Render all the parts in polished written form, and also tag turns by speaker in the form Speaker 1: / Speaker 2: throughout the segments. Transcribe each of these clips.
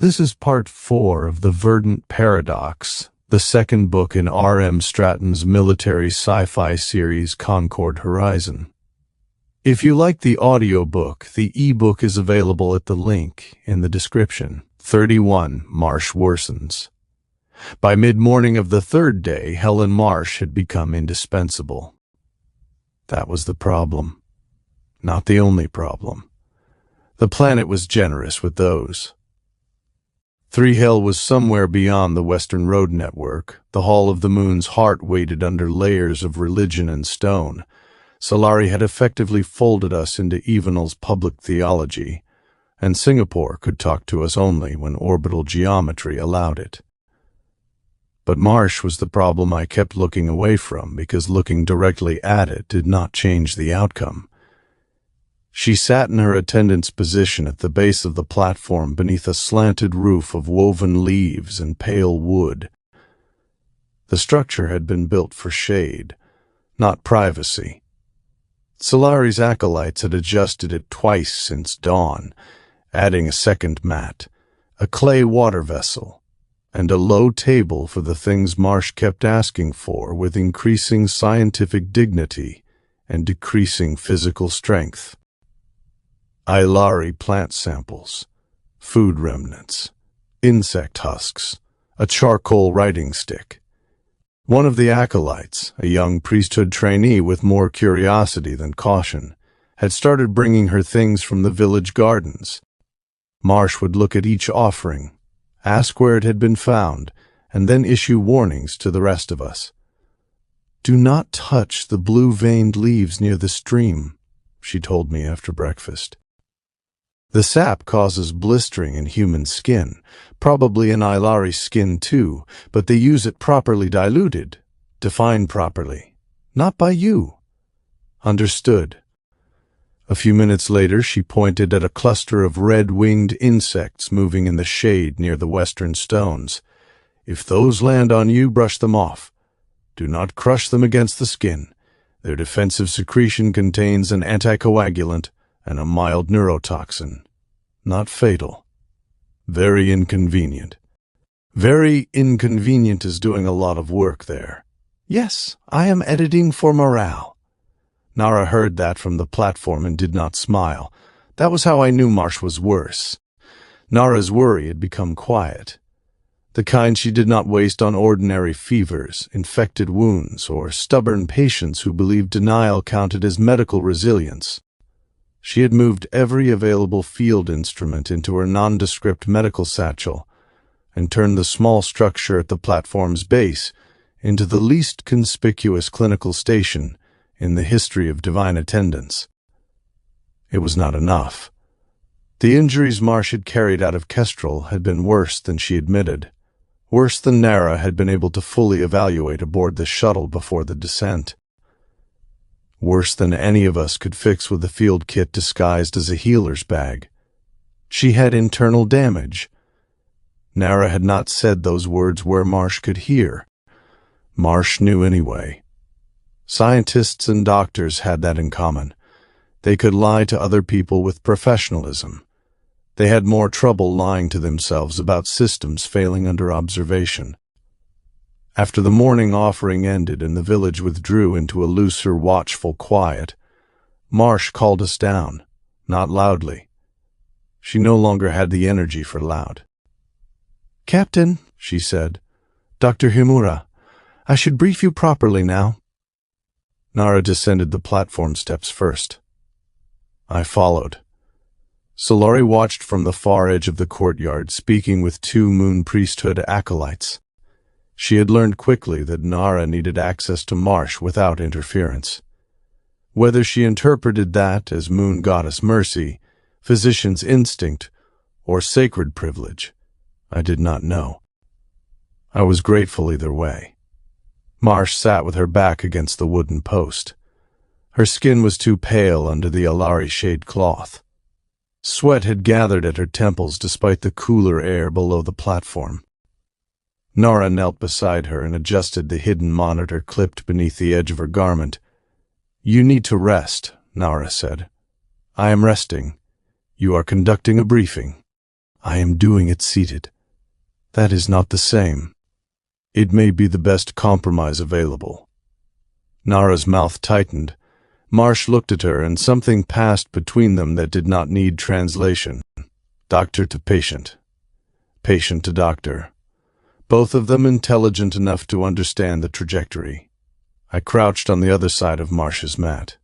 Speaker 1: This is part 4 of the Verdant Paradox, the second book in R.M. Stratton's military sci-fi series Concord Horizon. If you like the audiobook, the ebook is available at the link in the description. 31. Marsh worsens. By mid-morning of the third day, Helen Marsh had become indispensable. That was the problem. Not the only problem. The planet was generous with those. Thrihiel was somewhere beyond the Western Road network. The Hall of the Moon's heart waited under layers of religion and stone. Aelari had effectively folded us into Evenal's public theology, and Singapore could talk to us only when orbital geometry allowed it. But Marsh was the problem I kept looking away from, because looking directly at it did not change the outcome. She sat in her attendant's position at the base of the platform beneath a slanted roof of woven leaves and pale wood. The structure had been built for shade, not privacy. Aelari's acolytes had adjusted it twice since dawn, adding a second mat, a clay water vessel, and a low table for the things Marsh kept asking for with increasing scientific dignity and decreasing physical strength. Aelari plant samples, food remnants, insect husks, a charcoal writing stick. One of the acolytes, a young priesthood trainee with more curiosity than caution, had started bringing her things from the village gardens. Marsh would look at each offering, ask where it had been found, and then issue warnings to the rest of us. "Do not touch the blue-veined leaves near the stream," she told me after breakfast. "The sap causes blistering in human skin, probably in Aelari skin too, but they use it properly diluted, defined properly. Not by you." "Understood." A few minutes later, she pointed at a cluster of red-winged insects moving in the shade near the western stones. "If those land on you, brush them off. Do not crush them against the skin. Their defensive secretion contains an anticoagulant and a mild neurotoxin. Not fatal. Very inconvenient." "Very inconvenient is doing a lot of work there." "Yes, I am editing for morale." Nara heard that from the platform and did not smile. That was how I knew Marsh was worse. Nara's worry had become quiet, the kind she did not waste on ordinary fevers, infected wounds, or stubborn patients who believed denial counted as medical resilience. She had moved every available field instrument into her nondescript medical satchel and turned the small structure at the platform's base into the least conspicuous clinical station in the history of divine attendance. It was not enough. The injuries Marsh had carried out of Kestrel had been worse than she admitted, worse than Nara had been able to fully evaluate aboard the shuttle before the descent. Worse than any of us could fix with a field kit disguised as a healer's bag. She had internal damage. Nara had not said those words where Marsh could hear. Marsh knew anyway. Scientists and doctors had that in common. They could lie to other people with professionalism. They had more trouble lying to themselves about systems failing under observation. After the morning offering ended and the village withdrew into a looser, watchful quiet, Marsh called us down, not loudly. She no longer had the energy for loud. "Captain," she said, "Dr. Himura, I should brief you properly now." Nara descended the platform steps first. I followed. Aelari watched from the far edge of the courtyard, speaking with 2 Moon Priesthood acolytes. She had learned quickly that Nara needed access to Marsh without interference. Whether she interpreted that as Moon Goddess mercy, physician's instinct, or sacred privilege, I did not know. I was grateful either way. Marsh sat with her back against the wooden post. Her skin was too pale under the Aelari shade cloth. Sweat had gathered at her temples despite the cooler air below the platform. Nara knelt beside her and adjusted the hidden monitor clipped beneath the edge of her garment. "You need to rest," Nara said. "I am resting. You are conducting a briefing." I am doing it seated. That is not the same. It may be the best compromise available. Nara's mouth tightened. Marsh looked at her, and something passed between them that did not need translation. Doctor to patient. Patient to doctor. Both of them intelligent enough to understand the trajectory. I crouched on the other side of Marsh's mat.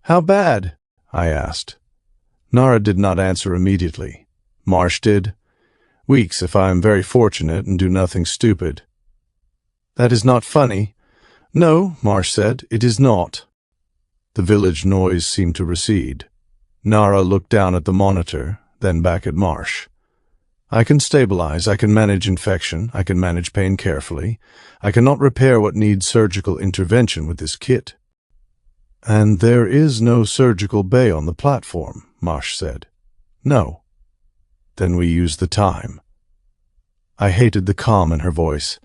Speaker 1: "How bad?" I asked. Nara did not answer immediately. Marsh did. "Weeks if I am very fortunate and do nothing stupid." "That is not funny." "No," Marsh said, "it is not." The village noise seemed to recede. Nara looked down at the monitor, then back at Marsh. "I can stabilize, I can manage infection, I can manage pain carefully. I cannot repair what needs surgical intervention with this kit." "And there is no surgical bay on the platform," Marsh said. "No." "Then we use the time." I hated the calm in her voice.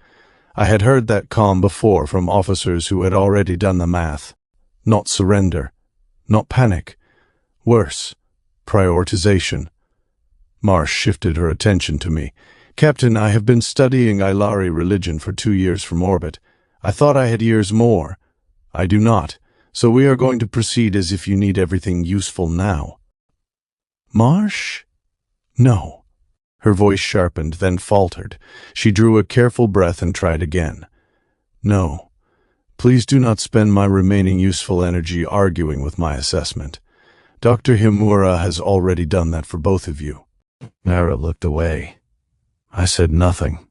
Speaker 1: I had heard that calm before from officers who had already done the math. Not surrender. Not panic. Worse, prioritization. Marsh shifted her attention to me. "Captain, I have been studying Aelari religion for 2 years from orbit. I thought I had years more. I do not, so we are going to proceed as if you need everything useful now." "Marsh?" "No." Her voice sharpened, then faltered. She drew a careful breath and tried again. "No. Please do not spend my remaining useful energy arguing with my assessment. Dr. Himura has already done that for both of you." Nara looked away. I said nothing.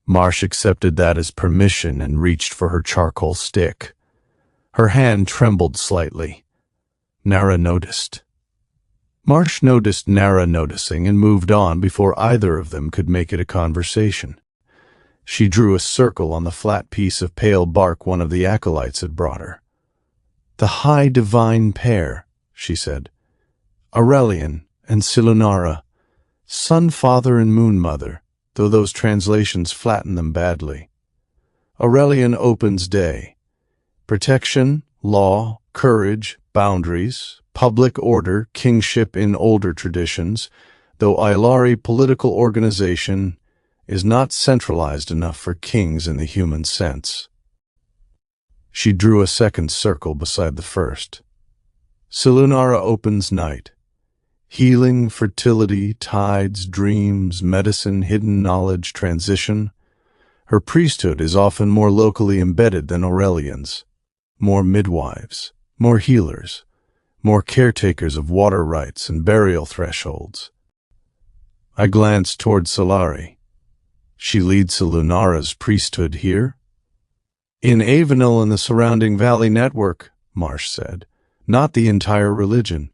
Speaker 1: Marsh accepted that as permission and reached for her charcoal stick. Her hand trembled slightly. Nara noticed. Marsh noticed Nara noticing and moved on before either of them could make it a conversation. She drew a circle on the flat piece of pale bark one of the acolytes had brought her. "The high divine pair," she said. "Aurelian and Silunara. Sun Father and Moon Mother, though those translations flatten them badly. Aurelian opens day. Protection, law, courage, boundaries, public order, kingship in older traditions, though Aelari political organization is not centralized enough for kings in the human sense." She drew a second circle beside the first. "Silunara opens night. Healing, fertility, tides, dreams, medicine, hidden knowledge, transition. Her priesthood is often more locally embedded than Aurelian's. More midwives, more healers, more caretakers of water rights and burial thresholds." I glanced toward Aelari. "She leads Silunara's priesthood here?" "In Avenel and the surrounding valley network," Marsh said. "Not the entire religion.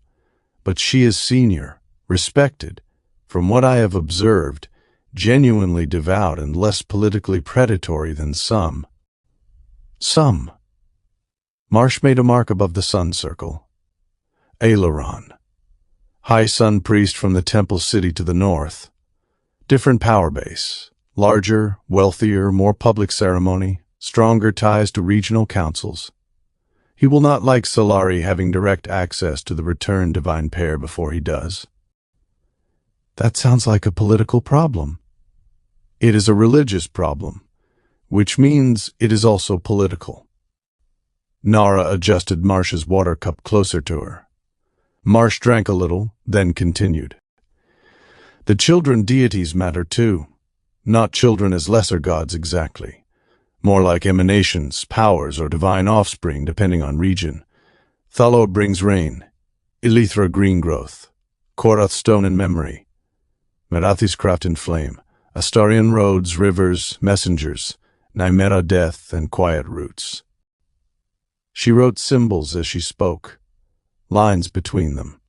Speaker 1: But she is senior, respected, from what I have observed, genuinely devout and less politically predatory than some." "Some." Marsh made a mark above the sun circle. "Aileron. High Sun priest from the temple city to the north. Different power base. Larger, wealthier, more public ceremony, stronger ties to regional councils. He will not like Aelari having direct access to the returned divine pair before he does." "That sounds like a political problem." "It is a religious problem, which means it is also political." Nara adjusted Marsh's water cup closer to her. Marsh drank a little, then continued. "The children deities matter too. Not children as lesser gods exactly. More like emanations, powers, or divine offspring, depending on region. Thalod brings rain. Elithra green growth. Korath stone and memory. Merathis craft and flame. Astarian roads, rivers, messengers. Nymera death and quiet roots." She wrote symbols as she spoke, lines between them.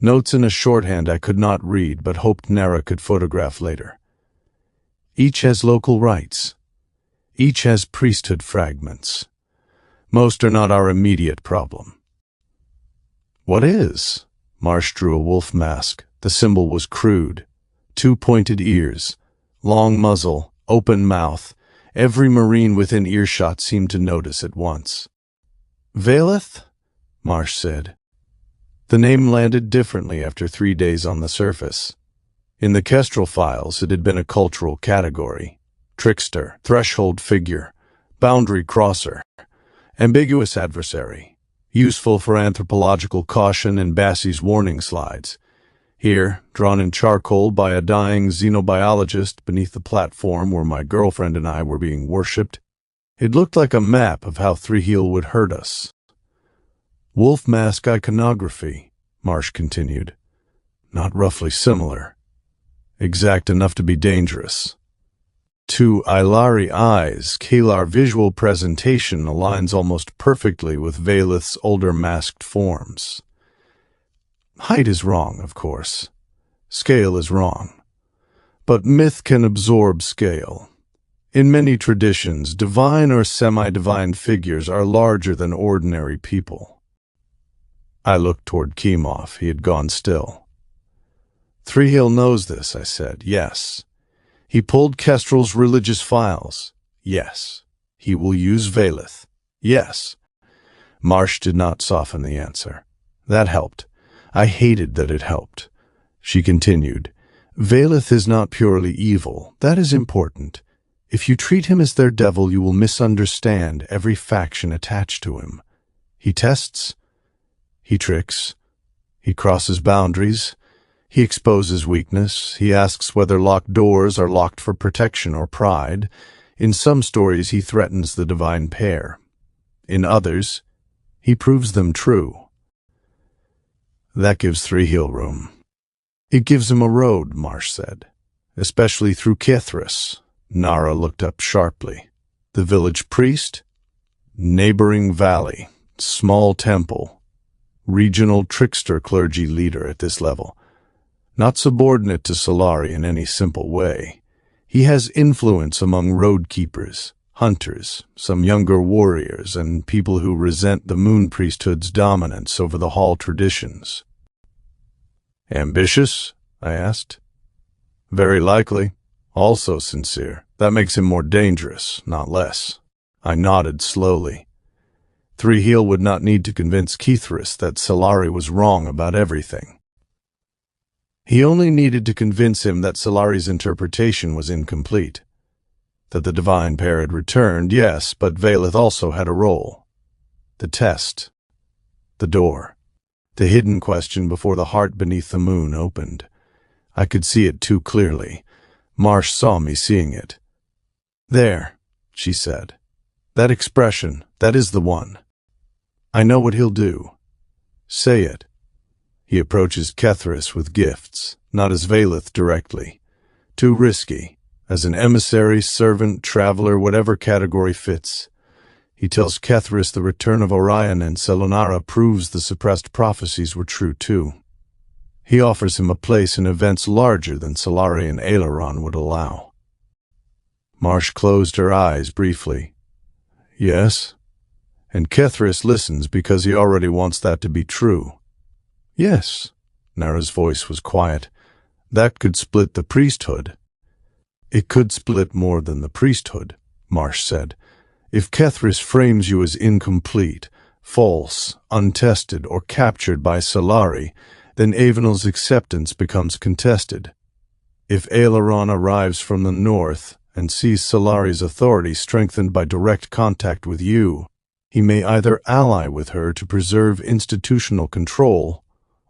Speaker 1: Notes in a shorthand I could not read, but hoped Nara could photograph later. "Each has local rights. Each has priesthood fragments. Most are not our immediate problem." "What is?" Marsh drew a wolf mask. The symbol was crude. 2 pointed ears, long muzzle, open mouth. Every marine within earshot seemed to notice at once. "Valeth?" Marsh said. The name landed differently after 3 days on the surface. In the Kestrel files, it had been a cultural category: trickster, threshold figure, boundary crosser, ambiguous adversary, useful for anthropological caution and Bassie's warning slides. Here, drawn in charcoal by a dying xenobiologist beneath the platform where my girlfriend and I were being worshipped, it looked like a map of how Thrihiel would hurt us. Wolf mask iconography, Marsh continued. Not roughly similar. Exact enough to be dangerous. To Aelari eyes, Kehlar visual presentation aligns almost perfectly with Velith's older masked forms. Height is wrong, of course. Scale is wrong. But myth can absorb scale. In many traditions, divine or semi-divine figures are larger than ordinary people. I looked toward Kemov. He had gone still. Thrihiel knows this, I said. Yes. He pulled Kestrel's religious files. Yes. He will use Velith. Yes. Marsh did not soften the answer. That helped. I hated that it helped. She continued, Velith is not purely evil. That is important. If you treat him as their devil, you will misunderstand every faction attached to him. He tests. He tricks. He crosses boundaries. He exposes weakness. He asks whether locked doors are locked for protection or pride. In some stories, he threatens the divine pair. In others, he proves them true. That gives Thrihiel room. It gives him a road, Marsh said. Especially through Kethris. Nara looked up sharply. The village priest? Neighboring valley. Small temple. Regional trickster clergy leader at this level. Not subordinate to Aelari in any simple way. He has influence among road keepers, hunters, some younger warriors, and people who resent the moon priesthood's dominance over the hall traditions. Ambitious? I asked. Very likely. Also sincere. That makes him more dangerous, not less. I nodded slowly. Thrihiel would not need to convince Kethris that Aelari was wrong about everything. He only needed to convince him that Aelari's interpretation was incomplete. That the divine pair had returned, yes, but Velith also had a role. The test. The door. The hidden question before the heart beneath the moon opened. I could see it too clearly. Marsh saw me seeing it. There, she said. That expression, that is the one. I know what he'll do. Say it. He approaches Kethris with gifts, not as Velith directly. Too risky. As an emissary, servant, traveler, whatever category fits. He tells Kethris the return of Orion and Selonara proves the suppressed prophecies were true too. He offers him a place in events larger than Aelari and Aelron would allow. Marsh closed her eyes briefly. Yes. And Kethris listens because he already wants that to be true. Yes. Nara's voice was quiet. That could split the priesthood. It could split more than the priesthood, Marsh said. If Kethris frames you as incomplete, false, untested, or captured by Aelari, then Avenel's acceptance becomes contested. If Aelron arrives from the north and sees Aelari's authority strengthened by direct contact with you, he may either ally with her to preserve institutional control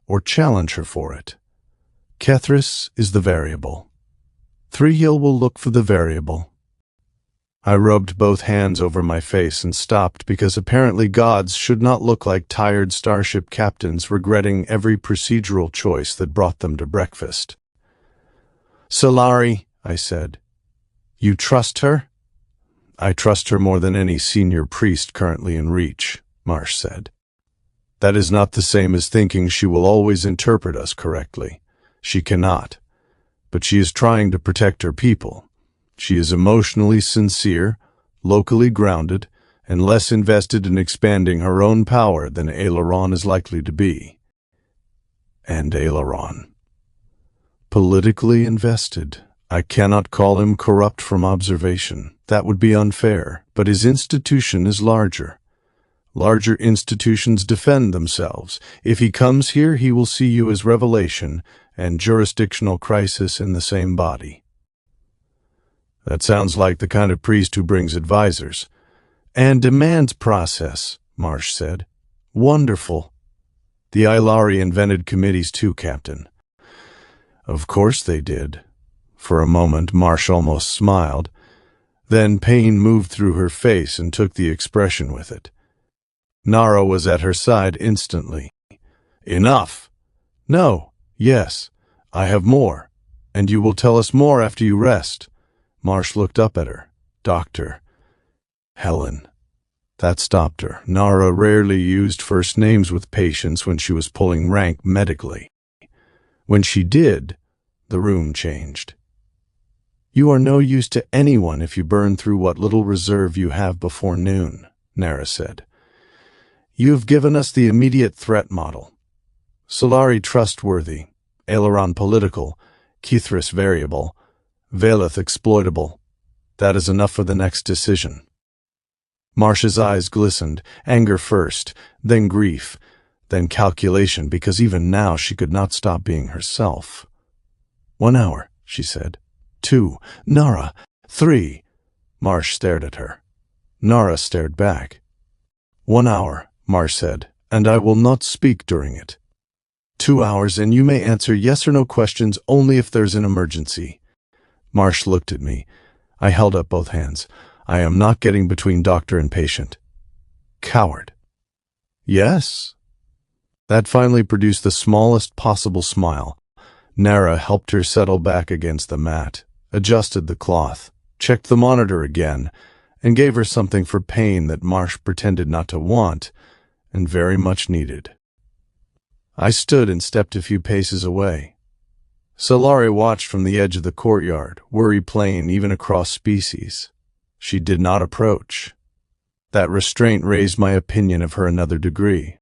Speaker 1: or challenge her for it. Kethris is the variable. Thrihiel will look for the variable. I rubbed both hands over my face and stopped because apparently gods should not look like tired starship captains regretting every procedural choice that brought them to breakfast. Aelari, I said. You trust her? I trust her more than any senior priest currently in reach, Marsh said. That is not the same as thinking she will always interpret us correctly. She cannot. But she is trying to protect her people. She is emotionally sincere, locally grounded, and less invested in expanding her own power than Aelron is likely to be. And Aelron. Politically invested. I cannot call him corrupt from observation. That would be unfair, but his institution is larger. Larger institutions defend themselves. If he comes here, he will see you as revelation and jurisdictional crisis in the same body. That sounds like the kind of priest who brings advisors. And demands process, Marsh said. Wonderful. The Aelari invented committees too, Captain. Of course they did. For a moment, Marsh almost smiled. Then pain moved through her face and took the expression with it. Nara was at her side instantly. Enough. No. Yes. I have more. And you will tell us more after you rest. Marsh looked up at her. Doctor. Helen. That stopped her. Nara rarely used first names with patients when she was pulling rank medically. When she did, the room changed. You are no use to anyone if you burn through what little reserve you have before noon, Nara said. You have given us the immediate threat model. Solari trustworthy, Aileron political, Kethris variable, Valeth exploitable. That is enough for the next decision. Marsh's eyes glistened, anger first, then grief, then calculation, because even now she could not stop being herself. 1 hour, she said. 2. Nara. 3. Marsh stared at her. Nara stared back. 1 hour, Marsh said, and I will not speak during it. 2 hours, and you may answer yes or no questions only if there's an emergency. Marsh looked at me. I held up both hands. I am not getting between doctor and patient. Coward. Yes. That finally produced the smallest possible smile. Nara helped her settle back against the mat, adjusted the cloth, checked the monitor again, and gave her something for pain that Marsh pretended not to want and very much needed. I stood and stepped a few paces away. Solari watched from the edge of the courtyard, worry plain even across species. She did not approach. That restraint raised my opinion of her another degree.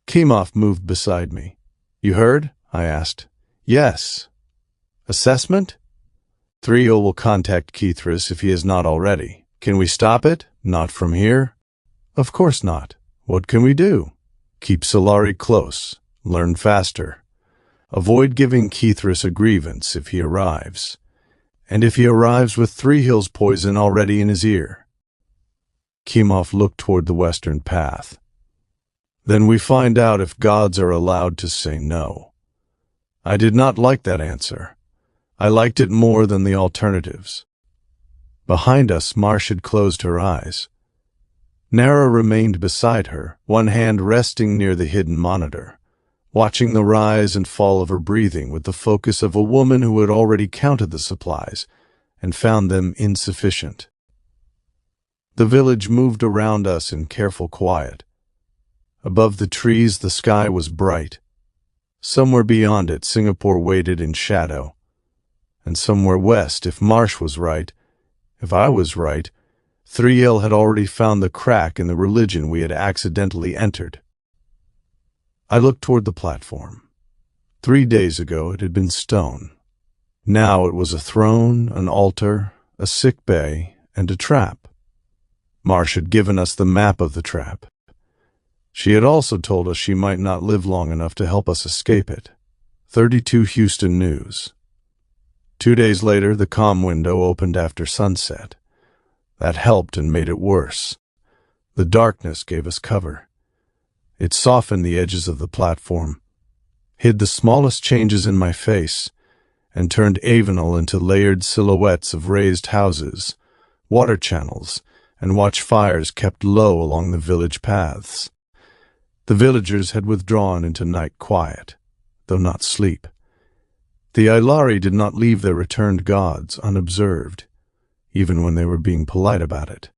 Speaker 1: Kemov moved beside me. You heard? I asked. Yes. Assessment? Thrihiel will contact Kethris if he is not already. Can we stop it? Not from here? Of course not. What can we do? Keep Solari close. Learn faster. Avoid giving Kethris a grievance if he arrives. And if he arrives with Thrihiel's poison already in his ear. Kemov looked toward the western path. Then we find out if gods are allowed to say no. I did not like that answer. I liked it more than the alternatives. Behind us, Marsh had closed her eyes. Nara remained beside her, one hand resting near the hidden monitor, watching the rise and fall of her breathing with the focus of a woman who had already counted the supplies and found them insufficient. The village moved around us in careful quiet. Above the trees, the sky was bright. Somewhere beyond it, Singapore waited in shadow. And somewhere west, if Marsh was right, if I was right, Thrihiel had already found the crack in the religion we had accidentally entered. I looked toward the platform. 3 days ago it had been stone. Now it was a throne, an altar, a sick bay, and a trap. Marsh had given us the map of the trap. She had also told us she might not live long enough to help us escape it. 32 Houston News. 2 days later, the comm window opened after sunset. That helped and made it worse. The darkness gave us cover. It softened the edges of the platform, hid the smallest changes in my face, and turned Avenel into layered silhouettes of raised houses, water channels, and watchfires kept low along the village paths. The villagers had withdrawn into night quiet, though not sleep. The Aelari did not leave their returned gods unobserved, even when they were being polite about it.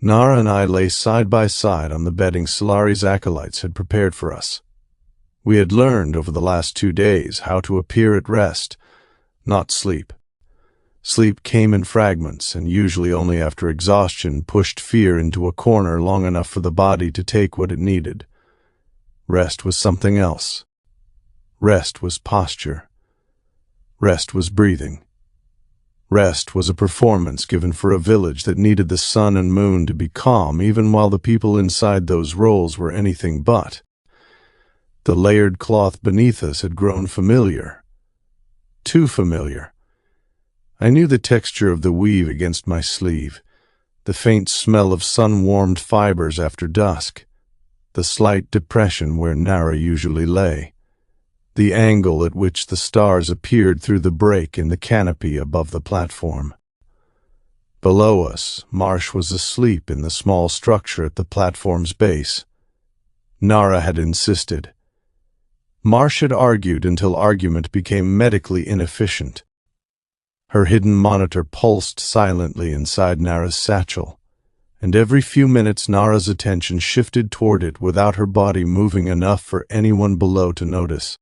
Speaker 1: Nara and I lay side by side on the bedding Solari's acolytes had prepared for us. We had learned over the last 2 days how to appear at rest, not sleep. Sleep came in fragments, and usually only after exhaustion pushed fear into a corner long enough for the body to take what it needed. Rest was something else. Rest was posture. Rest was breathing. Rest was a performance given for a village that needed the sun and moon to be calm even while the people inside those roles were anything but. The layered cloth beneath us had grown familiar. Too familiar. I knew the texture of the weave against my sleeve, the faint smell of sun-warmed fibers after dusk, the slight depression where Nara usually lay, the angle at which the stars appeared through the break in the canopy above the platform. Below us, Marsh was asleep in the small structure at the platform's base. Nara had insisted. Marsh had argued until argument became medically inefficient. Her hidden monitor pulsed silently inside Nara's satchel, and every few minutes Nara's attention shifted toward it without her body moving enough for anyone below to notice.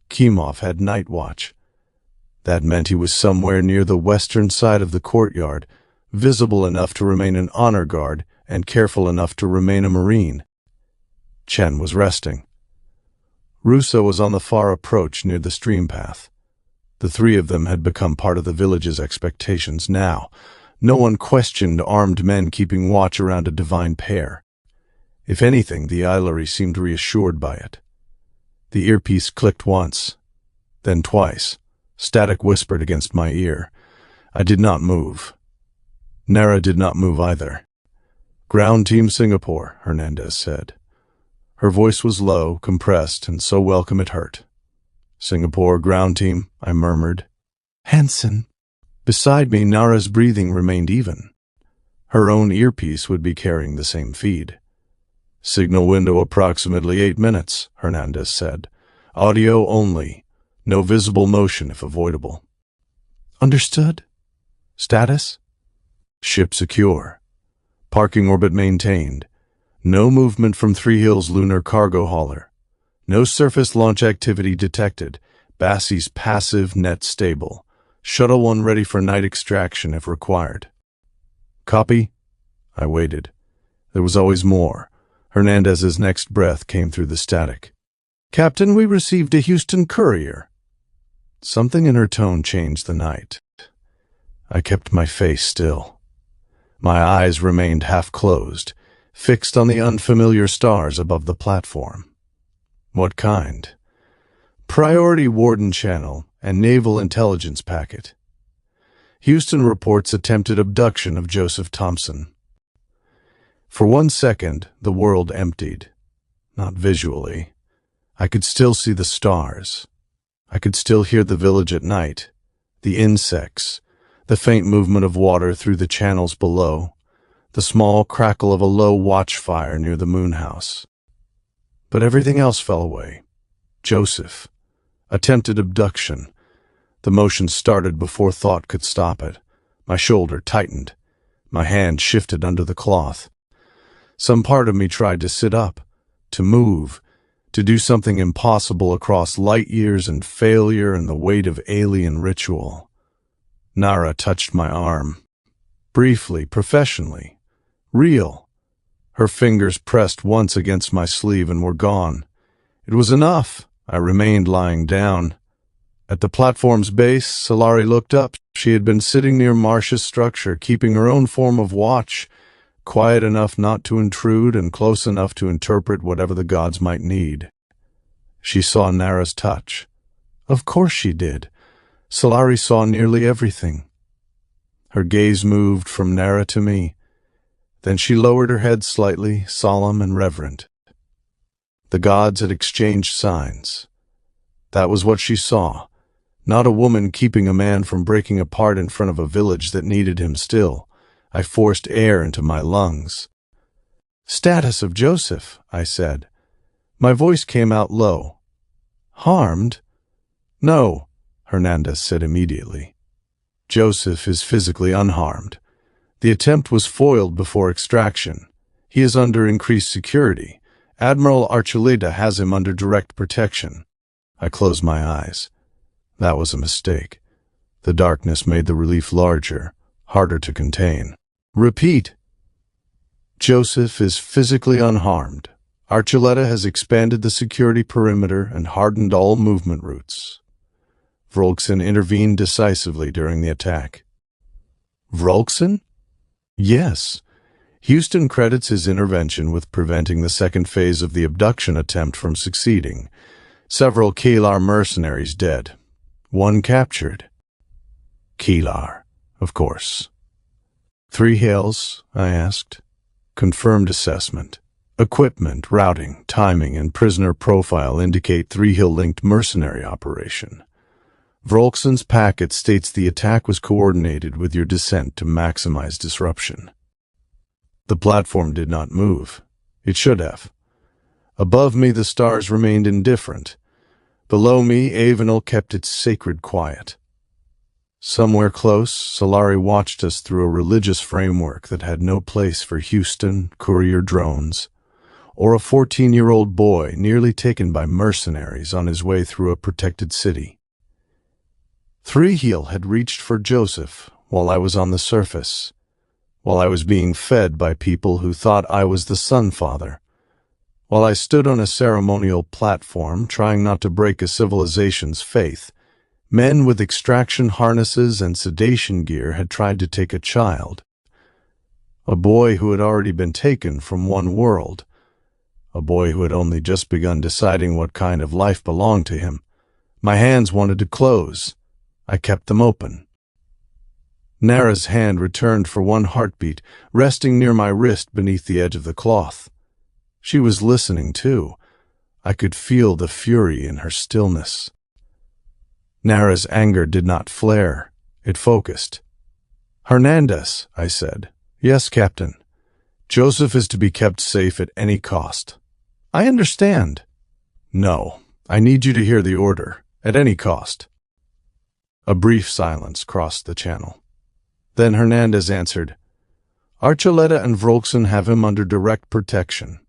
Speaker 1: Kemov had night watch. That meant he was somewhere near the western side of the courtyard, visible enough to remain an honor guard and careful enough to remain a Marine. Chen was resting. Russo was on the far approach near the stream path. The three of them had become part of the village's expectations now. No one questioned armed men keeping watch around a divine pair. If anything, the Aelari seemed reassured by it. The earpiece clicked once, then twice. Static whispered against my ear. I did not move. Nara did not move either. "Ground Team Singapore," Hernandez said. Her voice was low, compressed, and so welcome it hurt. "Singapore, ground team," I murmured. "Hansen." Beside me, Nara's breathing remained even. Her own earpiece would be carrying the same feed. "Signal window approximately 8 minutes, Hernandez said. "Audio only. No visible motion if avoidable." "Understood. Status?" "Ship secure. Parking orbit maintained. No movement from Thrihiel's lunar cargo hauler. No surface launch activity detected. Bassey's passive, net stable. Shuttle 1 ready for night extraction if required." "Copy?" I waited. There was always more. Hernandez's next breath came through the static. "Captain, we received a Houston courier." Something in her tone changed the night. I kept my face still. My eyes remained half closed, fixed on the unfamiliar stars above the platform. What kind? Priority Warden channel and Naval Intelligence packet. Houston reports attempted abduction of Joseph Thompson. For 1 second, the world emptied. Not visually. I could still see the stars. I could still hear the village at night, the insects, the faint movement of water through the channels below, the small crackle of a low watchfire near the moon house. But everything else fell away. Joseph. Attempted abduction. The motion started before thought could stop it. My shoulder tightened. My hand shifted under the cloth. Some part of me tried to sit up, to move, to do something impossible across light years and failure and the weight of alien ritual. Nara touched my arm. Briefly, professionally. Real. Her fingers pressed once against my sleeve and were gone. It was enough. I remained lying down. At the platform's base, Aelari looked up. She had been sitting near Marsh's structure, keeping her own form of watch, quiet enough not to intrude and close enough to interpret whatever the gods might need. She saw Nara's touch. Of course she did. Aelari saw nearly everything. Her gaze moved from Nara to me. Then she lowered her head slightly, solemn and reverent. The gods had exchanged signs. That was what she saw. Not a woman keeping a man from breaking apart in front of a village that needed him still. I forced air into my lungs. "Status of Joseph," I said. My voice came out low. "Harmed?" "No," Hernandez said immediately. "Joseph is physically unharmed. The attempt was foiled before extraction. He is under increased security. Admiral Archuleta has him under direct protection." I closed my eyes. That was a mistake. The darkness made the relief larger, harder to contain. "Repeat." "Joseph is physically unharmed. Archuleta has expanded the security perimeter and hardened all movement routes." Vrolkson intervened decisively during the attack. Vrolkson? Yes. Houston credits his intervention with preventing the second phase of the abduction attempt from succeeding. Several Kehlar mercenaries dead. One captured. Kehlar, of course. Thrihiel's? I asked. Confirmed assessment. Equipment, routing, timing, and prisoner profile indicate Thrihiel-linked mercenary operation. Vrolkson's packet states the attack was coordinated with your descent to maximize disruption. The platform did not move. It should have. Above me, the stars remained indifferent. Below me, Avenel kept its sacred quiet. Somewhere close, Aelari watched us through a religious framework that had no place for Houston, courier drones, or a 14-year-old boy nearly taken by mercenaries on his way through a protected city. Thrihiel had reached for Joseph while I was on the surface, while I was being fed by people who thought I was the Sun Father, while I stood on a ceremonial platform trying not to break a civilization's faith. Men with extraction harnesses and sedation gear had tried to take a child, a boy who had already been taken from one world, a boy who had only just begun deciding what kind of life belonged to him. My hands wanted to close. I kept them open. Nara's hand returned for one heartbeat, resting near my wrist beneath the edge of the cloth. She was listening, too. I could feel the fury in her stillness. Nara's anger did not flare. It focused. "Hernandez," I said. "Yes, Captain. Joseph is to be kept safe at any cost." "I understand." "No. I need you to hear the order. At any cost." A brief silence crossed the channel. Then Hernandez answered, "Archuleta and Vrolkson have him under direct protection.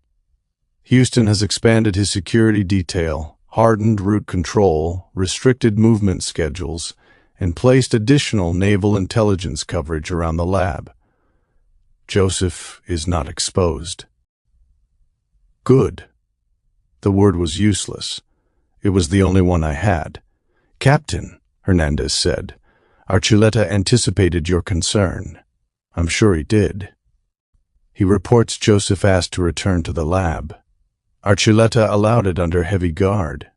Speaker 1: Houston has expanded his security detail, hardened route control, restricted movement schedules, and placed additional naval intelligence coverage around the lab. Joseph is not exposed." Good. The word was useless. It was the only one I had. "Captain," Hernandez said, "Archuleta anticipated your concern." "I'm sure he did." "He reports Joseph asked to return to the lab. Archuleta allowed it under heavy guard."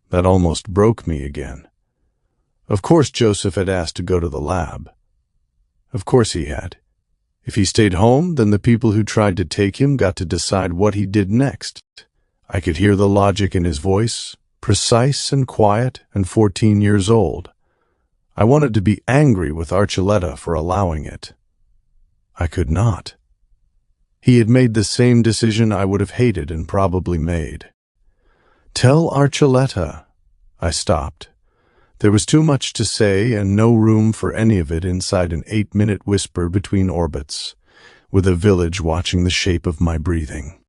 Speaker 1: That almost broke me again. Of course Joseph had asked to go to the lab. Of course he had. If he stayed home, then the people who tried to take him got to decide what he did next. I could hear the logic in his voice, precise and quiet and 14 years old. I wanted to be angry with Archuleta for allowing it. I could not. He had made the same decision I would have hated and probably made. "Tell Archuleta." I stopped. There was too much to say and no room for any of it inside an 8-minute whisper between orbits, with a village watching the shape of my breathing.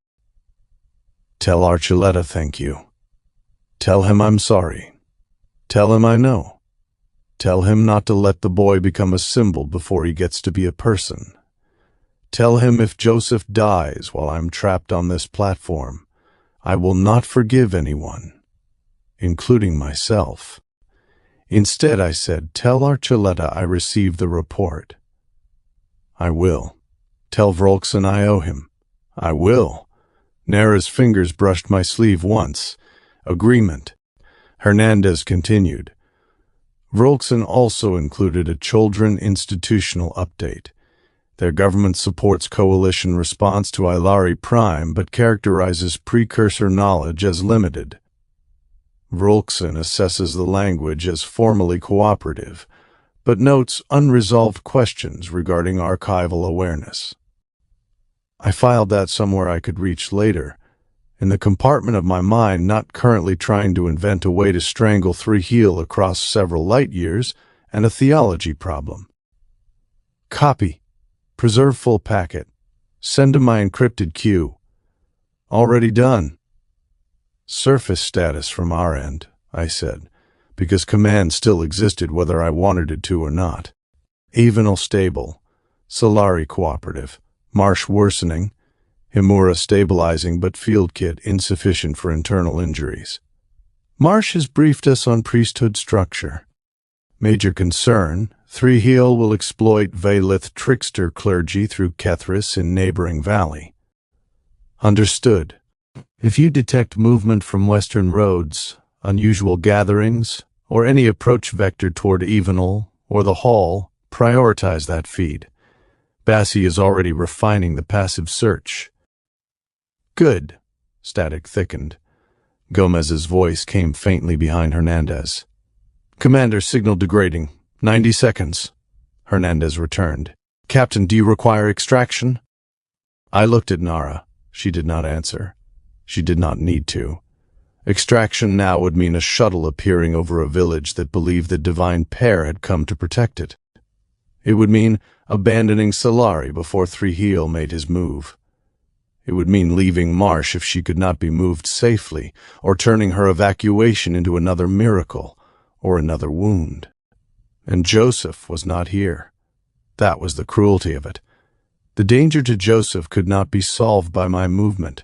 Speaker 1: "Tell Archuleta thank you. Tell him I'm sorry. Tell him I know. Tell him not to let the boy become a symbol before he gets to be a person. Tell him if Joseph dies while I'm trapped on this platform, I will not forgive anyone, including myself." Instead, I said, "Tell Archuleta I received the report." "I will. Tell Vrolkson I owe him." "I will." Nara's fingers brushed my sleeve once. Agreement. Hernandez continued. Vrolkson also included a children institutional update. Their government supports coalition response to Aelari Prime, but characterizes precursor knowledge as limited. Vrolkson assesses the language as formally cooperative, but notes unresolved questions regarding archival awareness. I filed that somewhere I could reach later, in the compartment of my mind not currently trying to invent a way to strangle Thrihiel across several light years and a theology problem. Copy. Preserve full packet. Send to my encrypted queue. Already done. Surface status from our end, I said, because command still existed whether I wanted it to or not. Avenel stable. Aelari cooperative. Marsh worsening. Himura stabilizing but field kit insufficient for internal injuries. Marsh has briefed us on priesthood structure. Major concern, Thrihiel will exploit Vaelith trickster clergy through Kethris in neighboring valley. Understood. If you detect movement from western roads, unusual gatherings, or any approach vector toward Evenal or the Hall, prioritize that feed. Bassi is already refining the passive search. Good. Static thickened. Gomez's voice came faintly behind Hernandez. Commander, signal degrading. 90 seconds. Hernandez returned. Captain, do you require extraction? I looked at Nara. She did not answer. She did not need to. Extraction now would mean a shuttle appearing over a village that believed the divine pair had come to protect it. It would mean abandoning Aelari before Thrihiel made his move. It would mean leaving Marsh if she could not be moved safely, or turning her evacuation into another miracle, or another wound. And Joseph was not here. That was the cruelty of it. The danger to Joseph could not be solved by my movement,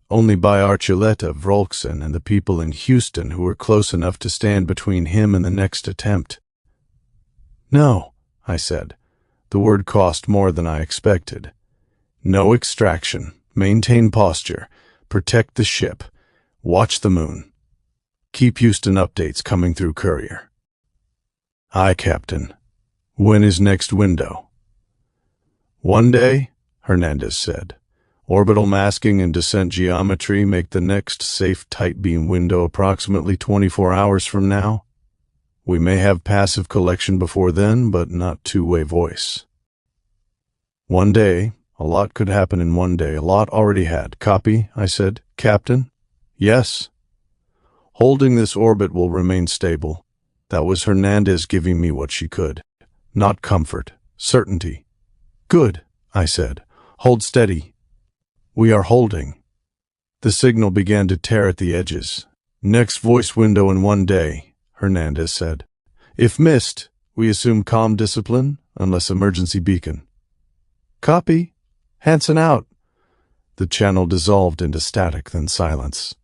Speaker 1: only by Archuleta, Vrolksen, and the people in Houston who were close enough to stand between him and the next attempt. No, I said. The word cost more than I expected. No extraction. Maintain posture. Protect the ship. Watch the moon. Keep Houston updates coming through courier. Aye, Captain. When is next window? One day, Hernandez said. Orbital masking and descent geometry make the next safe tight beam window approximately 24 hours from now. We may have passive collection before then, but not two-way voice. One day, a lot could happen in one day. A lot already had. Copy, I said. Captain? Yes. Holding this orbit will remain stable. That was Hernandez giving me what she could. Not comfort. Certainty. Good, I said. Hold steady. We are holding. The signal began to tear at the edges. Next voice window in one day, Hernandez said. If missed, we assume calm discipline, unless emergency beacon. Copy. Hansen out. The channel dissolved into static, then silence.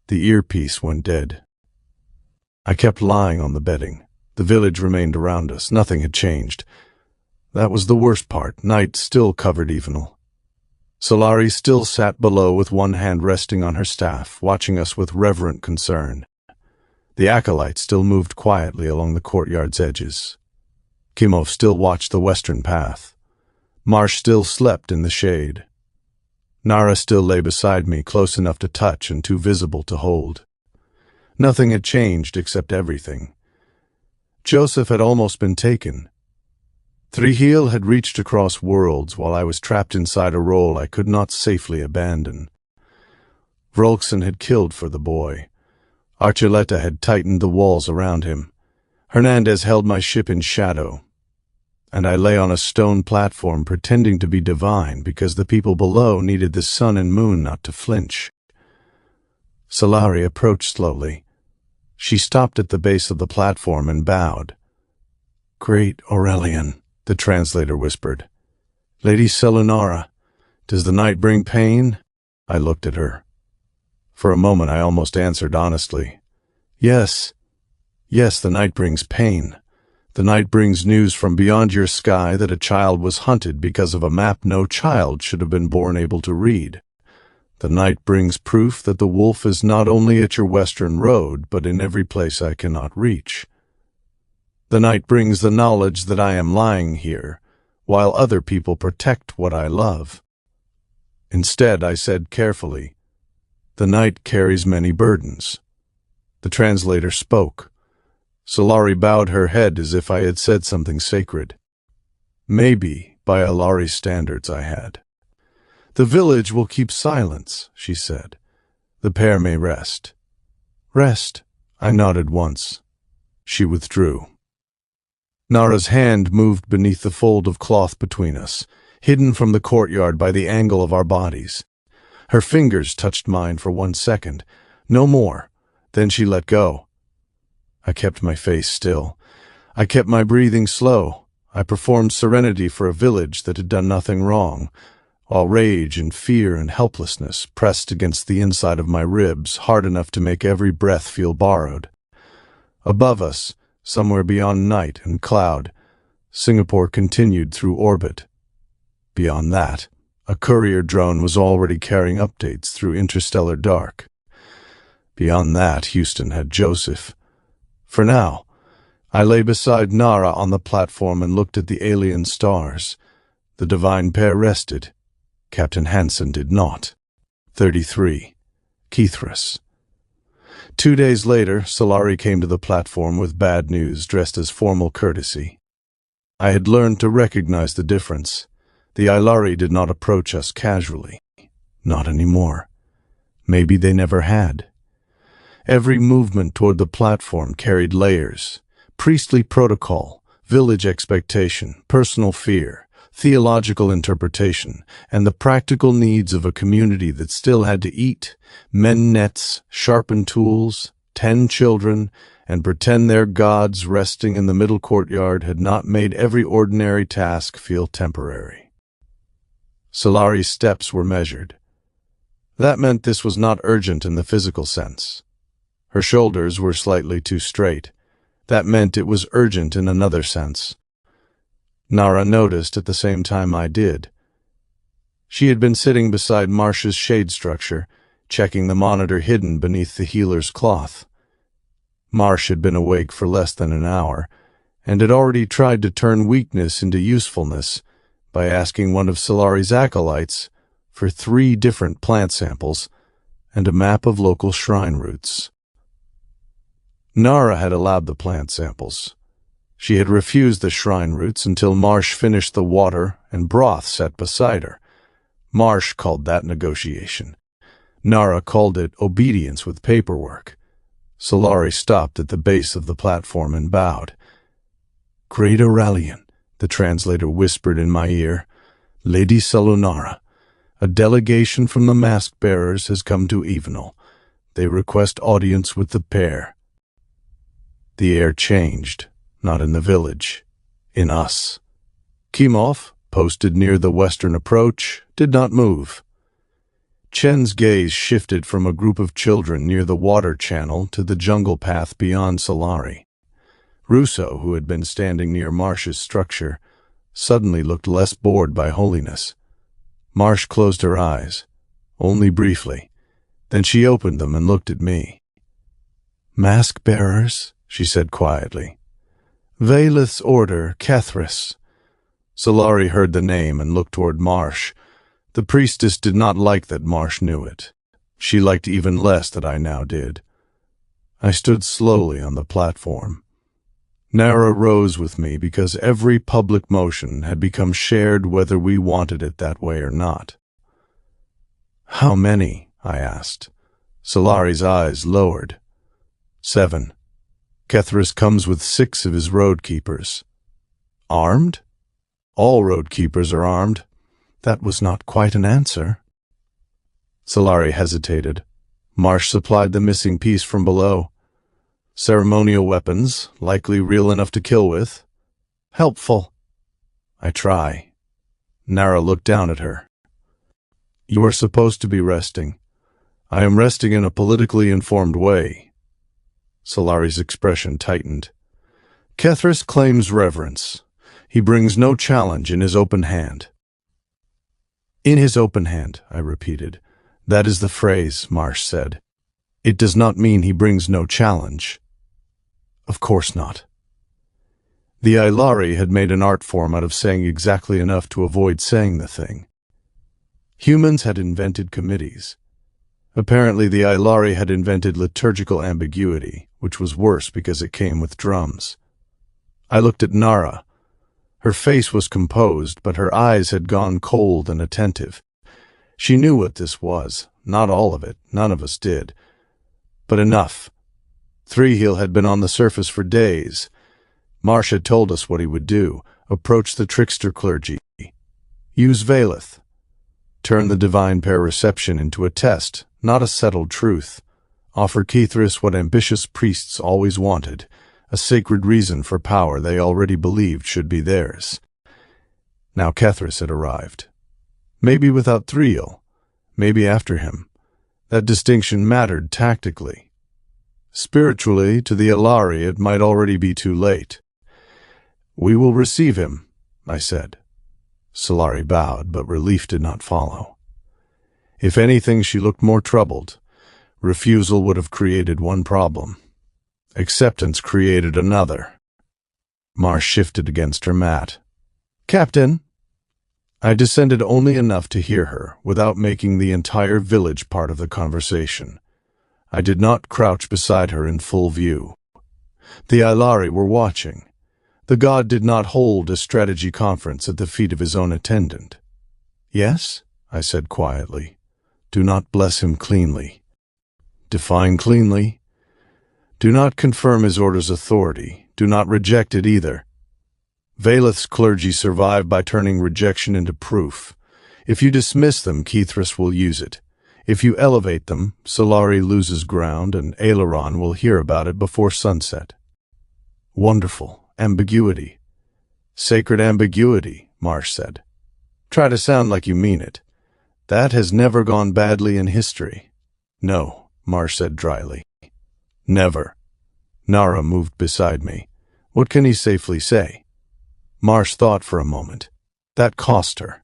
Speaker 1: The earpiece went dead. I kept lying on the bedding. The village remained around us. Nothing had changed. That was the worst part. Night still covered Evenal. Aelari still sat below with one hand resting on her staff, watching us with reverent concern. The acolyte still moved quietly along the courtyard's edges. Kimov still watched the western path. Marsh still slept in the shade. Nara still lay beside me, close enough to touch and too visible to hold. Nothing had changed except everything. Joseph had almost been taken. Thrihiel had reached across worlds while I was trapped inside a role I could not safely abandon. Vrolksen had killed for the boy. Archuleta had tightened the walls around him. Hernandez held my ship in shadow. And I lay on a stone platform pretending to be divine because the people below needed the sun and moon not to flinch. Aelari approached slowly. She stopped at the base of the platform and bowed. Great Aurelian, the translator whispered. Lady Selenara, does the night bring pain? I looked at her. For a moment I almost answered honestly. Yes, the night brings pain. The night brings news from beyond your sky that a child was hunted because of a map no child should have been born able to read. The night brings proof that the wolf is not only at your western road, but in every place I cannot reach. The night brings the knowledge that I am lying here, while other people protect what I love. Instead, I said carefully, the night carries many burdens. The translator spoke. Aelari bowed her head as if I had said something sacred. Maybe, by Aelari's standards, I had. The village will keep silence, she said. The pair may rest. Rest, I nodded once. She withdrew. Nara's hand moved beneath the fold of cloth between us, hidden from the courtyard by the angle of our bodies. Her fingers touched mine for 1 second, no more. Then she let go. I kept my face still. I kept my breathing slow. I performed serenity for a village that had done nothing wrong, while rage and fear and helplessness pressed against the inside of my ribs hard enough to make every breath feel borrowed. Above us, somewhere beyond night and cloud, Singapore continued through orbit. Beyond that, a courier drone was already carrying updates through interstellar dark. Beyond that, Houston had Joseph. For now, I lay beside Nara on the platform and looked at the alien stars. The divine pair rested. Captain Hansen did not. 33. Kehlar. 2 days later, Aelari came to the platform with bad news dressed as formal courtesy. I had learned to recognize the difference. The Aelari did not approach us casually. Not anymore. Maybe they never had. Every movement toward the platform carried layers. Priestly protocol, village expectation, personal fear, theological interpretation, and the practical needs of a community that still had to eat, mend nets, sharpen tools, tend children, and pretend their gods resting in the middle courtyard had not made every ordinary task feel temporary. Aelari's steps were measured. That meant this was not urgent in the physical sense. Her shoulders were slightly too straight. That meant it was urgent in another sense. Nara noticed at the same time I did. She had been sitting beside Marsh's shade structure, checking the monitor hidden beneath the healer's cloth. Marsh had been awake for less than an hour, and had already tried to turn weakness into usefulness by asking one of Aelari's acolytes for 3 different plant samples and a map of local shrine routes. Nara had allowed the plant samples. She had refused the shrine routes until Marsh finished the water and broth set beside her. Marsh called that negotiation. Nara called it obedience with paperwork. Aelari stopped at the base of the platform and bowed. "Great Aurelian," the translator whispered in my ear. "Lady Salunara, a delegation from the mask-bearers has come to Evenal. They request audience with the pair." The air changed. Not in the village. In us. Kimov, posted near the western approach, did not move. Chen's gaze shifted from a group of children near the water channel to the jungle path beyond Aelari. Russo, who had been standing near Marsh's structure, suddenly looked less bored by holiness. Marsh closed her eyes, only briefly. Then she opened them and looked at me. "Mask-bearers," she said quietly. "Vaelith's order, Kehlar." Aelari heard the name and looked toward Marsh. The priestess did not like that Marsh knew it. She liked even less that I now did. I stood slowly on the platform. Nara rose with me because every public motion had become shared whether we wanted it that way or not. "How many?" I asked. Aelari's eyes lowered. 7. Kehlar comes with 6 of his road keepers. Armed? All road keepers are armed. That was not quite an answer. Aelari hesitated. Marsh supplied the missing piece from below. Ceremonial weapons, likely real enough to kill with. Helpful. I try. Nara looked down at her. "You are supposed to be resting. I am resting in a politically informed way." Aelari's expression tightened. "Kehlar claims reverence. He brings no challenge in his open hand." "In his open hand," I repeated. "That is the phrase," Marsh said. "It does not mean he brings no challenge." "Of course not." The Aelari had made an art form out of saying exactly enough to avoid saying the thing. Humans had invented committees. Apparently the Aelari had invented liturgical ambiguity, which was worse because it came with drums. I looked at Nara. Her face was composed, but her eyes had gone cold and attentive. She knew what this was. Not all of it. None of us did. But enough. Thrihiel had been on the surface for days. Marsh had told us what he would do. Approach the trickster clergy. Use Vaelith. Turn the divine pair reception into a test, not a settled truth. Offer Kehlar what ambitious priests always wanted, a sacred reason for power they already believed should be theirs. Now Kehlar had arrived. Maybe without Thrihiel, maybe after him. That distinction mattered tactically. Spiritually, to the Aelari, it might already be too late. "We will receive him," I said. Aelari bowed, but relief did not follow. If anything, she looked more troubled. Refusal would have created one problem. Acceptance created another. Marsh shifted against her mat. "Captain." I descended only enough to hear her, without making the entire village part of the conversation. I did not crouch beside her in full view. The Aelari were watching. The god did not hold a strategy conference at the feet of his own attendant. "Yes," I said quietly. "Do not bless him cleanly." "Define cleanly." "Do not confirm his order's authority. Do not reject it either. Veleth's clergy survive by turning rejection into proof. If you dismiss them, Kethris will use it. If you elevate them, Aelari loses ground, and Aileron will hear about it before sunset." "Wonderful. Ambiguity." "Sacred ambiguity," Marsh said. "Try to sound like you mean it. That has never gone badly in history." "No," Marsh said dryly. "Never." Nara moved beside me. "What can he safely say?" Marsh thought for a moment. That cost her.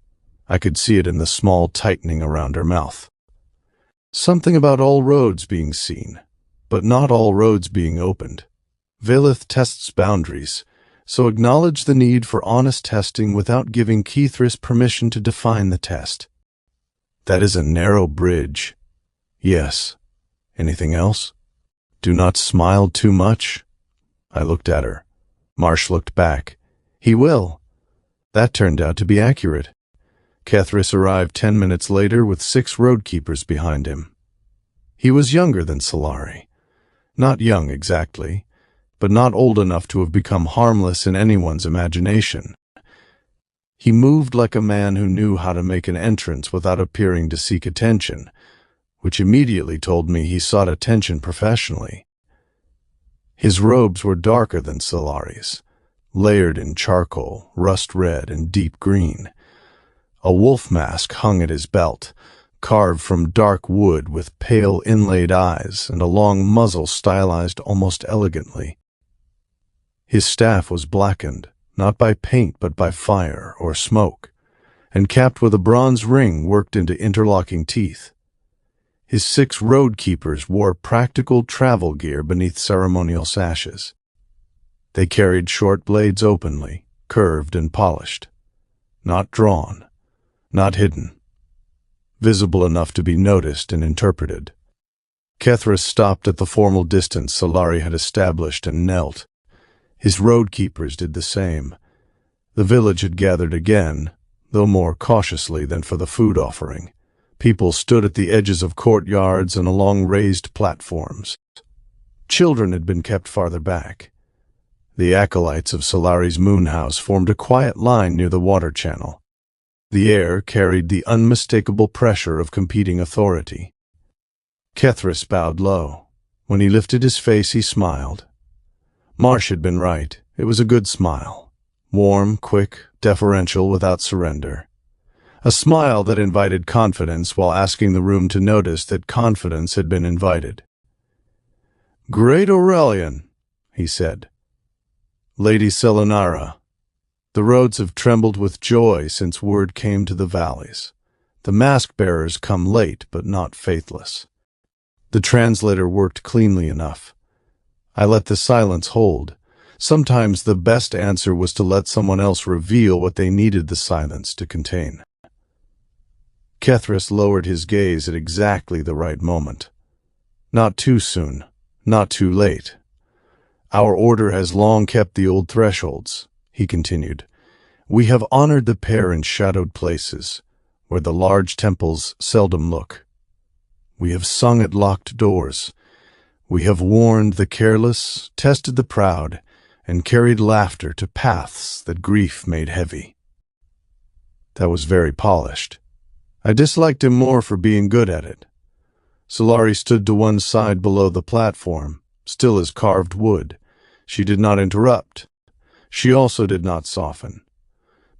Speaker 1: I could see it in the small tightening around her mouth. "Something about all roads being seen, but not all roads being opened. Veleth tests boundaries, so acknowledge the need for honest testing without giving Kethris permission to define the test." "That is a narrow bridge." "Yes. Anything else?" "Do not smile too much." I looked at her. Marsh looked back. "He will." That turned out to be accurate. Kethris arrived 10 minutes later with 6 roadkeepers behind him. He was younger than Aelari. Not young exactly, but not old enough to have become harmless in anyone's imagination. He moved like a man who knew how to make an entrance without appearing to seek attention, which immediately told me he sought attention professionally. His robes were darker than Aelari's, layered in charcoal, rust red, and deep green. A wolf mask hung at his belt, carved from dark wood with pale inlaid eyes and a long muzzle stylized almost elegantly. His staff was blackened, not by paint but by fire or smoke, and capped with a bronze ring worked into interlocking teeth. His 6 road keepers wore practical travel gear beneath ceremonial sashes. They carried short blades openly, curved and polished. Not drawn, not hidden. Visible enough to be noticed and interpreted. Kethris stopped at the formal distance Aelari had established and knelt. His road keepers did the same. The village had gathered again, though more cautiously than for the food offering. People stood at the edges of courtyards and along raised platforms. Children had been kept farther back. The acolytes of Aelari's moon house formed a quiet line near the water channel. The air carried the unmistakable pressure of competing authority. Kethris bowed low. When he lifted his face, he smiled. Marsh had been right. It was a good smile. Warm, quick, deferential, without surrender. A smile that invited confidence while asking the room to notice that confidence had been invited. "Great Aurelian," he said. "Lady Selenara, the roads have trembled with joy since word came to the valleys. The mask-bearers come late, but not faithless." The translator worked cleanly enough. I let the silence hold. Sometimes the best answer was to let someone else reveal what they needed the silence to contain. Kethris lowered his gaze at exactly the right moment. "Not too soon, not too late. Our order has long kept the old thresholds," he continued. "We have honored the pair in shadowed places, where the large temples seldom look. We have sung at locked doors. We have warned the careless, tested the proud, and carried laughter to paths that grief made heavy." That was very polished. I disliked him more for being good at it. Aelari stood to one side below the platform, still as carved wood. She did not interrupt. She also did not soften.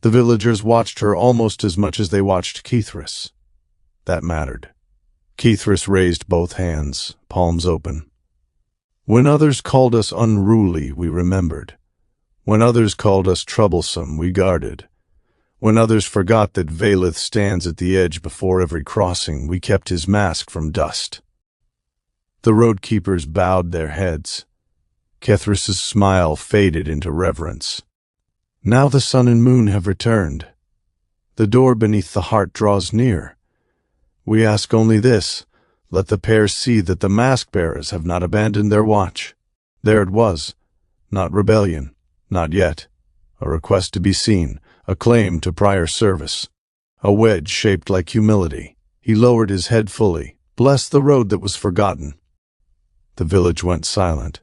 Speaker 1: The villagers watched her almost as much as they watched Kethris. That mattered. Kethris raised both hands, palms open. When others called us unruly, we remembered. When others called us troublesome, we guarded. When others forgot that Valeth stands at the edge before every crossing, we kept his mask from dust. The road-keepers bowed their heads. Kethris's smile faded into reverence. Now the sun and moon have returned. The door beneath the heart draws near. We ask only this: let the pair see that the mask-bearers have not abandoned their watch. There it was. Not rebellion. Not yet. A request to be seen. A claim to prior service. A wedge shaped like humility. He lowered his head fully. Bless the road that was forgotten. The village went silent.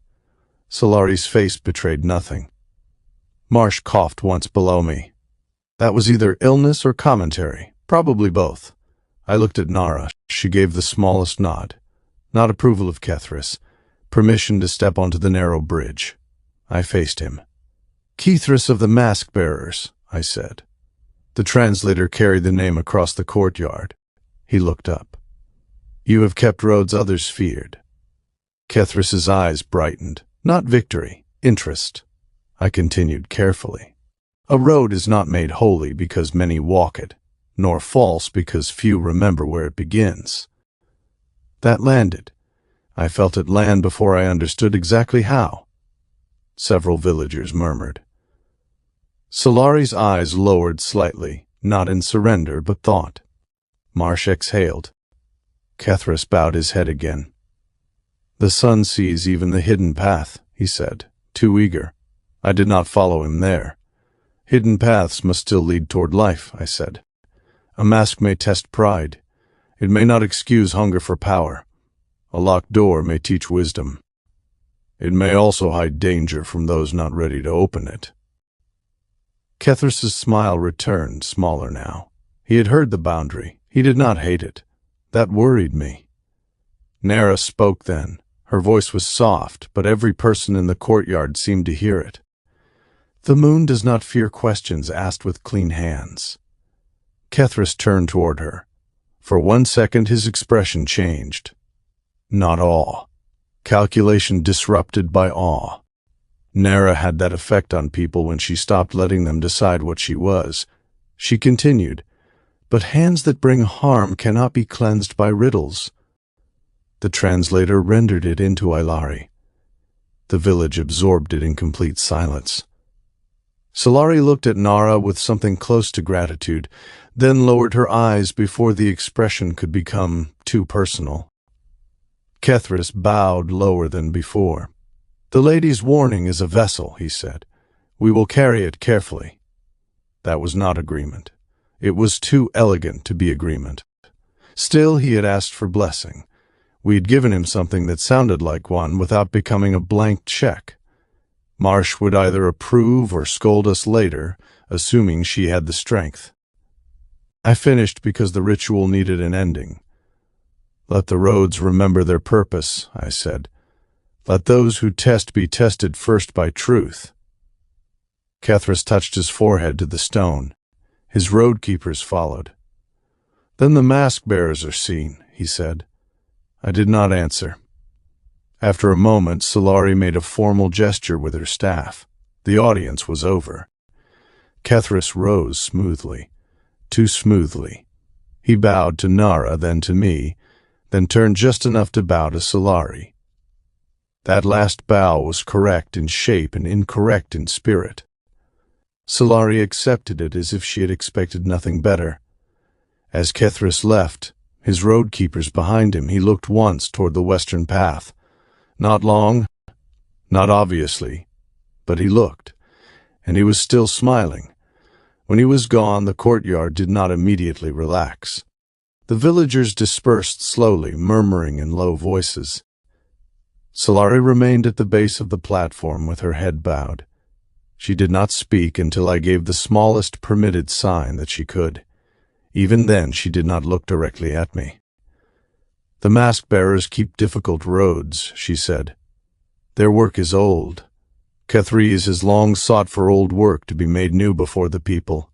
Speaker 1: Solari's face betrayed nothing. Marsh coughed once below me. That was either illness or commentary. Probably both. I looked at Nara. She gave the smallest nod. Not approval of Kethris. Permission to step onto the narrow bridge. I faced him. Kethris of the Mask-Bearers, I said. The translator carried the name across the courtyard. He looked up. You have kept roads others feared. Kethris's eyes brightened. Not victory, interest. I continued carefully. A road is not made holy because many walk it, nor false because few remember where it begins. That landed. I felt it land before I understood exactly how. Several villagers murmured. Solari's eyes lowered slightly, not in surrender but thought. Marsh exhaled. Kethris bowed his head again. The sun sees even the hidden path, he said, too eager. I did not follow him there. Hidden paths must still lead toward life, I said. A mask may test pride. It may not excuse hunger for power. A locked door may teach wisdom. It may also hide danger from those not ready to open it. Kethris's smile returned, smaller now. He had heard the boundary. He did not hate it. That worried me. Nara spoke then. Her voice was soft, but every person in the courtyard seemed to hear it. The moon does not fear questions asked with clean hands. Kethris turned toward her. For 1 second his expression changed. Not awe. Calculation disrupted by awe. Nara had that effect on people when she stopped letting them decide what she was. She continued, but hands that bring harm cannot be cleansed by riddles. The translator rendered it into Aelari. The village absorbed it in complete silence. Solari looked at Nara with something close to gratitude, then lowered her eyes before the expression could become too personal. Kethris bowed lower than before. The lady's warning is a vessel, he said. We will carry it carefully. That was not agreement. It was too elegant to be agreement. Still, he had asked for blessing. We had given him something that sounded like one without becoming a blank check. Marsh would either approve or scold us later, assuming she had the strength. I finished because the ritual needed an ending. Let the roads remember their purpose, I said. Let those who test be tested first by truth. Kethris touched his forehead to the stone. His road-keepers followed. Then the mask-bearers are seen, he said. I did not answer. After a moment, Solari made a formal gesture with her staff. The audience was over. Kethris rose smoothly, too smoothly. He bowed to Nara, then to me, then turned just enough to bow to Solari. That last bow was correct in shape and incorrect in spirit. Solari accepted it as if she had expected nothing better. As Kethris left, his road-keepers behind him, he looked once toward the western path. Not long, not obviously, but he looked, and he was still smiling. When he was gone, the courtyard did not immediately relax. The villagers dispersed slowly, murmuring in low voices. Solari remained at the base of the platform with her head bowed. She did not speak until I gave the smallest permitted sign that she could. Even then she did not look directly at me. The mask-bearers keep difficult roads, she said. Their work is old. Kethris has long sought for old work to be made new before the people.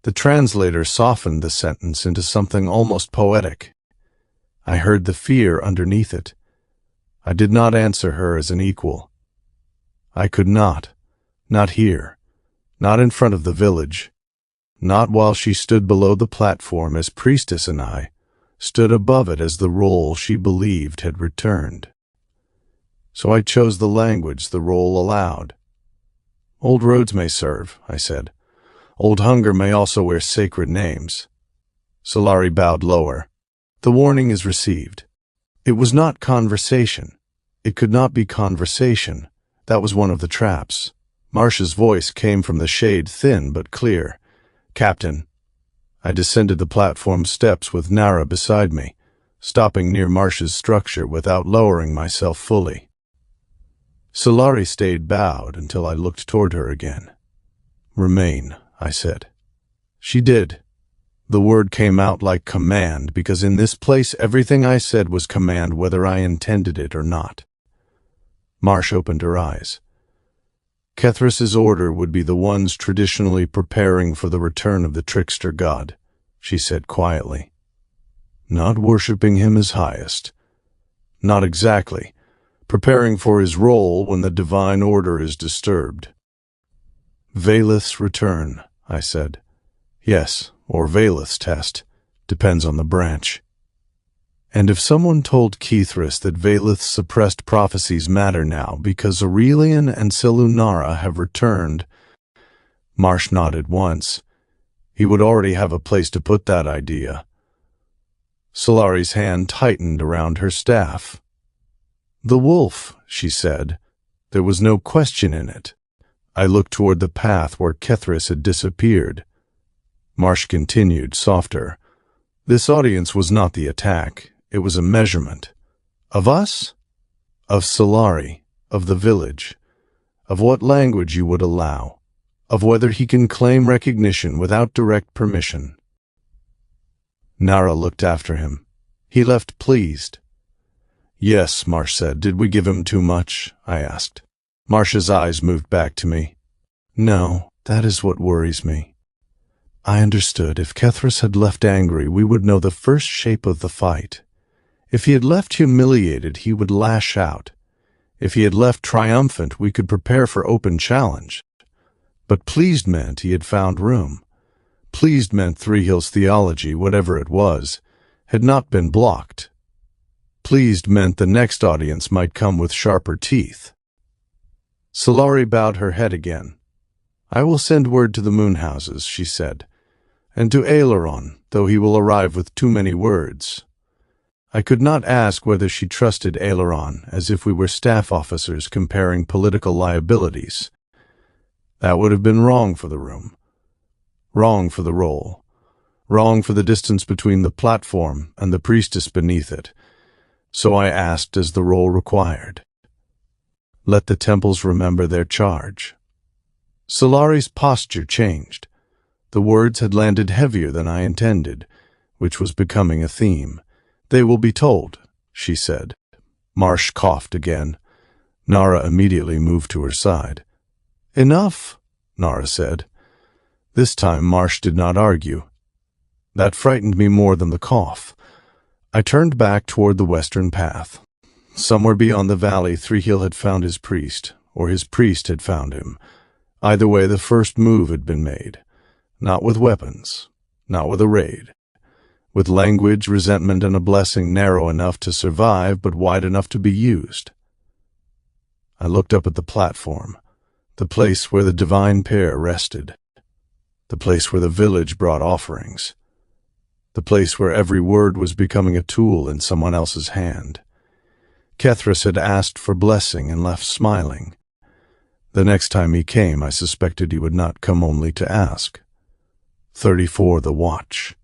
Speaker 1: The translator softened the sentence into something almost poetic. I heard the fear underneath it. I did not answer her as an equal. I could not here, not in front of the village, not while she stood below the platform as priestess and I stood above it as the role she believed had returned. So I chose the language the role allowed. Old roads may serve, I said. Old hunger may also wear sacred names. Aelari bowed lower. The warning is received. It was not conversation. It could not be conversation. That was one of the traps. Marsh's voice came from the shade, thin but clear. Captain. I descended the platform steps with Nara beside me, stopping near Marsh's structure without lowering myself fully. Aelari stayed bowed until I looked toward her again. Remain, I said. She did. The word came out like command, because in this place everything I said was command whether I intended it or not. Marsh opened her eyes. Kethras's order would be the ones traditionally preparing for the return of the trickster god, she said quietly. Not worshipping him as highest. Not exactly. Preparing for his role when the divine order is disturbed. Valeth's return, I said. Yes, or Valeth's test. Depends on the branch. And if someone told Kethras that Valeth's suppressed prophecies matter now because Aurelian and Silunara have returned, Marsh nodded once. He would already have a place to put that idea. Aelari's hand tightened around her staff. The wolf, she said. There was no question in it. I looked toward the path where Kethras had disappeared. Marsh continued, softer. This audience was not the attack. It was a measurement. Of us? Of Aelari, of the village, of what language you would allow, of whether he can claim recognition without direct permission. Nara looked after him. He left pleased. Yes, Marsh said. Did we give him too much? I asked. Marsh's eyes moved back to me. No, that is what worries me. I understood. If Kethras had left angry, we would know the first shape of the fight. If he had left humiliated, he would lash out. If he had left triumphant, we could prepare for open challenge. But pleased meant he had found room. Pleased meant Thrihiel's theology, whatever it was, had not been blocked. Pleased meant the next audience might come with sharper teeth. Aelari bowed her head again. I will send word to the moonhouses, she said, and to Aileron, though he will arrive with too many words. I could not ask whether she trusted Aileron, as if we were staff officers comparing political liabilities. That would have been wrong for the room. Wrong for the role. Wrong for the distance between the platform and the priestess beneath it. So I asked as the role required. Let the temples remember their charge. Aelari's posture changed. The words had landed heavier than I intended, which was becoming a theme. They will be told, she said. Marsh coughed again. Nara immediately moved to her side. Enough, Nara said. This time Marsh did not argue. That frightened me more than the cough. I turned back toward the western path. Somewhere beyond the valley, Thrihiel had found his priest, or his priest had found him. Either way, the first move had been made. Not with weapons, not with a raid. With language, resentment, and a blessing narrow enough to survive, but wide enough to be used. I looked up at the platform, the place where the divine pair rested, the place where the village brought offerings, the place where every word was becoming a tool in someone else's hand. Kethras had asked for blessing and left smiling. The next time he came, I suspected he would not come only to ask. 34 the watch.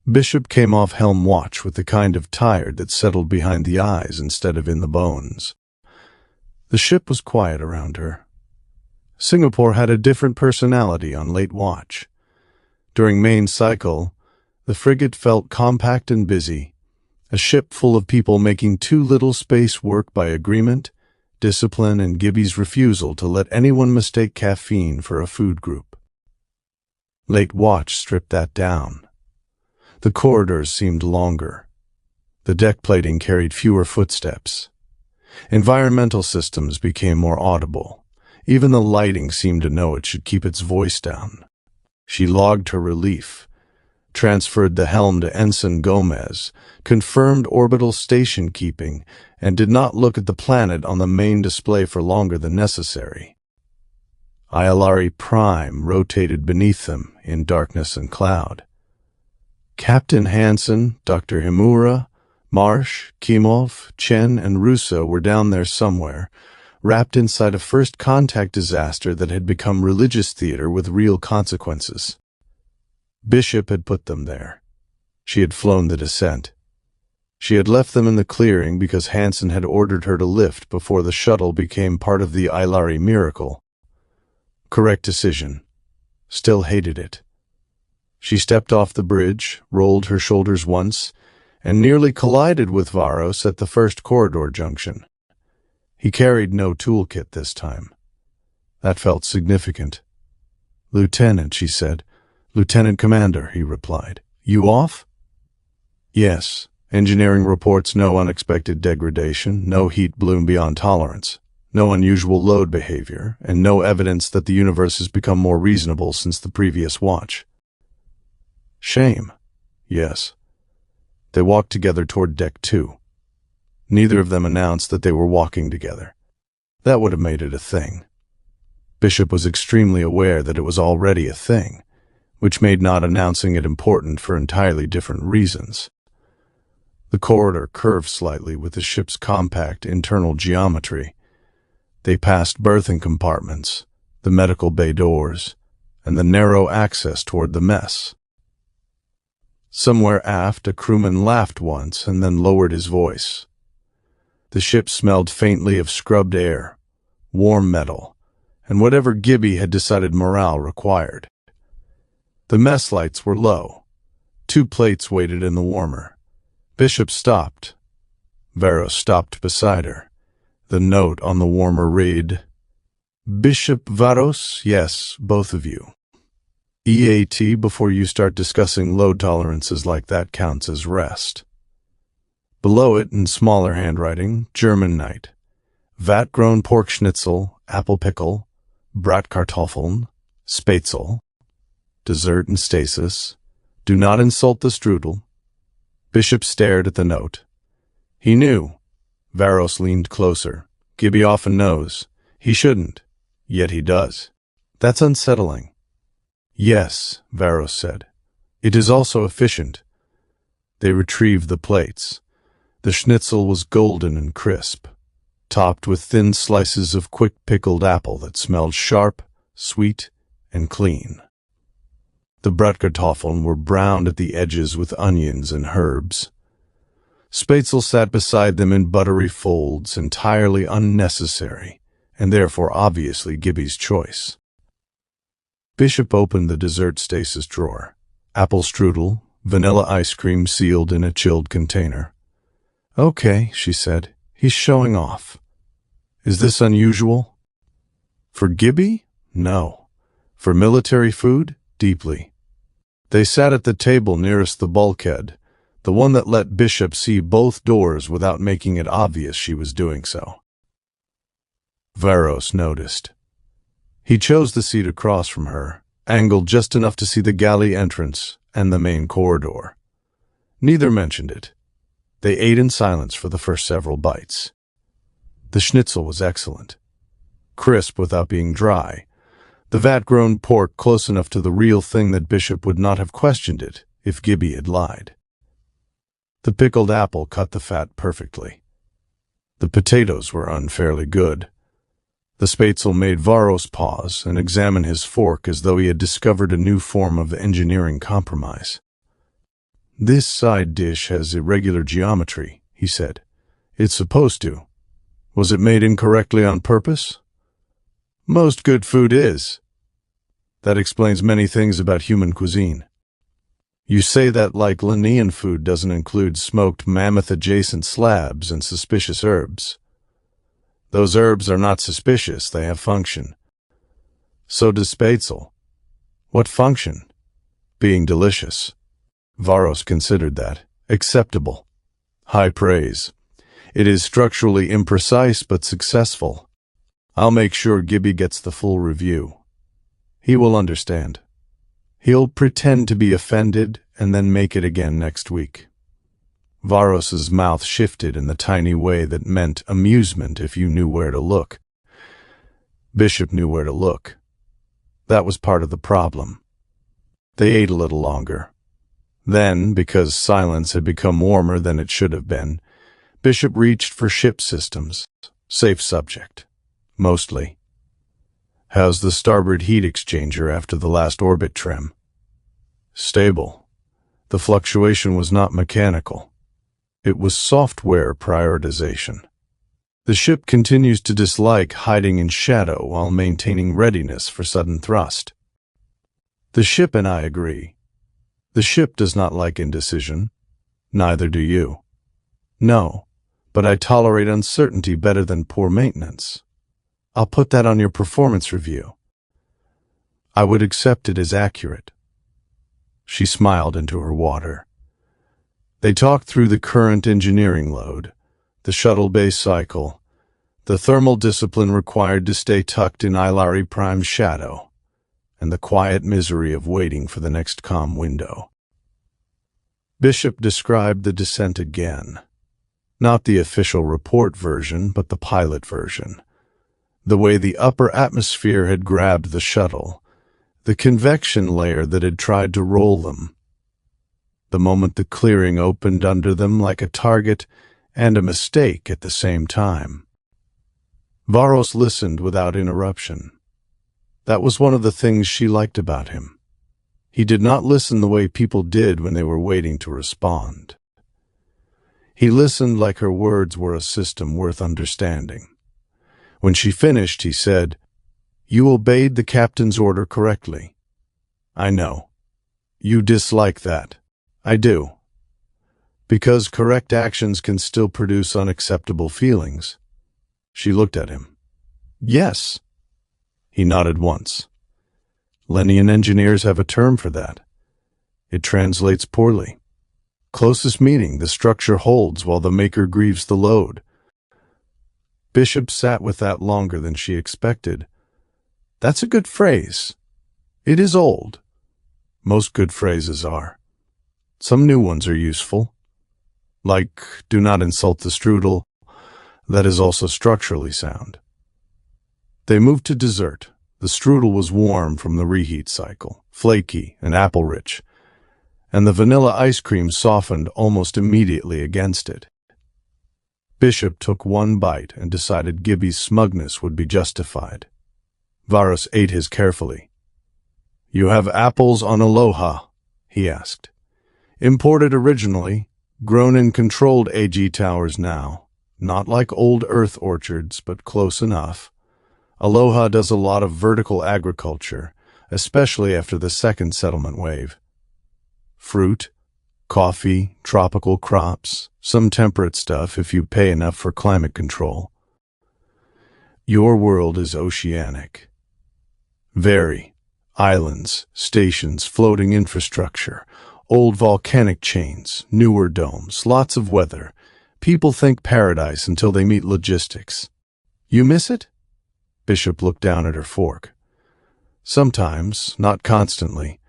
Speaker 1: Bishop came off helm watch with the kind of tired that settled behind the eyes instead of in the bones. The ship was quiet around her. Singapore had a different personality on late watch. During main cycle, the frigate felt compact and busy, a ship full of people making too little space work by agreement, discipline, and Gibby's refusal to let anyone mistake caffeine for a food group. Late watch stripped that down. The corridors seemed longer. The deck plating carried fewer footsteps. Environmental systems became more audible. Even the lighting seemed to know it should keep its voice down. She logged her relief, transferred the helm to Ensign Gomez, confirmed orbital station keeping, and did not look at the planet on the main display for longer than necessary. Aelari Prime rotated beneath them in darkness and cloud. Captain Hansen, Dr. Himura, Marsh, Kimov, Chen, and Russo were down there somewhere, wrapped inside a first contact disaster that had become religious theater with real consequences. Bishop had put them there. She had flown the descent. She had left them in the clearing because Hansen had ordered her to lift before the shuttle became part of the Aelari miracle. Correct decision. Still hated it. She stepped off the bridge, rolled her shoulders once, and nearly collided with Varos at the first corridor junction. He carried no toolkit this time. That felt significant. "Lieutenant," she said. "Lieutenant Commander," he replied. "You off?" "Yes. Engineering reports no unexpected degradation, no heat bloom beyond tolerance, no unusual load behavior, and no evidence that the universe has become more reasonable since the previous watch." "Shame." "Yes." They walked together toward Deck 2. Neither of them announced that they were walking together. That would have made it a thing. Bishop was extremely aware that it was already a thing, which made not announcing it important for entirely different reasons. The corridor curved slightly with the ship's compact internal geometry. They passed berthing compartments, the medical bay doors, and the narrow access toward the mess. Somewhere aft, a crewman laughed once and then lowered his voice. The ship smelled faintly of scrubbed air, warm metal, and whatever Gibby had decided morale required. The mess lights were low. 2 plates waited in the warmer. Bishop stopped. Varos stopped beside her. The note on the warmer read, "Bishop Varos, yes, both of you. EAT before you start discussing load tolerances like that counts as rest." Below it, in smaller handwriting, German night. Vat-grown pork schnitzel, apple pickle, Bratkartoffeln, Spätzle, dessert and stasis. Do not insult the strudel. Bishop stared at the note. He knew. Varos leaned closer. Gibby often knows. He shouldn't. Yet he does. That's unsettling. Yes, Varos said. It is also efficient. They retrieved the plates. The schnitzel was golden and crisp, topped with thin slices of quick-pickled apple that smelled sharp, sweet, and clean. The Bratkartoffeln were browned at the edges with onions and herbs. Spätzle sat beside them in buttery folds, entirely unnecessary, and therefore obviously Gibby's choice. Bishop opened the dessert stasis drawer. Apple strudel, vanilla ice cream sealed in a chilled container. Okay, she said. He's showing off. Is this unusual? For Gibby? No. For military food? Deeply. They sat at the table nearest the bulkhead, the one that let Bishop see both doors without making it obvious she was doing so. Varos noticed. He chose the seat across from her, angled just enough to see the galley entrance and the main corridor. Neither mentioned it. They ate in silence for the first several bites. The schnitzel was excellent. Crisp without being dry. The vat-grown pork close enough to the real thing that Bishop would not have questioned it if Gibby had lied. The pickled apple cut the fat perfectly. The potatoes were unfairly good. The Spätzle made Varos pause and examine his fork as though he had discovered a new form of engineering compromise. This side dish has irregular geometry, he said. It's supposed to. Was it made incorrectly on purpose? Most good food is. That explains many things about human cuisine. You say that like Linnean food doesn't include smoked mammoth-adjacent slabs and suspicious herbs. Those herbs are not suspicious, they have function. So does Spätzle. What function? Being delicious. Varos considered that. Acceptable. High praise. It is structurally imprecise but successful. I'll make sure Gibby gets the full review. He will understand. He'll pretend to be offended and then make it again next week. Varos's mouth shifted in the tiny way that meant amusement if you knew where to look. Bishop knew where to look. That was part of the problem. They ate a little longer. Then, because silence had become warmer than it should have been, Bishop reached for ship systems. Safe subject. Mostly. How's the starboard heat exchanger after the last orbit trim? Stable. The fluctuation was not mechanical. It was software prioritization. The ship continues to dislike hiding in shadow while maintaining readiness for sudden thrust. The ship and I agree. The ship does not like indecision. Neither do you. No, but I tolerate uncertainty better than poor maintenance. I'll put that on your performance review. I would accept it as accurate. She smiled into her water. They talked through the current engineering load, the shuttle base cycle, the thermal discipline required to stay tucked in Aelari Prime's shadow, and the quiet misery of waiting for the next calm window. Bishop described the descent again. Not the official report version, but the pilot version. The way the upper atmosphere had grabbed the shuttle, the convection layer that had tried to roll them. The moment the clearing opened under them like a target and a mistake at the same time. Varos listened without interruption. That was one of the things she liked about him. He did not listen the way people did when they were waiting to respond. He listened like her words were a system worth understanding. When she finished, he said, "You obeyed the captain's order correctly. I know. You dislike that. I do. Because correct actions can still produce unacceptable feelings." She looked at him. "Yes." He nodded once. Lenian engineers have a term for that. It translates poorly. Closest meaning, the structure holds while the maker grieves the load. Bishop sat with that longer than she expected. That's a good phrase. It is old. Most good phrases are. Some new ones are useful. Like, do not insult the strudel. That is also structurally sound. They moved to dessert. The strudel was warm from the reheat cycle, flaky and apple-rich, and the vanilla ice cream softened almost immediately against it. Bishop took one bite and decided Gibby's smugness would be justified. Varos ate his carefully. "You have apples on Aloha?" he asked. "Imported originally, grown in controlled AG towers now. Not like old Earth orchards, but close enough. Aloha does a lot of vertical agriculture, especially after the second settlement wave. Fruit, coffee, tropical crops, some temperate stuff if you pay enough for climate control. Your world is oceanic. Very. Islands, stations, floating infrastructure, old volcanic chains, newer domes, lots of weather. People think paradise until they meet logistics. You miss it?" Bishop looked down at her fork. "Sometimes, not constantly.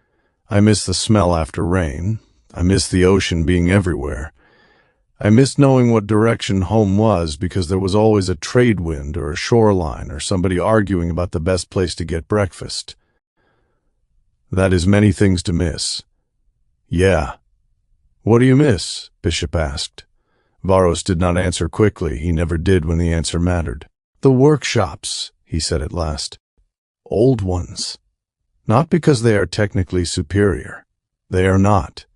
Speaker 1: I miss the smell after rain. I miss the ocean being everywhere. I miss knowing what direction home was because there was always a trade wind or a shoreline or somebody arguing about the best place to get breakfast. That is many things to miss." "Yeah." "What do you miss?" Bishop asked. Varos did not answer quickly. He never did when the answer mattered. "The workshops," he said at last. "Old ones. Not because they are technically superior. They are not.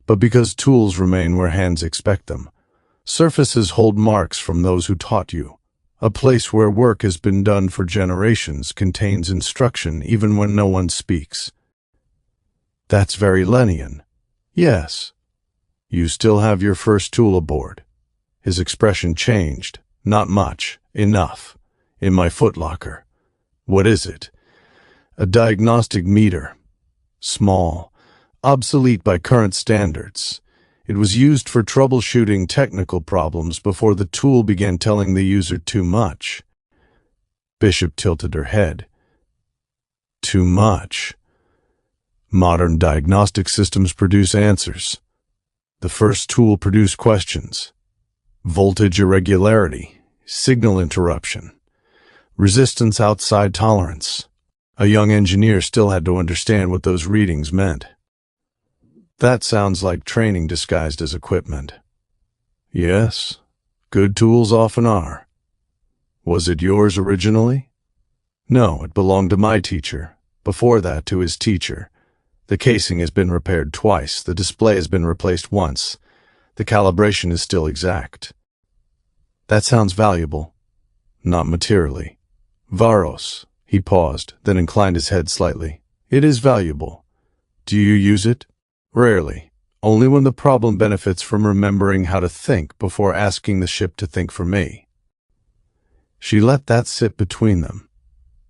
Speaker 1: But because tools remain where hands expect them. Surfaces hold marks from those who taught you. A place where work has been done for generations contains instruction even when no one speaks." "That's very Lenian." "Yes." "You still have your first tool aboard." His expression changed. "Not much. Enough. In my footlocker." "What is it?" "A diagnostic meter. Small, obsolete by current standards. It was used for troubleshooting technical problems before the tool began telling the user too much. Bishop tilted her head. Too much. Modern diagnostic systems produce answers. The first tool produced questions. Voltage irregularity, signal interruption, resistance outside tolerance. A young engineer still had to understand what those readings meant. That sounds like training disguised as equipment. Yes, good tools often are. Was it yours originally? No, it belonged to my teacher. Before that, to his teacher. The casing has been repaired twice. The display has been replaced once. The calibration is still exact. That sounds valuable. Not materially. Varos. He paused, then inclined his head slightly. It is valuable. Do you use it? Rarely. Only when the problem benefits from remembering how to think before asking the ship to think for me. She let that sit between them.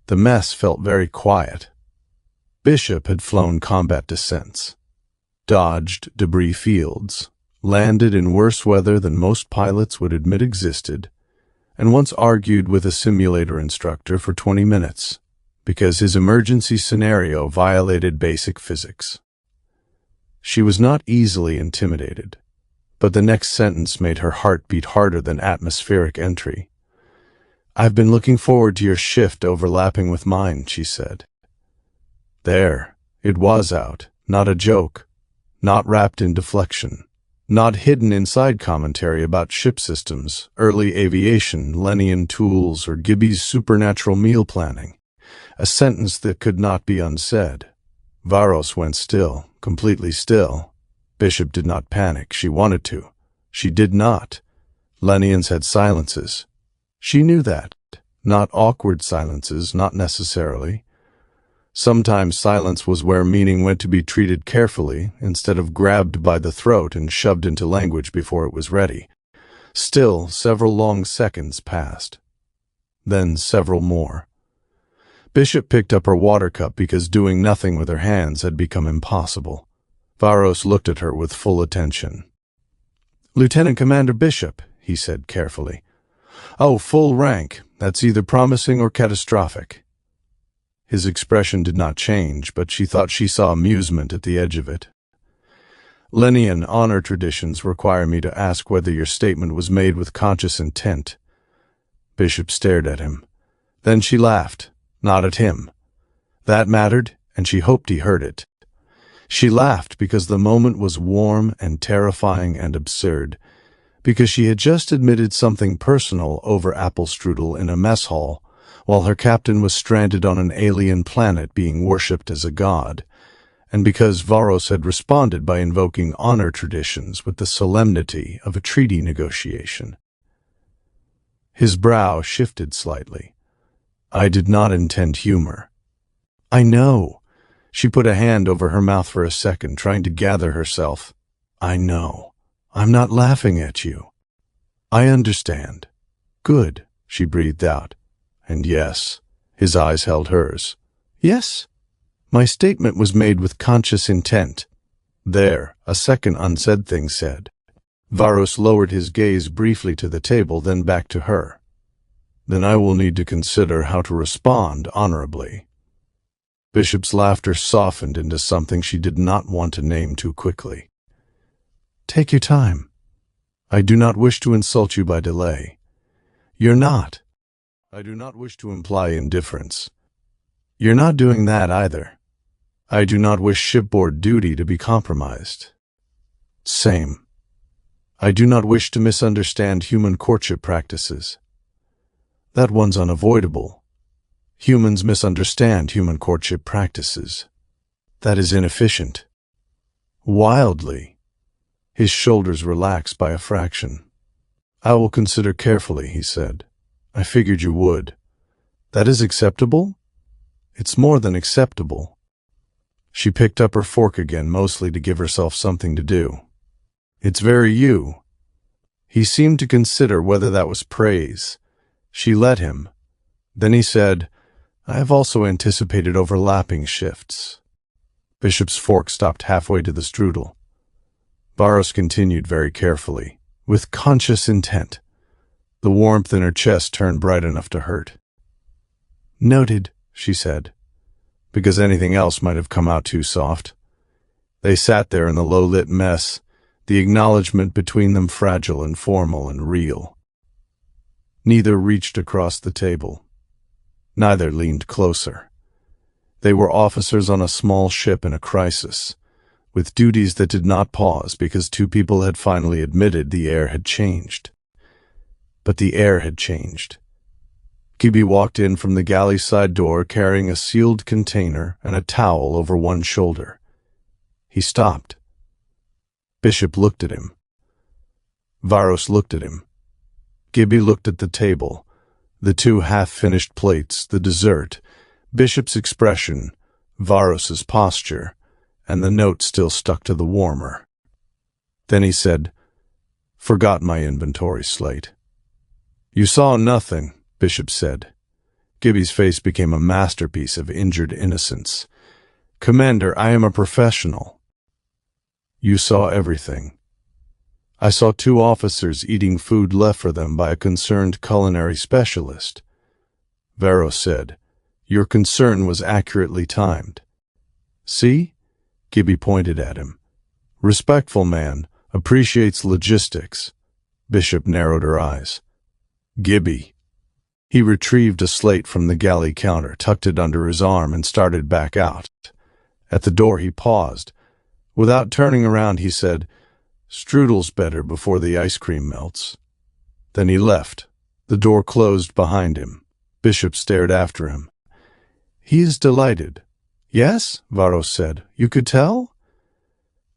Speaker 1: The mess felt very quiet. Bishop had flown combat descents, dodged debris fields, landed in worse weather than most pilots would admit existed, and once argued with a simulator instructor for 20 minutes because his emergency scenario violated basic physics. She was not easily intimidated, but the next sentence made her heart beat harder than atmospheric entry. I've been looking forward to your shift overlapping with mine, she said. There, it was out, not a joke, not wrapped in deflection, not hidden inside commentary about ship systems, early aviation, Lennian tools, or Gibby's supernatural meal planning. A sentence that could not be unsaid. Varos went still, completely still. Bishop did not panic. She wanted to. She did not. Lennians had silences. She knew that. Not awkward silences, not necessarily. Sometimes silence was where meaning went to be treated carefully, instead of grabbed by the throat and shoved into language before it was ready. Still, several long seconds passed. Then several more. Bishop picked up her water cup because doing nothing with her hands had become impossible. Varos looked at her with full attention. Lieutenant Commander Bishop, he said carefully. Oh, full rank. That's either promising or catastrophic. His expression did not change, but she thought she saw amusement at the edge of it. Lennian honor traditions require me to ask whether your statement was made with conscious intent. Bishop stared at him. Then she laughed. Not at him. That mattered, and she hoped he heard it. She laughed because the moment was warm and terrifying and absurd, because she had just admitted something personal over apple strudel in a mess hall, while her captain was stranded on an alien planet being worshipped as a god, and because Varos had responded by invoking honor traditions with the solemnity of a treaty negotiation. His brow shifted slightly. I did not intend humor. I know. She put a hand over her mouth for a second, trying to gather herself. I know. I'm not laughing at you. I understand. Good, she breathed out. And yes, his eyes held hers. Yes? My statement was made with conscious intent. There, a second unsaid thing said. Varos lowered his gaze briefly to the table, then back to her. Then I will need to consider how to respond honorably. Bishop's laughter softened into something she did not want to name too quickly. Take your time. I do not wish to insult you by delay. You're not. I do not wish to imply indifference. You're not doing that either. I do not wish shipboard duty to be compromised. Same. I do not wish to misunderstand human courtship practices. That one's unavoidable. Humans misunderstand human courtship practices. That is inefficient. Wildly. His shoulders relaxed by a fraction. I will consider carefully, he said. I figured you would. That is acceptable? It's more than acceptable. She picked up her fork again, mostly to give herself something to do. It's very you. He seemed to consider whether that was praise. She let him. Then he said, I have also anticipated overlapping shifts. Bishop's fork stopped halfway to the strudel. Varos continued very carefully, with conscious intent. The warmth in her chest turned bright enough to hurt. "Noted," she said, because anything else might have come out too soft. They sat there in the low-lit mess, the acknowledgement between them fragile and formal and real. Neither reached across the table. Neither leaned closer. They were officers on a small ship in a crisis, with duties that did not pause because two people had finally admitted the air had changed. But the air had changed. Gibby walked in from the galley side door carrying a sealed container and a towel over one shoulder. He stopped. Bishop looked at him. Varos looked at him. Gibby looked at the table, the two half-finished plates, the dessert, Bishop's expression, Varos's posture, and the note still stuck to the warmer. Then he said, "Forgot my inventory slate." "You saw nothing," Bishop said. Gibby's face became a masterpiece of injured innocence. "Commander, I am a professional." "You saw everything." "I saw two officers eating food left for them by a concerned culinary specialist." Varos said, "Your concern was accurately timed." "See?" Gibby pointed at him. "Respectful man, appreciates logistics." Bishop narrowed her eyes. "Gibby." He retrieved a slate from the galley counter, tucked it under his arm, and started back out. At the door he paused. Without turning around, he said, "Strudel's better before the ice cream melts." Then he left. The door closed behind him. Bishop stared after him. "He is delighted." "Yes?" Varos said. "You could tell?"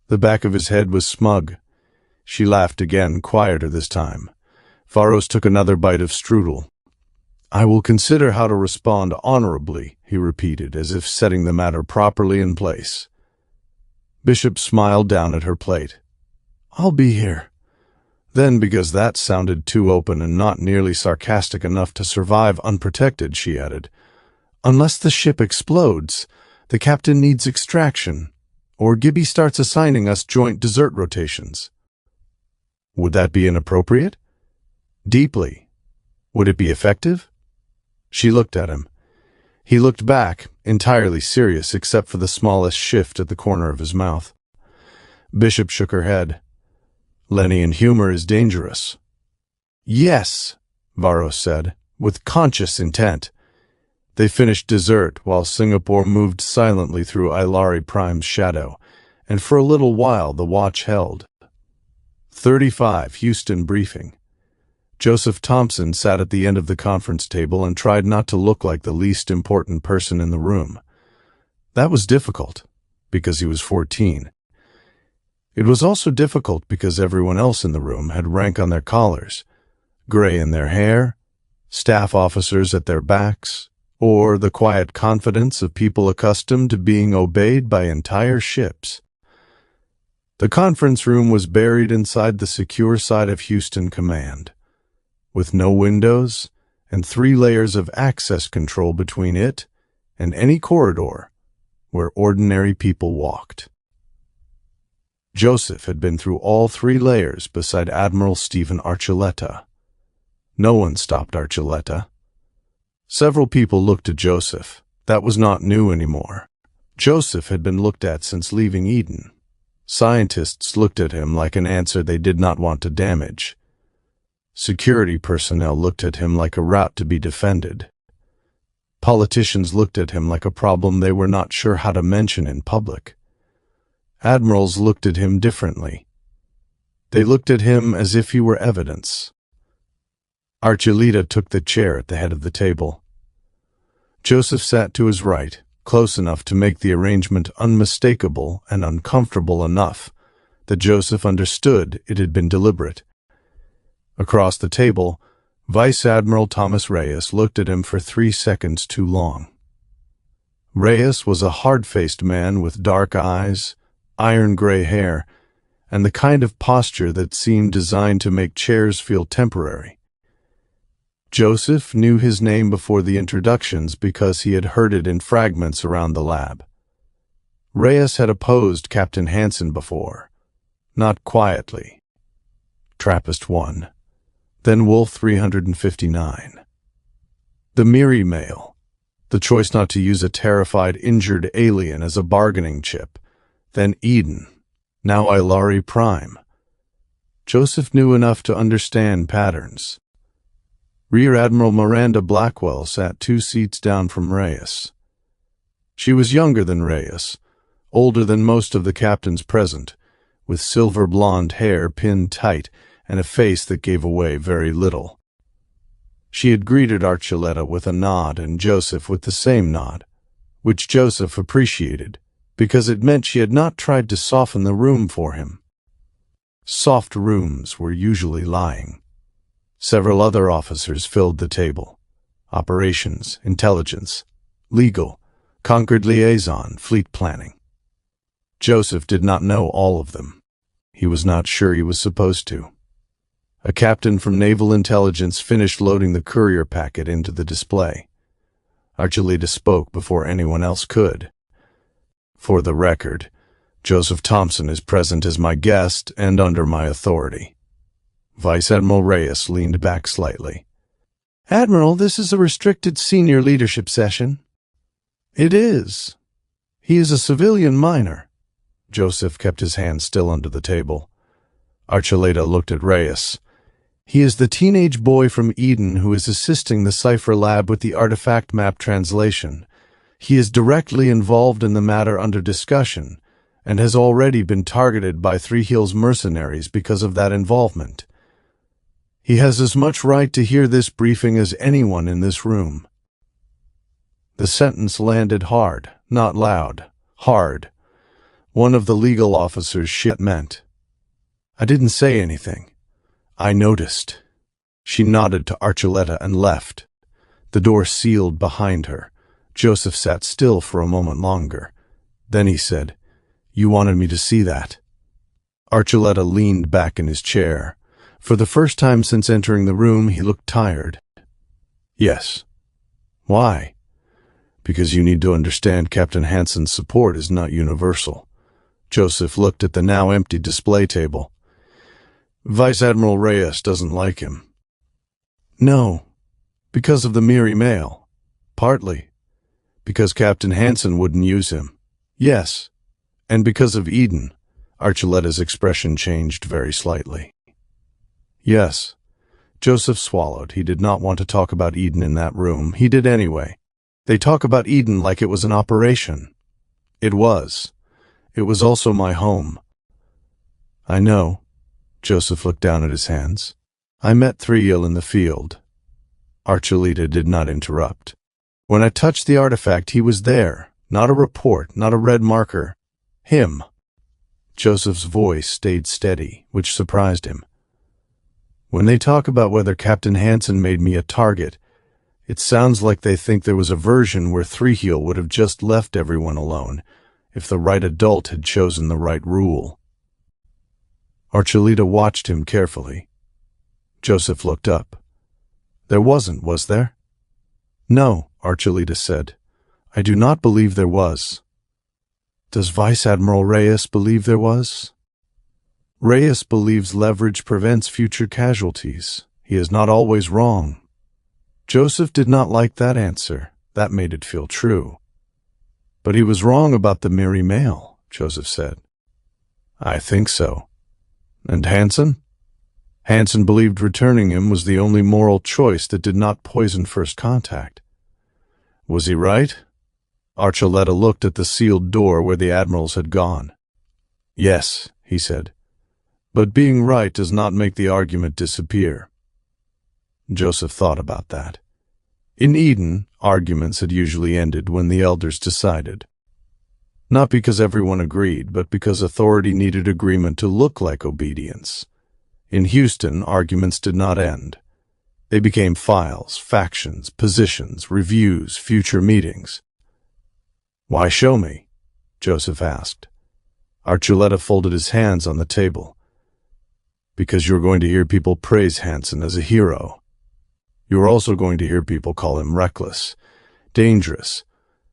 Speaker 1: The back of his head was smug. She laughed again, quieter this time. Varos took another bite of strudel. "I will consider how to respond honorably," he repeated, as if setting the matter properly in place. Bishop smiled down at her plate. "I'll be here." Then, because that sounded too open and not nearly sarcastic enough to survive unprotected, she added, "Unless the ship explodes, the captain needs extraction, or Gibby starts assigning us joint dessert rotations." "Would that be inappropriate?" "Deeply." "Would it be effective?" She looked at him. He looked back, entirely serious except for the smallest shift at the corner of his mouth. Bishop shook her head. "Lennian humor is dangerous." "Yes," Varos said, with conscious intent. They finished dessert while Singapore moved silently through Aelari Prime's shadow, and for a little while the watch held. 35 Houston briefing. Joseph Thompson sat at the end of the conference table and tried not to look like the least important person in the room. That was difficult, because he was 14. It was also difficult because everyone else in the room had rank on their collars, gray in their hair, staff officers at their backs, or the quiet confidence of people accustomed to being obeyed by entire ships. The conference room was buried inside the secure side of Houston Command, with no windows and 3 layers of access control between it and any corridor where ordinary people walked. Joseph had been through all 3 layers beside Admiral Stephen Archuleta. No one stopped Archuleta. Several people looked at Joseph. That was not new anymore. Joseph had been looked at since leaving Eden. Scientists looked at him like an answer they did not want to damage. Security personnel looked at him like a route to be defended. Politicians looked at him like a problem they were not sure how to mention in public. Admirals looked at him differently. They looked at him as if he were evidence. Archuleta took the chair at the head of the table. Joseph sat to his right, close enough to make the arrangement unmistakable and uncomfortable enough that Joseph understood it had been deliberate. Across the table, Vice Admiral Thomas Reyes looked at him for 3 seconds too long. Reyes was a hard-faced man with dark eyes, iron-gray hair, and the kind of posture that seemed designed to make chairs feel temporary. Joseph knew his name before the introductions because he had heard it in fragments around the lab. Reyes had opposed Captain Hansen before, not quietly. Trappist 1, then Wolf 359. The Miri Mail, the choice not to use a terrified, injured alien as a bargaining chip, then Eden, now Aelari Prime. Joseph knew enough to understand patterns. Rear Admiral Miranda Blackwell sat 2 seats down from Reyes. She was younger than Reyes, older than most of the captains present, with silver blonde hair pinned tight and a face that gave away very little. She had greeted Archuleta with a nod and Joseph with the same nod, which Joseph appreciated, because it meant she had not tried to soften the room for him. Soft rooms were usually lying. Several other officers filled the table. Operations, intelligence, legal, Concord liaison, fleet planning. Joseph did not know all of them. He was not sure he was supposed to. A captain from Naval Intelligence finished loading the courier packet into the display. Archuleta spoke before anyone else could. For the record, Joseph Thompson is present as my guest and under my authority. Vice Admiral Reyes leaned back slightly. Admiral, this is a restricted senior leadership session. It is. He is a civilian minor. Joseph kept his hand still under the table. Archuleta looked at Reyes. He is the teenage boy from Eden who is assisting the cipher lab with the artifact map translation. He is directly involved in the matter under discussion, and has already been targeted by Thrihiel's mercenaries because of that involvement. He has as much right to hear this briefing as anyone in this room. The sentence landed hard, not loud, hard. One of the legal officers shit meant. I didn't say anything. I noticed. She nodded to Archuleta and left. The door sealed behind her. Joseph sat still for a moment longer. Then he said, You wanted me to see that. Archuleta leaned back in his chair. For the first time since entering the room, he looked tired. Yes. Why? Because you need to understand Captain Hansen's support is not universal. Joseph looked at the now empty display table. Vice Admiral Reyes doesn't like him. No, because of the Miri Mail. Partly. Because Captain Hansen wouldn't use him. Yes. And because of Eden. Archuleta's expression changed very slightly. Yes. Joseph swallowed. He did not want to talk about Eden in that room. He did anyway. They talk about Eden like it was an operation. It was. It was also my home. I know. Joseph looked down at his hands. I met Thrihiel in the field. Archuleta did not interrupt. When I touched the artifact, he was there. Not a report, not a red marker. Him. Joseph's voice stayed steady, which surprised him. When they talk about whether Captain Hansen made me a target, it sounds like they think there was a version where Thrihiel would have just left everyone alone if the right adult had chosen the right rule. Archuleta watched him carefully. Joseph looked up. There wasn't, was there? No, Archuleta said. I do not believe there was. Does Vice Admiral Reyes believe there was? Reyes believes leverage prevents future casualties. He is not always wrong. Joseph did not like that answer. That made it feel true. But he was wrong about the Miri Mail, Joseph said. I think so. And Hansen? Hansen believed returning him was the only moral choice that did not poison first contact. Was he right? Archuleta looked at the sealed door where the admirals had gone. Yes, he said. But being right does not make the argument disappear. Joseph thought about that. In Eden, arguments had usually ended when the elders decided. Not because everyone agreed, but because authority needed agreement to look like obedience. In Houston, arguments did not end. They became files, factions, positions, reviews, future meetings. Why show me? Joseph asked. Archuleta folded his hands on the table. Because you're going to hear people praise Hansen as a hero. You're also going to hear people call him reckless, dangerous,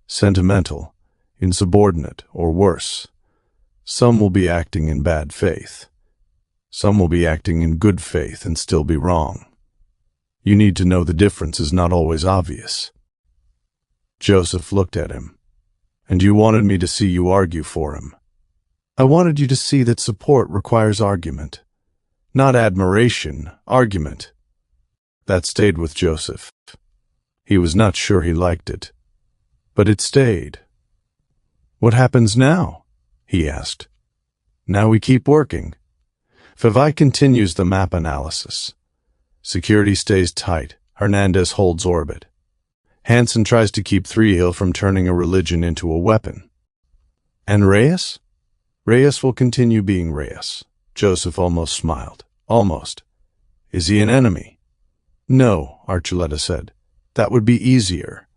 Speaker 1: sentimental, insubordinate, or worse. Some will be acting in bad faith. Some will be acting in good faith and still be wrong. You need to know the difference is not always obvious. Joseph looked at him. And you wanted me to see you argue for him. I wanted you to see that support requires argument. Not admiration, argument. That stayed with Joseph. He was not sure he liked it. But it stayed. What happens now? He asked. Now we keep working. Fevai continues the map analysis. Security stays tight. Hernandez holds orbit. Hansen tries to keep Thrihiel from turning a religion into a weapon. And Reyes? Reyes will continue being Reyes. Joseph almost smiled. Almost. Is he an enemy? No, Archuleta said. That would be easier.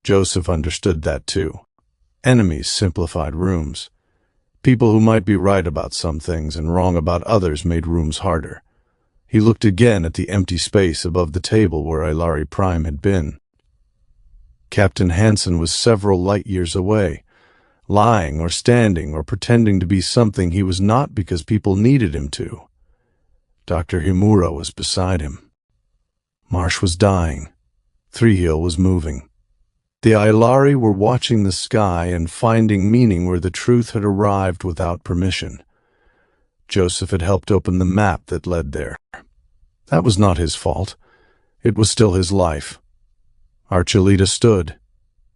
Speaker 1: Joseph understood that too. Enemies simplified rooms. People who might be right about some things and wrong about others made rooms harder. He looked again at the empty space above the table where Aelari Prime had been. Captain Hansen was several light years away, lying or standing or pretending to be something he was not because people needed him to. Dr. Himura was beside him. Marsh was dying. Thrihiel was moving. The Aelari were watching the sky and finding meaning where the truth had arrived without permission. Joseph had helped open the map that led there. That was not his fault. It was still his life. Archuleta stood.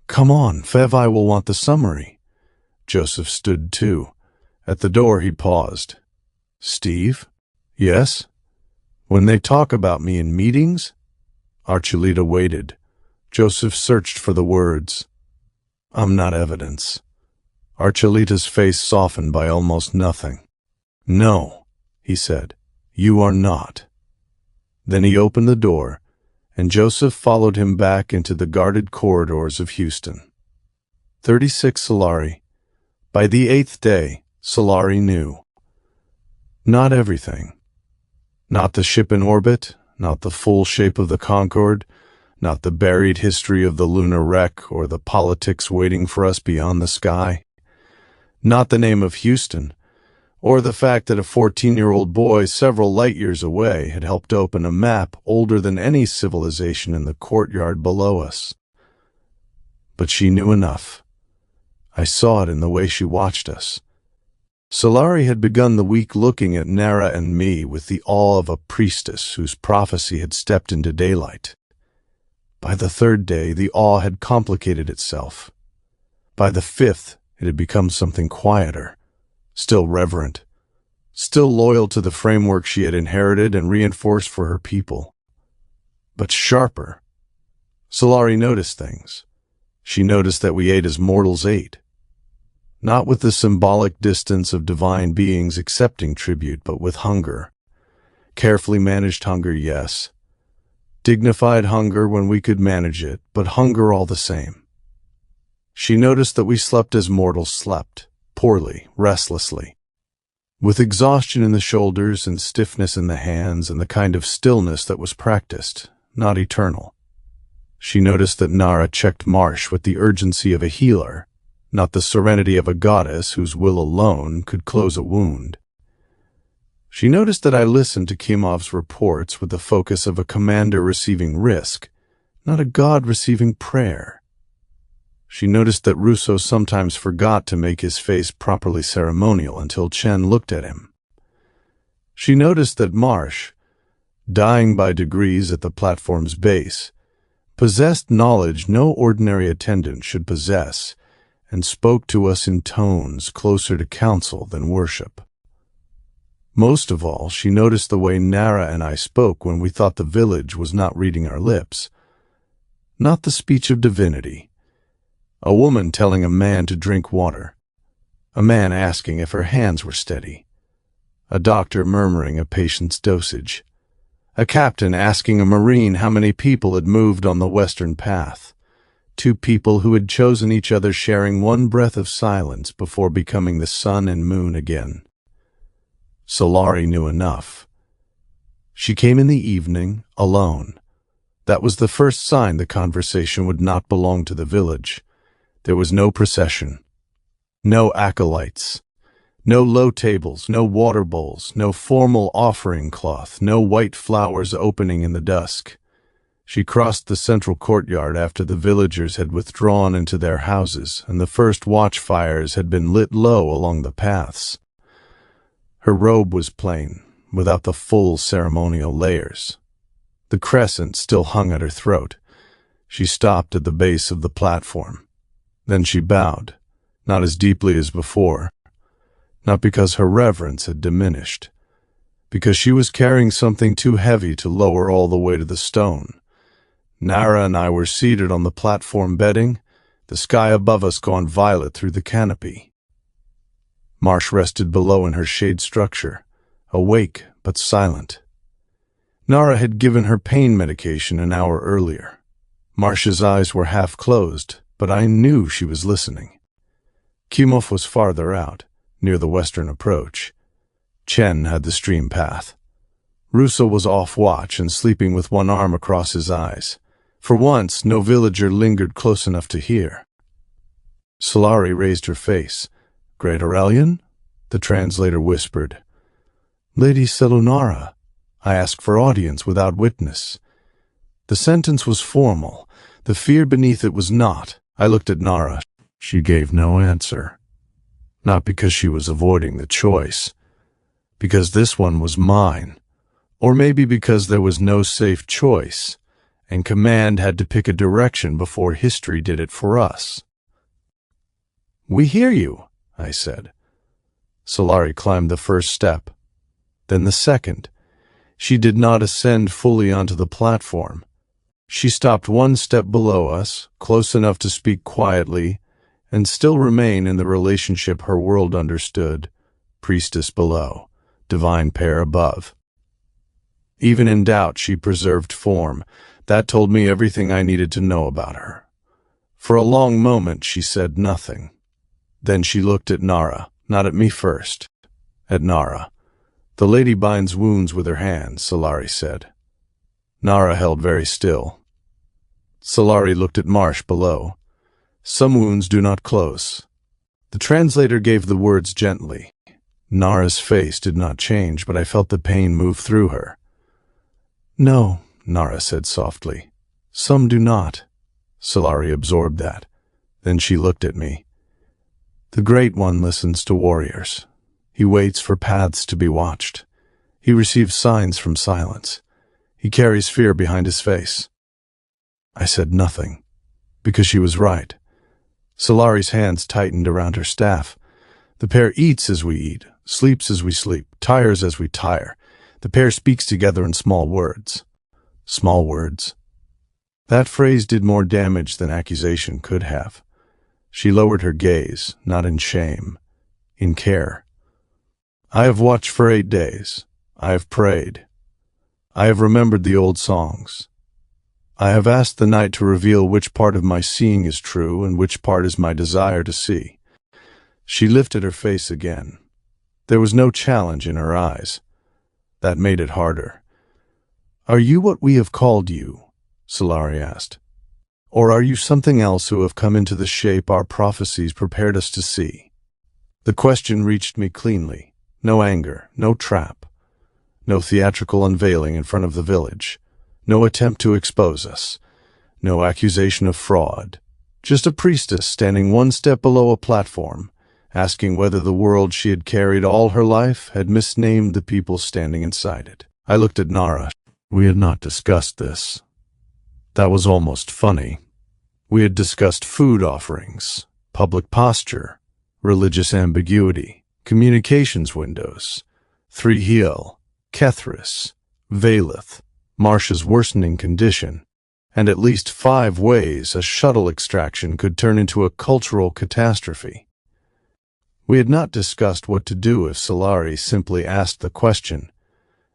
Speaker 1: Come on, Fevai will want the summary. Joseph stood too. At the door he paused. Steve? Yes? When they talk about me in meetings? Archuleta waited. Joseph searched for the words. I'm not evidence. Archuleta's face softened by almost nothing. No, he said. You are not. Then he opened the door, and Joseph followed him back into the guarded corridors of Houston. 36 Aelari. By the 8th day, Aelari knew. Not everything. Not the ship in orbit, not the full shape of the Concord, not the buried history of the lunar wreck or the politics waiting for us beyond the sky. Not the name of Houston, or the fact that a 14-year-old boy several light years away had helped open a map older than any civilization in the courtyard below us. But she knew enough. I saw it in the way she watched us. Aelari had begun the week looking at Nara and me with the awe of a priestess whose prophecy had stepped into daylight. By the 3rd day, the awe had complicated itself. By the 5th, it had become something quieter, still reverent, still loyal to the framework she had inherited and reinforced for her people. But sharper. Aelari noticed things. She noticed that we ate as mortals ate. Not with the symbolic distance of divine beings accepting tribute, but with hunger. Carefully managed hunger, yes. Dignified hunger when we could manage it, but hunger all the same. She noticed that we slept as mortals slept, poorly, restlessly, with exhaustion in the shoulders and stiffness in the hands and the kind of stillness that was practiced, not eternal. She noticed that Nara checked Marsh with the urgency of a healer, not the serenity of a goddess whose will alone could close a wound. She noticed that I listened to Kimov's reports with the focus of a commander receiving risk, not a god receiving prayer. She noticed that Russo sometimes forgot to make his face properly ceremonial until Chen looked at him. She noticed that Marsh, dying by degrees at the platform's base, possessed knowledge no ordinary attendant should possess, and spoke to us in tones closer to counsel than worship. Most of all, she noticed the way Nara and I spoke when we thought the village was not reading our lips. Not the speech of divinity. A woman telling a man to drink water. A man asking if her hands were steady. A doctor murmuring a patient's dosage. A captain asking a Marine how many people had moved on the Western Path. 2 people who had chosen each other sharing one breath of silence before becoming the sun and moon again. Aelari knew enough. She came in the evening, alone. That was the first sign the conversation would not belong to the village. There was no procession, No acolytes. No low tables, no water bowls, no formal offering cloth, no white flowers opening in the dusk. She crossed the central courtyard after the villagers had withdrawn into their houses and the first watchfires had been lit low along the paths. Her robe was plain, without the full ceremonial layers. The crescent still hung at her throat. She stopped at the base of the platform. Then she bowed, not as deeply as before. Not because her reverence had diminished, because she was carrying something too heavy to lower all the way to the stone. Nara and I were seated on the platform bedding, the sky above us gone violet through the canopy. Marsh rested below in her shade structure, awake but silent. Nara had given her pain medication an hour earlier. Marsh's eyes were half closed, but I knew she was listening. Kimov was farther out, near the western approach. Chen had the stream path. Russo was off watch and sleeping with one arm across his eyes. For once, no villager lingered close enough to hear. Aelari raised her face. "Great Aurelian?" the translator whispered. "Lady Selunara, I ask for audience without witness." The sentence was formal. The fear beneath it was not. I looked at Nara. She gave no answer. Not because she was avoiding the choice, because this one was mine, or maybe because there was no safe choice, and command had to pick a direction before history did it for us. "We hear you," I said. Aelari climbed the first step, then the second. She did not ascend fully onto the platform. She stopped one step below us, close enough to speak quietly, and still remain in the relationship her world understood, priestess below, divine pair above. Even in doubt, she preserved form. That told me everything I needed to know about her. For a long moment, she said nothing. Then she looked at Nara, not at me first, at Nara. "The lady binds wounds with her hands," Aelari said. Nara held very still. Aelari looked at Marsh below. "Some wounds do not close." The translator gave the words gently. Nara's face did not change, but I felt the pain move through her. "No," Nara said softly. "Some do not." Aelari absorbed that. Then she looked at me. "The Great One listens to warriors. He waits for paths to be watched. He receives signs from silence. He carries fear behind his face." I said nothing, because she was right. Aelari's hands tightened around her staff. "The pair eats as we eat, sleeps as we sleep, tires as we tire. The pair speaks together in small words." Small words. That phrase did more damage than accusation could have. She lowered her gaze, not in shame, in care. "I have watched for 8 days. I have prayed. I have remembered the old songs. I have asked the night to reveal which part of my seeing is true and which part is my desire to see." She lifted her face again. There was no challenge in her eyes. That made it harder. "Are you what we have called you?" Aelari asked. "Or are you something else who have come into the shape our prophecies prepared us to see?" The question reached me cleanly. No anger, no trap. No theatrical unveiling in front of the village. No attempt to expose us. No accusation of fraud. Just a priestess standing one step below a platform, asking whether the world she had carried all her life had misnamed the people standing inside it. I looked at Nara. We had not discussed this. That was almost funny. We had discussed food offerings, public posture, religious ambiguity, communications windows, Thrihiel, Kethris, Valeth, Marsh's worsening condition, and at least 5 ways a shuttle extraction could turn into a cultural catastrophe. We had not discussed what to do if Aelari simply asked the question,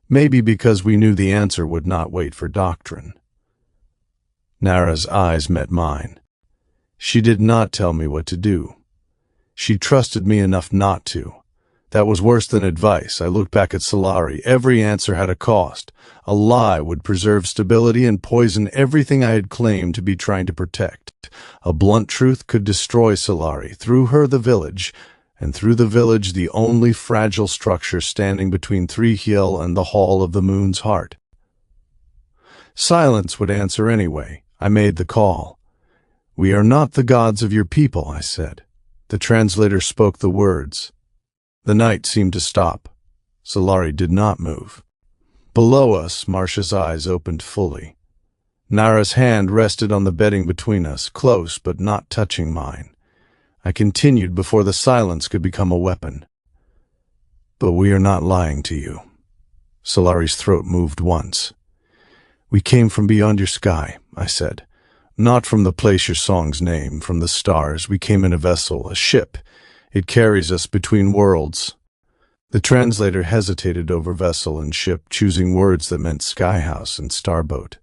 Speaker 1: maybe because we knew the answer would not wait for doctrine. Nara's eyes met mine. She did not tell me what to do. She trusted me enough not to, That was worse than advice. I looked back at Aelari. Every answer had a cost. A lie would preserve stability and poison everything I had claimed to be trying to protect. A blunt truth could destroy Aelari, through her the village, and through the village the only fragile structure standing between Thrihiel and the Hall of the Moon's heart. Silence would answer anyway. I made the call. "We are not the gods of your people," I said. The translator spoke the words. The night seemed to stop. Aelari did not move. Below us, Marcia's eyes opened fully. Nara's hand rested on the bedding between us, close but not touching mine. I continued before the silence could become a weapon. "But we are not lying to you." Aelari's throat moved once. "We came from beyond your sky," I said. "Not from the place your songs name, from the stars. We came in a vessel, a ship. It carries us between worlds." The translator hesitated over vessel and ship, choosing words that meant skyhouse and starboat.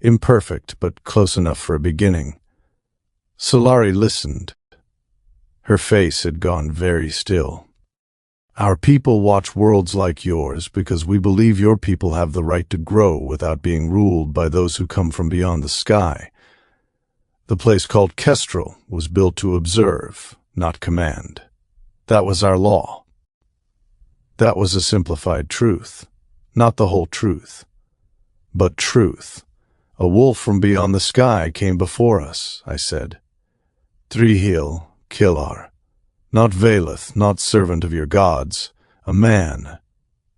Speaker 1: Imperfect, but close enough for a beginning. Aelari listened. Her face had gone very still. "Our people watch worlds like yours because we believe your people have the right to grow without being ruled by those who come from beyond the sky. The place called Kestrel was built to observe, not command. That was our law." That was a simplified truth. Not the whole truth, but truth. "A wolf from beyond the sky came before us," I said. "Thrihiel, Kehlar. Not Valeth, not servant of your gods. A man.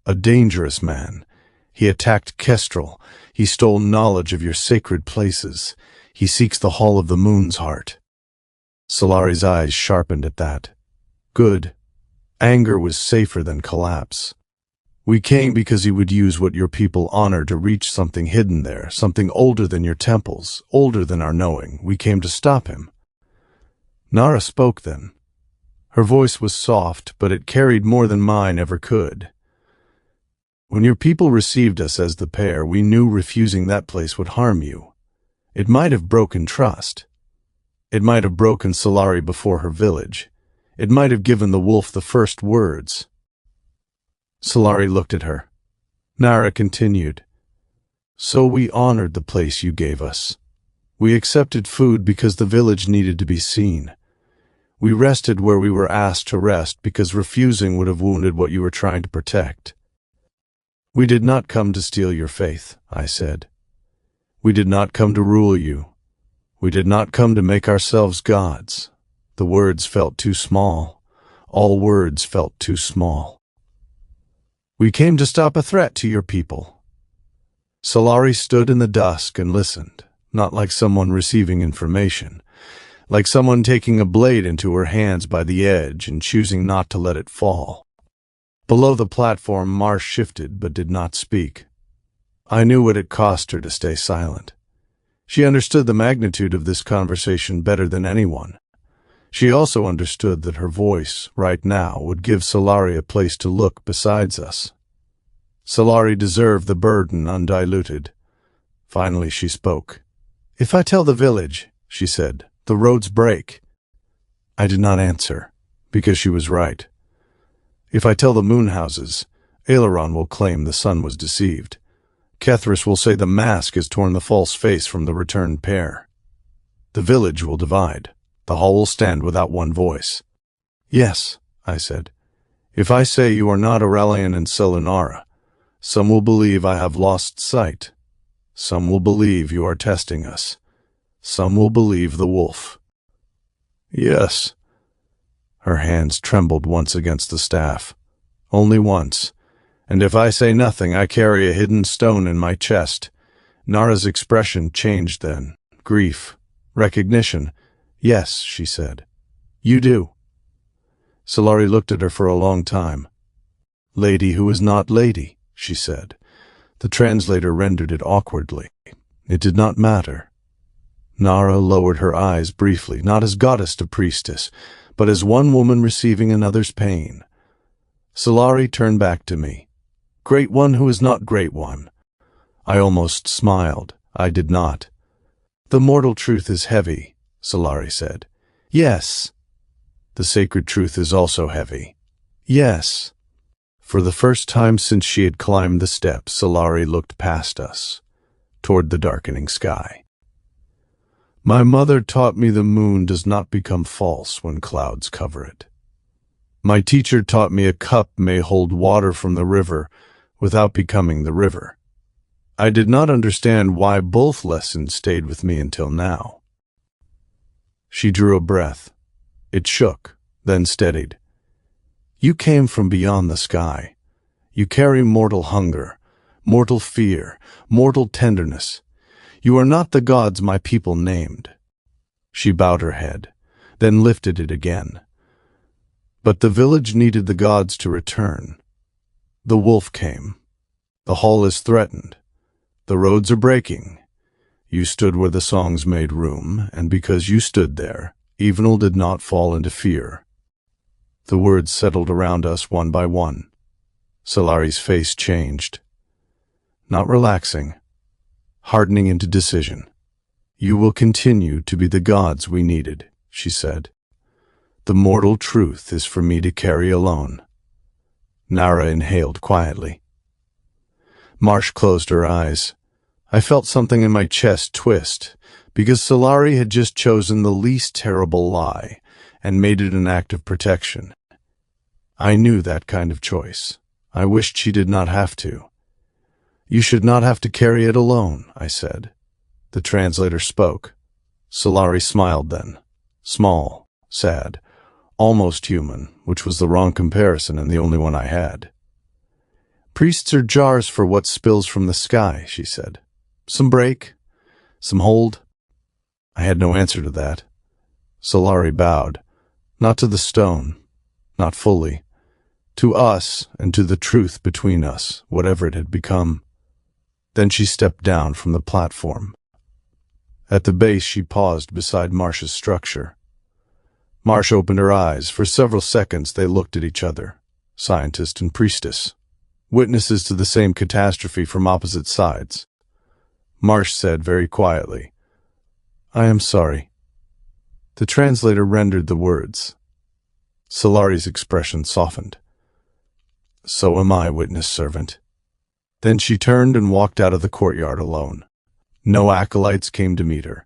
Speaker 1: A dangerous man. He attacked Kestrel. He stole knowledge of your sacred places. He seeks the Hall of the Moon's heart." Aelari's eyes sharpened at that. Good. Anger was safer than collapse. "We came because he would use what your people honor to reach something hidden there, something older than your temples, older than our knowing. We came to stop him." Nara spoke then. Her voice was soft, but it carried more than mine ever could. "When your people received us as the pair, we knew refusing that place would harm you. It might have broken trust. It might have broken Aelari before her village. It might have given the wolf the first words." Aelari looked at her. Nara continued. "So we honored the place you gave us. We accepted food because the village needed to be seen. We rested where we were asked to rest because refusing would have wounded what you were trying to protect. We did not come to steal your faith," I said. "We did not come to rule you. We did not come to make ourselves gods." The words felt too small. All words felt too small. "We came to stop a threat to your people." Aelari stood in the dusk and listened, not like someone receiving information, like someone taking a blade into her hands by the edge and choosing not to let it fall. Below the platform, Marsh shifted but did not speak. I knew what it cost her to stay silent. She understood the magnitude of this conversation better than anyone. She also understood that her voice, right now, would give Aelari a place to look besides us. Aelari deserved the burden undiluted. Finally she spoke. "If I tell the village," she said, "the roads break." I did not answer, because she was right. "If I tell the moon houses, Aelari will claim the sun was deceived. Kethris will say the mask has torn the false face from the returned pair. The village will divide. The hall will stand without one voice." "Yes," I said. "If I say you are not Aurelian and Selinara, some will believe I have lost sight. Some will believe you are testing us. Some will believe the wolf." "Yes." Her hands trembled once against the staff. Only once. And if I say nothing, I carry a hidden stone in my chest. Nara's expression changed then. Grief. Recognition. "Yes," she said. "You do." Aelari looked at her for a long time. "Lady who is not lady," she said. The translator rendered it awkwardly. It did not matter. Nara lowered her eyes briefly, not as goddess to priestess, but as one woman receiving another's pain. Aelari turned back to me. "Great one who is not great one." I almost smiled. I did not. "The mortal truth is heavy," Aelari said. "Yes." "The sacred truth is also heavy." Yes. For the first time since she had climbed the steps, Aelari looked past us, toward the darkening sky. My mother taught me the moon does not become false when clouds cover it. My teacher taught me a cup may hold water from the river without becoming the river. I did not understand why both lessons stayed with me until now. She drew a breath. It shook, then steadied. You came from beyond the sky. You carry mortal hunger, mortal fear, mortal tenderness. You are not the gods my people named. She bowed her head, then lifted it again. But the village needed the gods to return. The wolf came. The hall is threatened. The roads are breaking. You stood where the songs made room, and because you stood there, Evenal did not fall into fear. The words settled around us one by one. Aelari's face changed. Not relaxing, hardening into decision. You will continue to be the gods we needed, she said. The mortal truth is for me to carry alone. Nara inhaled quietly. Marsh closed her eyes. I felt something in my chest twist, because Aelari had just chosen the least terrible lie and made it an act of protection. I knew that kind of choice. I wished she did not have to. You should not have to carry it alone, I said. The translator spoke. Aelari smiled then. Small, sad, almost human, which was the wrong comparison and the only one I had. Priests are jars for what spills from the sky, she said. Some break, some hold. I had no answer to that. Aelari bowed, not to the stone, not fully. To us and to the truth between us, whatever it had become. Then she stepped down from the platform. At the base she paused beside Marsh's structure. Marsh opened her eyes. For several seconds they looked at each other, scientist and priestess, witnesses to the same catastrophe from opposite sides. Marsh said very quietly, I am sorry. The translator rendered the words. Aelari's expression softened. So am I, witness servant. Then she turned and walked out of the courtyard alone. No acolytes came to meet her.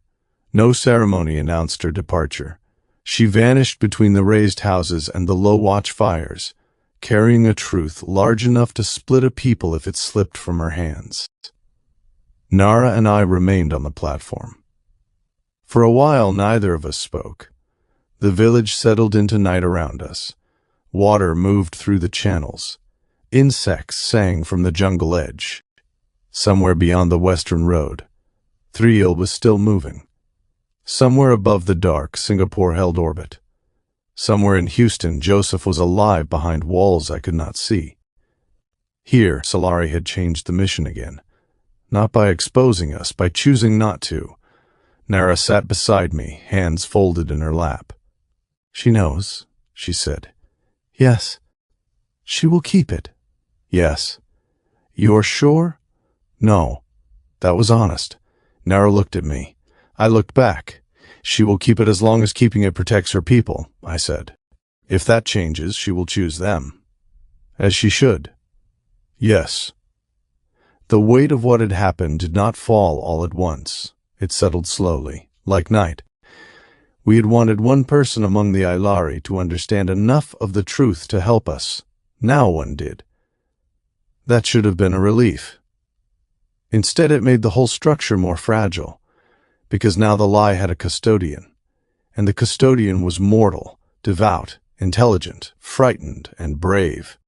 Speaker 1: No ceremony announced her departure. She vanished between the raised houses and the low watch fires, carrying a truth large enough to split a people if it slipped from her hands. Nara and I remained on the platform. For a while neither of us spoke. The village settled into night around us. Water moved through the channels. Insects sang from the jungle edge. Somewhere beyond the western road, Thrihiel was still moving. Somewhere above the dark, Singapore held orbit. Somewhere in Houston, Joseph was alive behind walls I could not see. Here, Aelari had changed the mission again. Not by exposing us, by choosing not to. Nara sat beside me, hands folded in her lap. She knows, she said. Yes. She will keep it. Yes. You're sure? No. That was honest. Nara looked at me. I looked back. She will keep it as long as keeping it protects her people, I said. If that changes, she will choose them. As she should. Yes. The weight of what had happened did not fall all at once. It settled slowly, like night. We had wanted one person among the Aelari to understand enough of the truth to help us. Now one did. That should have been a relief. Instead, it made the whole structure more fragile, because now the lie had a custodian, and the custodian was mortal, devout, intelligent, frightened, and brave.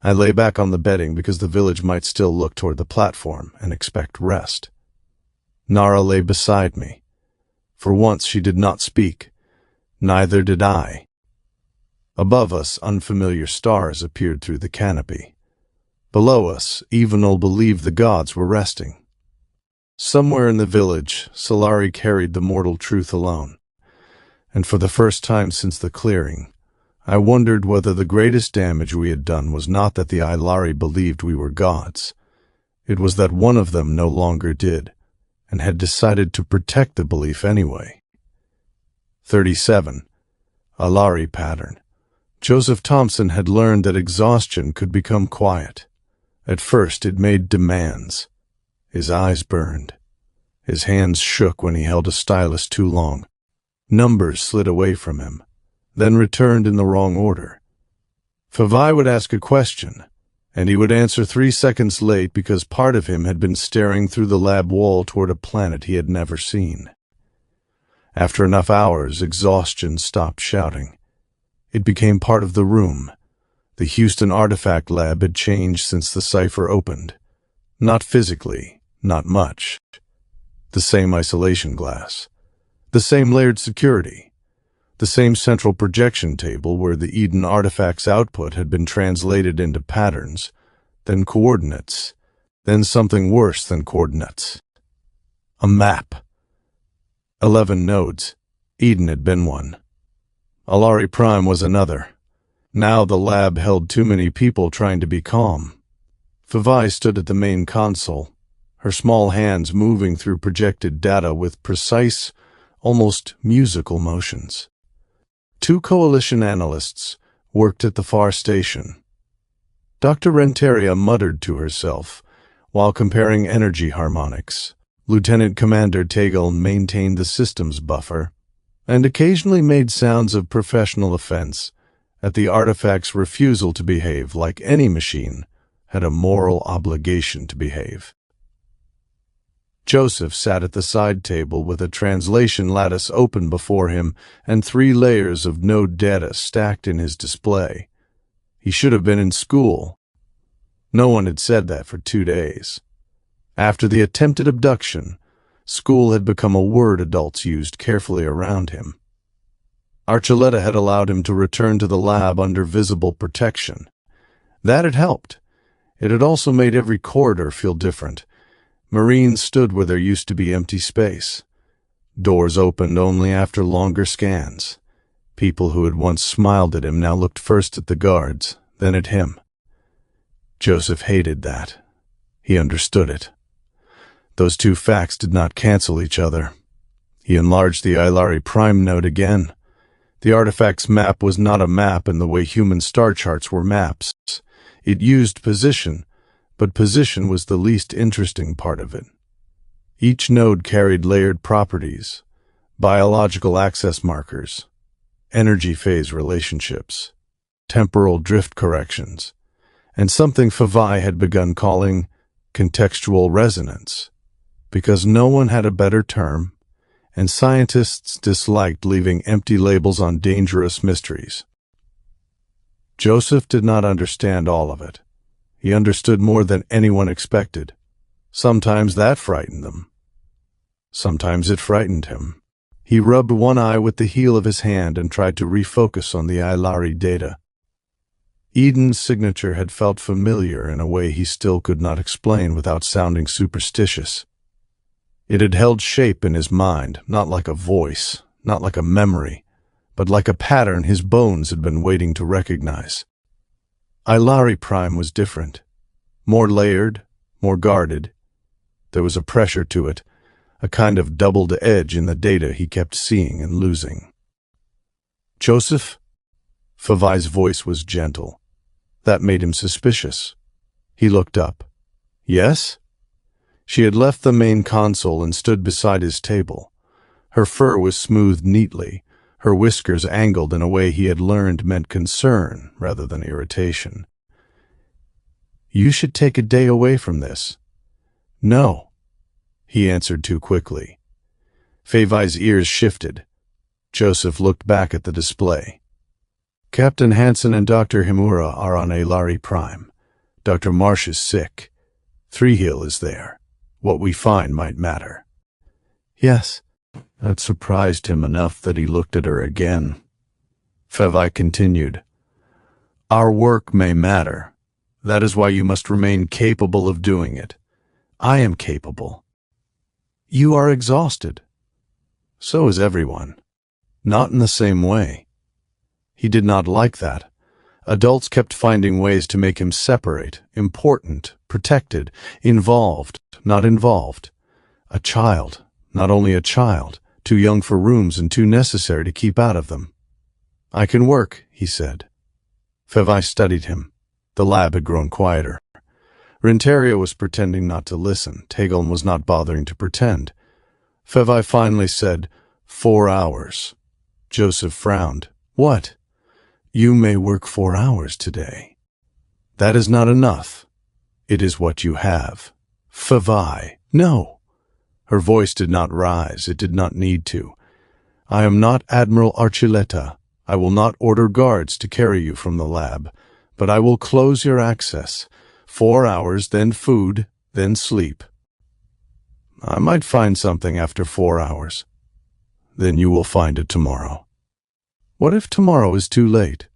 Speaker 1: I lay back on the bedding because the village might still look toward the platform and expect rest. Nara lay beside me. For once she did not speak. Neither did I. Above us, unfamiliar stars appeared through the canopy. Below us, Evenal believed the gods were resting. Somewhere in the village, Aelari carried the mortal truth alone. And for the first time since the clearing, I wondered whether the greatest damage we had done was not that the Aelari believed we were gods. It was that one of them no longer did, and had decided to protect the belief anyway. 37. Aelari pattern. Joseph Thompson had learned that exhaustion could become quiet. At first it made demands. His eyes burned. His hands shook when he held a stylus too long. Numbers slid away from him, then returned in the wrong order. Fevai would ask a question, and he would answer 3 seconds late because part of him had been staring through the lab wall toward a planet he had never seen. After enough hours, exhaustion stopped shouting. It became part of the room. The Houston Artifact Lab had changed since the cipher opened. Not physically, not much. The same isolation glass. The same layered security. The same central projection table where the Eden artifact's output had been translated into patterns, then coordinates, then something worse than coordinates. A map. 11 nodes. Eden had been one. Aelari Prime was another. Now the lab held too many people trying to be calm. Fevai stood at the main console, her small hands moving through projected data with precise, almost musical motions. 2 coalition analysts worked at the far station. Dr. Renteria muttered to herself while comparing energy harmonics. Lieutenant Commander Thrihiel maintained the systems buffer and occasionally made sounds of professional offense at the artifact's refusal to behave like any machine had a moral obligation to behave. Joseph sat at the side table with a translation lattice open before him and 3 layers of node data stacked in his display. He should have been in school. No one had said that for 2 days. After the attempted abduction, school had become a word adults used carefully around him. Archuleta had allowed him to return to the lab under visible protection. That had helped. It had also made every corridor feel different. Marines stood where there used to be empty space. Doors opened only after longer scans. People who had once smiled at him now looked first at the guards, then at him. Joseph hated that. He understood it. Those 2 facts did not cancel each other. He enlarged the Aelari Prime node again. The artifact's map was not a map in the way human star charts were maps. It used position, but position was the least interesting part of it. Each node carried layered properties, biological access markers, energy phase relationships, temporal drift corrections, and something Fevai had begun calling contextual resonance, because no one had a better term, and scientists disliked leaving empty labels on dangerous mysteries. Joseph did not understand all of it. He understood more than anyone expected. Sometimes that frightened them. Sometimes it frightened him. He rubbed one eye with the heel of his hand and tried to refocus on the Aelari data. Eden's signature had felt familiar in a way he still could not explain without sounding superstitious. It had held shape in his mind, not like a voice, not like a memory, but like a pattern his bones had been waiting to recognize. Aelari Prime was different. More layered, more guarded. There was a pressure to it, a kind of doubled edge in the data he kept seeing and losing. Joseph? Fevai's voice was gentle. That made him suspicious. He looked up. Yes? She had left the main console and stood beside his table. Her fur was smoothed neatly, her whiskers angled in a way he had learned meant concern rather than irritation. You should take a day away from this. No, he answered too quickly. Fevai's ears shifted. Joseph looked back at the display. Captain Hansen and Dr. Himura are on Aelari Prime. Dr. Marsh is sick. Thrihiel is there. What we find might matter. Yes. That surprised him enough that he looked at her again. Fevai continued. Our work may matter. That is why you must remain capable of doing it. I am capable. You are exhausted. So is everyone. Not in the same way. He did not like that. Adults kept finding ways to make him separate, important, protected, involved, not involved. A child, not only a child, too young for rooms and too necessary to keep out of them. I can work, he said. Fevai studied him. The lab had grown quieter. Renteria was pretending not to listen. Tegon was not bothering to pretend. Fevai finally said, 4 hours. Joseph frowned. What? You may work 4 hours today. That is not enough. It is what you have. Fevai, no. Her voice did not rise. It did not need to. I am not Admiral Archuleta. I will not order guards to carry you from the lab, but I will close your access. 4 hours, then food, then sleep. I might find something after 4 hours. Then you will find it tomorrow. What if tomorrow is too late?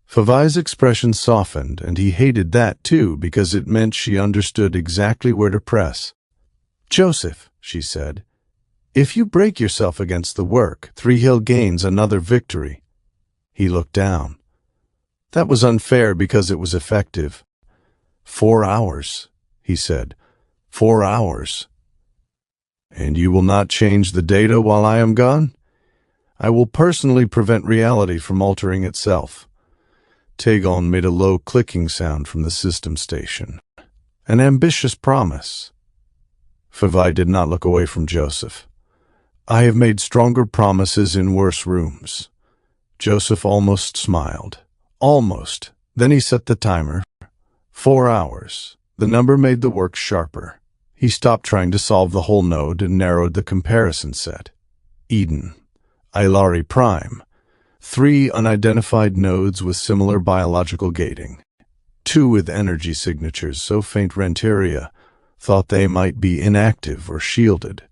Speaker 1: Fevai's expression softened, and he hated that too because it meant she understood exactly where to press. Joseph, she said, if you break yourself against the work, Thrihiel gains another victory. He looked down. That was unfair because it was effective. 4 hours, he said. 4 hours. And you will not change the data while I am gone? I will personally prevent reality from altering itself. Tegon made a low clicking sound from the system station. An ambitious promise. Fevai did not look away from Joseph. I have made stronger promises in worse rooms. Joseph almost smiled. Almost. Then he set the timer. 4 hours. The number made the work sharper. He stopped trying to solve the whole node and narrowed the comparison set. Eden. Aelari Prime. 3 unidentified nodes with similar biological gating. 2 with energy signatures so faint Renteria thought they might be inactive or shielded.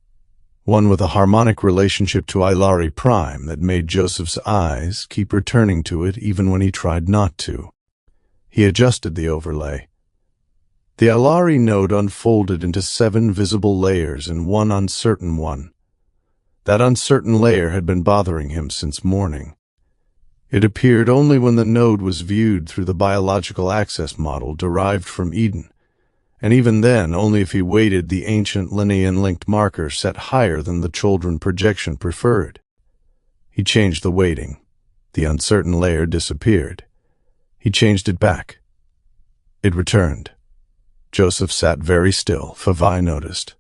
Speaker 1: 1 with a harmonic relationship to Aelari Prime that made Joseph's eyes keep returning to it even when he tried not to. He adjusted the overlay. The Aelari node unfolded into 7 visible layers and 1 uncertain one. That uncertain layer had been bothering him since morning. It appeared only when the node was viewed through the biological access model derived from Eden, and even then only if he weighted the ancient Linnean-linked marker set higher than the children projection preferred. He changed the weighting. The uncertain layer disappeared. He changed it back. It returned. Joseph sat very still. Fevai noticed.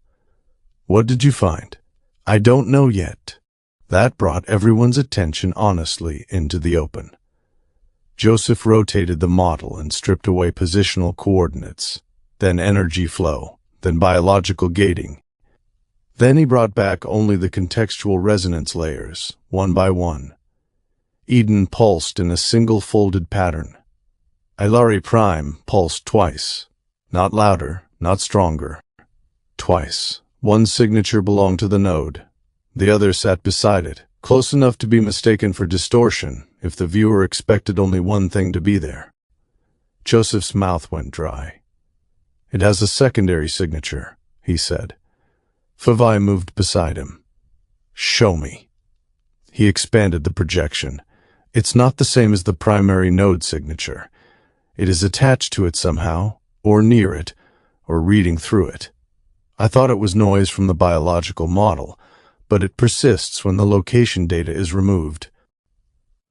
Speaker 1: What did you find? I don't know yet. That brought everyone's attention honestly into the open. Joseph rotated the model and stripped away positional coordinates, then energy flow, then biological gating. Then he brought back only the contextual resonance layers, one by one. Eden pulsed in a single folded pattern. Aelari Prime pulsed twice. Not louder, not stronger. Twice. 1 signature belonged to the node. The other sat beside it, close enough to be mistaken for distortion if the viewer expected only one thing to be there. Joseph's mouth went dry. It has a secondary signature, he said. Fevai moved beside him. Show me. He expanded the projection. It's not the same as the primary node signature. It is attached to it somehow, or near it, or reading through it. I thought it was noise from the biological model, but it persists when the location data is removed.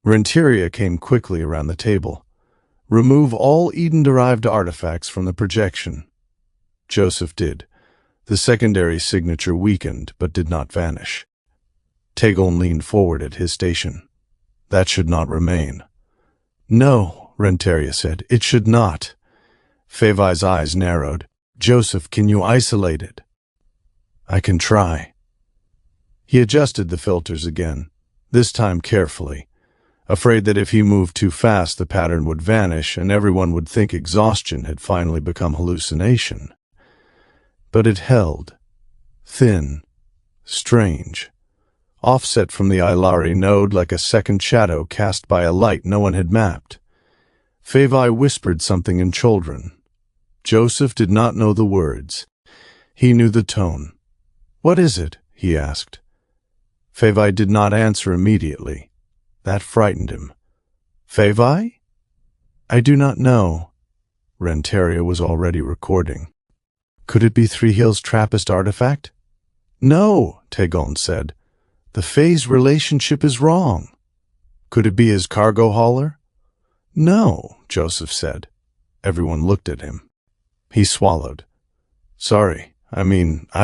Speaker 1: Renteria came quickly around the table. Remove all Eden-derived artifacts from the projection. Joseph did. The secondary signature weakened, but did not vanish. Tegon leaned forward at his station. That should not remain. No, Renteria said, it should not. Fevai's eyes narrowed. Joseph, can you isolate it? I can try. He adjusted the filters again, this time carefully, afraid that if he moved too fast the pattern would vanish and everyone would think exhaustion had finally become hallucination. But it held, thin, strange, offset from the Aelari node like a second shadow cast by a light no one had mapped. Fevai whispered something in children. Joseph did not know the words. He knew the tone. What is it? He asked. Fevai did not answer immediately. That frightened him. Fevai? I do not know. Renteria was already recording. Could it be Thrihiel's Trappist artifact? No, Tegon said. The phase relationship is wrong. Could it be his cargo hauler? No, Joseph said. Everyone looked at him. He swallowed. Sorry, I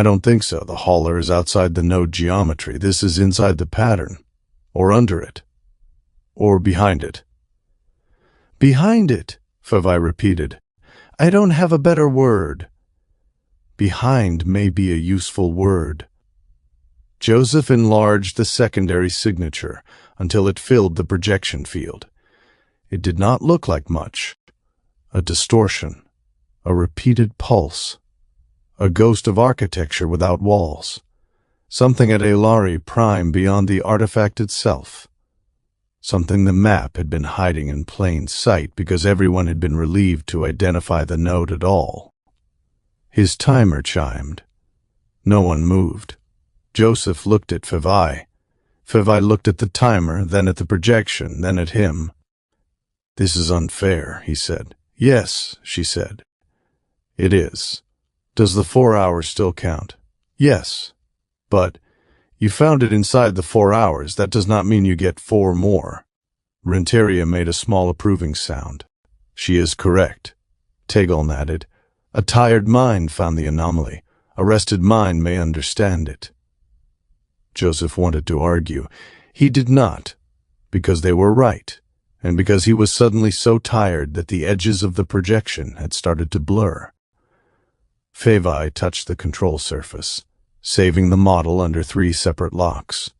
Speaker 1: don't think so. The hauler is outside the node geometry. This is inside the pattern. Or under it. Or behind it. Behind it, Fevai repeated. I don't have a better word. Behind may be a useful word. Joseph enlarged the secondary signature until it filled the projection field. It did not look like much. A distortion. A repeated pulse. A ghost of architecture without walls. Something at Aelari Prime beyond the artifact itself. Something the map had been hiding in plain sight because everyone had been relieved to identify the node at all. His timer chimed. No one moved. Joseph looked at Fevai. Fevai looked at the timer, then at the projection, then at him. This is unfair, he said. Yes, she said. It is. Does the 4 hours still count? Yes. But you found it inside the 4 hours. That does not mean you get 4 more. Renteria made a small approving sound. She is correct. Thrihiel nodded. A tired mind found the anomaly. A rested mind may understand it. Joseph wanted to argue. He did not, because they were right, and because he was suddenly so tired that the edges of the projection had started to blur. Fevai touched the control surface, saving the model under 3 separate locks.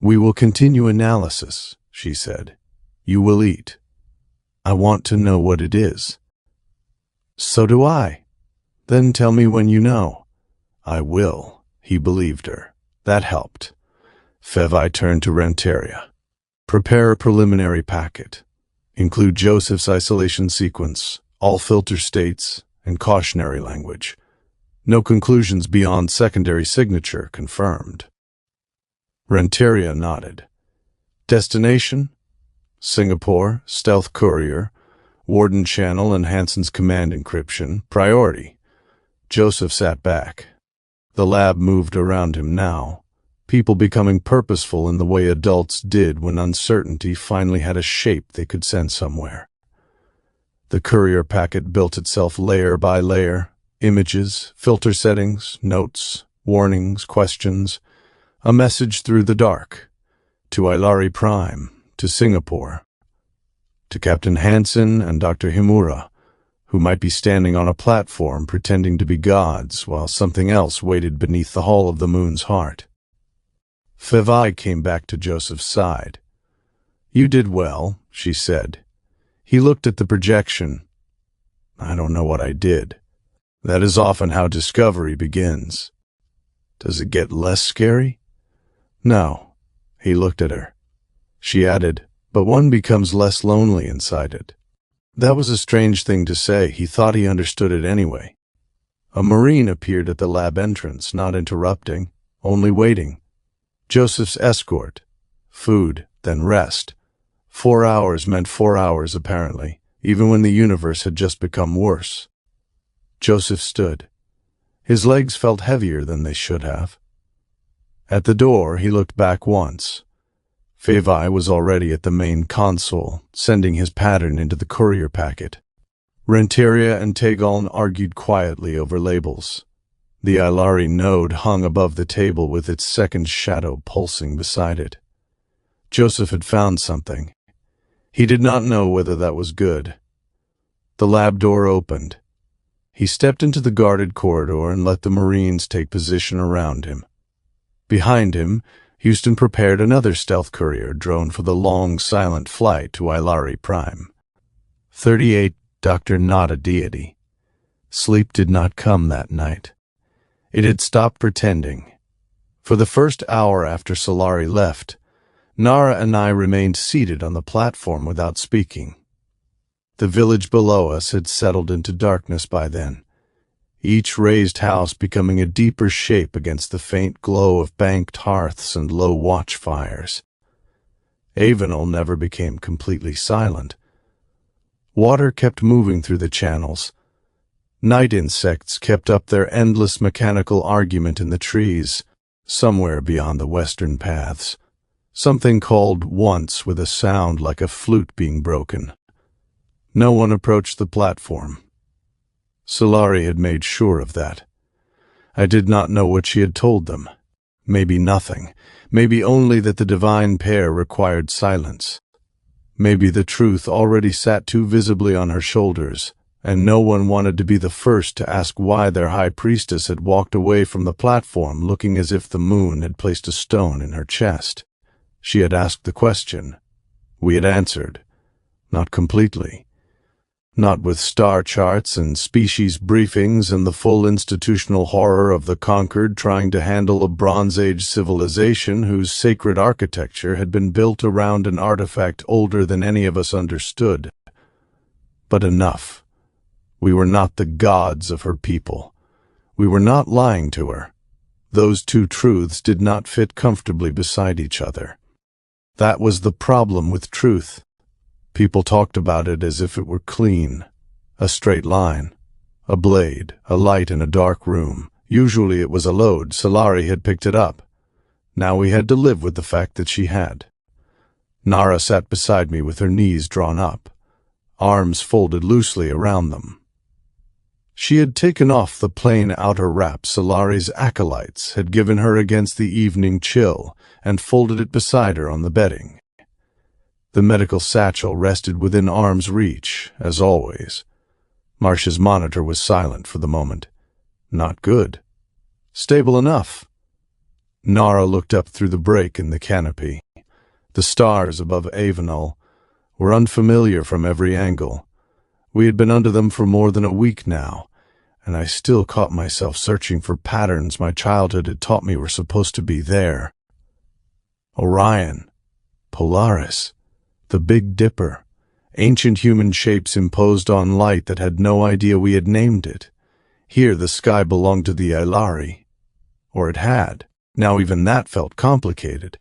Speaker 1: We will continue analysis, she said. You will eat. I want to know what it is. So do I. Then tell me when you know. I will, he believed her. That helped. Fevai turned to Renteria. Prepare a preliminary packet. Include Joseph's isolation sequence, all filter states, and cautionary language. No conclusions beyond secondary signature confirmed. Renteria nodded. Destination? Singapore, stealth courier, Warden channel and Hansen's command encryption, priority. Joseph sat back. The lab moved around him now, people becoming purposeful in the way adults did when uncertainty finally had a shape they could send somewhere. The courier packet built itself layer by layer, images, filter settings, notes, warnings, questions, a message through the dark, to Aelari Prime, to Singapore, to Captain Hansen and Dr. Himura, who might be standing on a platform pretending to be gods while something else waited beneath the hull of the moon's heart. Fevai came back to Joseph's side. You did well, she said. He looked at the projection. I don't know what I did. That is often how discovery begins. Does it get less scary? No. He looked at her. She added, but one becomes less lonely inside it. That was a strange thing to say. He thought he understood it anyway. A Marine appeared at the lab entrance, not interrupting, only waiting. Joseph's escort. Food, then rest. 4 hours meant 4 hours, apparently, even when the universe had just become worse. Joseph stood. His legs felt heavier than they should have. At the door, he looked back once. Fevai was already at the main console, sending his pattern into the courier packet. Renteria and Thrihiel argued quietly over labels. The Aelari node hung above the table with its second shadow pulsing beside it. Joseph had found something. He did not know whether that was good. The lab door opened. He stepped into the guarded corridor and let the Marines take position around him. Behind him, Houston prepared another stealth courier drone for the long, silent flight to Aelari Prime. 38 Dr. Not a Deity. Sleep did not come that night. It had stopped pretending. For the first hour after Solari left, Nara and I remained seated on the platform without speaking. The village below us had settled into darkness by then, each raised house becoming a deeper shape against the faint glow of banked hearths and low watchfires. Avenel never became completely silent. Water kept moving through the channels. Night insects kept up their endless mechanical argument in the trees, somewhere beyond the western paths. Something called once with a sound like a flute being broken. No one approached the platform. Aelari had made sure of that. I did not know what she had told them. Maybe nothing. Maybe only that the divine pair required silence. Maybe the truth already sat too visibly on her shoulders, and no one wanted to be the first to ask why their high priestess had walked away from the platform looking as if the moon had placed a stone in her chest. She had asked the question. We had answered. Not completely. Not with star charts and species briefings and the full institutional horror of the Concord trying to handle a Bronze Age civilization whose sacred architecture had been built around an artifact older than any of us understood. But enough. We were not the gods of her people. We were not lying to her. Those two truths did not fit comfortably beside each other. That was the problem with truth. People talked about it as if it were clean, a straight line, a blade, a light in a dark room. Usually it was a load. Aelari had picked it up. Now we had to live with the fact that she had. Nara sat beside me with her knees drawn up, arms folded loosely around them. She had taken off the plain outer wrap Aelari's acolytes had given her against the evening chill and folded it beside her on the bedding. The medical satchel rested within arm's reach, as always. Marsh's monitor was silent for the moment. Not good. Stable enough. Nara looked up through the break in the canopy. The stars above Avenel were unfamiliar from every angle. We had been under them for more than a week now, and I still caught myself searching for patterns my childhood had taught me were supposed to be there. Orion, Polaris, the Big Dipper, ancient human shapes imposed on light that had no idea we had named it. Here the sky belonged to the Aelari. Or it had. Now even that felt complicated.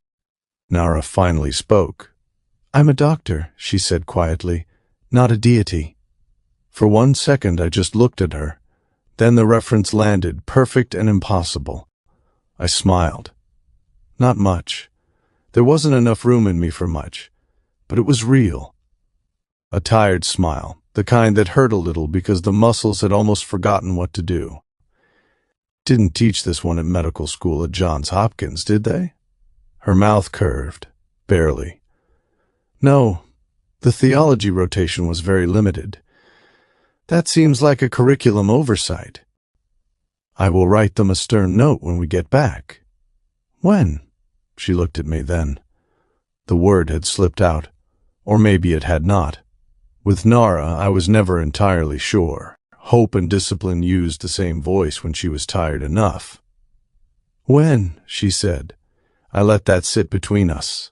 Speaker 1: Nara finally spoke. "I'm a doctor," she said quietly, "not a deity." For 1 second I just looked at her. Then the reference landed, perfect and impossible. I smiled. Not much. There wasn't enough room in me for much. But it was real. A tired smile, the kind that hurt a little because the muscles had almost forgotten what to do. Didn't teach this one at medical school at Johns Hopkins, did they? Her mouth curved, barely. No, the theology rotation was very limited. That seems like a curriculum oversight. I will write them a stern note when we get back. When? She looked at me then. The word had slipped out, or maybe it had not. With Nara, I was never entirely sure. Hope and discipline used the same voice when she was tired enough. When, she said. I let that sit between us.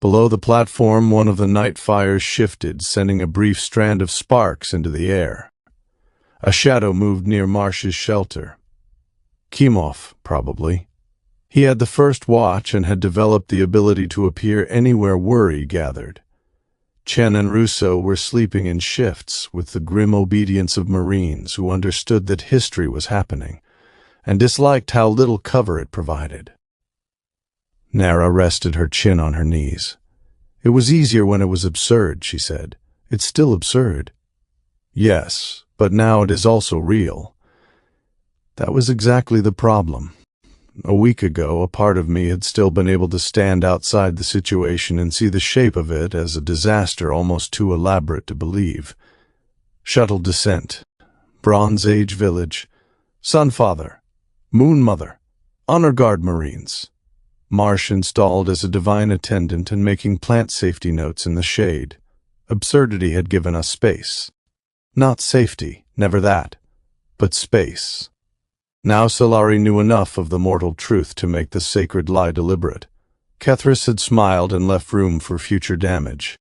Speaker 1: Below the platform, one of the night fires shifted, sending a brief strand of sparks into the air. A shadow moved near Marsh's shelter. Kimov, probably. He had the first watch and had developed the ability to appear anywhere worry gathered. Chen and Russo were sleeping in shifts with the grim obedience of Marines who understood that history was happening and disliked how little cover it provided. Nara rested her chin on her knees. It was easier when it was absurd, she said. It's still absurd. Yes, but now it is also real. That was exactly the problem. A week ago, a part of me had still been able to stand outside the situation and see the shape of it as a disaster almost too elaborate to believe. Shuttle descent, Bronze Age village, Sunfather, Moon Mother, Honor Guard Marines. Marsh installed as a divine attendant and making plant safety notes in the shade. Absurdity had given us space. Not safety, never that, but space. Now Aelari knew enough of the mortal truth to make the sacred lie deliberate. Kethris had smiled and left room for future damage.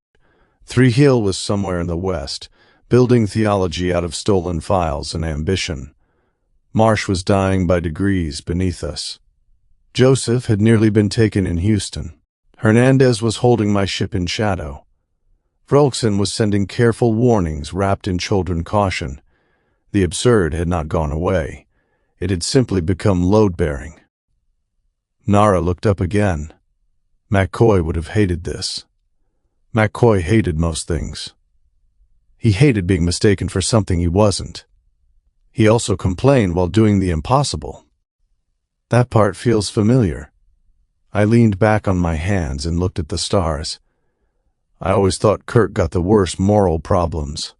Speaker 1: Thrihiel was somewhere in the west, building theology out of stolen files and ambition. Marsh was dying by degrees beneath us. Joseph had nearly been taken in Houston. Hernandez was holding my ship in shadow. Vrolksen was sending careful warnings wrapped in children caution. The absurd had not gone away. It had simply become load-bearing. Nara looked up again. McCoy would have hated this. McCoy hated most things. He hated being mistaken for something he wasn't. He also complained while doing the impossible. That part feels familiar. I leaned back on my hands and looked at the stars. I always thought Kirk got the worst moral problems.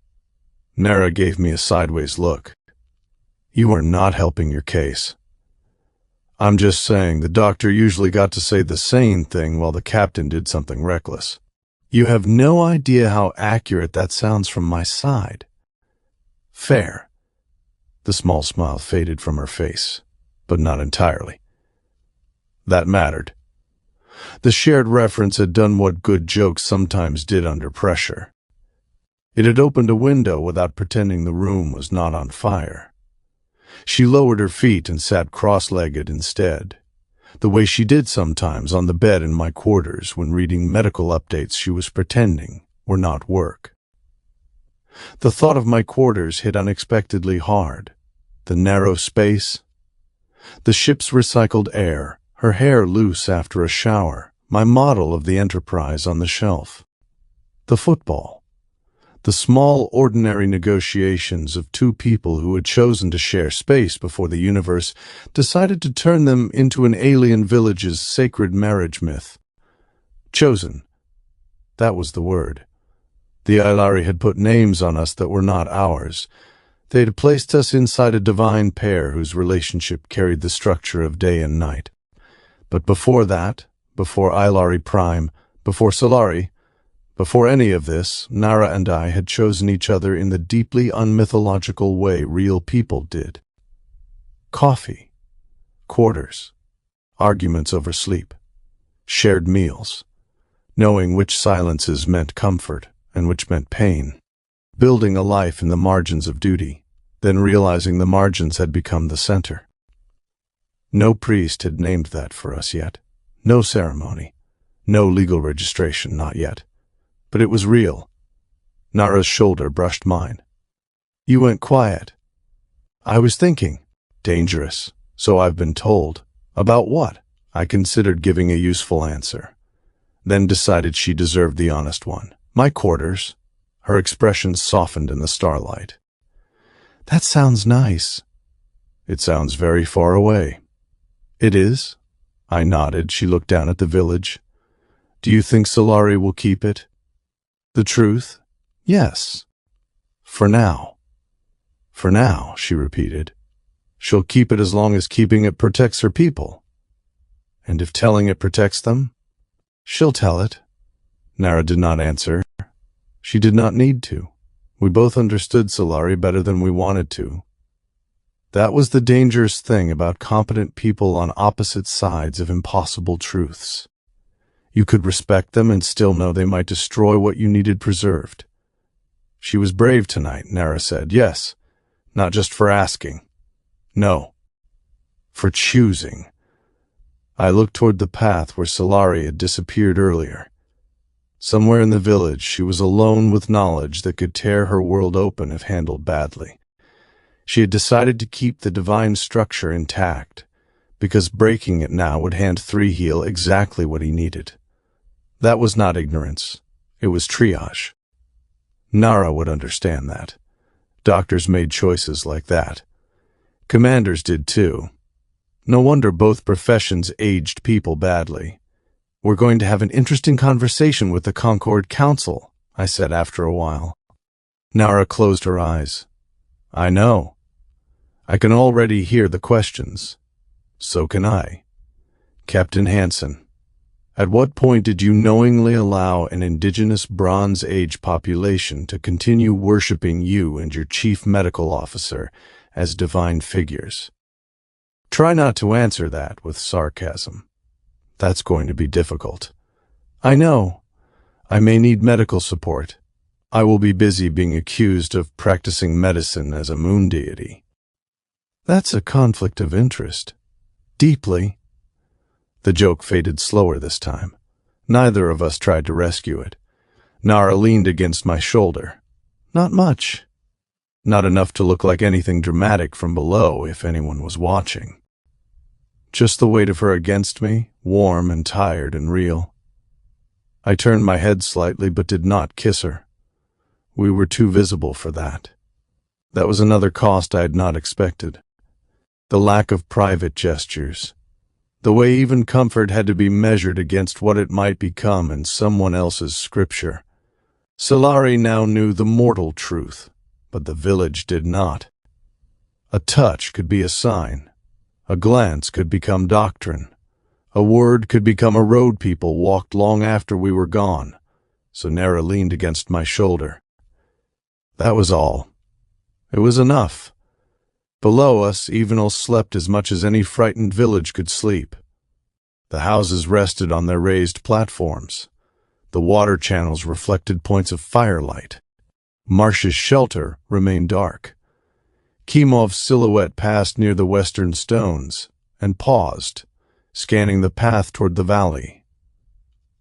Speaker 1: Nara gave me a sideways look. You are not helping your case. I'm just saying the doctor usually got to say the sane thing while the captain did something reckless. You have no idea how accurate that sounds from my side. Fair. The small smile faded from her face, but not entirely. That mattered. The shared reference had done what good jokes sometimes did under pressure. It had opened a window without pretending the room was not on fire. She lowered her feet and sat cross-legged instead, the way she did sometimes on the bed in my quarters when reading medical updates she was pretending were not work. The thought of my quarters hit unexpectedly hard. The narrow space, the ship's recycled air, her hair loose after a shower, my model of the Enterprise on the shelf. The football. The small, ordinary negotiations of two people who had chosen to share space before the universe decided to turn them into an alien village's sacred marriage myth. Chosen. That was the word. The Aelari had put names on us that were not ours. They had placed us inside a divine pair whose relationship carried the structure of day and night. But before that, before Aelari Prime, before Solari, before any of this, Nara and I had chosen each other in the deeply unmythological way real people did. Coffee, quarters, arguments over sleep, shared meals, knowing which silences meant comfort and which meant pain, building a life in the margins of duty, then realizing the margins had become the center. No priest had named that for us yet, no ceremony, no legal registration, not yet. But it was real. Nara's shoulder brushed mine. You went quiet. I was thinking. Dangerous, so I've been told. About what? I considered giving a useful answer, then decided she deserved the honest one. My quarters. Her expression softened in the starlight. That sounds nice. It sounds very far away. It is? I nodded. She looked down at the village. Do you think Solari will keep it? The truth? Yes. For now. For now, she repeated. She'll keep it as long as keeping it protects her people. And if telling it protects them? She'll tell it. Nara did not answer. She did not need to. We both understood Solari better than we wanted to. That was the dangerous thing about competent people on opposite sides of impossible truths. You could respect them and still know they might destroy what you needed preserved. She was brave tonight, Nara said. Yes, not just for asking. No, for choosing. I looked toward the path where Solari had disappeared earlier. Somewhere in the village, she was alone with knowledge that could tear her world open if handled badly. She had decided to keep the divine structure intact, because breaking it now would hand Thrihiel exactly what he needed. That was not ignorance. It was triage. Nara would understand that. Doctors made choices like that. Commanders did too. No wonder both professions aged people badly. We're going to have an interesting conversation with the Concord Council, I said after a while. Nara closed her eyes. I know. I can already hear the questions. So can I. Captain Hansen. At what point did you knowingly allow an indigenous Bronze Age population to continue worshipping you and your chief medical officer as divine figures? Try not to answer that with sarcasm. That's going to be difficult. I know. I may need medical support. I will be busy being accused of practicing medicine as a moon deity. That's a conflict of interest. Deeply. The joke faded slower this time. Neither of us tried to rescue it. Nara leaned against my shoulder. Not much. Not enough to look like anything dramatic from below if anyone was watching. Just the weight of her against me, warm and tired and real. I turned my head slightly but did not kiss her. We were too visible for that. That was another cost I had not expected. The lack of private gestures. The way even comfort had to be measured against what it might become in someone else's scripture. Aelari now knew the mortal truth, but the village did not. A touch could be a sign. A glance could become doctrine. A word could become a road people walked long after we were gone. So Nera leaned against my shoulder. That was all. It was enough. Below us, Evenal slept as much as any frightened village could sleep. The houses rested on their raised platforms. The water channels reflected points of firelight. Marsh's shelter remained dark. Kemov's silhouette passed near the western stones and paused, scanning the path toward the valley.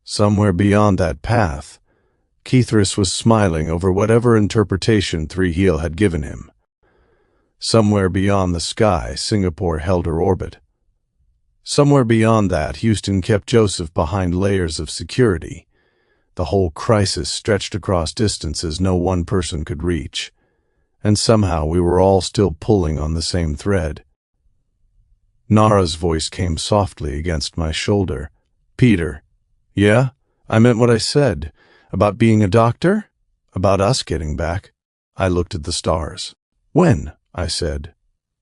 Speaker 1: Somewhere beyond that path, Kethris was smiling over whatever interpretation Thrihiel had given him. Somewhere beyond the sky, Singapore held her orbit. Somewhere beyond that, Houston kept Joseph behind layers of security. The whole crisis stretched across distances no one person could reach. And somehow we were all still pulling on the same thread. Nara's voice came softly against my shoulder. "Peter." "Yeah? I meant what I said. About being a doctor? About us getting back." I looked at the stars. "When?" I said.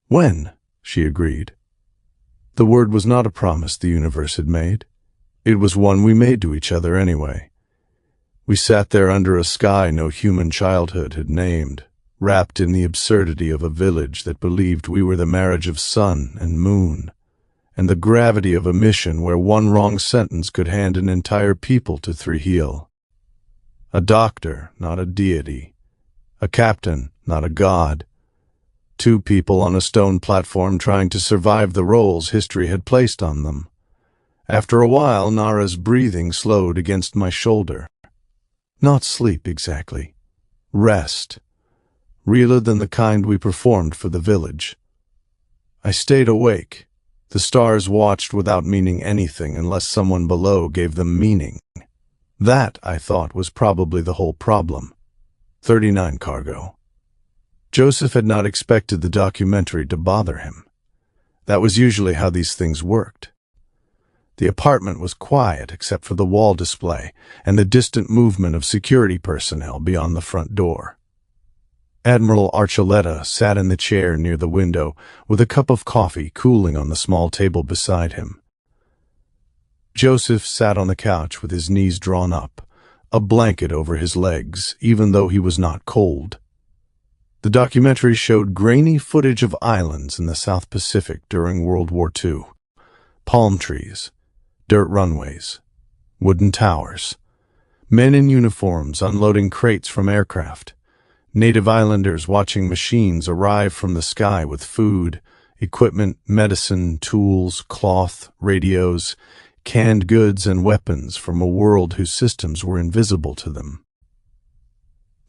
Speaker 1: "When?" she agreed. The word was not a promise the universe had made. It was one we made to each other anyway. We sat there under a sky no human childhood had named, wrapped in the absurdity of a village that believed we were the marriage of sun and moon, and the gravity of a mission where one wrong sentence could hand an entire people to Thrihiel. A doctor, not a deity. A captain, not a god. Two people on a stone platform trying to survive the roles history had placed on them. After a while, Nara's breathing slowed against my shoulder. Not sleep, exactly. Rest. Realer than the kind we performed for the village. I stayed awake. The stars watched without meaning anything unless someone below gave them meaning. That, I thought, was probably the whole problem. 39 cargo. Joseph had not expected the documentary to bother him. That was usually how these things worked. The apartment was quiet except for the wall display and the distant movement of security personnel beyond the front door. Admiral Archuleta sat in the chair near the window with a cup of coffee cooling on the small table beside him. Joseph sat on the couch with his knees drawn up, a blanket over his legs, even though he was not cold. The documentary showed grainy footage of islands in the South Pacific during World War II. Palm trees, dirt runways, wooden towers, men in uniforms unloading crates from aircraft, native islanders watching machines arrive from the sky with food, equipment, medicine, tools, cloth, radios, canned goods, and weapons from a world whose systems were invisible to them.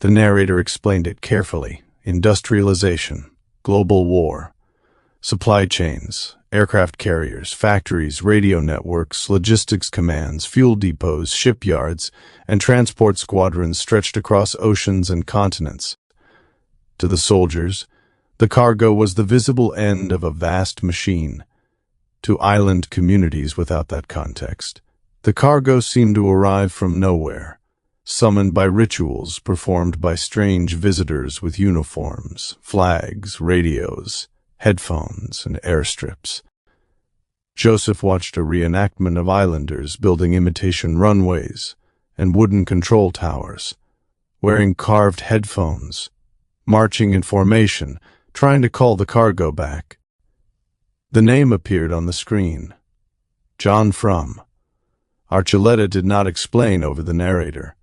Speaker 1: The narrator explained it carefully. Industrialization, global war, supply chains, aircraft carriers, factories, radio networks, logistics commands, fuel depots, shipyards, and transport squadrons stretched across oceans and continents. To the soldiers, the cargo was the visible end of a vast machine. To island communities without that context, the cargo seemed to arrive from nowhere. Summoned by rituals performed by strange visitors with uniforms, flags, radios, headphones, and airstrips. Joseph watched a reenactment of islanders building imitation runways and wooden control towers, wearing carved headphones, marching in formation, trying to call the cargo back. The name appeared on the screen. John From. Archuleta did not explain over the narrator.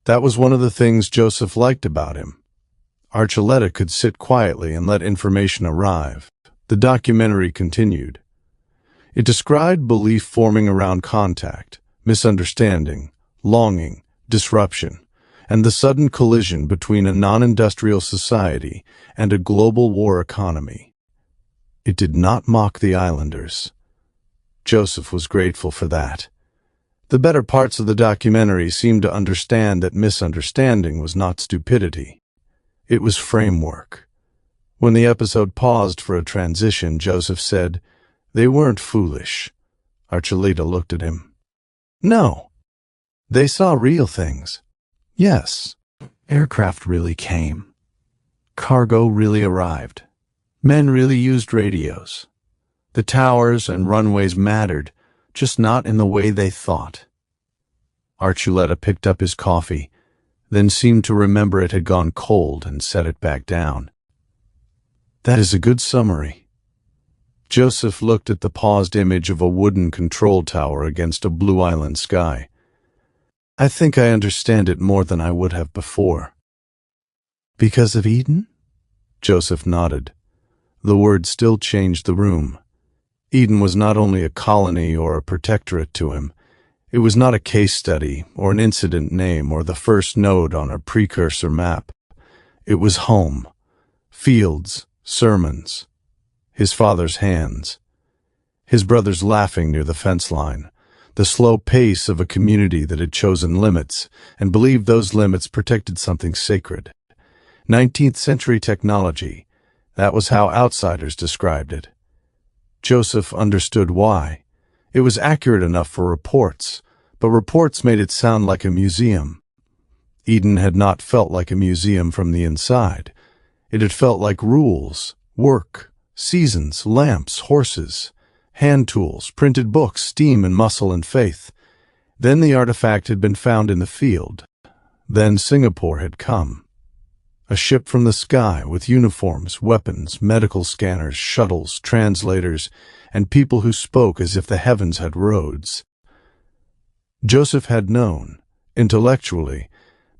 Speaker 1: That was one of the things Joseph liked about him. Archuleta could sit quietly and let information arrive. The documentary continued. It described belief forming around contact, misunderstanding, longing, disruption, and the sudden collision between a non-industrial society and a global war economy. It did not mock the islanders. Joseph was grateful for that. The better parts of the documentary seemed to understand that misunderstanding was not stupidity. It was framework. When the episode paused for a transition, Joseph said, "They weren't foolish." Archuleta looked at him. "No. They saw real things. Yes. Aircraft really came. Cargo really arrived. Men really used radios. The towers and runways mattered, just not in the way they thought." Archuleta picked up his coffee, then seemed to remember it had gone cold and set it back down. "That is a good summary." Joseph looked at the paused image of a wooden control tower against a blue island sky. "I think I understand it more than I would have before." "Because of Eden?" Joseph nodded. The word still changed the room. Eden was not only a colony or a protectorate to him. It was not a case study or an incident name or the first node on a precursor map. It was home, fields, sermons, his father's hands, his brothers laughing near the fence line, the slow pace of a community that had chosen limits and believed those limits protected something sacred. 19th century technology, that was how outsiders described it. Joseph understood why. It was accurate enough for reports, but reports made it sound like a museum. Eden had not felt like a museum from the inside. It had felt like rules, work, seasons, lamps, horses, hand tools, printed books, steam and muscle and faith. Then the artifact had been found in the field. Then Singapore had come. A ship from the sky with uniforms, weapons, medical scanners, shuttles, translators, and people who spoke as if the heavens had roads. Joseph had known, intellectually,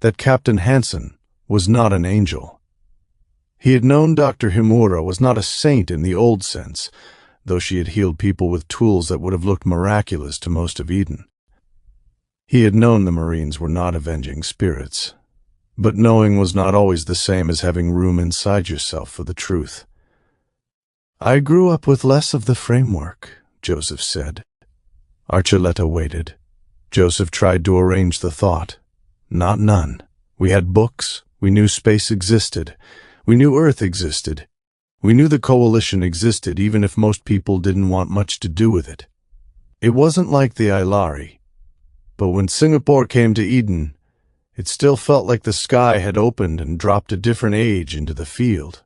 Speaker 1: that Captain Hansen was not an angel. He had known Dr. Himura was not a saint in the old sense, though she had healed people with tools that would have looked miraculous to most of Eden. He had known the Marines were not avenging spirits. But knowing was not always the same as having room inside yourself for the truth. "I grew up with less of the framework," Joseph said. Archuleta waited. Joseph tried to arrange the thought. "Not none. We had books. We knew space existed. We knew Earth existed. We knew the coalition existed, even if most people didn't want much to do with it. It wasn't like the Aelari. But when Singapore came to Eden, it still felt like the sky had opened and dropped a different age into the field."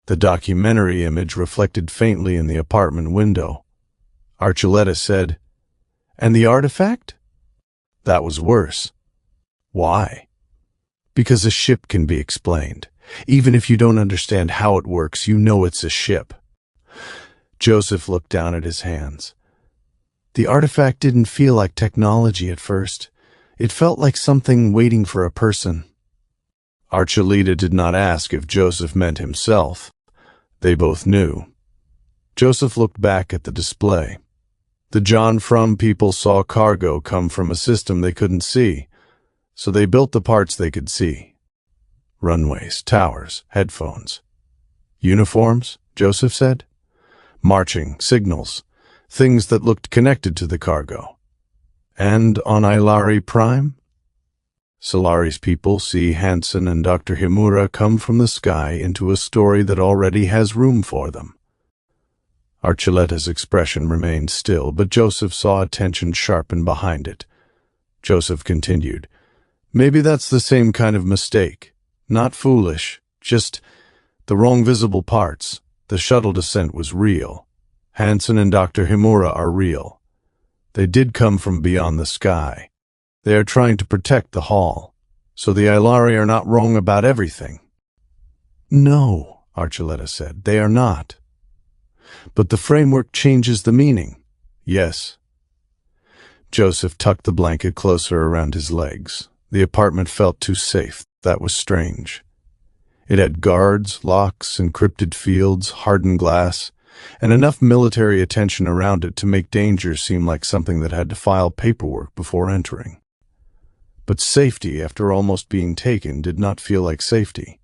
Speaker 1: The documentary image reflected faintly in the apartment window. Archuleta said, "And the artifact?" "That was worse." "Why?" "Because a ship can be explained. Even if you don't understand how it works, you know it's a ship." Joseph looked down at his hands. "The artifact didn't feel like technology at first. It felt like something waiting for a person." Archuleta did not ask if Joseph meant himself. They both knew. Joseph looked back at the display. The John Frum people saw cargo come from a system they couldn't see, so they built the parts they could see. Runways, towers, headphones. "Uniforms," Joseph said. "Marching, signals, things that looked connected to the cargo. And on Aelari Prime? Solari's people see Hansen and Dr. Himura come from the sky into a story that already has room for them." Archuleta's expression remained still, but Joseph saw a tension sharpen behind it. Joseph continued, "Maybe that's the same kind of mistake. Not foolish, just the wrong visible parts. The shuttle descent was real. Hansen and Dr. Himura are real. They did come from beyond the sky. They are trying to protect the Hall, so the Aelari are not wrong about everything." "No," Archuleta said, "they are not. But the framework changes the meaning." "Yes." Joseph tucked the blanket closer around his legs. The apartment felt too safe. That was strange. It had guards, locks, encrypted fields, hardened glass, and enough military attention around it to make danger seem like something that had to file paperwork before entering. But safety, after almost being taken, did not feel like safety.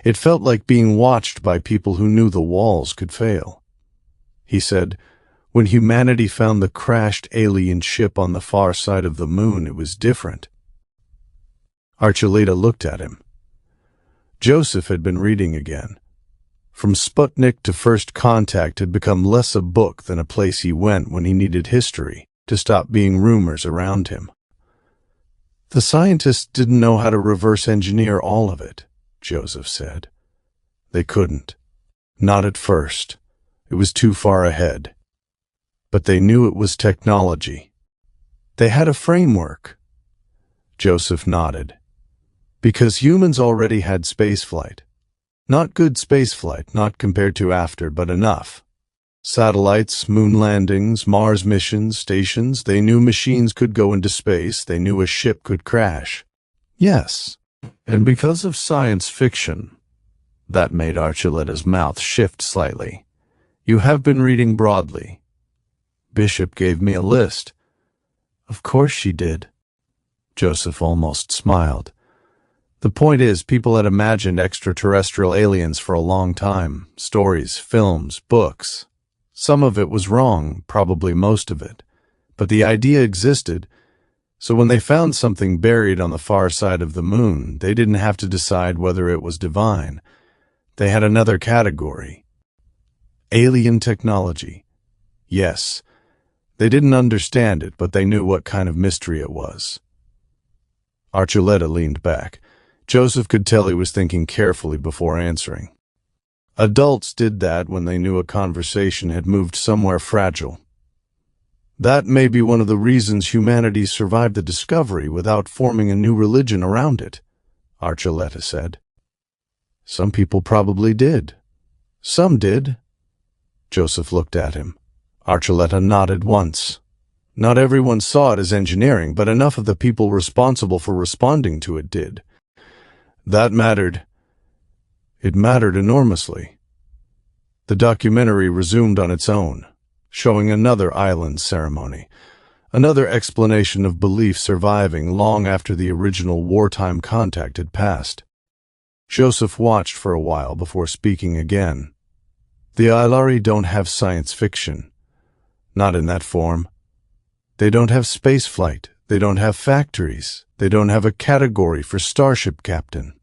Speaker 1: It felt like being watched by people who knew the walls could fail. He said, When humanity found the crashed alien ship on the far side of the moon, it was different. Archuleta looked at him. Joseph had been reading again. From Sputnik to First Contact had become less a book than a place he went when he needed history to stop being rumors around him. The scientists didn't know how to reverse engineer all of it, Joseph said. They couldn't. Not at first. It was too far ahead. But they knew it was technology. They had a framework. Joseph nodded. Because humans already had spaceflight. Not good spaceflight, not compared to after, but enough. Satellites, moon landings, Mars missions, stations, they knew machines could go into space, they knew a ship could crash. Yes, and because of science fiction, that made Archuleta's mouth shift slightly. You have been reading broadly. Bishop gave me a list. Of course she did. Joseph almost smiled. The point is, people had imagined extraterrestrial aliens for a long time. Stories, films, books. Some of it was wrong, probably most of it. But the idea existed, so when they found something buried on the far side of the moon, they didn't have to decide whether it was divine. They had another category. Alien technology. Yes, they didn't understand it, but they knew what kind of mystery it was. Archuleta leaned back. Joseph could tell he was thinking carefully before answering. Adults did that when they knew a conversation had moved somewhere fragile. That may be one of the reasons humanity survived the discovery without forming a new religion around it, Archuleta said. Some people probably did. Some did. Joseph looked at him. Archuleta nodded once. Not everyone saw it as engineering, but enough of the people responsible for responding to it did. That mattered. It mattered enormously. The documentary resumed on its own, showing another island ceremony, another explanation of belief surviving long after the original wartime contact had passed. Joseph watched for a while before speaking again. The Aelari don't have science fiction. Not in that form. They don't have spaceflight. They don't have factories. They don't have a category for starship captain.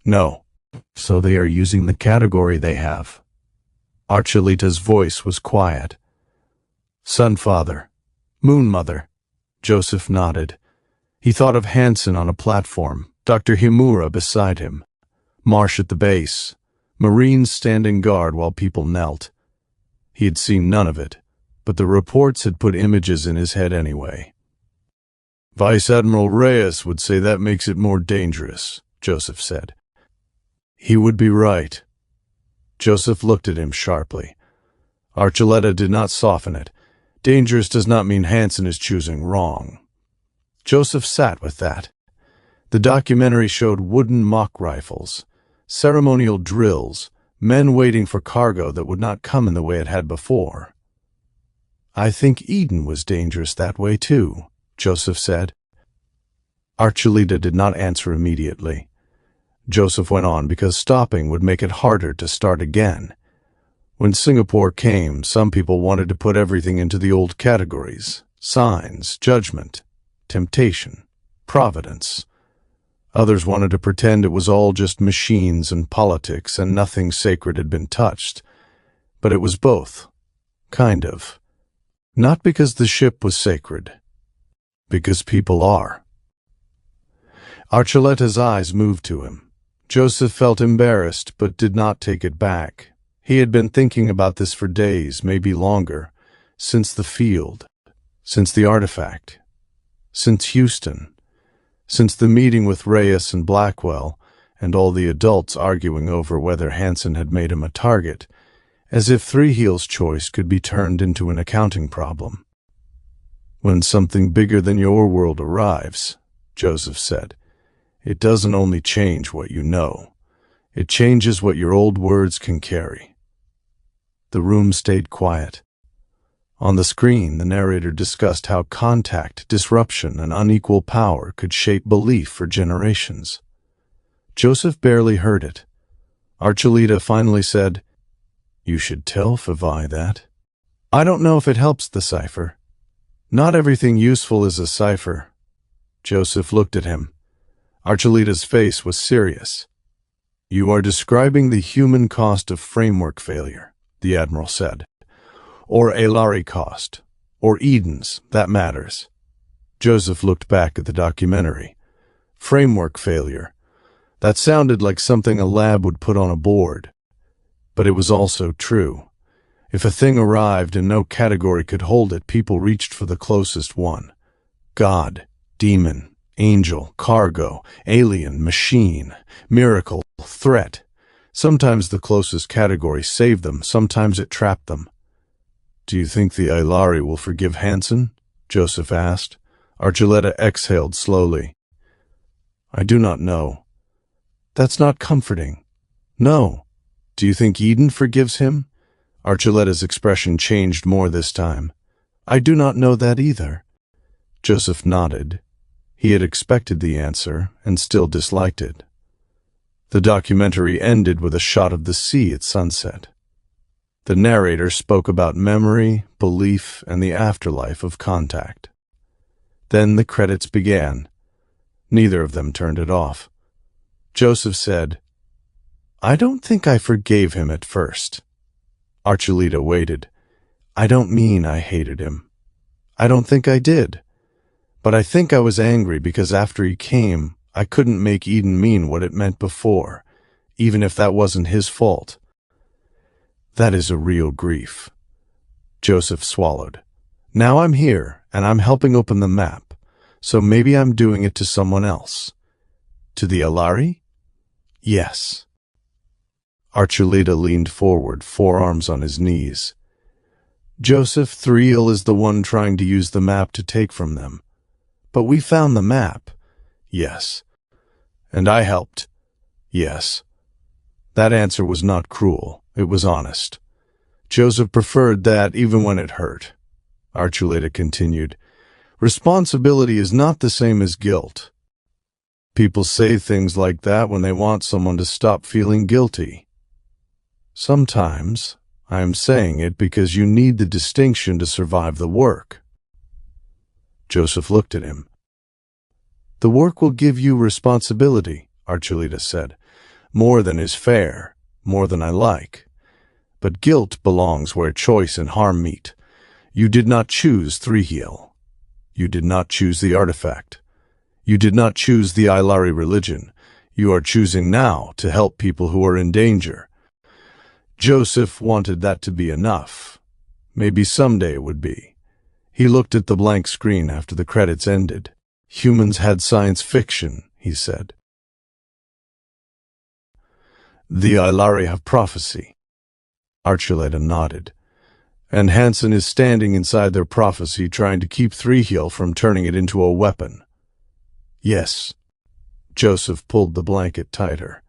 Speaker 1: No. So they are using the category they have. Archuleta's voice was quiet. Sun Father. Moon Mother. Joseph nodded. He thought of Hansen on a platform, Dr. Himura beside him, Marsh at the base, Marines standing guard while people knelt. He had seen none of it, but the reports had put images in his head anyway. Vice Admiral Reyes would say that makes it more dangerous, Joseph said. He would be right. Joseph looked at him sharply. Archuleta did not soften it. Dangerous does not mean Hansen is choosing wrong. Joseph sat with that. The documentary showed wooden mock rifles, ceremonial drills, men waiting for cargo that would not come in the way it had before. I think Eden was dangerous that way too, Joseph said. Archuleta did not answer immediately. Joseph went on because stopping would make it harder to start again. When Singapore came, some people wanted to put everything into the old categories: signs, judgment, temptation, providence. Others wanted to pretend it was all just machines and politics and nothing sacred had been touched. But it was both. Kind of. Not because the ship was sacred. Because people are. Archuleta's eyes moved to him. Joseph felt embarrassed, but did not take it back. He had been thinking about this for days, maybe longer, since the field, since the artifact, since Houston, since the meeting with Reyes and Blackwell, and all the adults arguing over whether Hansen had made him a target, as if Thrihiel's choice could be turned into an accounting problem. When something bigger than your world arrives, Joseph said, it doesn't only change what you know. It changes what your old words can carry. The room stayed quiet. On the screen, the narrator discussed how contact, disruption, and unequal power could shape belief for generations. Joseph barely heard it. Archuleta finally said, You should tell Fevai that. I don't know if it helps the cipher. Not everything useful is a cipher. Joseph looked at him. Archuleta's face was serious. You are describing the human cost of framework failure, the Admiral said. Or Aelari cost. Or Eden's, that matters. Joseph looked back at the documentary. Framework failure. That sounded like something a lab would put on a board. But it was also true. If a thing arrived and no category could hold it, people reached for the closest one. God, demon, angel, cargo, alien, machine, miracle, threat. Sometimes the closest category saved them, sometimes it trapped them. Do you think the Aelari will forgive Hansen? Joseph asked. Archuleta exhaled slowly. I do not know. That's not comforting. No. Do you think Eden forgives him? Archuleta's expression changed more this time. I do not know that either. Joseph nodded. He had expected the answer and still disliked it. The documentary ended with a shot of the sea at sunset. The narrator spoke about memory, belief, and the afterlife of contact. Then the credits began. Neither of them turned it off. Joseph said, I don't think I forgave him at first. Archuleta waited. I don't mean I hated him. I don't think I did. But I think I was angry because after he came, I couldn't make Eden mean what it meant before, even if that wasn't his fault. That is a real grief. Joseph swallowed. Now I'm here, and I'm helping open the map, so maybe I'm doing it to someone else. To the Aelari? Yes. Archuleta leaned forward, forearms on his knees. Joseph, Thrihiel is the one trying to use the map to take from them. But we found the map. Yes. And I helped. Yes. That answer was not cruel. It was honest. Joseph preferred that even when it hurt. Archuleta continued. Responsibility is not the same as guilt. People say things like that when they want someone to stop feeling guilty. Sometimes I am saying it because you need the distinction to survive the work. Joseph looked at him. The work will give you responsibility, Archuleta said. More than is fair, more than I like. But guilt belongs where choice and harm meet. You did not choose Thrihiel. You did not choose the artifact. You did not choose the Aelari religion. You are choosing now to help people who are in danger. Joseph wanted that to be enough. Maybe someday it would be. He looked at the blank screen after the credits ended. Humans had science fiction, he said. The Aelari have prophecy. Archuleta nodded. And Hansen is standing inside their prophecy trying to keep Thrihiel from turning it into a weapon. Yes. Joseph pulled the blanket tighter.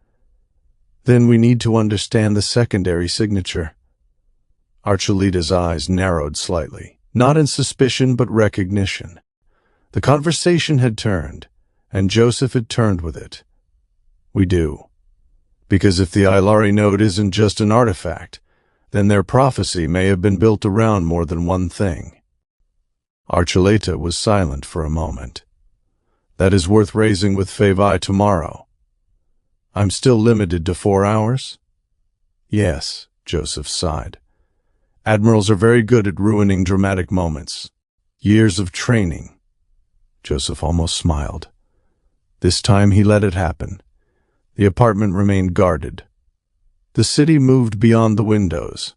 Speaker 1: Then we need to understand the secondary signature. Archuleta's eyes narrowed slightly, not in suspicion but recognition. The conversation had turned, and Joseph had turned with it. We do. Because if the Aelari node isn't just an artifact, then their prophecy may have been built around more than one thing. Archuleta was silent for a moment. That is worth raising with Fevai tomorrow. I'm still limited to 4 hours? Yes, Joseph sighed. Admirals are very good at ruining dramatic moments. Years of training. Joseph almost smiled. This time he let it happen. The apartment remained guarded. The city moved beyond the windows.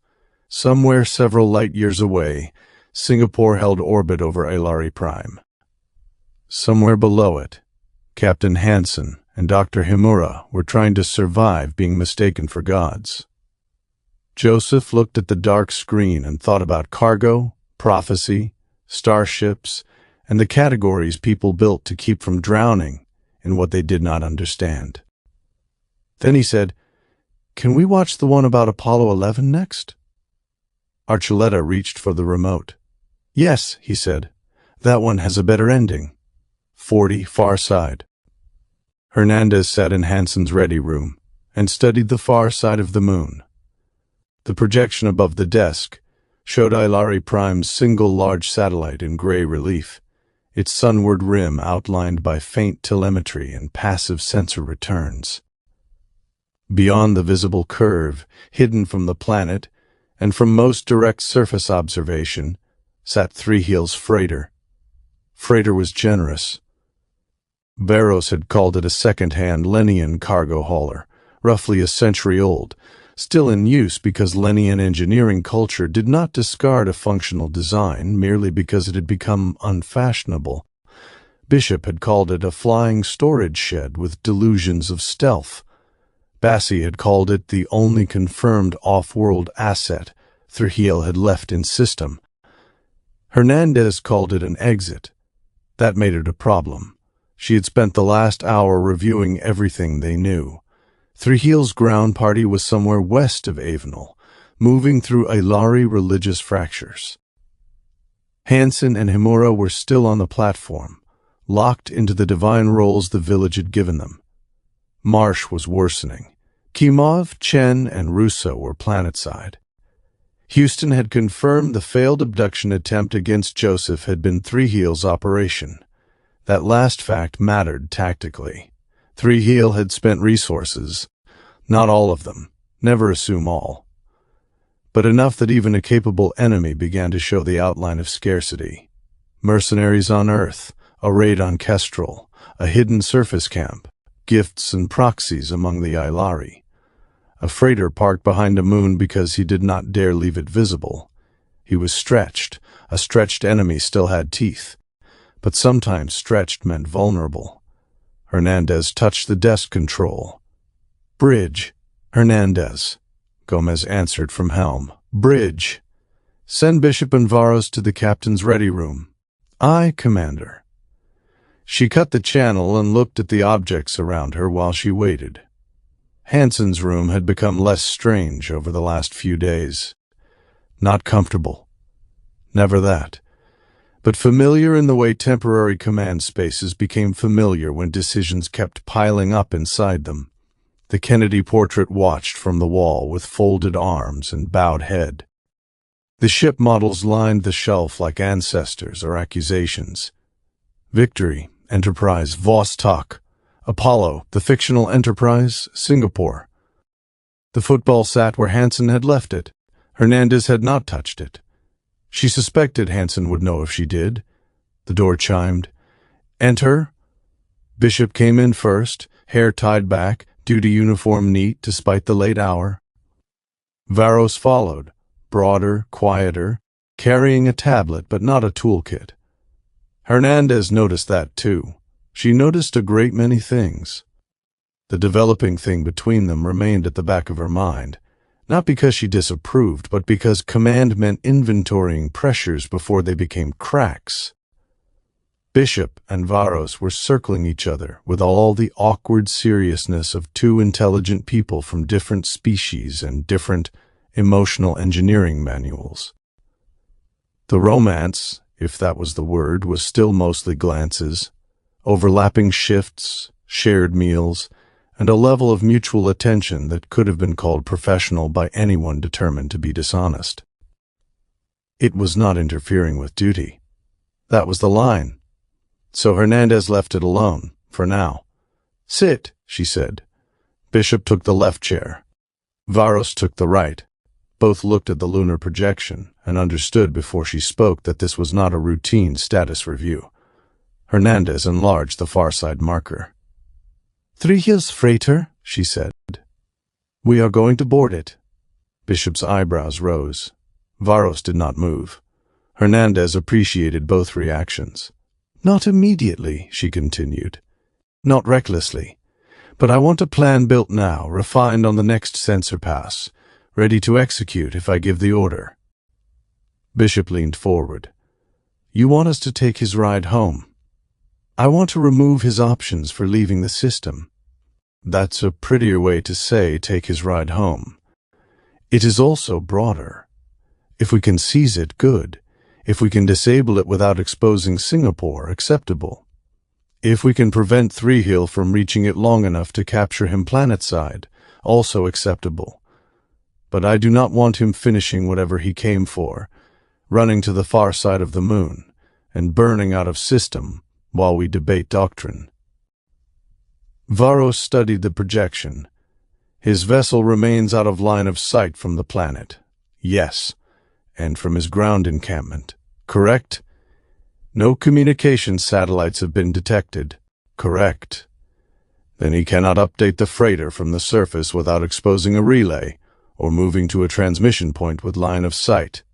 Speaker 1: Somewhere several light years away, Singapore held orbit over Aelari Prime. Somewhere below it, Captain Hansen and Dr. Himura were trying to survive being mistaken for gods. Joseph looked at the dark screen and thought about cargo, prophecy, starships, and the categories people built to keep from drowning in what they did not understand. Then he said, Can we watch the one about Apollo 11 next? Archuleta reached for the remote. Yes, he said. That one has a better ending. 40, far side. Hernandez sat in Hansen's ready room and studied the far side of the moon. The projection above the desk showed Aelari Prime's single large satellite in gray relief, its sunward rim outlined by faint telemetry and passive sensor returns. Beyond the visible curve, hidden from the planet, and from most direct surface observation, sat Thrihiel's freighter. Freighter was generous. Varos had called it a second-hand Lenian cargo hauler, roughly a century old, still in use because Lenian engineering culture did not discard a functional design merely because it had become unfashionable. Bishop had called it a flying storage shed with delusions of stealth. Bassi had called it the only confirmed off-world asset Thrihiel had left in system. Hernandez called it an exit. That made it a problem. She had spent the last hour reviewing everything they knew. Thrihiel's ground party was somewhere west of Avenel, moving through Aelari religious fractures. Hansen and Himura were still on the platform, locked into the divine roles the village had given them. Marsh was worsening. Kimov, Chen, and Russo were planetside. Houston had confirmed the failed abduction attempt against Joseph had been Thrihiel's operation. That last fact mattered tactically. Thrihiel had spent resources, not all of them, never assume all, but enough that even a capable enemy began to show the outline of scarcity. Mercenaries on Earth, a raid on Kestrel, a hidden surface camp, gifts and proxies among the Aelari. A freighter parked behind a moon because he did not dare leave it visible. He was stretched. A stretched enemy still had teeth, but sometimes stretched meant vulnerable. Hernandez touched the desk control. "Bridge." "Hernandez," Gomez answered from helm. "Bridge. Send Bishop and Varos to the captain's ready room." "Aye, Commander." She cut the channel and looked at the objects around her while she waited. Hansen's room had become less strange over the last few days. Not comfortable. Never that. But familiar in the way temporary command spaces became familiar when decisions kept piling up inside them. The Kennedy portrait watched from the wall with folded arms and bowed head. The ship models lined the shelf like ancestors or accusations. Victory, Enterprise, Vostok. Apollo, the fictional Enterprise, Singapore. The football sat where Hansen had left it. Hernandez had not touched it. She suspected Hansen would know if she did. The door chimed. "Enter." Bishop came in first, hair tied back, duty uniform neat despite the late hour. Varos followed, broader, quieter, carrying a tablet but not a toolkit. Hernandez noticed that too. She noticed a great many things. The developing thing between them remained at the back of her mind. Not because she disapproved, but because command meant inventorying pressures before they became cracks. Bishop and Varos were circling each other with all the awkward seriousness of two intelligent people from different species and different emotional engineering manuals. The romance, if that was the word, was still mostly glances, overlapping shifts, shared meals, and a level of mutual attention that could have been called professional by anyone determined to be dishonest. It was not interfering with duty. That was the line. So Hernandez left it alone, for now. "Sit," she said. Bishop took the left chair. Varos took the right. Both looked at the lunar projection and understood before she spoke that this was not a routine status review. Hernandez enlarged the far side marker. "Thrihiel's freighter," she said. "We are going to board it." Bishop's eyebrows rose. Varos did not move. Hernandez appreciated both reactions. "Not immediately," she continued. "Not recklessly. But I want a plan built now, refined on the next sensor pass, ready to execute if I give the order." Bishop leaned forward. "You want us to take his ride home. I want to remove his options for leaving the system." That's a prettier way to say take his ride home. It is also broader. If we can seize it, good. If we can disable it without exposing Singapore, acceptable. If we can prevent Thrihiel from reaching it long enough to capture him planetside, also acceptable. but I do not want him finishing whatever he came for, running to the far side of the moon, and burning out of system while we debate doctrine." Varos studied the projection. "His vessel remains out of line of sight from the planet." "Yes, and from his ground encampment." "Correct." "No communication satellites have been detected." "Correct." "Then he cannot update the freighter from the surface without exposing a relay, or moving to a transmission point with line of sight."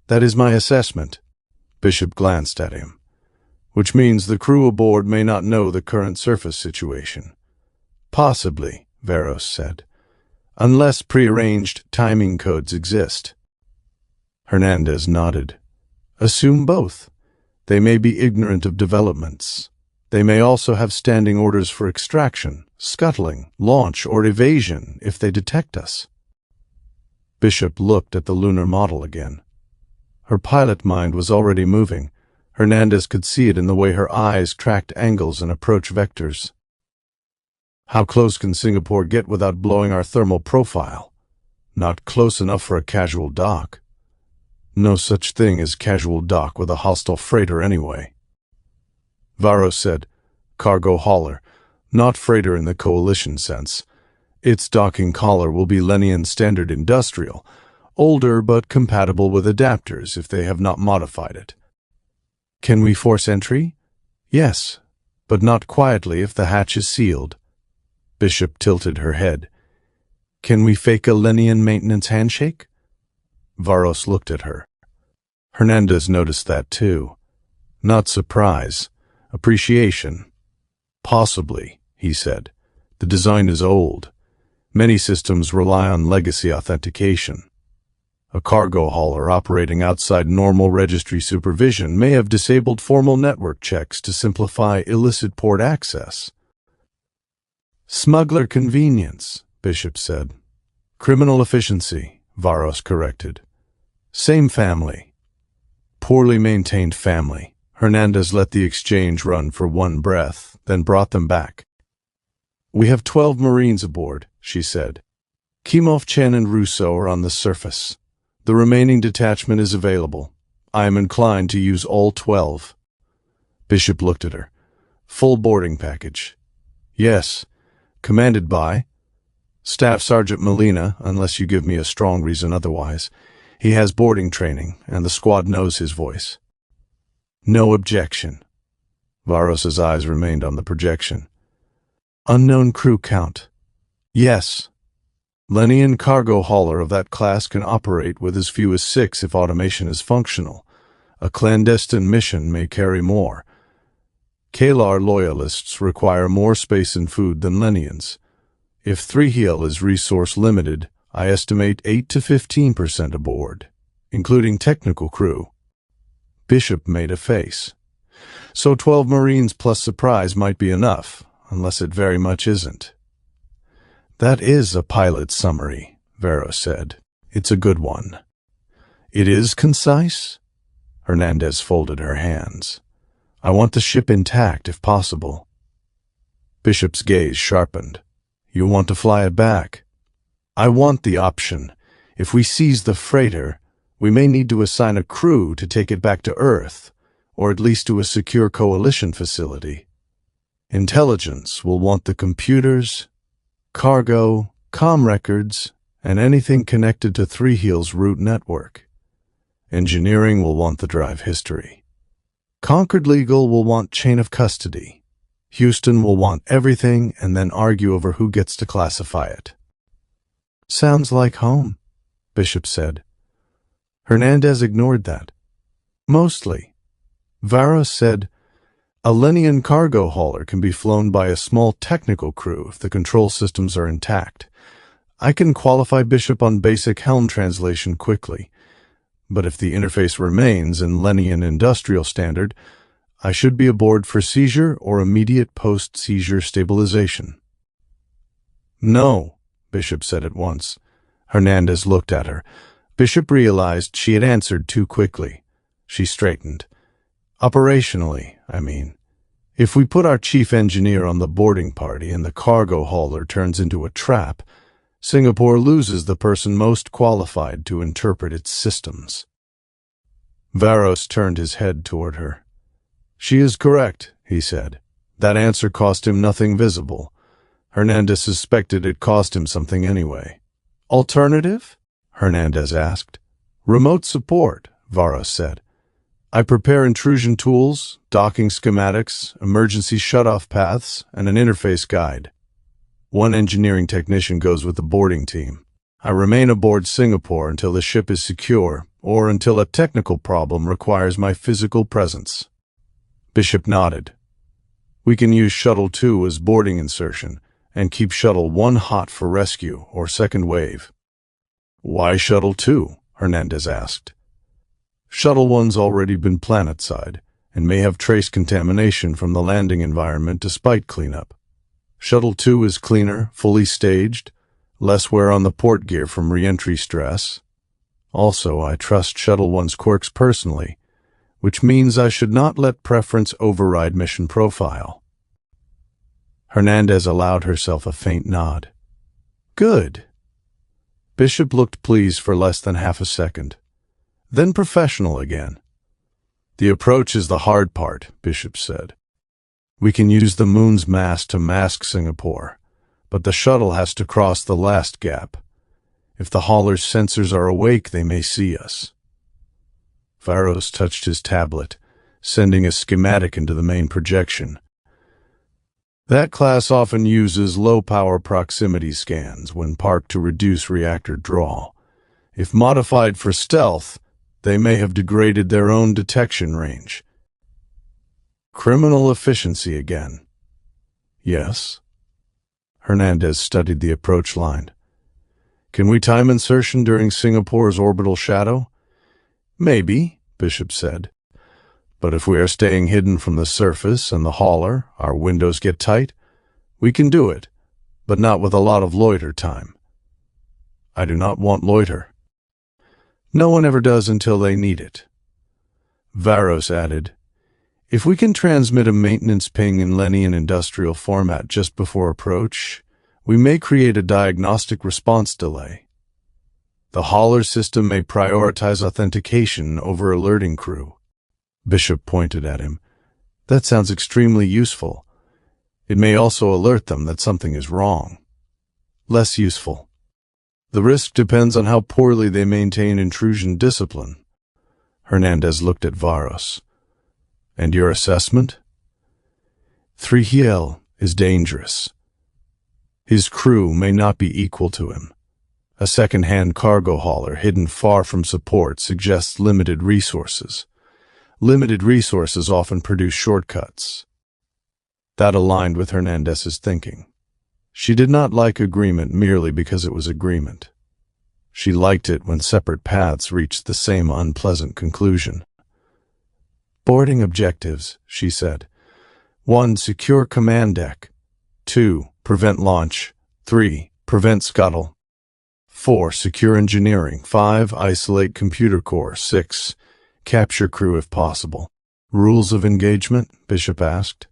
Speaker 1: "That is my assessment." Bishop glanced at him. "Which means the crew aboard may not know the current surface situation." "Possibly," Varos said, "unless prearranged timing codes exist." Hernandez nodded. "Assume both. They may be ignorant of developments. They may also have standing orders for extraction, scuttling, launch, or evasion if they detect us." Bishop looked at the lunar model again. Her pilot mind was already moving. Hernandez could see it in the way her eyes tracked angles and approach vectors. "How close can Singapore get without blowing our thermal profile?" "Not close enough for a casual dock." "No such thing as casual dock with a hostile freighter anyway." Varos said, "Cargo hauler, not freighter in the coalition sense. Its docking collar will be Lenian Standard Industrial, older but compatible with adapters if they have not modified it." "Can we force entry?" "Yes, but not quietly if the hatch is sealed." Bishop tilted her head. "Can we fake a Lenian maintenance handshake?" Varos looked at her. Hernandez noticed that too. Not surprise, appreciation. "Possibly," he said. "The design is old. Many systems rely on legacy authentication. A cargo hauler operating outside normal registry supervision may have disabled formal network checks to simplify illicit port access." "Smuggler convenience," Bishop said. "Criminal efficiency," Varos corrected. "Same family." "Poorly maintained family." Hernandez let the exchange run for one breath, then brought them back. "We have 12 Marines aboard," she said. "Kimov, Chen, and Russo are on the surface. The remaining detachment is available. I am inclined to use all 12. Bishop looked at her. "Full boarding package." "Yes." "Commanded by?" "Staff Sergeant Molina, unless you give me a strong reason otherwise. He has boarding training, and the squad knows his voice." "No objection." Varos's eyes remained on the projection. "Unknown crew count?" "Yes." "Lenian cargo hauler of that class can operate with as few as 6 if automation is functional. A clandestine mission may carry more. Kehlar loyalists require more space and food than Lenians. If Thrihiel is resource limited, I estimate 8 to 15% aboard, including technical crew." Bishop made a face. "So 12 Marines plus surprise might be enough, unless it very much isn't." "That is a pilot summary," Varos said. "It's a good one." "It is concise?" Hernandez folded her hands. "I want the ship intact if possible." Bishop's gaze sharpened. "You want to fly it back?" "I want the option. If we seize the freighter, we may need to assign a crew to take it back to Earth, or at least to a secure coalition facility. Intelligence will want the computers, cargo, comm records, and anything connected to Thrihiel's route network. Engineering will want the drive history. Concord Legal will want chain of custody. Houston will want everything and then argue over who gets to classify it." "Sounds like home," Bishop said. Hernandez ignored that. "Mostly." Varos said, "A Lenian cargo hauler can be flown by a small technical crew if the control systems are intact. I can qualify Bishop on basic helm translation quickly, but if the interface remains in Lenian industrial standard, I should be aboard for seizure or immediate post-seizure stabilization." "No," Bishop said at once. Hernandez looked at her. Bishop realized she had answered too quickly. She straightened. "Operationally, I mean. If we put our chief engineer on the boarding party and the cargo hauler turns into a trap, Singapore loses the person most qualified to interpret its systems. Varos turned his head toward her. She is correct, he said. That answer cost him nothing visible. Hernandez suspected it cost him something anyway. Alternative? Hernandez asked. Remote support, Varos said. I prepare intrusion tools, docking schematics, emergency shut-off paths, and an interface guide. One engineering technician goes with the boarding team. I remain aboard Singapore until the ship is secure, or until a technical problem requires my physical presence. Bishop nodded. We can use Shuttle 2 as boarding insertion, and keep Shuttle 1 hot for rescue or second wave. Why Shuttle 2? Hernandez asked. Shuttle 1's already been planetside, and may have trace contamination from the landing environment despite cleanup. Shuttle 2 is cleaner, fully staged, less wear on the port gear from re-entry stress. Also, I trust Shuttle 1's quirks personally, which means I should not let preference override mission profile. Hernandez allowed herself a faint nod. Good. Bishop looked pleased for less than half a second, then professional again. The approach is the hard part, Bishop said. We can use the moon's mass to mask Singapore, but the shuttle has to cross the last gap. If the hauler's sensors are awake, they may see us. Varos touched his tablet, sending a schematic into the main projection. That class often uses low-power proximity scans when parked to reduce reactor draw. If modified for stealth, they may have degraded their own detection range. Criminal efficiency again. Yes. Hernandez studied the approach line. Can we time insertion during Singapore's orbital shadow? Maybe, Bishop said. But if we are staying hidden from the surface and the hauler, our windows get tight, we can do it, but not with a lot of loiter time. I do not want loiter. No one ever does until they need it. Varos added, if we can transmit a maintenance ping in Lennian industrial format just before approach, we may create a diagnostic response delay. The hauler system may prioritize authentication over alerting crew. Bishop pointed at him. That sounds extremely useful. It may also alert them that something is wrong. Less useful. The risk depends on how poorly they maintain intrusion discipline. Hernandez looked at Varos. And your assessment? Thrihiel is dangerous. His crew may not be equal to him. A second-hand cargo hauler hidden far from support suggests limited resources. Limited resources often produce shortcuts. That aligned with Hernandez's thinking. She did not like agreement merely because it was agreement. She liked it when separate paths reached the same unpleasant conclusion. Boarding objectives, she said. 1. Secure command deck. 2. Prevent launch. 3. Prevent scuttle. 4. Secure engineering. 5. Isolate computer core. 6. Capture crew if possible. Rules of engagement? Bishop asked.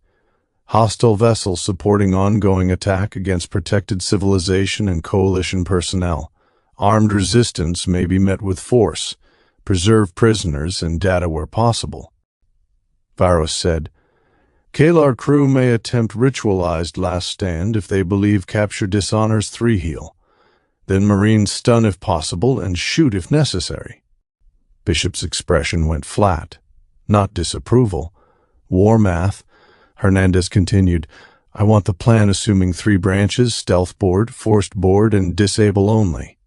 Speaker 1: Hostile vessels supporting ongoing attack against protected civilization and coalition personnel. Armed resistance may be met with force. Preserve prisoners and data where possible. Varos said, Kehlar crew may attempt ritualized last stand if they believe capture dishonors Thrihiel. Then Marines stun if possible and shoot if necessary. Bishop's expression went flat, not disapproval. War math. Hernandez continued, I want the plan assuming 3 branches, stealth board, forced board, and disable only.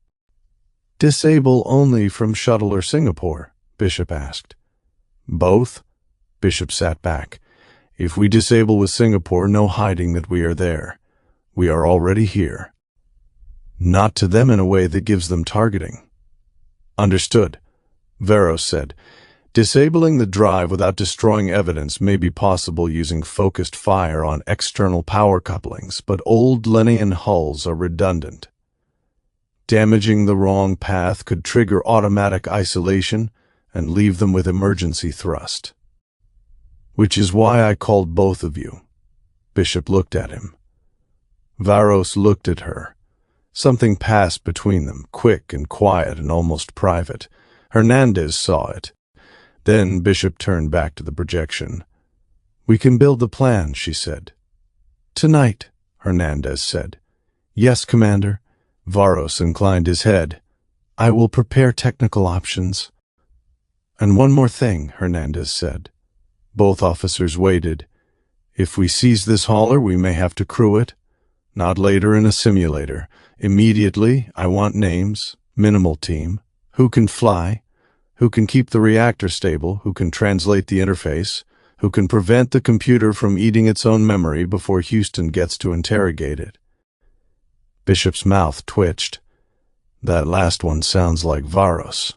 Speaker 1: Disable only from Shuttle or Singapore? Bishop asked. Both? Bishop sat back. If we disable with Singapore, no hiding that we are there. We are already here. Not to them in a way that gives them targeting. Understood. Varos said, disabling the drive without destroying evidence may be possible using focused fire on external power couplings, but old Lennian hulls are redundant. Damaging the wrong path could trigger automatic isolation and leave them with emergency thrust. Which is why I called both of you. Bishop looked at him. Varos looked at her, Something passed between them, quick and quiet and almost private. Hernandez saw it. Then Bishop turned back to the projection. "We can build the plan," she said. "Tonight," Hernandez said. "Yes, Commander." Varos inclined his head. "I will prepare technical options." "And one more thing," Hernandez said. Both officers waited. "If we seize this hauler, we may have to crew it. Not later in a simulator. Immediately, I want names, minimal team, who can fly, who can keep the reactor stable, who can translate the interface, who can prevent the computer from eating its own memory before Houston gets to interrogate it." Bishop's mouth twitched. "That last one sounds like Varos."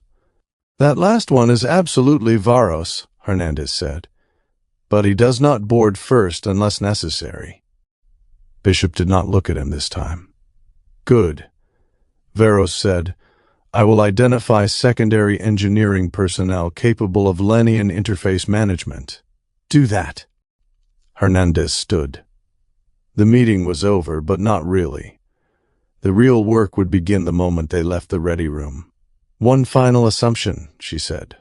Speaker 1: "That last one is absolutely Varos," Hernandez said. "But he does not board first unless necessary." Bishop did not look at him this time. "Good," Varos said. "I will identify secondary engineering personnel capable of Lennian interface management." "Do that." Hernandez stood. The meeting was over, but not really. The real work would begin the moment they left the ready room. "One final assumption," she said.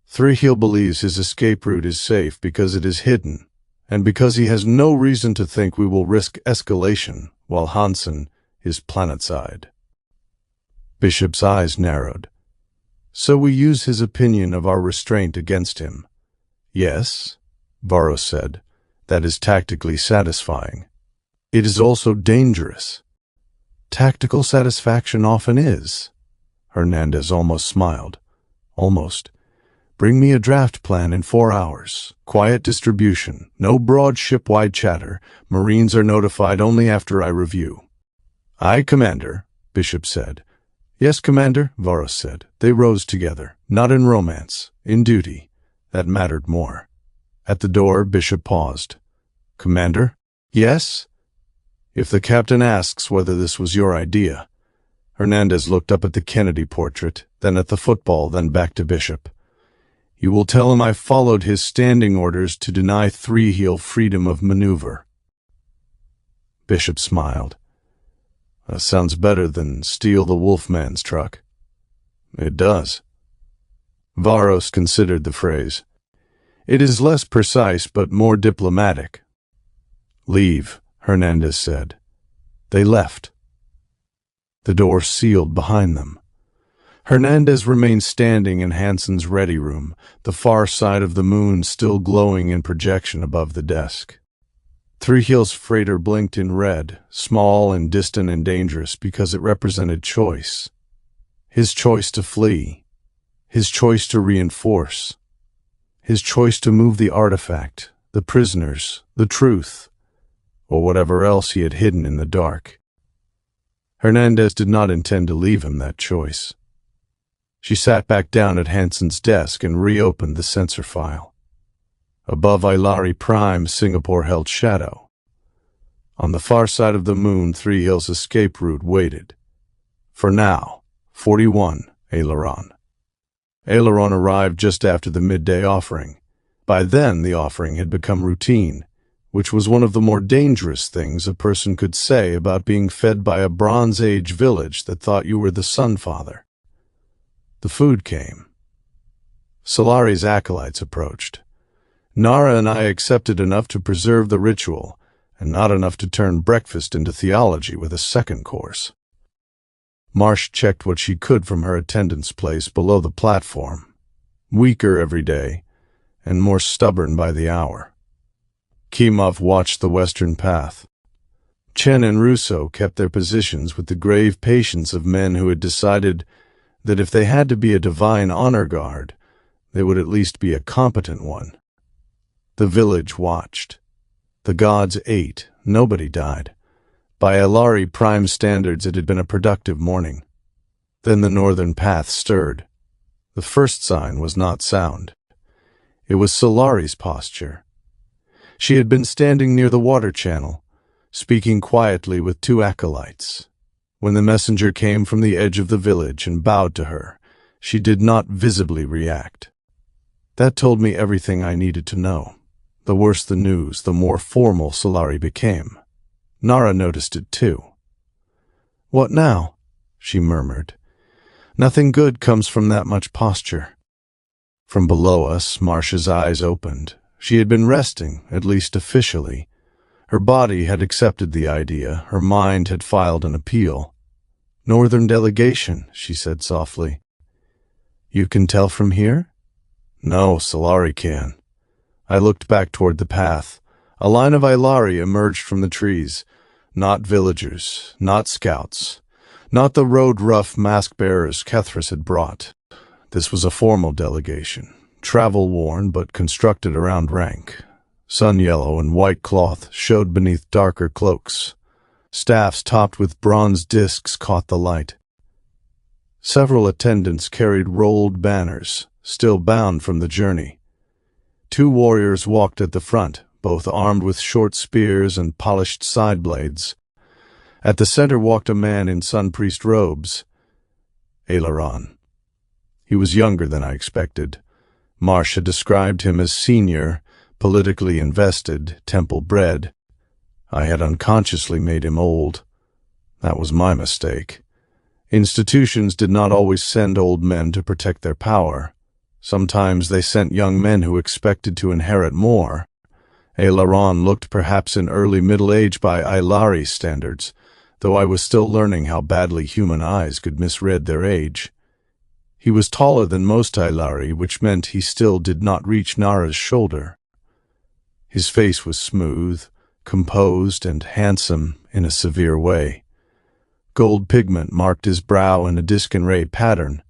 Speaker 1: "Thrihiel believes his escape route is safe because it is hidden, and because he has no reason to think we will risk escalation while Hansen is planetside." Bishop's eyes narrowed. "So we use his opinion of our restraint against him." "Yes," Varos said. "That is tactically satisfying. It is also dangerous." "Tactical satisfaction often is." Hernandez almost smiled. "Almost. Bring me a draft plan in 4 hours. Quiet distribution. No broad ship-wide chatter. Marines are notified only after I review." "Aye, Commander," Bishop said. "Yes, Commander," Varos said. They rose together. Not in romance, in duty. That mattered more. At the door, Bishop paused. "Commander?" "Yes?" "If the captain asks whether this was your idea." Hernandez looked up at the Kennedy portrait, then at the football, then back to Bishop. "You will tell him I followed his standing orders to deny Thrihiel freedom of maneuver." Bishop smiled. "That sounds better than steal the Wolfman's truck." "It does." Varos considered the phrase. "It is less precise but more diplomatic." "Leave," Hernandez said. They left. The door sealed behind them. Hernandez remained standing in Hansen's ready room, the far side of the moon still glowing in projection above the desk. Thrihiel's freighter blinked in red, small and distant and dangerous because it represented choice. His choice to flee. His choice to reinforce. His choice to move the artifact, the prisoners, the truth, or whatever else he had hidden in the dark. Hernandez did not intend to leave him that choice. She sat back down at Hansen's desk and reopened the sensor file. Above Aelari Prime, Singapore held shadow. On the far side of the moon, Thrihiel's escape route waited. For now, 41, Aileron. Aileron arrived just after the midday offering. By then, the offering had become routine, which was one of the more dangerous things a person could say about being fed by a Bronze Age village that thought you were the Sun Father. The food came. Solari's acolytes approached. Nara and I accepted enough to preserve the ritual, and not enough to turn breakfast into theology with a second course. Marsh checked what she could from her attendance place below the platform. Weaker every day, and more stubborn by the hour. Kimov watched the western path. Chen and Russo kept their positions with the grave patience of men who had decided that if they had to be a divine honor guard, they would at least be a competent one. The village watched. The gods ate. Nobody died. By Aelari Prime standards, it had been a productive morning. Then the northern path stirred. The first sign was not sound. It was Solari's posture. She had been standing near the water channel, speaking quietly with 2 acolytes. When the messenger came from the edge of the village and bowed to her, she did not visibly react. That told me everything I needed to know. The worse the news, the more formal Solari became. Nara noticed it too. "What now?" she murmured. "Nothing good comes from that much posture." From below us, Marcia's eyes opened. She had been resting, at least officially. Her body had accepted the idea. Her mind had filed an appeal. "Northern delegation," she said softly. "You can tell from here?" "No, Aelari can." I looked back toward the path. A line of Aelari emerged from the trees. Not villagers, not scouts, not the road-rough mask-bearers Kethris had brought. This was a formal delegation, travel-worn but constructed around rank. Sun-yellow and white cloth showed beneath darker cloaks. Staffs topped with bronze discs caught the light. Several attendants carried rolled banners, still bound from the journey. 2 warriors walked at the front, both armed with short spears and polished side blades. At the center walked a man in sun-priest robes. Aelari. He was younger than I expected. Marcia described him as senior, politically invested, temple-bred. I had unconsciously made him old. That was my mistake. Institutions did not always send old men to protect their power. Sometimes they sent young men who expected to inherit more. Aelari looked perhaps in early middle age by Aelari standards, though I was still learning how badly human eyes could misread their age. He was taller than most Aelari, which meant he still did not reach Nara's shoulder. His face was smooth, composed, and handsome in a severe way. Gold pigment marked his brow in a disc-and-ray pattern,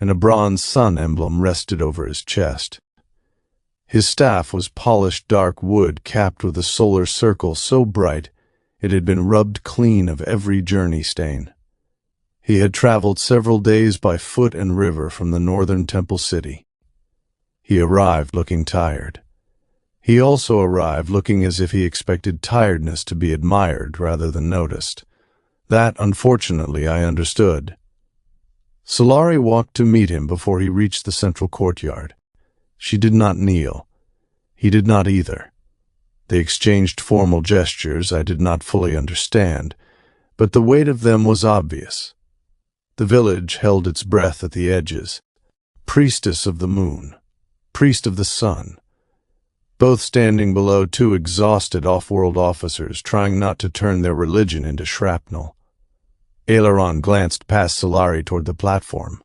Speaker 1: and a bronze sun emblem rested over his chest. His staff was polished dark wood capped with a solar circle so bright it had been rubbed clean of every journey stain. He had traveled several days by foot and river from the northern temple city. He arrived looking tired. He also arrived looking as if he expected tiredness to be admired rather than noticed. That, unfortunately, I understood. Aelari walked to meet him before he reached the central courtyard. She did not kneel. He did not either. They exchanged formal gestures I did not fully understand, but the weight of them was obvious. The village held its breath at the edges. Priestess of the moon, priest of the sun, both standing below 2 exhausted off-world officers trying not to turn their religion into shrapnel. Aelari glanced past Aelari toward the platform.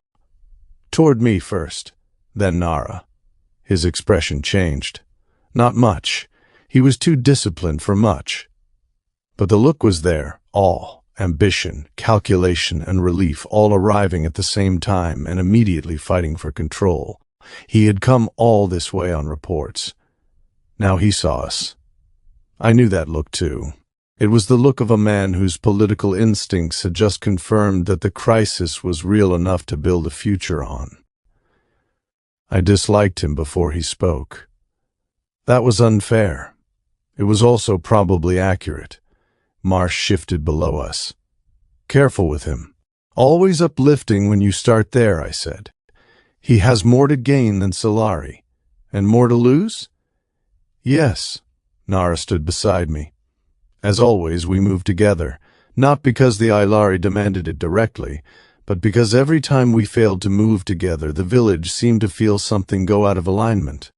Speaker 1: Toward me first, then Nara. His expression changed. Not much. He was too disciplined for much. But the look was there, awe, ambition, calculation, and relief all arriving at the same time and immediately fighting for control. He had come all this way on reports. Now he saw us. I knew that look too. It was the look of a man whose political instincts had just confirmed that the crisis was real enough to build a future on. I disliked him before he spoke. That was unfair. It was also probably accurate. Marsh shifted below us. Careful with him. Always uplifting when you start there, I said. He has more to gain than Aelari. And more to lose? Yes. Nara stood beside me. As always, we moved together, not because the Aelari demanded it directly, but because every time we failed to move together, the village seemed to feel something go out of alignment.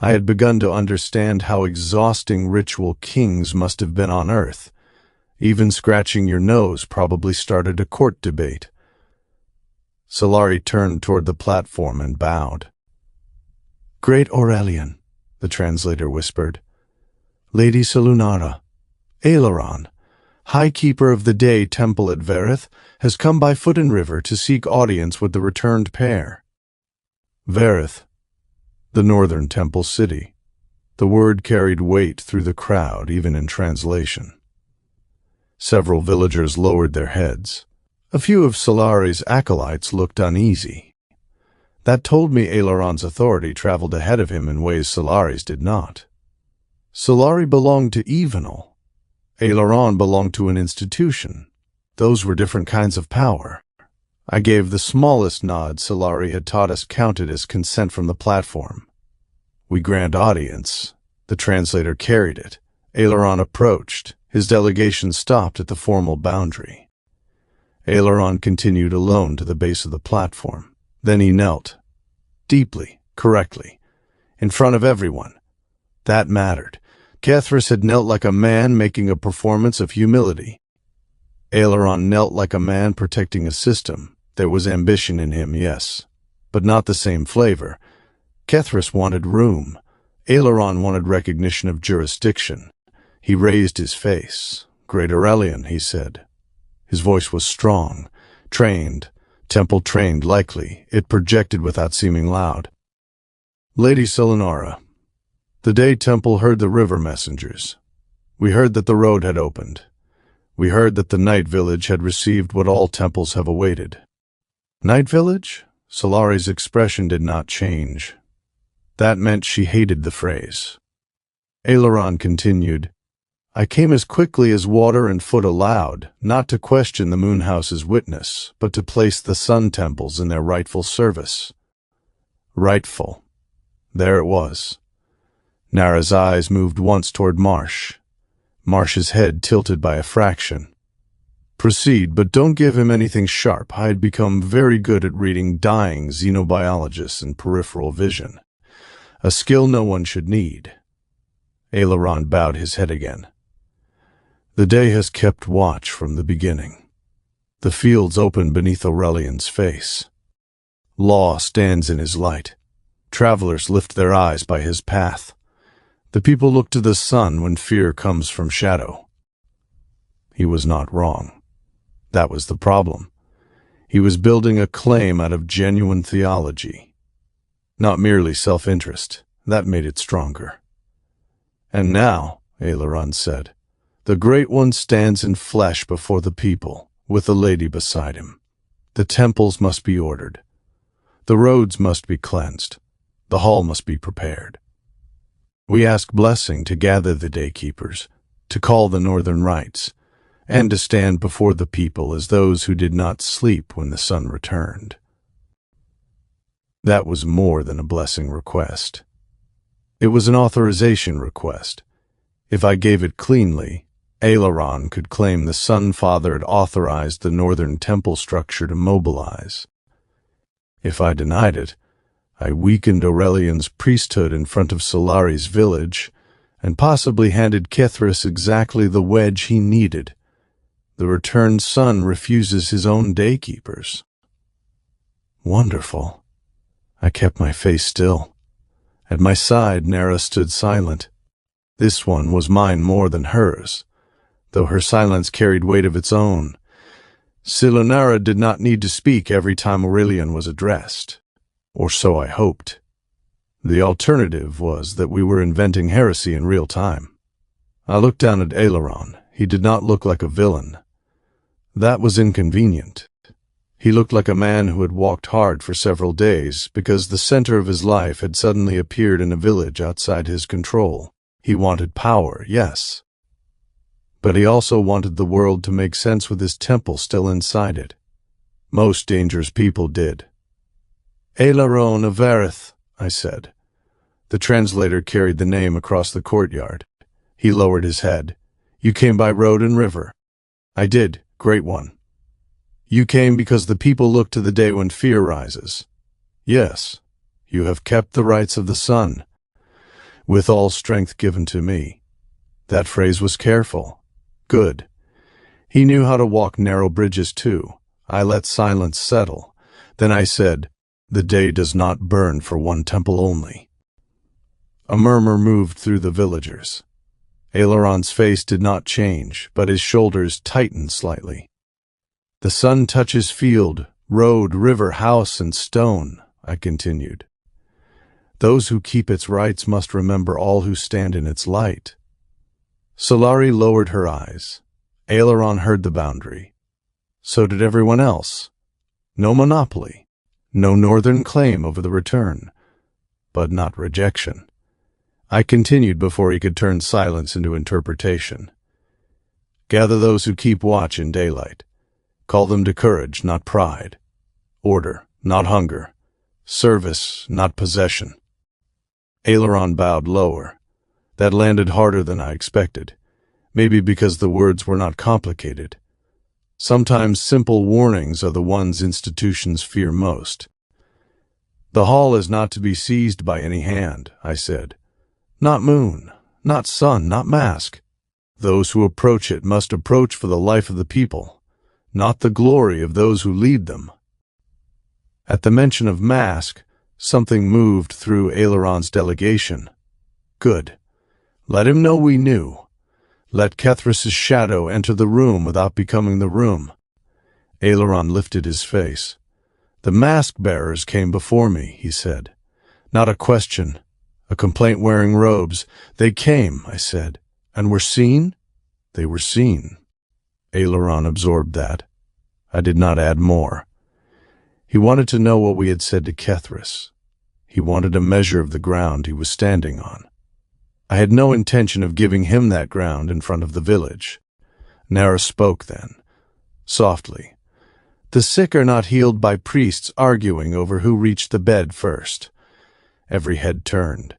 Speaker 1: I had begun to understand how exhausting ritual kings must have been on Earth. Even scratching your nose probably started a court debate. Aelari turned toward the platform and bowed. "Great Aurelian," the translator whispered. "Lady Selunara, Aelari, High Keeper of the Day Temple at Verith, has come by foot and river to seek audience with the returned pair." Verith, the northern temple city. The word carried weight through the crowd, even in translation. Several villagers lowered their heads. A few of Aelari's acolytes looked uneasy. That told me Aelari's authority traveled ahead of him in ways Aelari's did not. Aelari belonged to Evenal. Aelari belonged to an institution. Those were different kinds of power. I gave the smallest nod Aelari had taught us counted as consent from the platform. We grant audience. The translator carried it. Aelari approached. His delegation stopped at the formal boundary. Aelari continued alone to the base of the platform. Then he knelt, deeply, correctly, in front of everyone. That mattered. Kehlar had knelt like a man making a performance of humility. Aelari knelt like a man protecting a system. There was ambition in him, yes, but not the same flavor. Kehlar wanted room. Aelari wanted recognition of jurisdiction. He raised his face. "Great Aurelian," he said. His voice was strong, trained, temple-trained likely. It projected without seeming loud. "Lady Selenara, the day Temple heard the river messengers, we heard that the road had opened. We heard that the Night Village had received what all temples have awaited." "Night Village?" Solari's expression did not change. That meant she hated the phrase. Aelari continued, "I came as quickly as water and foot allowed, not to question the Moon House's witness, but to place the Sun Temples in their rightful service." Rightful. There it was. Nara's eyes moved once toward Marsh. Marsh's head tilted by a fraction. "Proceed, but don't give him anything sharp. I had become very good at reading dying xenobiologists and peripheral vision. A skill no one should need." Aelari bowed his head again. "The day has kept watch from the beginning. The fields open beneath Aurelian's face. Law stands in his light. Travelers lift their eyes by his path. The people look to the sun when fear comes from shadow." He was not wrong. That was the problem. He was building a claim out of genuine theology, not merely self-interest. That made it stronger. "And now," Aelari said, "the Great One stands in flesh before the people, with the lady beside him. The temples must be ordered. The roads must be cleansed. The hall must be prepared. We ask blessing to gather the daykeepers, to call the northern rites, and to stand before the people as those who did not sleep when the sun returned." That was more than a blessing request. It was an authorization request. If I gave it cleanly, Aelari could claim the Sun Father had authorized the northern temple structure to mobilize. If I denied it, I weakened Aurelian's priesthood in front of Solari's village, and possibly handed Kehlar exactly the wedge he needed. The returned sun refuses his own daykeepers. Wonderful. I kept my face still. At my side, Nara stood silent. This one was mine more than hers, though her silence carried weight of its own. Selenara did not need to speak every time Aurelian was addressed, or so I hoped. The alternative was that we were inventing heresy in real time. I looked down at Aelari. He did not look like a villain. That was inconvenient. He looked like a man who had walked hard for several days because the center of his life had suddenly appeared in a village outside his control. He wanted power, yes. But he also wanted the world to make sense with his temple still inside it. Most dangerous people did. "Aelari Avarith," I said. The translator carried the name across the courtyard. He lowered his head. "You came by road and river." "I did, Great One." "You came because the people look to the day when fear rises." "Yes, you have kept the rights of the sun, with all strength given to me." That phrase was careful. Good. He knew how to walk narrow bridges too. I let silence settle. Then I said, "The day does not burn for one temple only." A murmur moved through the villagers. Aelari's face did not change, but his shoulders tightened slightly. "The sun touches field, road, river, house, and stone," I continued. "Those who keep its rights must remember all who stand in its light." Solari lowered her eyes. Aelari heard the boundary. So did everyone else. No monopoly. No northern claim over the return. But not rejection. I continued before he could turn silence into interpretation. "Gather those who keep watch in daylight. Call them to courage, not pride. Order, not hunger. Service, not possession." Aelari bowed lower. That landed harder than I expected, maybe because the words were not complicated. Sometimes simple warnings are the ones institutions fear most. The hall is not to be seized by any hand, I said. Not moon, not sun, not mask. Those who approach it must approach for the life of the people, not the glory of those who lead them. At the mention of mask, something moved through Aelaron's delegation. Good. Let him know we knew. Let Kethras's shadow enter the room without becoming the room. Aelaron lifted his face. The mask-bearers came before me, he said. Not a question, a complaint wearing robes. They came, I said, and were seen? They were seen. Aelaron absorbed that. I did not add more. He wanted to know what we had said to Kethras. He wanted a measure of the ground he was standing on. I had no intention of giving him that ground in front of the village. Nara spoke then, softly. The sick are not healed by priests arguing over who reached the bed first. Every head turned.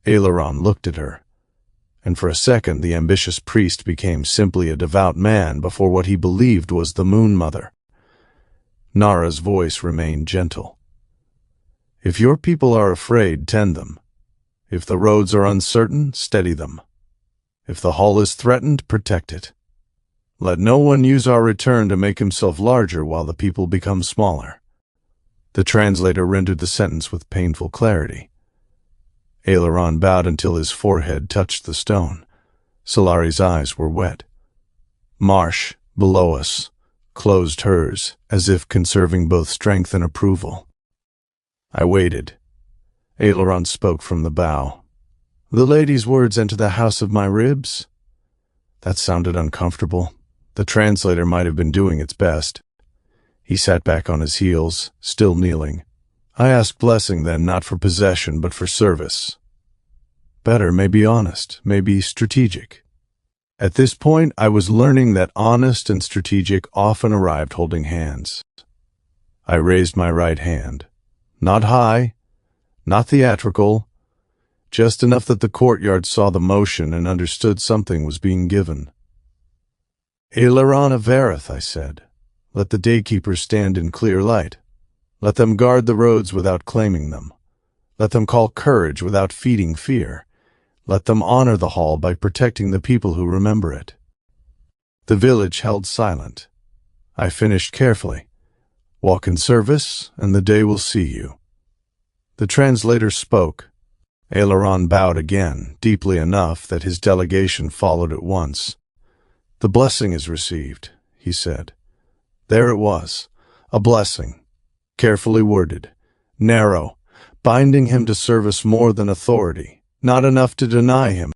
Speaker 1: Aelaron looked at her, and for a second the ambitious priest became simply a devout man before what he believed was the Moon Mother. Nara's voice remained gentle. If your people are afraid, tend them. If the roads are uncertain, steady them. If the hall is threatened, protect it. Let no one use our return to make himself larger while the people become smaller. The translator rendered the sentence with painful clarity. Aelaron bowed until his forehead touched the stone. Solari's eyes were wet. Marsh, below us, closed hers, as if conserving both strength and approval. I waited. Aelaron spoke from the bow. The lady's words enter the house of my ribs? That sounded uncomfortable. The translator might have been doing its best. He sat back on his heels, still kneeling. I asked blessing then, not for possession, but for service. Better, maybe honest, maybe strategic. At this point, I was learning that honest and strategic often arrived holding hands. I raised my right hand. Not high, not theatrical, just enough that the courtyard saw the motion and understood something was being given. Aelaron avereth, I said. Let the daykeepers stand in clear light. Let them guard the roads without claiming them. Let them call courage without feeding fear. Let them honor the hall by protecting the people who remember it. The village held silent. I finished carefully. Walk in service, and the day will see you. The translator spoke. Aelaron bowed again, deeply enough that his delegation followed at once. The blessing is received, he said. There it was, a blessing, carefully worded, narrow, binding him to service more than authority, not enough to deny him,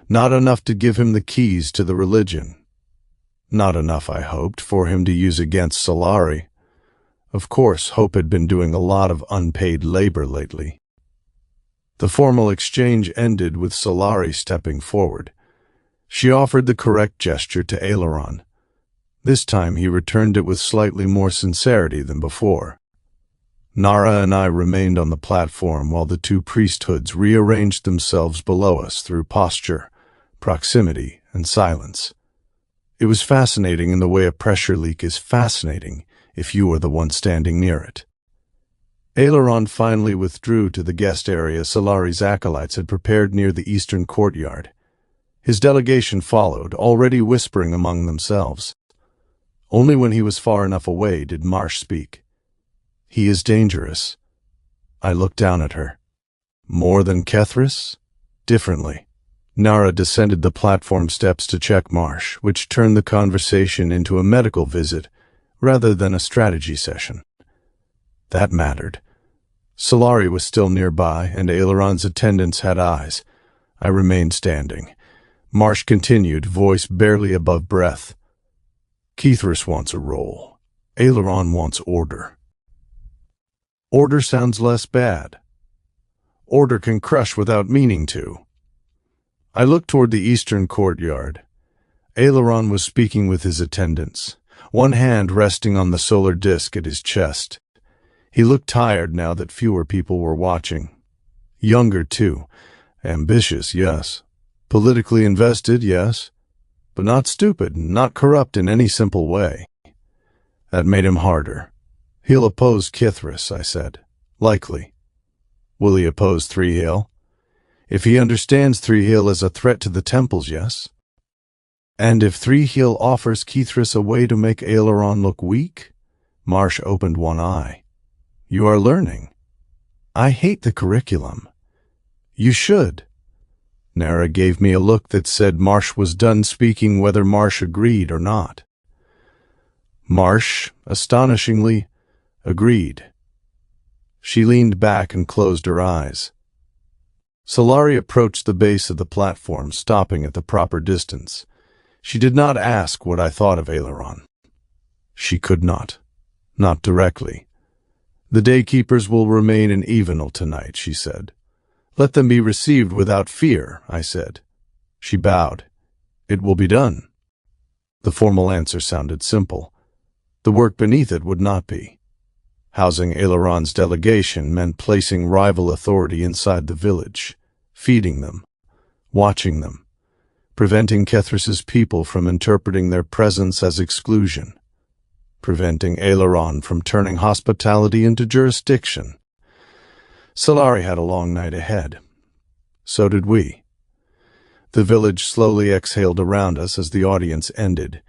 Speaker 1: not enough to give him the keys to the religion. Not enough, I hoped, for him to use against Aelari. Of course, Hope had been doing a lot of unpaid labor lately. The formal exchange ended with Aelari stepping forward. She offered the correct gesture to Aelaron. This time he returned it with slightly more sincerity than before. Nara and I remained on the platform while the two priesthoods rearranged themselves below us through posture, proximity, and silence. It was fascinating in the way a pressure leak is fascinating if you are the one standing near it. Aelaron finally withdrew to the guest area Aelari's acolytes had prepared near the eastern courtyard. His delegation followed, already whispering among themselves. Only when he was far enough away did Marsh speak. He is dangerous. I looked down at her. More than Kethras? Differently. Nara descended the platform steps to check Marsh, which turned the conversation into a medical visit rather than a strategy session. That mattered. Aelari was still nearby, and Aelaron's attendants had eyes. I remained standing. Marsh continued, voice barely above breath. Kethras wants a role. Aelaron wants order. Order sounds less bad. Order can crush without meaning to. I looked toward the eastern courtyard. Aelaron was speaking with his attendants, one hand resting on the solar disk at his chest. He looked tired now that fewer people were watching. Younger, too. Ambitious, yes. Politically invested, yes. but not stupid, not corrupt in any simple way. That made him harder. He'll oppose Kithris, I said. Likely. Will he oppose Thrihiel? If he understands Thrihiel as a threat to the temples, yes. And if Thrihiel offers Kithris a way to make Aelari look weak? Marsh opened one eye. You are learning. I hate the curriculum. You should. Nara gave me a look that said Marsh was done speaking whether Marsh agreed or not. Marsh, astonishingly, agreed. She leaned back and closed her eyes. Aelari approached the base of the platform, stopping at the proper distance. She did not ask what I thought of Aelari. She could not. Not directly. The Daykeepers will remain in Evenal tonight, she said. Let them be received without fear, I said. She bowed. It will be done. The formal answer sounded simple. The work beneath it would not be. Housing Aelari's delegation meant placing rival authority inside the village, feeding them, watching them, preventing Kethris's people from interpreting their presence as exclusion, preventing Aelari from turning hospitality into jurisdiction. Aelari had a long night ahead. So did we. The village slowly exhaled around us as the audience ended.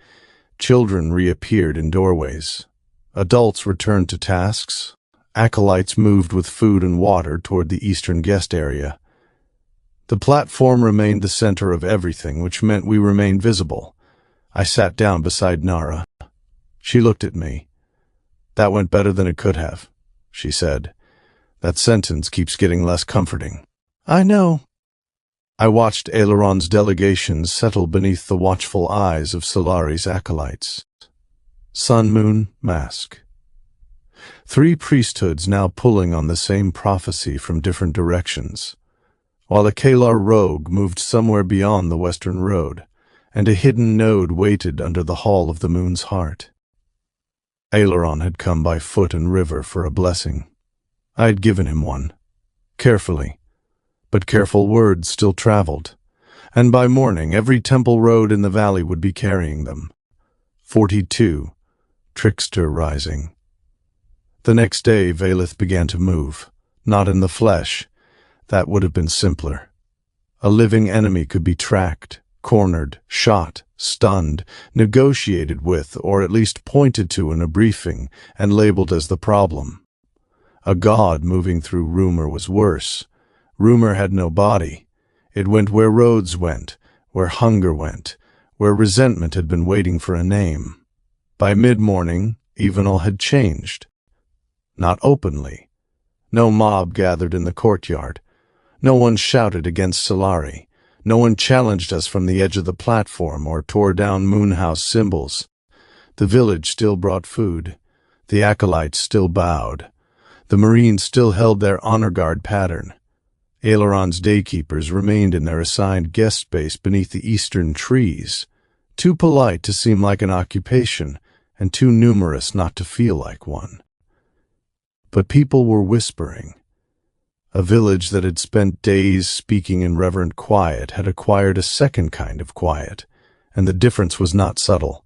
Speaker 1: Children reappeared in doorways. Adults returned to tasks. Acolytes moved with food and water toward the eastern guest area. The platform remained the center of everything, which meant we remained visible. I sat down beside Nara. She looked at me. That went better than it could have, she said. That sentence keeps getting less comforting. I know. I watched Aelari's delegation settle beneath the watchful eyes of Aelari's acolytes. Sun, moon, mask. 3 priesthoods now pulling on the same prophecy from different directions, while a Kehlar rogue moved somewhere beyond the western road, and a hidden node waited under the hall of the moon's heart. Aelari had come by foot and river for a blessing. I had given him one. Carefully. But careful words still traveled, and by morning every temple road in the valley would be carrying them. 42. Trickster rising. The next day Valeth began to move, not in the flesh. That would have been simpler. A living enemy could be tracked, cornered, shot, stunned, negotiated with, or at least pointed to in a briefing, and labeled as the problem. A god moving through rumor was worse. Rumor had no body. It went where roads went, where hunger went, where resentment had been waiting for a name. By mid-morning, Evenal had changed. Not openly. No mob gathered in the courtyard. No one shouted against Aelari. No one challenged us from the edge of the platform or tore down Moonhouse symbols. The village still brought food. The acolytes still bowed. The Marines still held their honor guard pattern. Aelari's Daykeepers remained in their assigned guest space beneath the eastern trees, too polite to seem like an occupation, and too numerous not to feel like one. But people were whispering. A village that had spent days speaking in reverent quiet had acquired a second kind of quiet, and the difference was not subtle.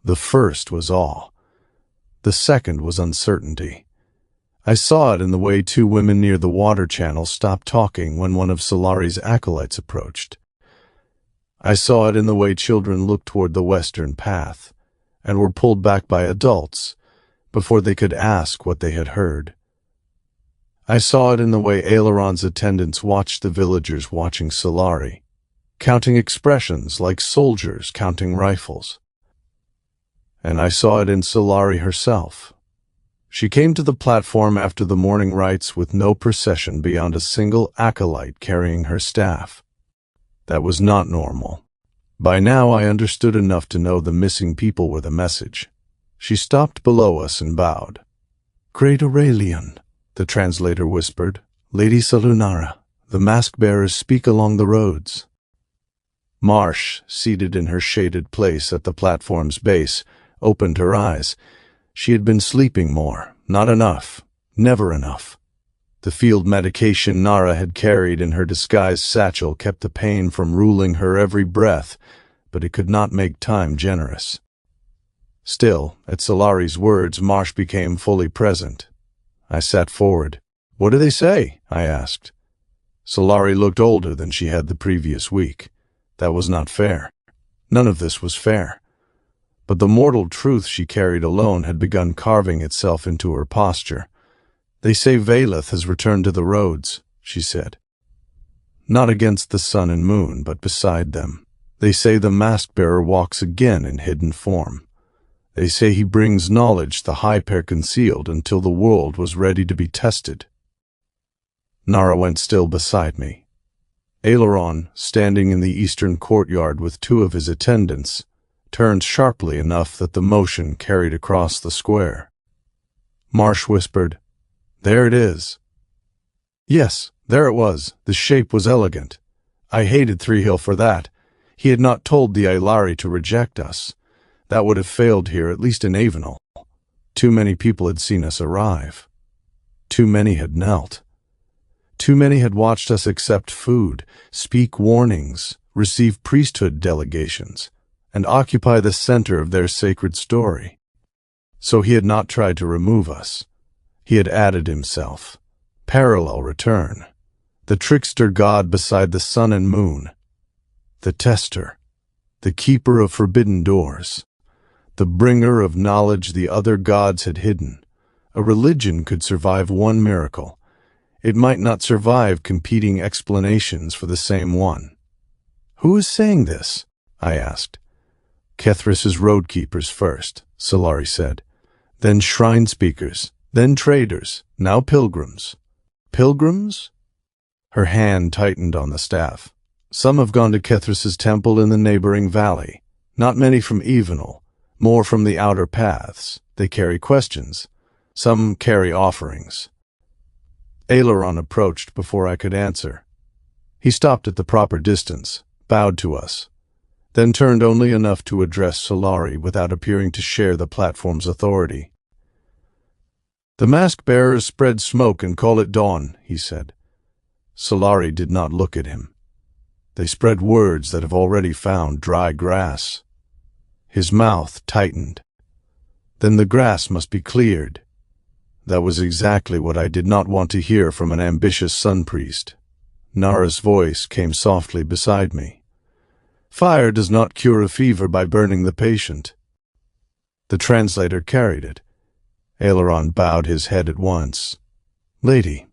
Speaker 1: The first was awe. The second was uncertainty. I saw it in the way 2 women near the water channel stopped talking when one of Aelari's acolytes approached. I saw it in the way children looked toward the western path, and were pulled back by adults before they could ask what they had heard. I saw it in the way Aelari's attendants watched the villagers watching Aelari, counting expressions like soldiers counting rifles. And I saw it in Aelari herself. She came to the platform after the morning rites with no procession beyond a single acolyte carrying her staff. That was not normal. By now I understood enough to know the missing people were the message. She stopped below us and bowed. Great Aurelian, the translator whispered. Lady Salunara, the mask-bearers speak along the roads. Marsh, seated in her shaded place at the platform's base, opened her eyes. She had been sleeping more. Not enough. Never enough. The field medication Nara had carried in her disguised satchel kept the pain from ruling her every breath, but it could not make time generous. Still, at Aelari's words, Marsh became fully present. I sat forward. "What do they say?" I asked. Aelari looked older than she had the previous week. That was not fair. None of this was fair. But the mortal truth she carried alone had begun carving itself into her posture. "They say Valeth has returned to the roads," she said. "Not against the sun and moon, but beside them. They say the mask-bearer walks again in hidden form. They say he brings knowledge the high pair concealed until the world was ready to be tested." Nara went still beside me. Aelari, standing in the eastern courtyard with two of his attendants, turned sharply enough that the motion carried across the square. Marsh whispered, "There it is." Yes, there it was. The shape was elegant. I hated Thrihiel for that. He had not told the Aelari to reject us. That would have failed here, at least in Avenel. Too many people had seen us arrive. Too many had knelt. Too many had watched us accept food, speak warnings, receive priesthood delegations, and occupy the center of their sacred story. So he had not tried to remove us. He had added himself. Parallel return. The trickster god beside the sun and moon. The tester. The keeper of forbidden doors. The bringer of knowledge the other gods had hidden. A religion could survive one miracle. It might not survive competing explanations for the same one. "Who is saying this?" I asked. "Kethras's roadkeepers first," Aelari said. "Then shrine speakers, then traders, now pilgrims." "Pilgrims?" Her hand tightened on the staff. "Some have gone to Kethras's temple in the neighboring valley. Not many from Avenel, more from the outer paths. They carry questions. Some carry offerings." Aelari approached before I could answer. He stopped at the proper distance, bowed to us, then turned only enough to address Aelari without appearing to share the platform's authority. "The mask-bearers spread smoke and call it dawn," he said. Aelari did not look at him. "They spread words that have already found dry grass." His mouth tightened. "Then the grass must be cleared." That was exactly what I did not want to hear from an ambitious sun priest. Nara's voice came softly beside me. "Fire does not cure a fever by burning the patient." The translator carried it. Aelari bowed his head at once. "Lady."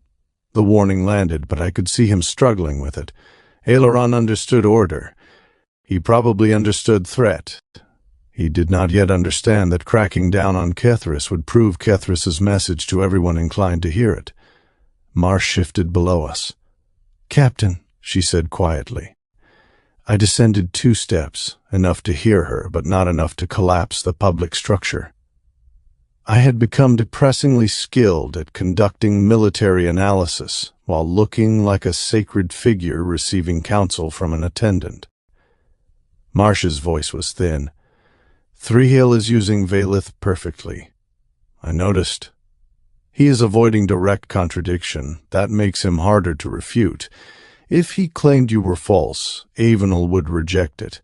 Speaker 1: The warning landed, but I could see him struggling with it. Aelari understood order. He probably understood threat. He did not yet understand that cracking down on Kethras would prove Kethras's message to everyone inclined to hear it. Marsh shifted below us. "Captain," she said quietly. I descended 2 steps, enough to hear her, but not enough to collapse the public structure. I had become depressingly skilled at conducting military analysis while looking like a sacred figure receiving counsel from an attendant. Marsh's voice was thin. "Thrihiel is using Valeth perfectly. I noticed. He is avoiding direct contradiction. That makes him harder to refute. If he claimed you were false, Avenel would reject it.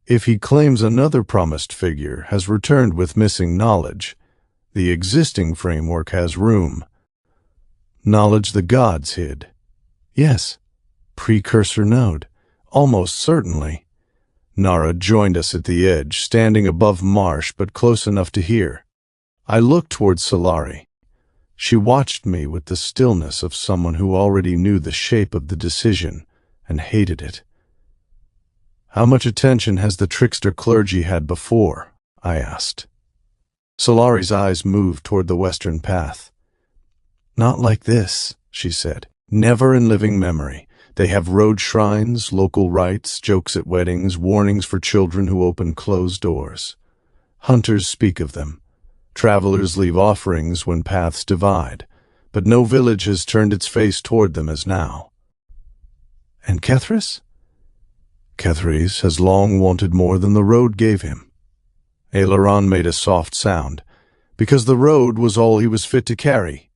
Speaker 1: If he claims another promised figure has returned with missing knowledge, the existing framework has room. Knowledge the gods hid. Yes. Precursor node. Almost certainly." Nara joined us at the edge, standing above Marsh but close enough to hear. I looked towards Aelari. She watched me with the stillness of someone who already knew the shape of the decision and hated it. "How much attention has the trickster clergy had before?" I asked. Aelari's eyes moved toward the western path. "Not like this," she said. "Never in living memory. They have road shrines, local rites, jokes at weddings, warnings for children who open closed doors. Hunters speak of them. Travelers leave offerings when paths divide, but no village has turned its face toward them as now." "And Kethras?" "Kethras has long wanted more than the road gave him." Aelari made a soft sound. "Because the road was all he was fit to carry."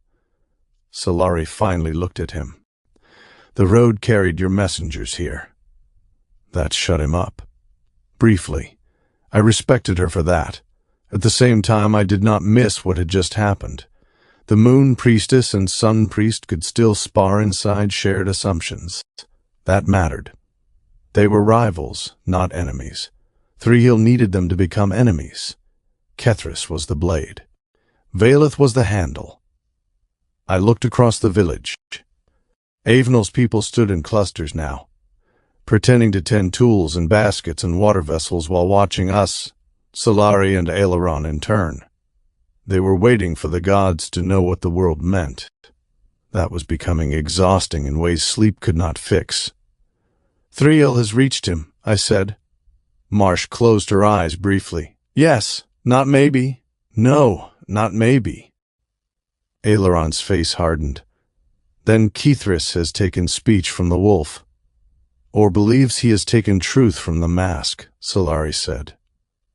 Speaker 1: Aelari finally looked at him. "The road carried your messengers here." That shut him up. Briefly. I respected her for that. At the same time, I did not miss what had just happened. The Moon Priestess and Sun Priest could still spar inside shared assumptions. That mattered. They were rivals, not enemies. Thrihiel needed them to become enemies. Kethris was the blade. Valeth was the handle. I looked across the village. Avenel's people stood in clusters now, pretending to tend tools and baskets and water vessels while watching us, Aelari and Aelari in turn. They were waiting for the gods to know what the world meant. That was becoming exhausting in ways sleep could not fix. Thrihiel has reached him, I said. Marsh closed her eyes briefly. Yes, not maybe. No, not maybe. Aelari's face hardened. Then Kethris has taken speech from the wolf. Or believes he has taken truth from the mask, Aelari said.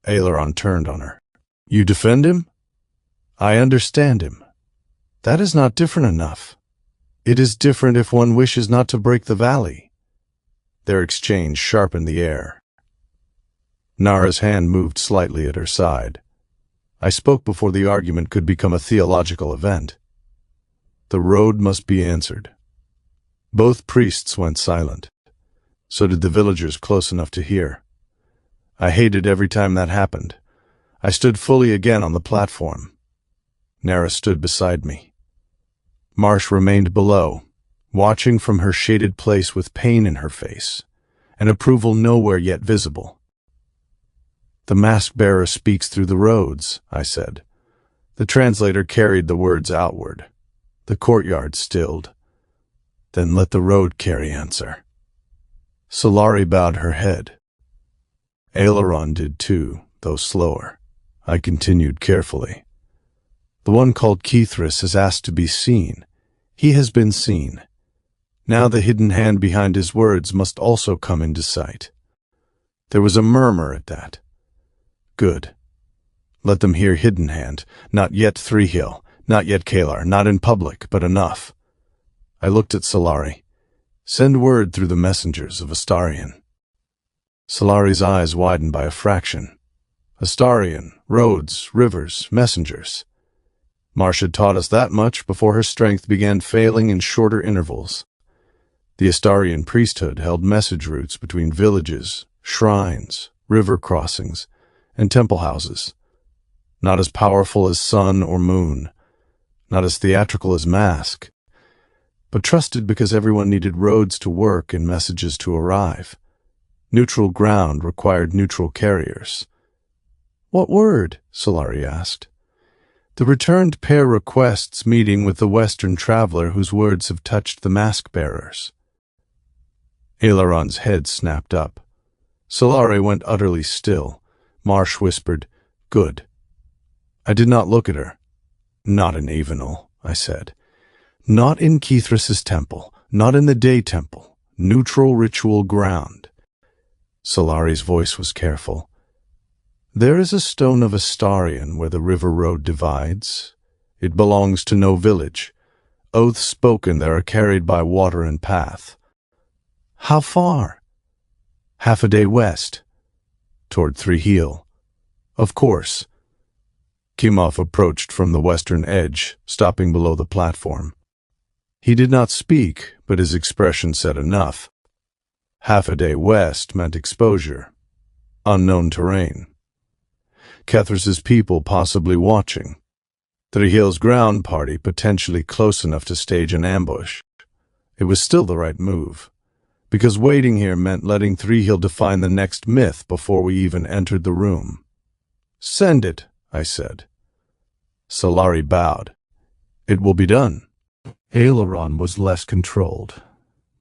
Speaker 1: Aelari turned on her. You defend him? I understand him. That is not different enough. It is different if one wishes not to break the valley. Their exchange sharpened the air. Nara's hand moved slightly at her side. I spoke before the argument could become a theological event. The road must be answered. Both priests went silent. So did the villagers close enough to hear. I hated every time that happened. I stood fully again on the platform. Nara stood beside me. Marsh remained below, watching from her shaded place with pain in her face, and approval nowhere yet visible. The mask-bearer speaks through the roads, I said. The translator carried the words outward. The courtyard stilled. Then let the road carry answer. Aelari bowed her head. Aelari did too, though slower. I continued carefully. The one called Kethris has asked to be seen. He has been seen. Now the hidden hand behind his words must also come into sight. There was a murmur at that. Good. Let them hear hidden hand, not yet Thrihiel, not yet Kehlar, not in public, but enough. I looked at Aelari. Send word through the messengers of Astarion. Aelari's eyes widened by a fraction. Astarion, roads, rivers, messengers. Marsh had taught us that much before her strength began failing in shorter intervals. The Astarion priesthood held message routes between villages, shrines, river crossings, and temple houses. Not as powerful as sun or moon, not as theatrical as mask, but trusted because everyone needed roads to work and messages to arrive. Neutral ground required neutral carriers. What word? Aelari asked. The returned pair requests meeting with the Western traveler whose words have touched the mask-bearers. Aelari's head snapped up. Aelari went utterly still. Marsh whispered, Good. I did not look at her. Not in Avenel, I said. Not in Kethris's temple, not in the day temple. Neutral ritual ground. Aelari's voice was careful. There is a stone of Astarion where the river road divides. It belongs to no village. Oaths spoken there are carried by water and path. How far? Half a day west. Toward Thrihiel. Of course. Kimov approached from the western edge, stopping below the platform. He did not speak, but his expression said enough. Half a day west meant exposure. Unknown terrain. Kethris's people possibly watching. Thrihiel's ground party potentially close enough to stage an ambush. It was still the right move, because waiting here meant letting Thrihiel define the next myth before we even entered the room. Send it, I said. Aelari bowed. It will be done. Aelari was less controlled.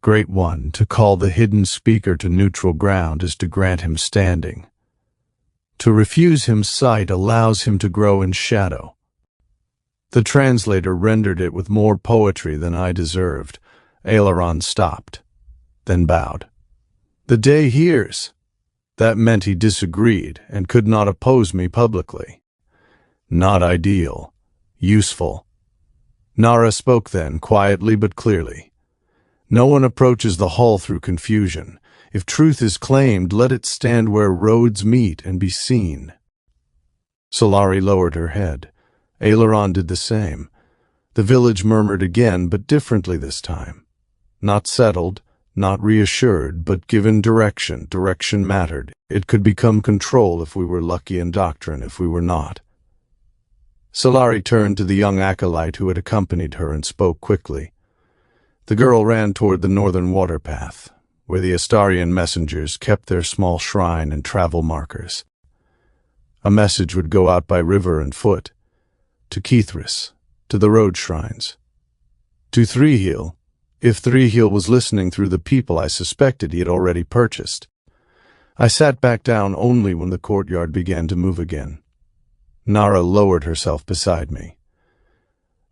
Speaker 1: Great One, to call the hidden speaker to neutral ground is to grant him standing. To refuse him sight allows him to grow in shadow. The translator rendered it with more poetry than I deserved. Aelari stopped, then bowed. The day hears. That meant he disagreed and could not oppose me publicly. Not ideal. Useful. Nara spoke then, quietly but clearly. No one approaches the hall through confusion. If truth is claimed, let it stand where roads meet and be seen." Aelari lowered her head. Aelari did the same. The village murmured again, but differently this time. Not settled, not reassured, but given direction. Direction mattered. It could become control if we were lucky, and doctrine if we were not. Aelari turned to the young acolyte who had accompanied her and spoke quickly. The girl ran toward the northern water path, where the Astarian messengers kept their small shrine and travel markers. A message would go out by river and foot, to Kethris, to the road shrines, to Thrihiel. If Thrihiel was listening through the people, I suspected he had already purchased. I sat back down only when the courtyard began to move again. Nara lowered herself beside me.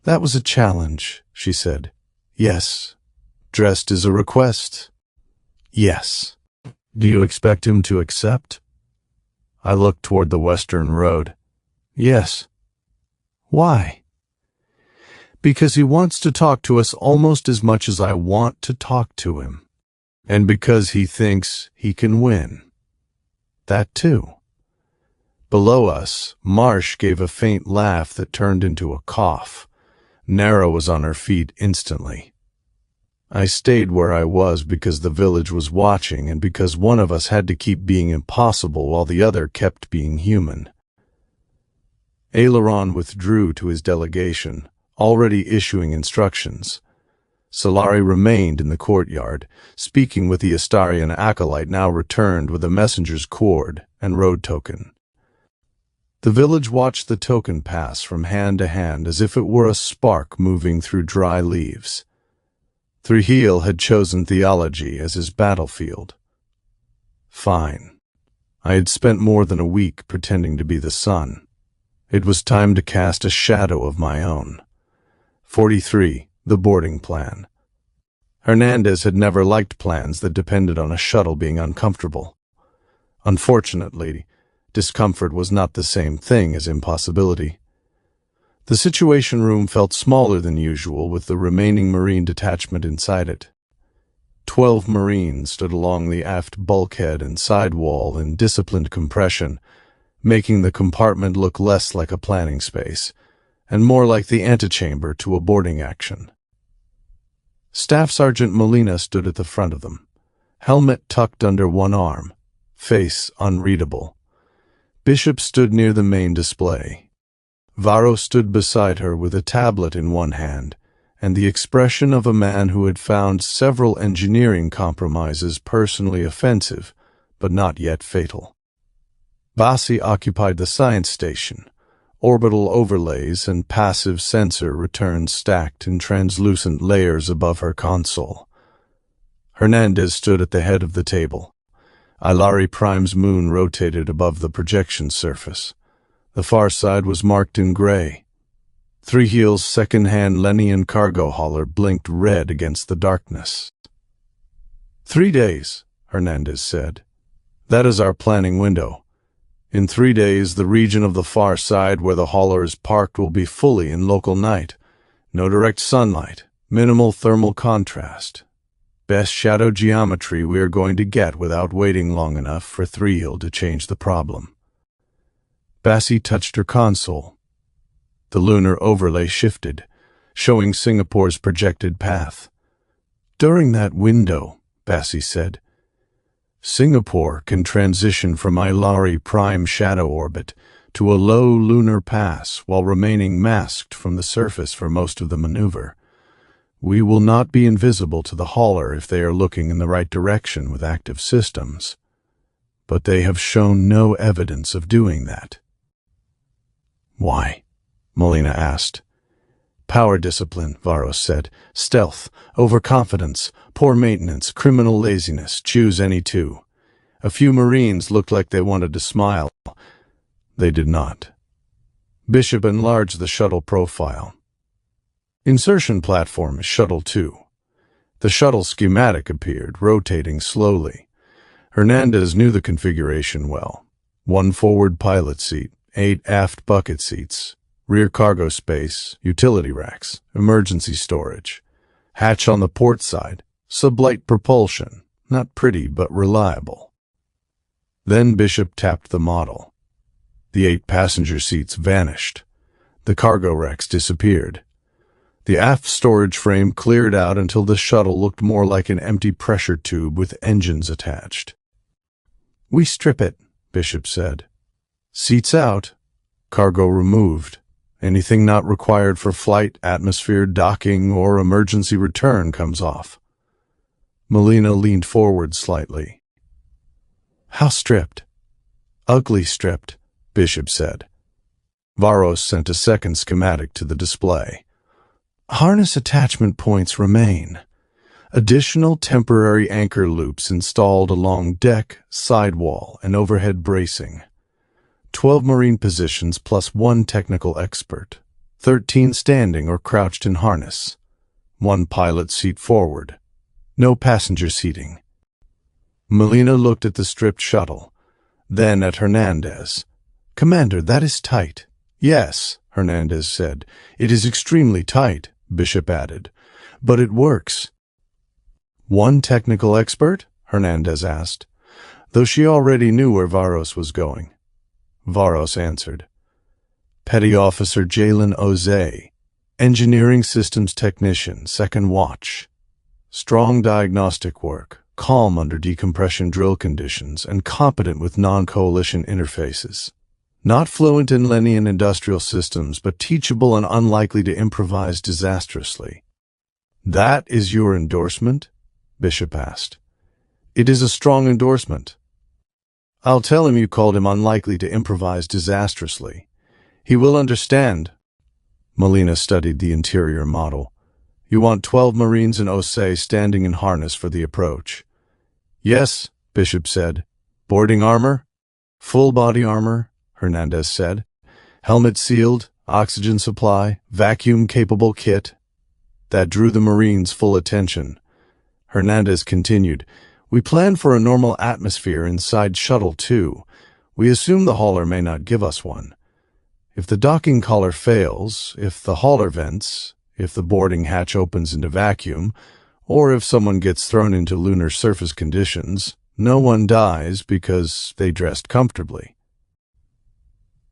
Speaker 1: "That was a challenge," she said. "Yes. Dressed as a request?" "Yes." "Do you expect him to accept?" I looked toward the western road. "Yes." "Why?" "Because he wants to talk to us almost as much as I want to talk to him. And because he thinks he can win. That too." Below us, Marsh gave a faint laugh that turned into a cough. Nara was on her feet instantly. I stayed where I was because the village was watching and because one of us had to keep being impossible while the other kept being human. Aelari withdrew to his delegation, already issuing instructions. Aelari remained in the courtyard, speaking with the Astarian acolyte, now returned with a messenger's cord and road token. The village watched the token pass from hand to hand as if it were a spark moving through dry leaves. Thrihiel had chosen theology as his battlefield. Fine. I had spent more than a week pretending to be the sun. It was time to cast a shadow of my own. 43. The boarding plan. Hernandez had never liked plans that depended on a shuttle being uncomfortable. Unfortunately, discomfort was not the same thing as impossibility. The Situation Room felt smaller than usual, with the remaining Marine detachment inside it. 12 Marines stood along the aft bulkhead and sidewall in disciplined compression, making the compartment look less like a planning space, and more like the antechamber to a boarding action. Staff Sergeant Molina stood at the front of them, helmet tucked under one arm, face unreadable. Bishop stood near the main display. Varro stood beside her with a tablet in one hand, and the expression of a man who had found several engineering compromises personally offensive, but not yet fatal. Bassi occupied the science station. Orbital overlays and passive sensor returned stacked in translucent layers above her console. Hernandez stood at the head of the table. Aelari Prime's moon rotated above the projection surface. The far side was marked in gray. Thrihiel's second-hand Lenian cargo hauler blinked red against the darkness. 3 days, Hernandez said. That is our planning window. In 3 days, the region of the far side where the hauler is parked will be fully in local night. No direct sunlight, minimal thermal contrast. Best shadow geometry we are going to get without waiting long enough for Thrihiel to change the problem. Bassi touched her console. The lunar overlay shifted, showing Singapore's projected path. During that window, Bassi said, Singapore can transition from Aelari Prime shadow orbit to a low lunar pass while remaining masked from the surface for most of the maneuver. We will not be invisible to the hauler if they are looking in the right direction with active systems, but they have shown no evidence of doing that. Why? Molina asked. Power discipline, Varro said. Stealth, overconfidence, poor maintenance, criminal laziness. Choose any two. A few Marines looked like they wanted to smile. They did not. Bishop enlarged the shuttle profile. Insertion platform is Shuttle 2. The shuttle schematic appeared, rotating slowly. Hernandez knew the configuration well. 1 forward pilot seat, 8 aft bucket seats, rear cargo space, utility racks, emergency storage, hatch on the port side, sublight propulsion, Not pretty, but reliable. Then Bishop tapped the model. The 8 passenger seats vanished. The cargo racks disappeared. The aft storage frame cleared out until the shuttle looked more like an empty pressure tube with engines attached. "We strip it," Bishop said. "Seats out. Cargo removed. Anything not required for flight, atmosphere, docking, or emergency return comes off." Melina leaned forward slightly. "How stripped?" "Ugly stripped," Bishop said. Varos sent a second schematic to the display. "Harness attachment points remain. Additional temporary anchor loops installed along deck, sidewall, and overhead bracing. 12 marine positions plus 1 technical expert. 13 standing or crouched in harness. 1 pilot seat forward. No passenger seating." Melina looked at the stripped shuttle, then at Hernandez. "Commander, that is tight." "Yes," Hernandez said. "It is extremely tight," Bishop added. "But it works." "1 technical expert?" Hernandez asked, though she already knew where Varos was going. Varos answered. "Petty Officer Jalen Oze, Engineering Systems Technician, 2nd Watch. Strong diagnostic work, calm under decompression drill conditions, and competent with non-coalition interfaces. Not fluent in Lenian industrial systems, but teachable and unlikely to improvise disastrously." "That is your endorsement?" Bishop asked. "It is a strong endorsement." "I'll tell him you called him unlikely to improvise disastrously. He will understand." Melina studied the interior model. "You want 12 Marines in Osei standing in harness for the approach." "Yes," Bishop said. "Boarding armor?" "Full body armor," Hernandez said. "Helmet sealed, oxygen supply, vacuum-capable kit." That drew the Marines' full attention. Hernandez continued, "We plan for a normal atmosphere inside Shuttle 2. We assume the hauler may not give us one. If the docking collar fails, if the hauler vents, if the boarding hatch opens into vacuum, or if someone gets thrown into lunar surface conditions, no one dies because they dressed comfortably."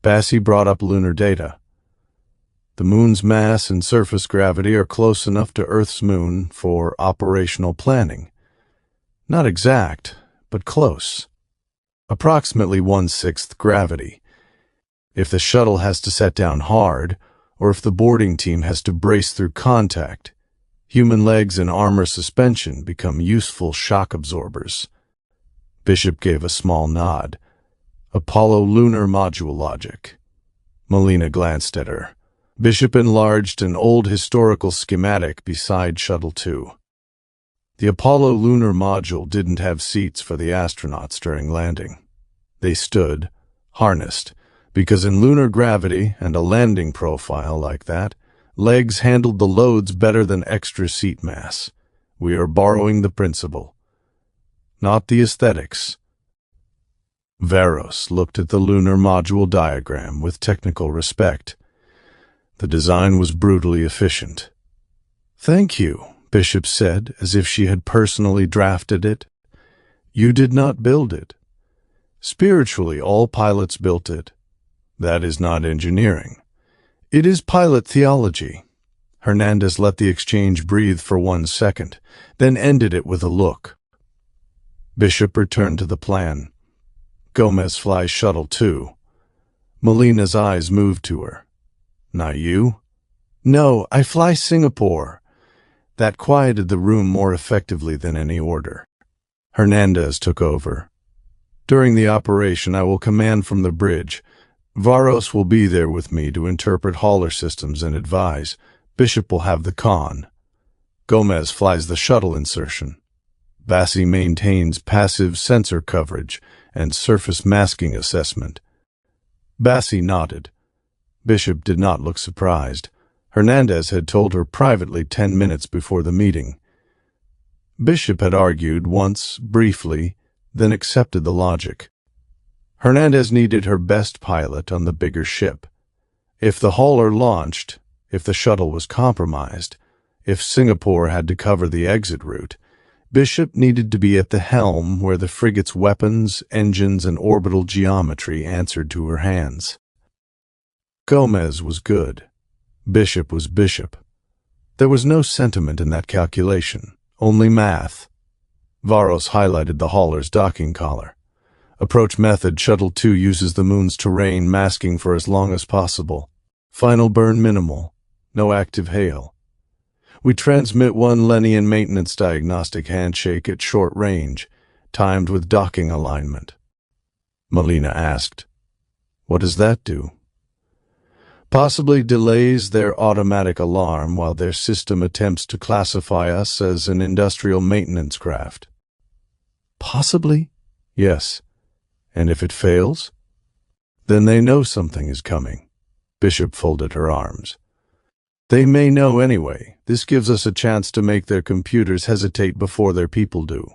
Speaker 1: Bassi brought up lunar data. "The moon's mass and surface gravity are close enough to Earth's moon for operational planning. Not exact, but close. Approximately 1/6 gravity. If the shuttle has to set down hard, or if the boarding team has to brace through contact, human legs and armor suspension become useful shock absorbers." Bishop gave a small nod. "Apollo lunar module logic." Melina glanced at her. Bishop enlarged an old historical schematic beside Shuttle 2. The Apollo lunar module didn't have seats for the astronauts during landing. They stood, harnessed, because in lunar gravity and a landing profile like that, legs handled the loads better than extra seat mass. We are borrowing the principle, not the aesthetics. Varos looked at the lunar module diagram with technical respect. The design was brutally efficient. "Thank you," Bishop said, as if she had personally drafted it. "You did not build it. Spiritually, all pilots built it. That is not engineering. It is pilot theology." Hernandez let the exchange breathe for 1 second, then ended it with a look. Bishop returned to the plan. "Gomez flies Shuttle 2. Melina's eyes moved to her. "Not you?" "No, I fly Singapore." That quieted the room more effectively than any order. Hernandez took over. "During the operation, I will command from the bridge. Varos will be there with me to interpret hauler systems and advise. Bishop will have the con. Gomez flies the shuttle insertion. Bassi maintains passive sensor coverage and surface masking assessment." Bassi nodded. Bishop did not look surprised. Hernandez had told her privately 10 minutes before the meeting. Bishop had argued once, briefly, then accepted the logic. Hernandez needed her best pilot on the bigger ship. If the hauler launched, if the shuttle was compromised, if Singapore had to cover the exit route, Bishop needed to be at the helm where the frigate's weapons, engines, and orbital geometry answered to her hands. Gomez was good. Bishop was Bishop. There was no sentiment in that calculation, only math. Varos highlighted the hauler's docking collar. Approach method: Shuttle 2 uses the moon's terrain, masking for as long as possible. Final burn minimal. No active hail. We transmit one Lenian maintenance diagnostic handshake at short range, timed with docking alignment. Melina asked, "What does that do?" "Possibly delays their automatic alarm while their system attempts to classify us as an industrial maintenance craft." "Possibly?" "Yes. And if it fails?" "Then they know something is coming." Bishop folded her arms. "They may know anyway. This gives us a chance to make their computers hesitate before their people do."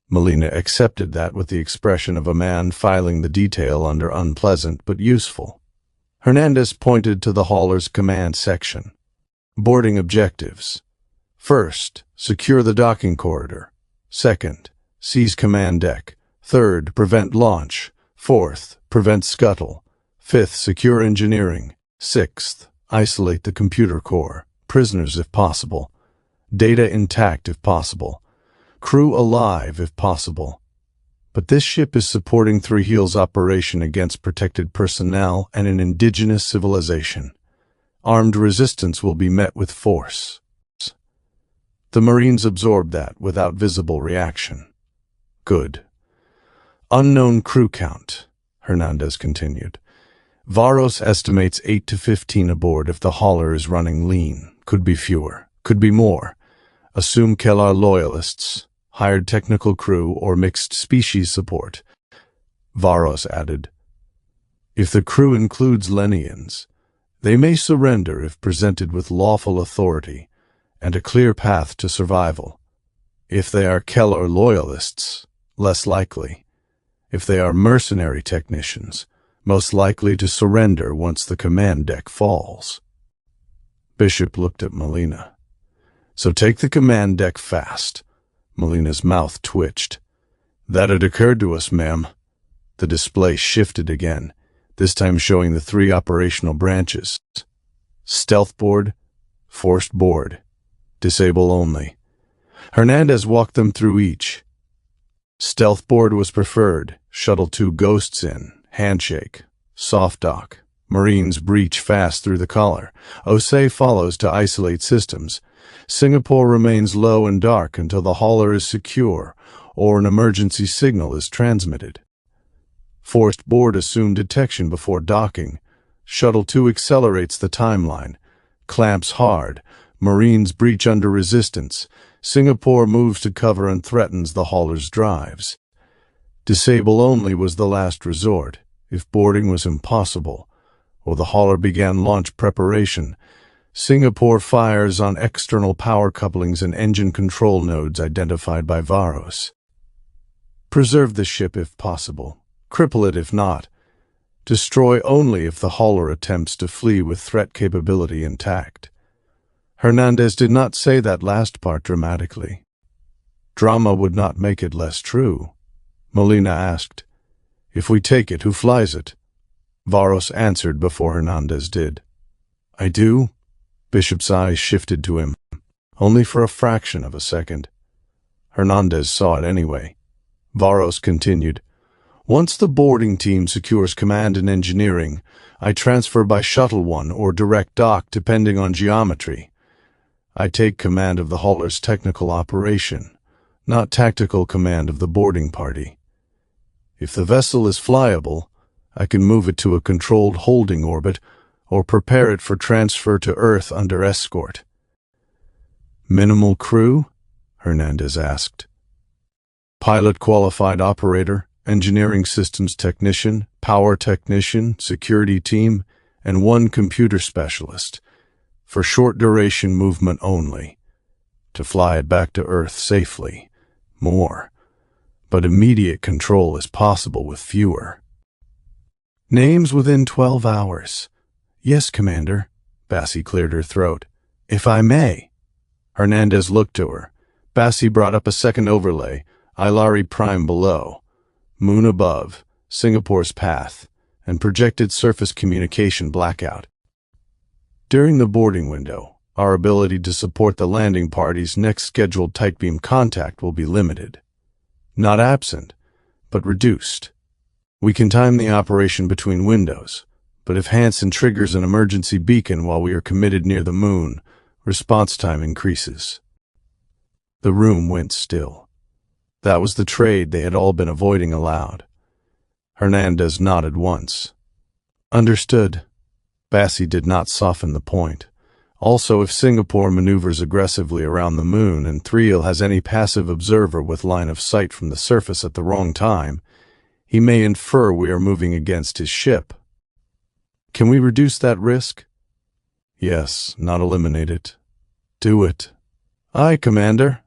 Speaker 1: Melina accepted that with the expression of a man filing the detail under unpleasant but useful. Hernandez pointed to the hauler's command section. Boarding objectives. First, secure the docking corridor. Second, seize command deck. Third, prevent launch. Fourth, prevent scuttle. Fifth, secure engineering. Sixth, isolate the computer core. Prisoners if possible. Data intact if possible. Crew alive if possible. But this ship is supporting Thrihiel's operation against protected personnel and an indigenous civilization. Armed resistance will be met with force. The Marines absorbed that without visible reaction. Good. Unknown crew count, Hernandez continued. Varos estimates 8 to 15 aboard if the hauler is running lean. Could be fewer. Could be more. Assume Kehlar loyalists, hired technical crew, or mixed species support. Varos added, "If the crew includes Lenians, they may surrender if presented with lawful authority and a clear path to survival. If they are Kehlar loyalists, less likely. If they are mercenary technicians, most likely to surrender once the command deck falls." Bishop looked at Melina. "So take the command deck fast." Melina's mouth twitched. "That had occurred to us, ma'am." The display shifted again, this time showing the 3 operational branches. Stealth board, forced board, disable only. Hernandez walked them through each. Stealth board was preferred. Shuttle 2 ghosts in. Handshake. Soft dock. Marines breach fast through the collar. Osei follows to isolate systems. Singapore remains low and dark until the hauler is secure or an emergency signal is transmitted. Forced board assume detection before docking. Shuttle 2 accelerates the timeline. Clamps hard. Marines breach under resistance. Singapore moves to cover and threatens the hauler's drives. Disable only was the last resort, if boarding was impossible, or the hauler began launch preparation. Singapore fires on external power couplings and engine control nodes identified by Varos. Preserve the ship if possible. Cripple it if not. Destroy only if the hauler attempts to flee with threat capability intact. Hernandez did not say that last part dramatically. Drama would not make it less true. Melina asked, "If we take it, who flies it?" Varos answered before Hernandez did. "I do?" Bishop's eyes shifted to him, only for a fraction of a second. Hernandez saw it anyway. Varos continued, "Once the boarding team secures command and engineering, I transfer by Shuttle 1 or direct dock depending on geometry. I take command of the hauler's technical operation, not tactical command of the boarding party. If the vessel is flyable, I can move it to a controlled holding orbit or prepare it for transfer to Earth under escort." "Minimal crew?" Hernandez asked. "Pilot qualified operator, engineering systems technician, power technician, security team, and 1 computer specialist. For short duration movement only. To fly it back to Earth safely. More. But immediate control is possible with fewer." "Names within 12 hours. Yes, Commander." Bassie cleared her throat. "If I may." Hernandez looked to her. Bassi brought up a second overlay, Aelari Prime below, moon above, Singapore's path, and projected surface communication blackout. During the boarding window, our ability to support the landing party's next scheduled tight beam contact will be limited. Not absent, but reduced. We can time the operation between windows, but if Hansen triggers an emergency beacon while we are committed near the moon, response time increases. The room went still. That was the trade they had all been avoiding aloud. Hernandez nodded once. Understood. Bassi did not soften the point. Also, if Singapore maneuvers aggressively around the moon and Thrihiel has any passive observer with line of sight from the surface at the wrong time, he may infer we are moving against his ship. Can we reduce that risk? Yes, not eliminate it. Do it. Aye, Commander.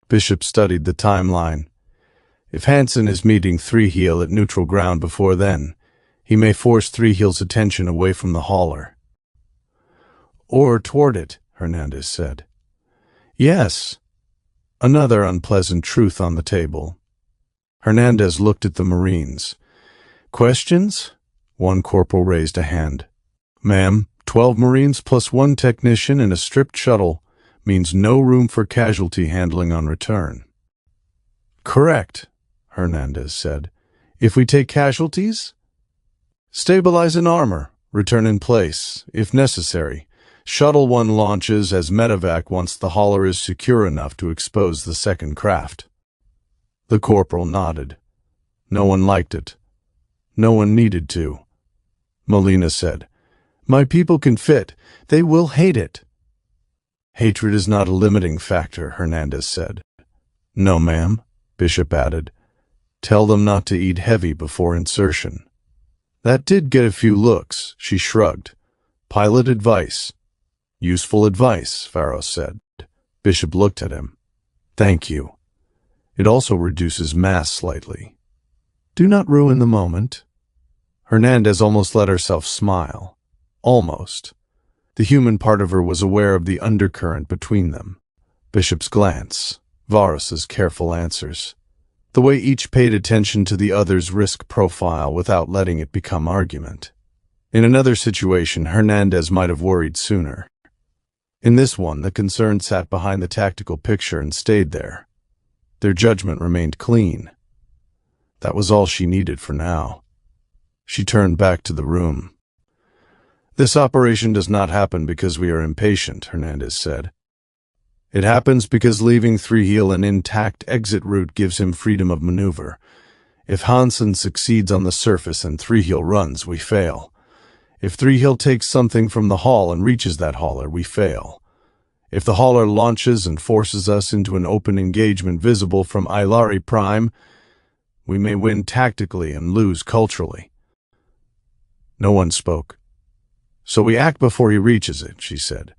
Speaker 1: Bishop studied the timeline. If Hansen is meeting Thrihiel at neutral ground before then, he may force Thrihiel's attention away from the hauler. Or toward it, Hernandez said. Yes. Another unpleasant truth on the table. Hernandez looked at the Marines. Questions? One corporal raised a hand. Ma'am, 12 Marines plus 1 technician in a stripped shuttle means no room for casualty handling on return. Correct, Hernandez said. If we take casualties? Stabilize in armor, return in place, if necessary. Shuttle 1 launches as medevac once the hauler is secure enough to expose the second craft. The corporal nodded. No one liked it. No one needed to. Molina said, My people can fit. They will hate it. Hatred is not a limiting factor, Hernandez said. No, ma'am, Bishop added. Tell them not to eat heavy before insertion. That did get a few looks, she shrugged. Pilot advice. Useful advice, Faros said. Bishop looked at him. Thank you. It also reduces mass slightly. Do not ruin the moment. Hernandez almost let herself smile. Almost. The human part of her was aware of the undercurrent between them. Bishop's glance, Varus's careful answers. The way each paid attention to the other's risk profile without letting it become argument. In another situation, Hernandez might have worried sooner. In this one, the concern sat behind the tactical picture and stayed there. Their judgment remained clean. That was all she needed for now. She turned back to the room. This operation does not happen because we are impatient, Hernandez said. It happens because leaving Thrihiel an intact exit route gives him freedom of maneuver. If Hansen succeeds on the surface and Thrihiel runs, we fail. If Thrihiel takes something from the hull and reaches that hauler, we fail. If the hauler launches and forces us into an open engagement visible from Aelari Prime, we may win tactically and lose culturally. No one spoke. So we act before he reaches it, she said.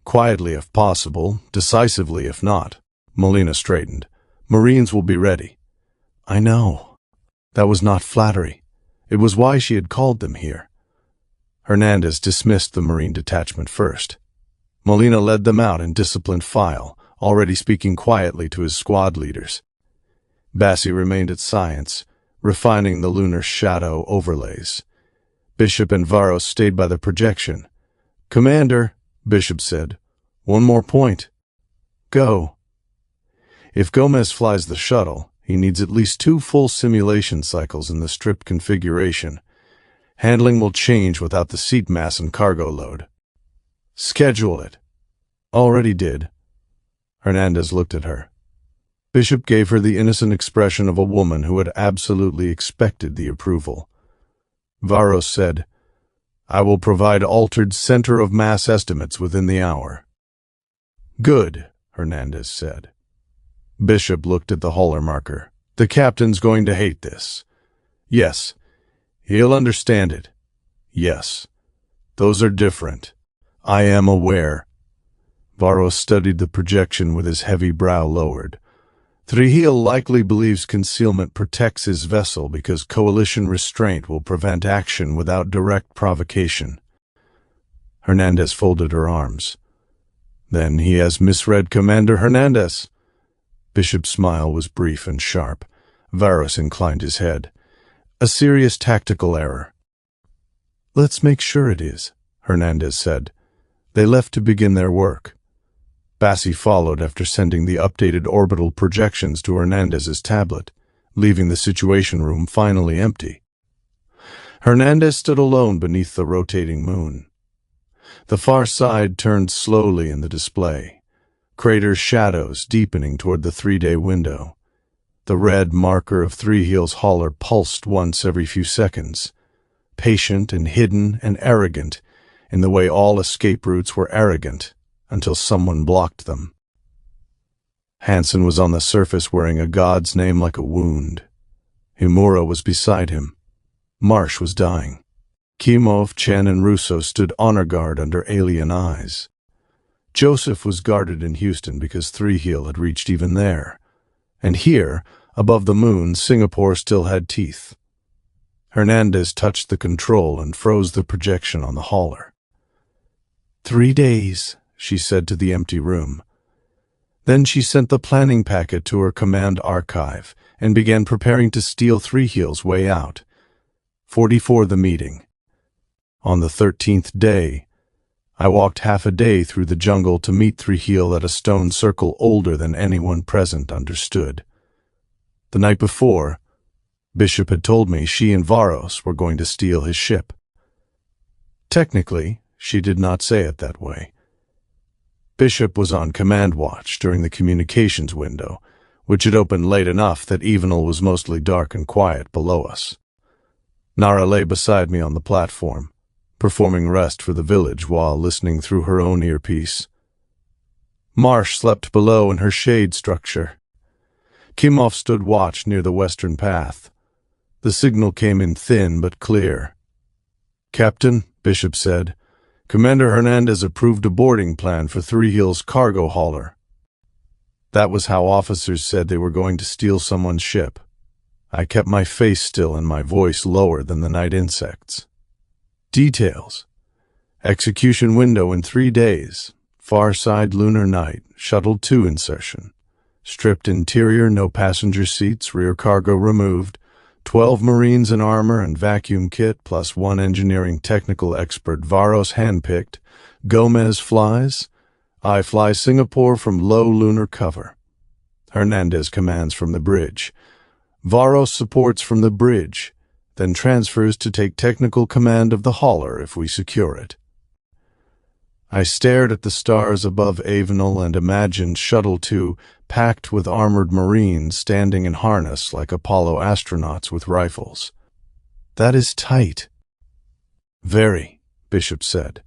Speaker 1: Quietly if possible, decisively if not. Molina straightened. Marines will be ready. I know. That was not flattery. It was why she had called them here. Hernandez dismissed the Marine detachment first. Molina led them out in disciplined file, already speaking quietly to his squad leaders. Bassi remained at science, refining the lunar shadow overlays. Bishop and Varos stayed by the projection. Commander, Bishop said, one more point. Go. If Gomez flies the shuttle, he needs at least 2 full simulation cycles in the stripped configuration. Handling will change without the seat mass and cargo load. Schedule it. Already did. Hernandez looked at her. Bishop gave her the innocent expression of a woman who had absolutely expected the approval. Varos said, I will provide altered center of mass estimates within the hour. Good, Hernandez said. Bishop looked at the hauler marker. The captain's going to hate this. Yes. He'll understand it. Yes. Those are different. I am aware. Varos studied the projection with his heavy brow lowered. Thrihiel likely believes concealment protects his vessel because coalition restraint will prevent action without direct provocation. Hernandez folded her arms. Then he has misread Commander Hernandez. Bishop's smile was brief and sharp. Varos inclined his head. A serious tactical error. Let's make sure it is, Hernandez said. They left to begin their work. Bassi followed after sending the updated orbital projections to Hernandez's tablet, leaving the situation room finally empty. Hernandez stood alone beneath the rotating moon. The far side turned slowly in the display, crater shadows deepening toward the 3-day window. The red marker of Thrihiel's hauler pulsed once every few seconds, patient and hidden and arrogant in the way all escape routes were arrogant until someone blocked them. Hansen was on the surface wearing a god's name like a wound. Himura was beside him. Marsh was dying. Kimov, Chen, and Russo stood honor guard under alien eyes. Joseph was guarded in Houston because Thrihiel had reached even there. And here, above the moon, Singapore still had teeth. Hernandez touched the control and froze the projection on the hauler. 3 days, she said to the empty room. Then she sent the planning packet to her command archive and began preparing to steal Thrihiel's way out. 44 the meeting. On the 13th day, I walked half a day through the jungle to meet Thrihiel at a stone circle older than anyone present understood. The night before, Bishop had told me she and Varos were going to steal his ship. Technically, she did not say it that way. Bishop was on command watch during the communications window, which had opened late enough that Evenal was mostly dark and quiet below us. Nara lay beside me on the platform, performing rest for the village while listening through her own earpiece. Marsh slept below in her shade structure. Kimov stood watch near the western path. The signal came in thin but clear. "Captain," Bishop said, "Commander Hernandez approved a boarding plan for Thrihiel's cargo hauler." That was how officers said they were going to steal someone's ship. I kept my face still and my voice lower than the night insects. Details. Execution window in 3 days. Far side lunar night. Shuttle 2 insertion. Stripped interior, no passenger seats, rear cargo removed. 12 Marines in armor and vacuum kit, plus 1 engineering technical expert. Varos handpicked. Gomez flies. I fly Singapore from low lunar cover. Hernandez commands from the bridge. Varos supports from the bridge, then transfers to take technical command of the hauler if we secure it. I stared at the stars above Avenal and imagined Shuttle 2 packed with armored Marines standing in harness like Apollo astronauts with rifles. That is tight. Very, Bishop said.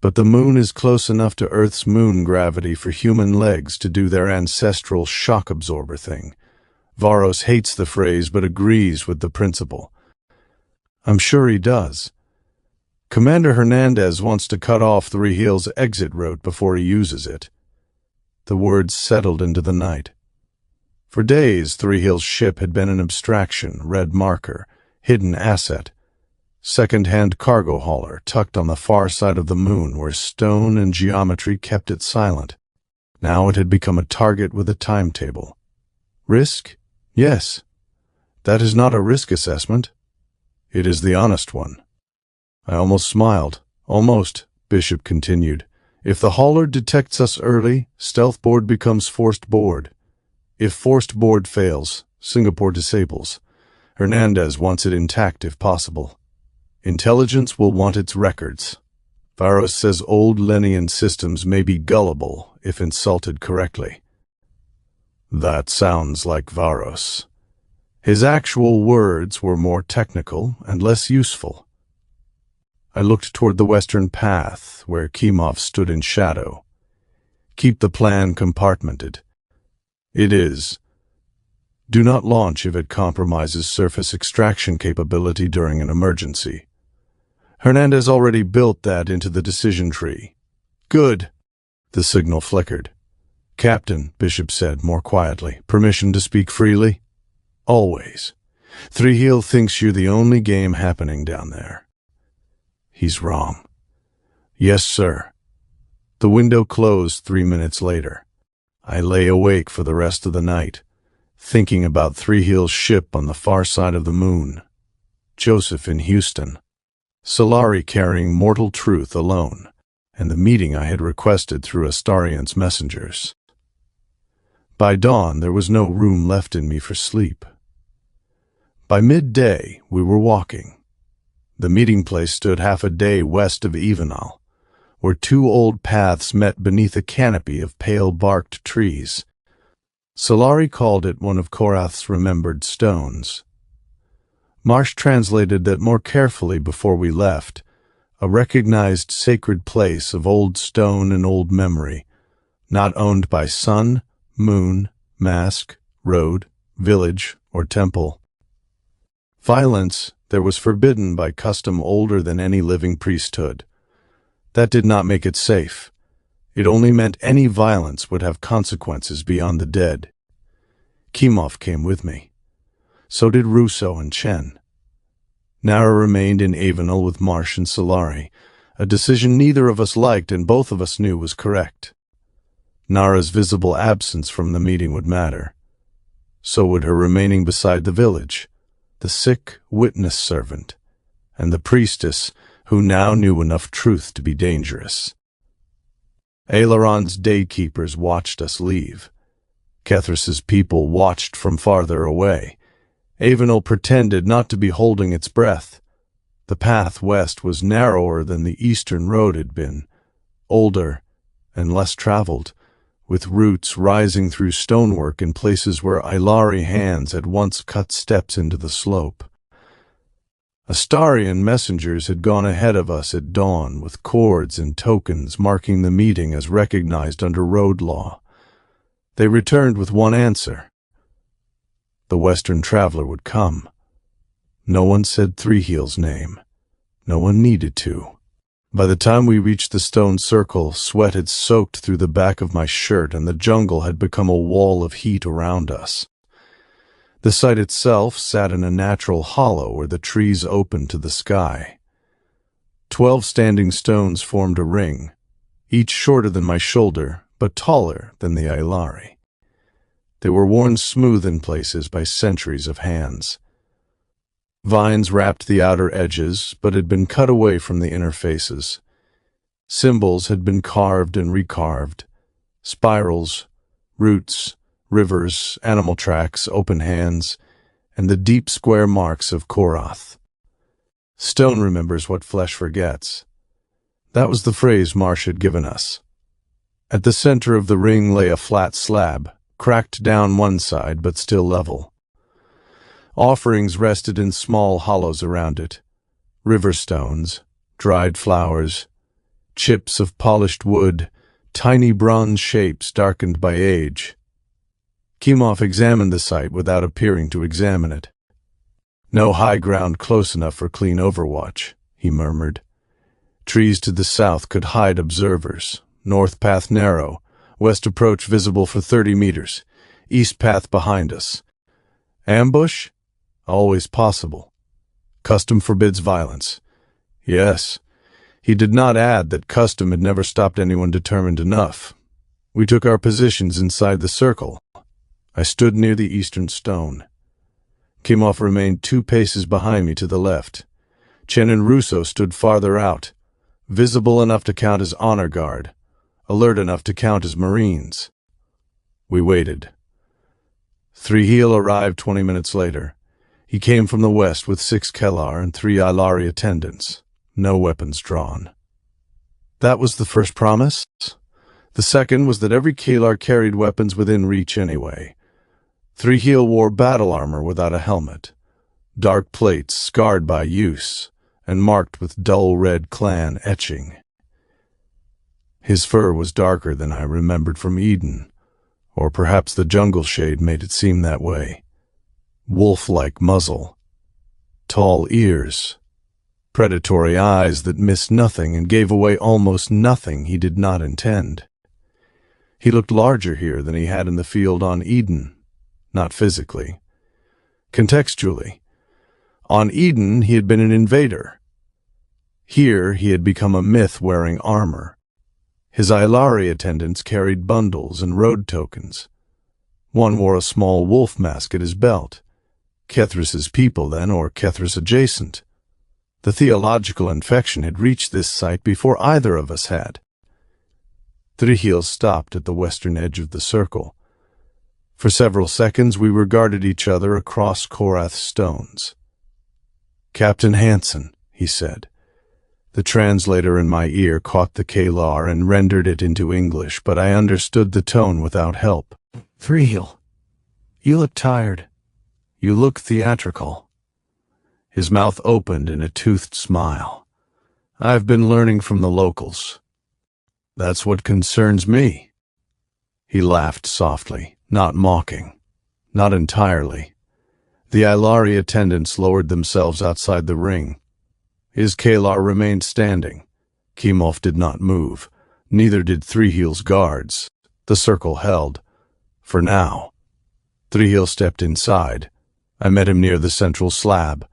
Speaker 1: But the moon is close enough to Earth's moon gravity for human legs to do their ancestral shock absorber thing. Varos hates the phrase but agrees with the principle. I'm sure he does. Commander Hernandez wants to cut off Thrihiel's exit route before he uses it. The words settled into the night. For days, Thrihiel's ship had been an abstraction, red marker, hidden asset, second-hand cargo hauler tucked on the far side of the moon where stone and geometry kept it silent. Now it had become a target with a timetable. Risk? Yes. That is not a risk assessment. It is the honest one. I almost smiled. Almost, Bishop continued. If the hauler detects us early, stealth board becomes forced board. If forced board fails, Singapore disables. Hernandez wants it intact if possible. Intelligence will want its records. Varos says old Lenian systems may be gullible if insulted correctly. That sounds like Varos. His actual words were more technical and less useful. I looked toward the western path, where Kimov stood in shadow. Keep the plan compartmented. It is. Do not launch if it compromises surface extraction capability during an emergency. Hernandez already built that into the decision tree. Good. The signal flickered. Captain, Bishop said more quietly, permission to speak freely? Always. Thrihiel thinks you're the only game happening down there. He's wrong. Yes, sir. The window closed 3 minutes later. I lay awake for the rest of the night, thinking about Thrihiel's ship on the far side of the moon, Joseph in Houston, Aelari carrying mortal truth alone, and the meeting I had requested through Astarian's messengers. By dawn, there was no room left in me for sleep. By midday, we were walking. The meeting place stood half a day west of Evenal, where two old paths met beneath a canopy of pale-barked trees. Aelari called it one of Korath's remembered stones. Marsh translated that more carefully before we left, a recognized sacred place of old stone and old memory, not owned by sun, moon, mask, road, village, or temple. Violence there was forbidden by custom older than any living priesthood. That did not make it safe. It only meant any violence would have consequences beyond the dead. Kemov came with me. So did Russo and Chen. Nara remained in Avenel with Marsh and Aelari, a decision neither of us liked and both of us knew was correct. Nara's visible absence from the meeting would matter. So would her remaining beside the village, the sick witness servant, and the priestess who now knew enough truth to be dangerous. Aileron's daykeepers watched us leave. Kethras's people watched from farther away. Avenel pretended not to be holding its breath. The path west was narrower than the eastern road had been, older and less traveled, with roots rising through stonework in places where Aelari hands had once cut steps into the slope. Astarian messengers had gone ahead of us at dawn with cords and tokens marking the meeting as recognized under road law. They returned with one answer. The Western traveler would come. No one said Thrihiel's name. No one needed to. By the time we reached the stone circle, sweat had soaked through the back of my shirt and the jungle had become a wall of heat around us. The site itself sat in a natural hollow where the trees opened to the sky. 12 standing stones formed a ring, each shorter than my shoulder, but taller than the Aelari. They were worn smooth in places by centuries of hands. Vines wrapped the outer edges, but had been cut away from the inner faces. Symbols had been carved and recarved. Spirals, roots, rivers, animal tracks, open hands, and the deep square marks of Korath. Stone remembers what flesh forgets. That was the phrase Marsh had given us. At the center of the ring lay a flat slab, cracked down one side but still level. Offerings rested in small hollows around it. River stones, dried flowers, chips of polished wood, tiny bronze shapes darkened by age. Kemov examined the site without appearing to examine it. No high ground close enough for clean overwatch, he murmured. Trees to the south could hide observers. North path narrow, west approach visible for 30 meters, east path behind us. Ambush? Always possible. Custom forbids violence. Yes. He did not add that custom had never stopped anyone determined enough. We took our positions inside the circle. I stood near the eastern stone. Kemov remained 2 paces behind me to the left. Chen and Russo stood farther out, visible enough to count as honor guard, alert enough to count as Marines. We waited. Thrihiel arrived 20 minutes later. He came from the west with 6 Kehlar and 3 Aelari attendants, no weapons drawn. That was the first promise. The second was that every Kehlar carried weapons within reach anyway. Thrihiel wore battle armor without a helmet, dark plates scarred by use, and marked with dull red clan etching. His fur was darker than I remembered from Eden, or perhaps the jungle shade made it seem that way. Wolf-like muzzle, tall ears, predatory eyes that missed nothing and gave away almost nothing he did not intend. He looked larger here than he had in the field on Eden, not physically. Contextually, on Eden he had been an invader. Here he had become a myth wearing armor. His Aelari attendants carried bundles and road tokens. One wore a small wolf mask at his belt. Kethras's people, then, or Kethras adjacent. The theological infection had reached this site before either of us had. Thrihiel stopped at the western edge of the circle. For several seconds we regarded each other across Korath's stones. "Captain Hansen," he said. The translator in my ear caught the Kehlar and rendered it into English, but I understood the tone without help. "Thrihiel, you look tired. You look theatrical." His mouth opened in a toothed smile. "I've been learning from the locals. That's what concerns me." He laughed softly, not mocking, not entirely. The Aelari attendants lowered themselves outside the ring. His Kehlar remained standing. Kimov did not move. Neither did Thrihiel's guards. The circle held. For now. Thrihiel stepped inside. I met him near the central slab.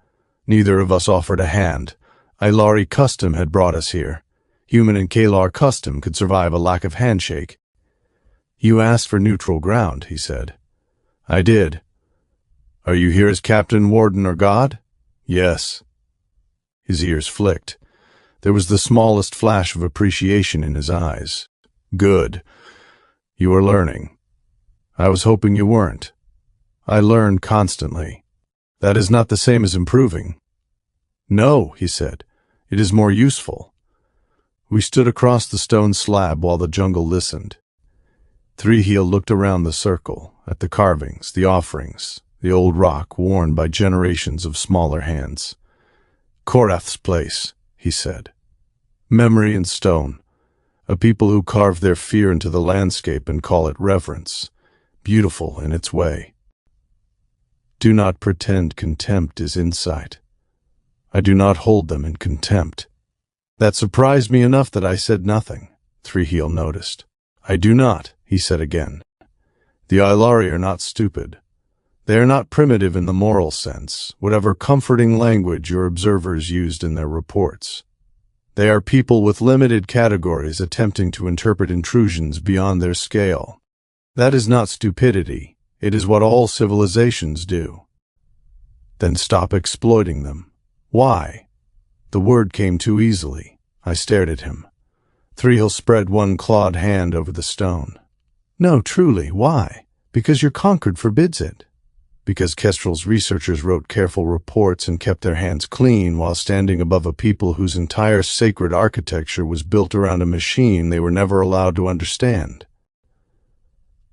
Speaker 1: Neither of us offered a hand. Aelari custom had brought us here. Human and Kehlar custom could survive a lack of handshake. "You asked for neutral ground," he said. "I did." "Are you here as Captain, Warden, or God?" "Yes." His ears flicked. There was the smallest flash of appreciation in his eyes. "Good. You are learning. I was hoping you weren't. I learn constantly. That is not the same as improving." "No," he said. "It is more useful." We stood across the stone slab while the jungle listened. Thrihiel looked around the circle, at the carvings, the offerings, the old rock worn by generations of smaller hands. "Korath's place," he said. "Memory and stone. A people who carve their fear into the landscape and call it reverence. Beautiful in its way. Do not pretend contempt is insight. I do not hold them in contempt." That surprised me enough that I said nothing, Thrihiel noticed. "I do not," he said again. "The Aelari are not stupid. They are not primitive in the moral sense, whatever comforting language your observers used in their reports. They are people with limited categories attempting to interpret intrusions beyond their scale. That is not stupidity. It is what all civilizations do." "Then stop exploiting them." "Why?" The word came too easily. I stared at him. Thrihiel spread one clawed hand over the stone. "No, truly, why? Because your Concord forbids it. Because Kestrel's researchers wrote careful reports and kept their hands clean while standing above a people whose entire sacred architecture was built around a machine they were never allowed to understand.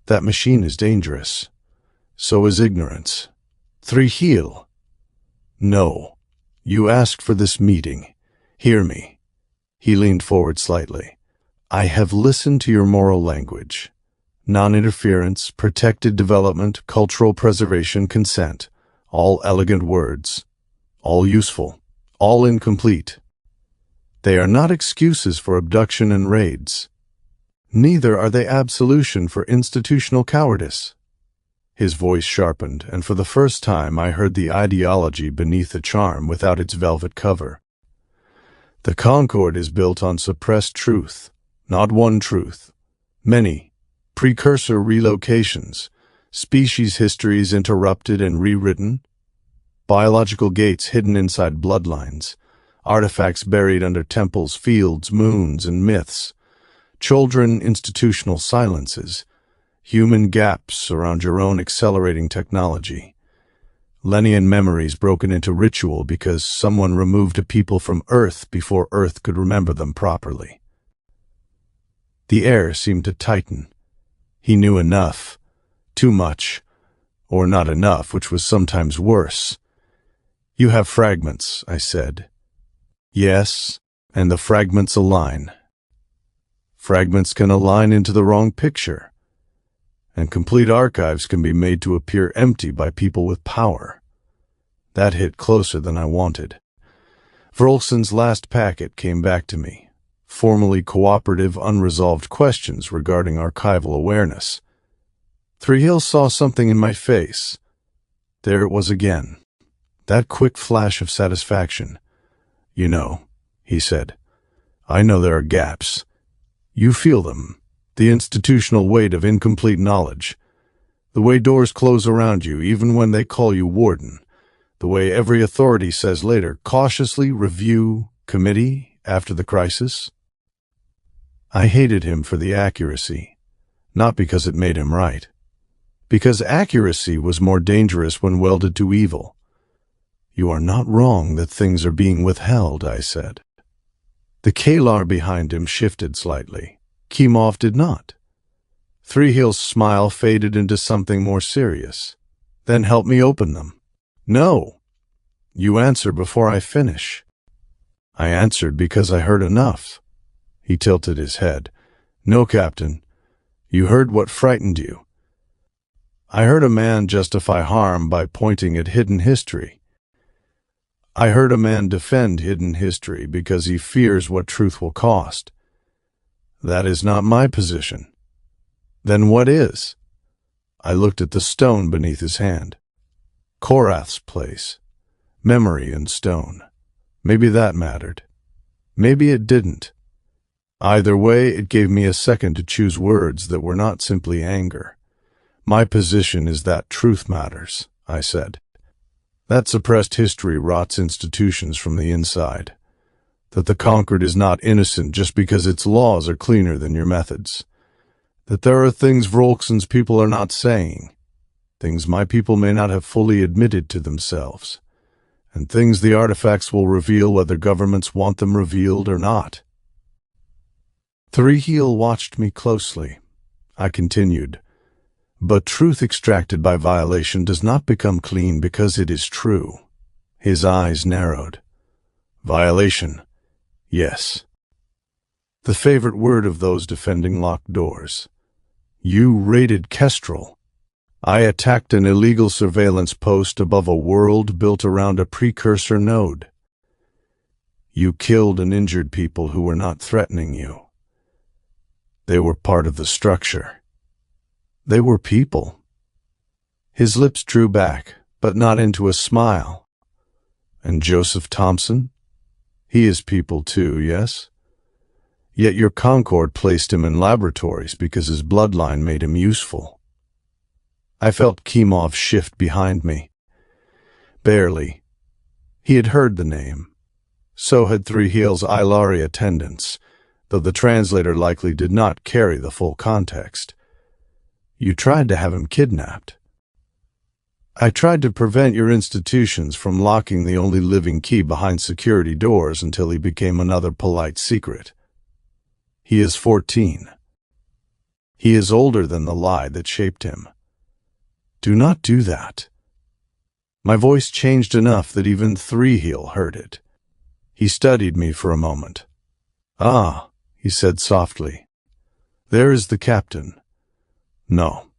Speaker 1: That machine is dangerous. So is ignorance." "Thrihiel." "No. You asked for this meeting. Hear me." He leaned forward slightly. "I have listened to your moral language. Non-interference, protected development, cultural preservation, consent. All elegant words. All useful. All incomplete. They are not excuses for abduction and raids. Neither are they absolution for institutional cowardice." His voice sharpened, and for the first time I heard the ideology beneath the charm without its velvet cover. The Concord is built on suppressed truth, not one truth. Many. Precursor relocations, species histories interrupted and rewritten, biological gates hidden inside bloodlines, artifacts buried under temples, fields, moons, and myths, children institutional silences, human gaps around your own accelerating technology, Lennian memories broken into ritual because someone removed a people from Earth before Earth could remember them properly. The air seemed to tighten. He knew enough, too much, or not enough, which was sometimes worse. "You have fragments," I said. "Yes, and the fragments align. Fragments can align into the wrong picture, and complete archives can be made to appear empty by people with power." That hit closer than I wanted. Vrolson's last packet came back to me. Formally cooperative, unresolved questions regarding archival awareness. Thrihiel saw something in my face. There it was again. That quick flash of satisfaction. "You know," he said, "I know there are gaps. You feel them, the institutional weight of incomplete knowledge, the way doors close around you even when they call you warden, the way every authority says later, cautiously review committee after the crisis. I hated him for the accuracy, not because it made him right, because accuracy was more dangerous when welded to evil. You are not wrong that things are being withheld, I said. The Kehlar behind him shifted slightly. Kemov did not. Thrihiel's smile faded into something more serious. Then help me open them. No. You answer before I finish. I answered because I heard enough. He tilted his head. No, Captain. You heard what frightened you. I heard a man justify harm by pointing at hidden history. I heard a man defend hidden history because he fears what truth will cost. That is not my position. Then what is? I looked at the stone beneath his hand. Korath's place. Memory and stone. Maybe that mattered. Maybe it didn't. Either way, it gave me a second to choose words that were not simply anger. My position is that truth matters, I said. That suppressed history rots institutions from the inside. That the Concord is not innocent just because its laws are cleaner than your methods. That there are things Volkson's people are not saying. Things my people may not have fully admitted to themselves. And things the artifacts will reveal whether governments want them revealed or not. Thrihiel watched me closely. I continued. But truth extracted by violation does not become clean because it is true. His eyes narrowed. Violation. Yes. The favorite word of those defending locked doors. You raided Kestrel. I attacked an illegal surveillance post above a world built around a precursor node. You killed and injured people who were not threatening you. They were part of the structure. They were people. His lips drew back, but not into a smile. And Joseph Thompson? He is people too, yes? Yet your Concord placed him in laboratories because his bloodline made him useful. I felt Kemov shift behind me. Barely. He had heard the name. So had Thrihiel's Aelari attendants, though the translator likely did not carry the full context. You tried to have him kidnapped. I tried to prevent your institutions from locking the only living key behind security doors until he became another polite secret. He is 14. He is older than the lie that shaped him. Do not do that. My voice changed enough that even Thrihiel heard it. He studied me for a moment. Ah, he said softly. There is the captain. No.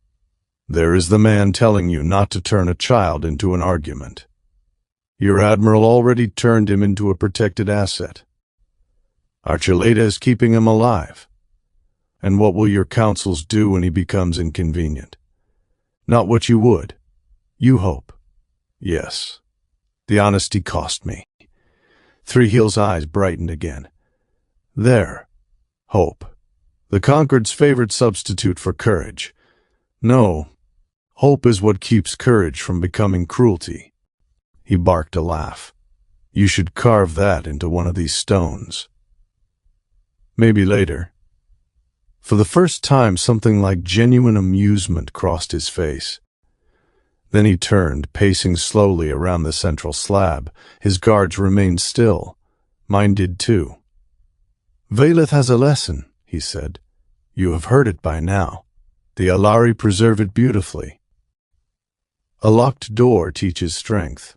Speaker 1: There is the man telling you not to turn a child into an argument. Your admiral already turned him into a protected asset. Archuleta is keeping him alive. And what will your councils do when he becomes inconvenient? Not what you would. You hope. Yes. The honesty cost me. Thrihiel's eyes brightened again. There. Hope. The Concord's favorite substitute for courage. No. Hope is what keeps courage from becoming cruelty. He barked a laugh. You should carve that into one of these stones. Maybe later. For the first time, something like genuine amusement crossed his face. Then he turned, pacing slowly around the central slab. His guards remained still. Mine did too. Valeth has a lesson, he said. You have heard it by now. The Aelari preserve it beautifully. A locked door teaches strength.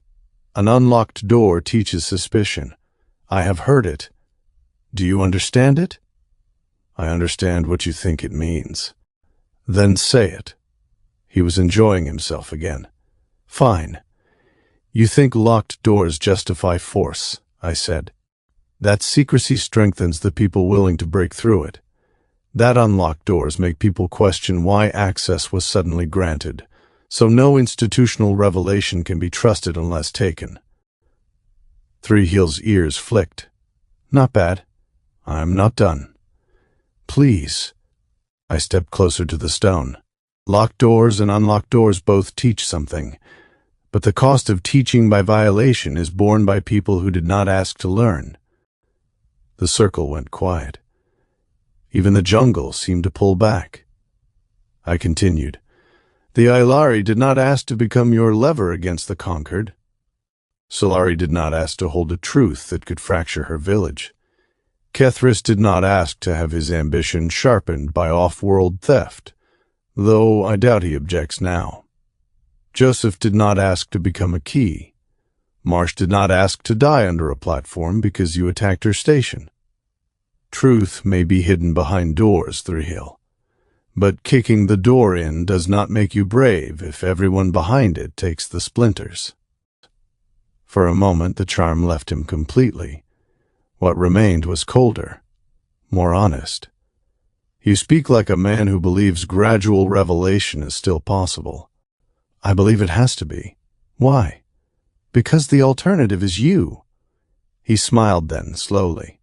Speaker 1: An unlocked door teaches suspicion. I have heard it. Do you understand it? I understand what you think it means. Then say it. He was enjoying himself again. Fine. You think locked doors justify force, I said. That secrecy strengthens the people willing to break through it. That unlocked doors make people question why access was suddenly granted, so no institutional revelation can be trusted unless taken. Thrihiel's ears flicked. Not bad. I'm not done. Please. I stepped closer to the stone. Locked doors and unlocked doors both teach something, but the cost of teaching by violation is borne by people who did not ask to learn. The circle went quiet. Even the jungle seemed to pull back. I continued. The Aelari did not ask to become your lever against the conquered. Solari did not ask to hold a truth that could fracture her village. Kethris did not ask to have his ambition sharpened by off-world theft, though I doubt he objects now. Joseph did not ask to become a key. Marsh did not ask to die under a platform because you attacked her station. Truth may be hidden behind doors, Thrihiel, but kicking the door in does not make you brave if everyone behind it takes the splinters. For a moment the charm left him completely. What remained was colder, more honest. You speak like a man who believes gradual revelation is still possible. I believe it has to be. Why? Because the alternative is you. He smiled then, slowly.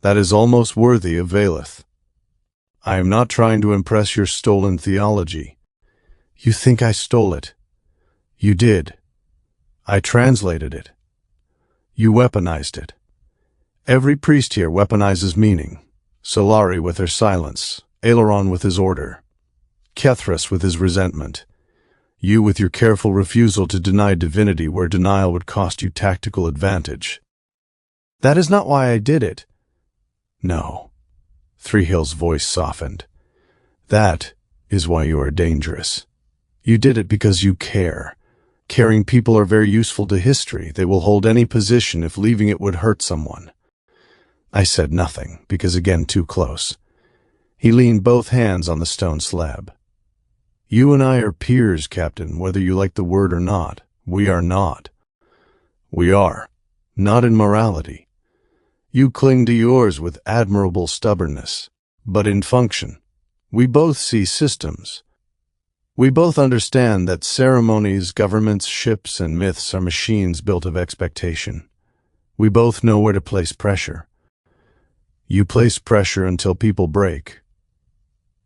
Speaker 1: That is almost worthy of Valeth. I am not trying to impress your stolen theology. You think I stole it. You did. I translated it. You weaponized it. Every priest here weaponizes meaning. Solari with her silence, Aileron with his order, Kethris with his resentment, you with your careful refusal to deny divinity where denial would cost you tactical advantage. That is not why I did it. No. Thrihiel's voice softened. That is why you are dangerous. You did it because you care. Caring people are very useful to history. They will hold any position if leaving it would hurt someone. I said nothing, because again too close. He leaned both hands on the stone slab. You and I are peers, Captain, whether you like the word or not. We are not. We are. Not in morality. You cling to yours with admirable stubbornness, but in function. We both see systems. We both understand that ceremonies, governments, ships, and myths are machines built of expectation. We both know where to place pressure. You place pressure until people break.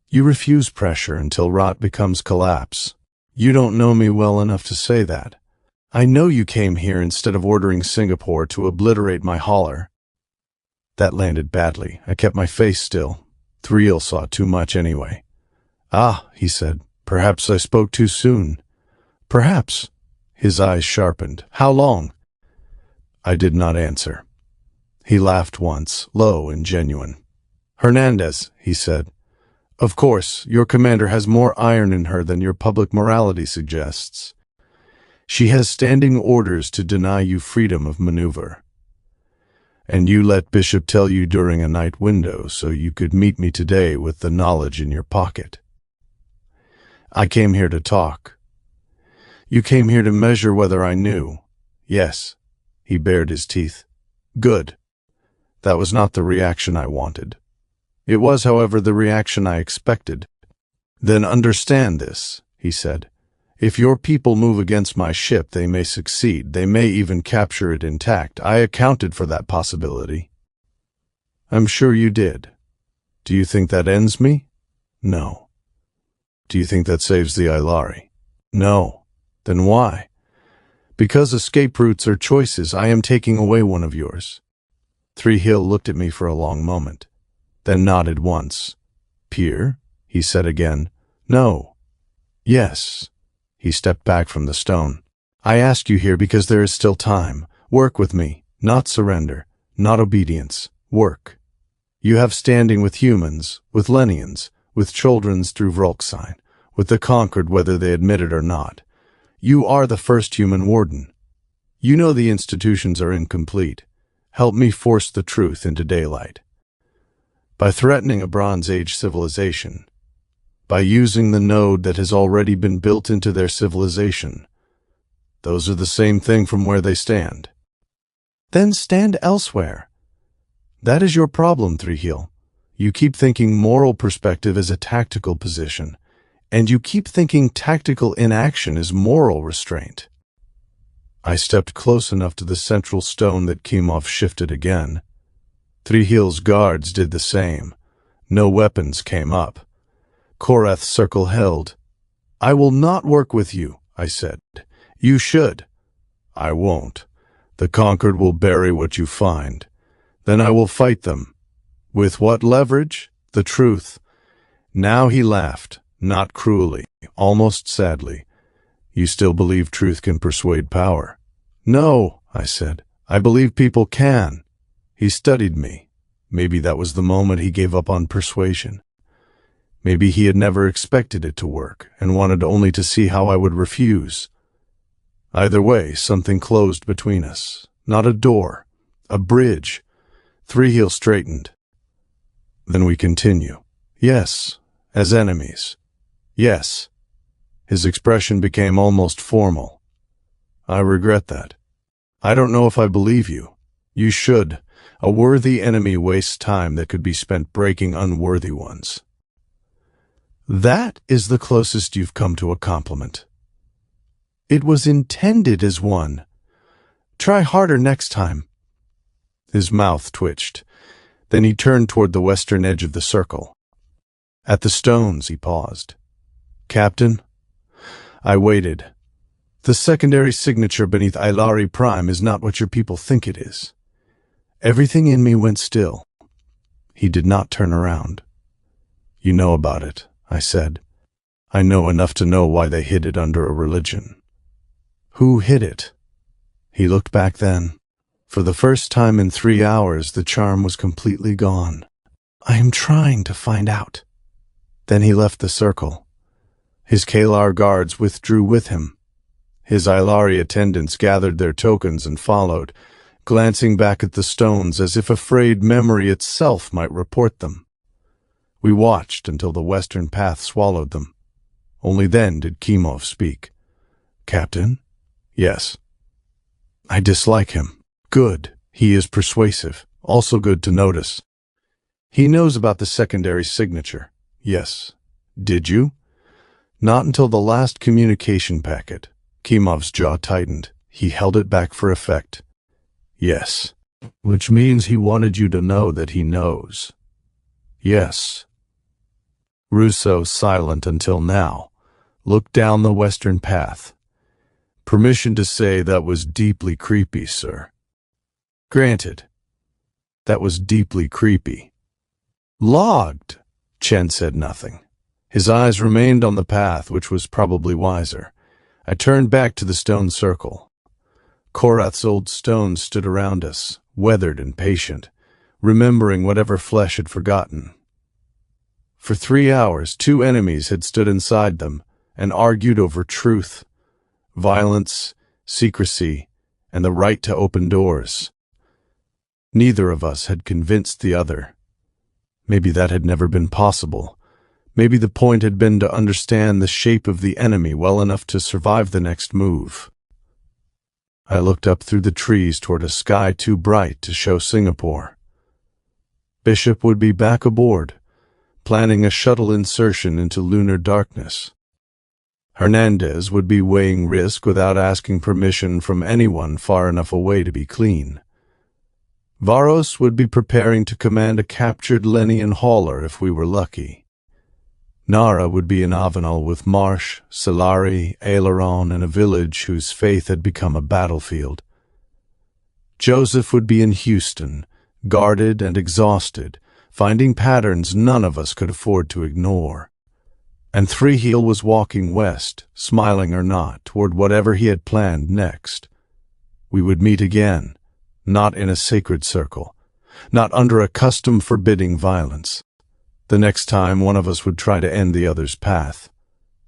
Speaker 1: You refuse pressure until rot becomes collapse. You don't know me well enough to say that. I know you came here instead of ordering Singapore to obliterate my holler. That landed badly. I kept my face still. Thrihiel saw too much anyway. Ah, he said, perhaps I spoke too soon. Perhaps. His eyes sharpened. How long? I did not answer. He laughed once, low and genuine. Hernandez, he said. Of course, your commander has more iron in her than your public morality suggests. She has standing orders to deny you freedom of maneuver. And you let Bishop tell you during a night window so you could meet me today with the knowledge in your pocket. I came here to talk. You came here to measure whether I knew. Yes. He bared his teeth. Good. That was not the reaction I wanted. It was, however, the reaction I expected. Then understand this, he said. If your people move against my ship, they may succeed. They may even capture it intact. I accounted for that possibility. I'm sure you did. Do you think that ends me? No. Do you think that saves the Aelari? No. Then why? Because escape routes are choices. I am taking away one of yours. Thrihiel looked at me for a long moment, then nodded once. Peer? He said again. No. Yes. He stepped back from the stone. I asked you here because there is still time. Work with me, not surrender, not obedience. Work. You have standing with humans, with Lenians, with children's through Volksine, with the conquered whether they admit it or not. You are the first human warden. You know the institutions are incomplete. Help me force the truth into daylight. By threatening a Bronze Age civilization, by using the node that has already been built into their civilization. Those are the same thing from where they stand. Then stand elsewhere. That is your problem, Thrihiel. You keep thinking moral perspective is a tactical position, and you keep thinking tactical inaction is moral restraint. I stepped close enough to the central stone that Kimov shifted again. Thrihiel's guards did the same. No weapons came up. Korath's circle held. "I will not work with you," I said. "You should." "I won't. The Concord will bury what you find. Then I will fight them." "With what leverage?" "The truth." Now he laughed, not cruelly, almost sadly. "You still believe truth can persuade power?" "No," I said. "I believe people can." He studied me. Maybe that was the moment he gave up on persuasion. Maybe he had never expected it to work and wanted only to see how I would refuse. Either way, something closed between us. Not a door, a bridge. Thrihiel straightened. "Then we continue." "Yes, as enemies." "Yes." His expression became almost formal. "I regret that. I don't know if I believe you." "You should. A worthy enemy wastes time that could be spent breaking unworthy ones." "That is the closest you've come to a compliment." "It was intended as one. Try harder next time." His mouth twitched. Then he turned toward the western edge of the circle. "At the stones," he paused. "Captain?" I waited. "The secondary signature beneath Aelari Prime is not what your people think it is." Everything in me went still. He did not turn around. "You know about it," I said. "I know enough to know why they hid it under a religion." "Who hid it?" He looked back then. For the first time in 3 hours, the charm was completely gone. "I am trying to find out." Then he left the circle. His Kehlar guards withdrew with him. His Aelari attendants gathered their tokens and followed, glancing back at the stones as if afraid memory itself might report them. We watched until the western path swallowed them. Only then did Kemov speak. "Captain?" "Yes." "I dislike him." "Good. He is persuasive. Also good to notice." "He knows about the secondary signature." "Yes." "Did you?" "Not until the last communication packet." Kemov's jaw tightened. He held it back for effect. "Yes." "Which means he wanted you to know that he knows." "Yes." Russo, silent until now, looked down the western path. "Permission to say that was deeply creepy, sir." "Granted." "That was deeply creepy." "Logged." Chen said nothing. His eyes remained on the path, which was probably wiser. I turned back to the stone circle. Korath's old stones stood around us, weathered and patient, remembering whatever flesh had forgotten. For 3 hours, 2 enemies had stood inside them and argued over truth, violence, secrecy, and the right to open doors. Neither of us had convinced the other. Maybe that had never been possible. Maybe the point had been to understand the shape of the enemy well enough to survive the next move. I looked up through the trees toward a sky too bright to show Singapore. Bishop would be back aboard, planning a shuttle insertion into lunar darkness. Hernandez would be weighing risk without asking permission from anyone far enough away to be clean. Varos would be preparing to command a captured Lenian hauler if we were lucky. Nara would be in Avenal with Marsh, Aelari, Aileron, and a village whose faith had become a battlefield. Joseph would be in Houston, guarded and exhausted, finding patterns none of us could afford to ignore. And Thrihiel was walking west, smiling or not, toward whatever he had planned next. We would meet again, not in a sacred circle, not under a custom forbidding violence. The next time, one of us would try to end the other's path.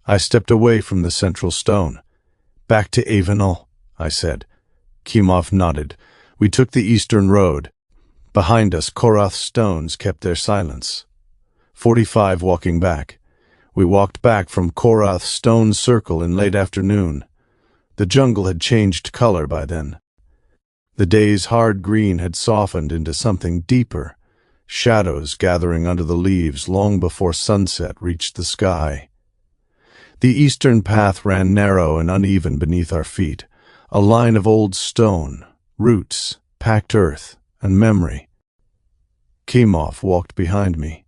Speaker 1: I stepped away from the central stone. "Back to Avenal," I said. Kemov nodded. We took the eastern road. Behind us, Korath's stones kept their silence. 45 walking back. We walked back from Korath's stone circle in late afternoon. The jungle had changed color by then. The day's hard green had softened into something deeper, shadows gathering under the leaves long before sunset reached the sky. The eastern path ran narrow and uneven beneath our feet, a line of old stone, roots, packed earth, and memory. Kemov walked behind me.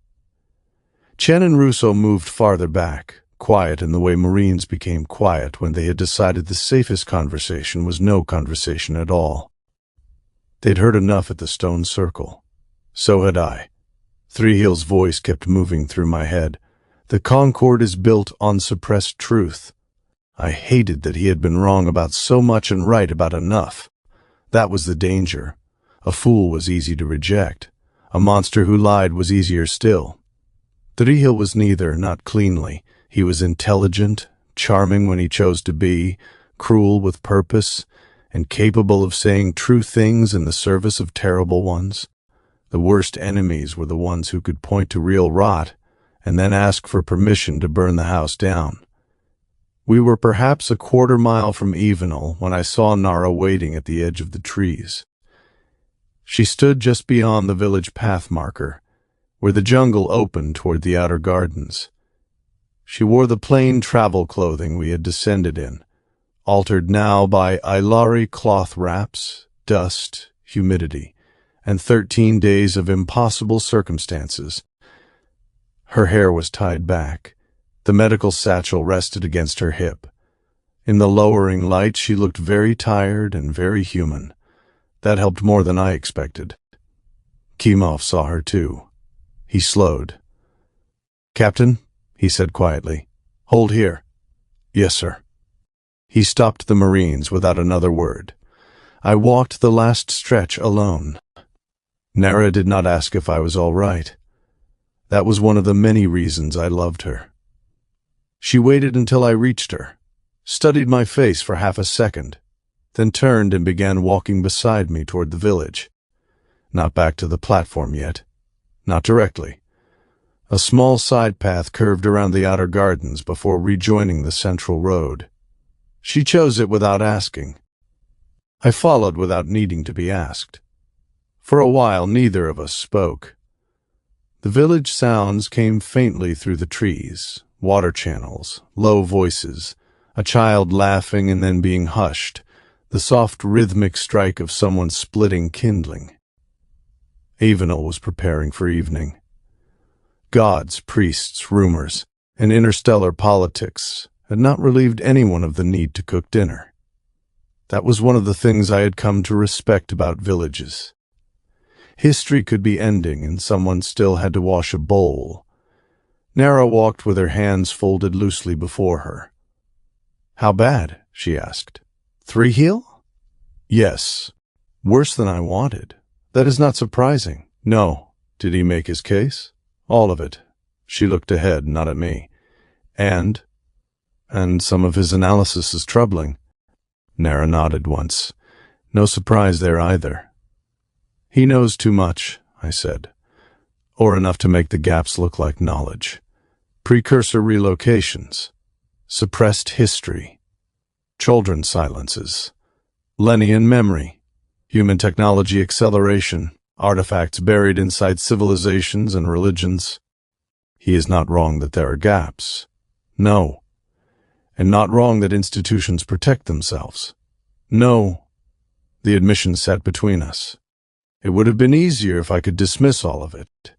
Speaker 1: Chen and Russo moved farther back, quiet in the way Marines became quiet when they had decided the safest conversation was no conversation at all. They'd heard enough at the stone circle. So had I. Thrihiel's voice kept moving through my head. The Concord is built on suppressed truth. I hated that he had been wrong about so much and right about enough. That was the danger. A fool was easy to reject. A monster who lied was easier still. Thrihiel was neither, not cleanly. He was intelligent, charming when he chose to be, cruel with purpose, and capable of saying true things in the service of terrible ones. The worst enemies were the ones who could point to real rot and then ask for permission to burn the house down. We were perhaps a quarter-mile from Evenal when I saw Nara waiting at the edge of the trees. She stood just beyond the village path marker, where the jungle opened toward the outer gardens. She wore the plain travel clothing we had descended in, altered now by Aelari cloth wraps, dust, humidity, and 13 days of impossible circumstances. Her hair was tied back. The medical satchel rested against her hip. In the lowering light, she looked very tired and very human. That helped more than I expected. Kimov saw her too. He slowed. "Captain," he said quietly, "hold here." "Yes, sir." He stopped the Marines without another word. I walked the last stretch alone. Nara did not ask if I was all right. That was one of the many reasons I loved her. She waited until I reached her, studied my face for half a second, then turned and began walking beside me toward the village. Not back to the platform yet. Not directly. A small side path curved around the outer gardens before rejoining the central road. She chose it without asking. I followed without needing to be asked. For a while, neither of us spoke. The village sounds came faintly through the trees, water channels, low voices, a child laughing and then being hushed, the soft rhythmic strike of someone splitting kindling. Evenal was preparing for evening. Gods, priests, rumors, and interstellar politics had not relieved anyone of the need to cook dinner. That was one of the things I had come to respect about villages. History could be ending and someone still had to wash a bowl. Nara walked with her hands folded loosely before her. "How bad?" she asked. "Thrihiel?" "Yes. Worse than I wanted. That is not surprising." "No." "Did he make his case?" "All of it." She looked ahead, not at me. And some of his analysis is troubling." Nara nodded once. No surprise there either. "He knows too much," I said. "Or enough to make the gaps look like knowledge. Precursor relocations. Suppressed history. Children's silences. Lennian memory. Human technology acceleration. Artifacts buried inside civilizations and religions. He is not wrong that there are gaps. No. And not wrong that institutions protect themselves. No. The admission sat between us. It would have been easier if I could dismiss all of it.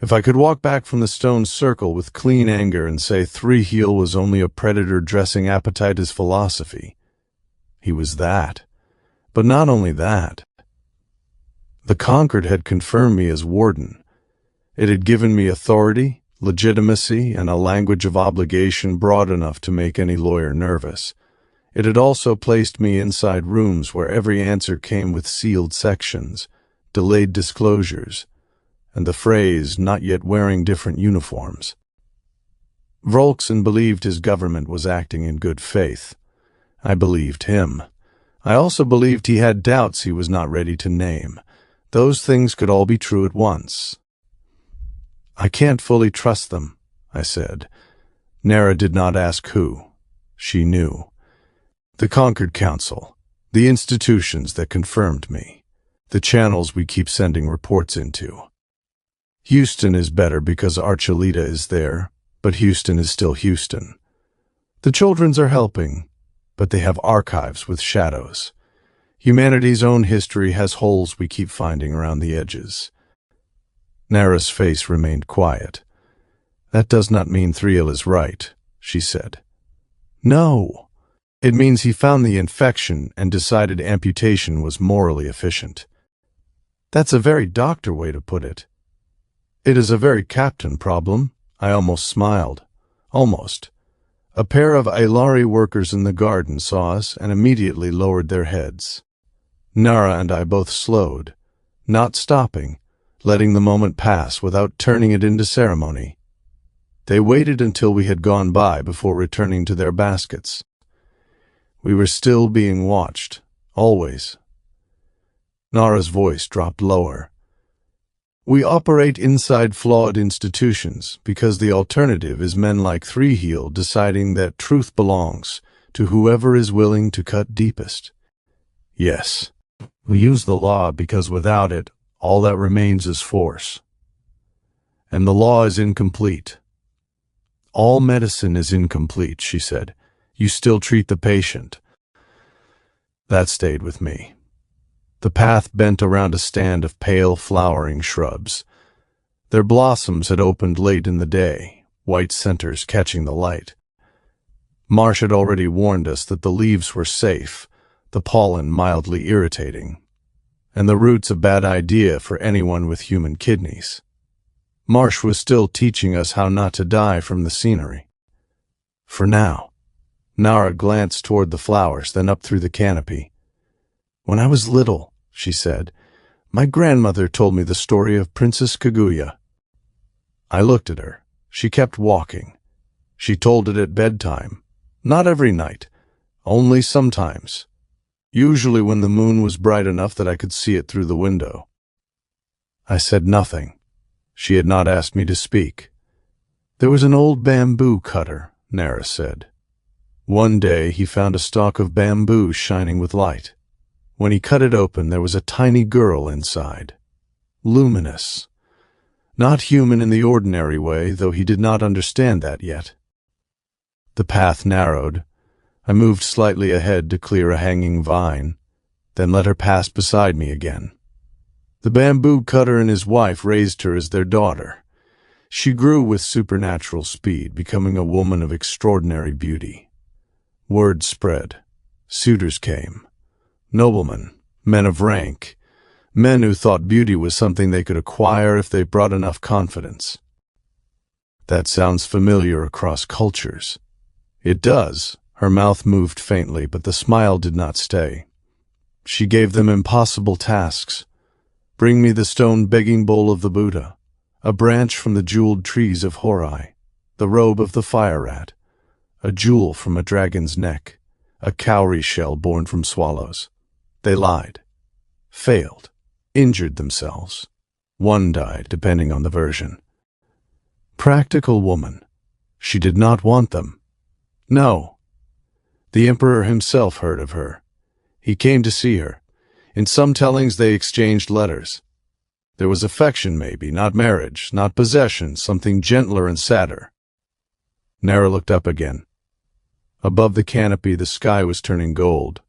Speaker 1: If I could walk back from the stone circle with clean anger and say Thrihiel was only a predator dressing appetite as philosophy. He was that. But not only that. The Concord had confirmed me as warden. It had given me authority, legitimacy, and a language of obligation broad enough to make any lawyer nervous. It had also placed me inside rooms where every answer came with sealed sections, delayed disclosures, and the phrase, "not yet wearing different uniforms." Volkson believed his government was acting in good faith. I believed him. I also believed he had doubts he was not ready to name. Those things could all be true at once. "I can't fully trust them," I said. Nara did not ask who. She knew. The Concord Council, the institutions that confirmed me, the channels we keep sending reports into. Houston is better because Archuleta is there, but Houston is still Houston. The Children's are helping, but they have archives with shadows. Humanity's own history has holes we keep finding around the edges. Nara's face remained quiet. That does not mean Thrihiel is right, she said. No. It means he found the infection and decided amputation was morally efficient. That's a very doctor way to put it. It is a very captain problem. I almost smiled. Almost. A pair of Aelari workers in the garden saw us and immediately lowered their heads. Nara and I both slowed, not stopping, letting the moment pass without turning it into ceremony. They waited until we had gone by before returning to their baskets. We were still being watched, always. Nara's voice dropped lower. We operate inside flawed institutions because the alternative is men like Thrihiel deciding that truth belongs to whoever is willing to cut deepest. Yes, we use the law because without it, all that remains is force. And the law is incomplete. All medicine is incomplete, she said. You still treat the patient. That stayed with me. The path bent around a stand of pale flowering shrubs. Their blossoms had opened late in the day, white centers catching the light. Marsh had already warned us that the leaves were safe, the pollen mildly irritating, and the roots a bad idea for anyone with human kidneys. Marsh was still teaching us how not to die from the scenery. For now. Nara glanced toward the flowers, then up through the canopy. When I was little, she said, my grandmother told me the story of Princess Kaguya. I looked at her. She kept walking. She told it at bedtime. Not every night. Only sometimes. Usually when the moon was bright enough that I could see it through the window. I said nothing. She had not asked me to speak. There was an old bamboo cutter, Nara said. One day he found a stalk of bamboo shining with light. When he cut it open, there was a tiny girl inside. Luminous. Not human in the ordinary way, though he did not understand that yet. The path narrowed. I moved slightly ahead to clear a hanging vine, then let her pass beside me again. The bamboo cutter and his wife raised her as their daughter. She grew with supernatural speed, becoming a woman of extraordinary beauty. Word spread. Suitors came. Noblemen, men of rank, men who thought beauty was something they could acquire if they brought enough confidence. That sounds familiar across cultures. It does. Her mouth moved faintly, but the smile did not stay. She gave them impossible tasks. Bring me the stone begging bowl of the Buddha, a branch from the jeweled trees of Horai, the robe of the fire rat, a jewel from a dragon's neck, a cowrie shell born from swallows. They lied, failed, injured themselves. One died, depending on the version. Practical woman. She did not want them. No. The emperor himself heard of her. He came to see her. In some tellings they exchanged letters. There was affection maybe, not marriage, not possession, something gentler and sadder. Nara looked up again. Above the canopy the sky was turning gold.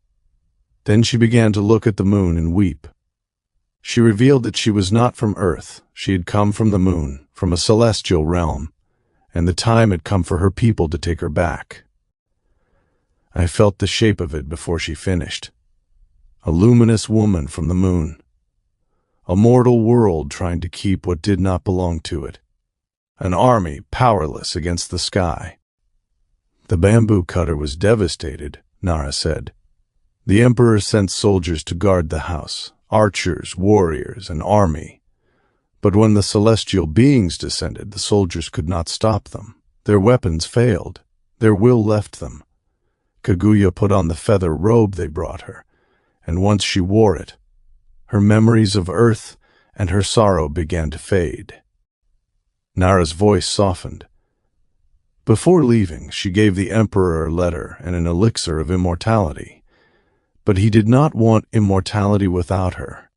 Speaker 1: Then she began to look at the moon and weep. She revealed that she was not from Earth. She had come from the moon, from a celestial realm, and the time had come for her people to take her back. I felt the shape of it before she finished. A luminous woman from the moon. A mortal world trying to keep what did not belong to it. An army powerless against the sky. The bamboo cutter was devastated, Nara said. The emperor sent soldiers to guard the house, archers, warriors, an army. But when the celestial beings descended, the soldiers could not stop them. Their weapons failed. Their will left them. Kaguya put on the feather robe they brought her, and once she wore it, her memories of Earth and her sorrow began to fade. Nara's voice softened. Before leaving, she gave the emperor a letter and an elixir of immortality. But he did not want immortality without her.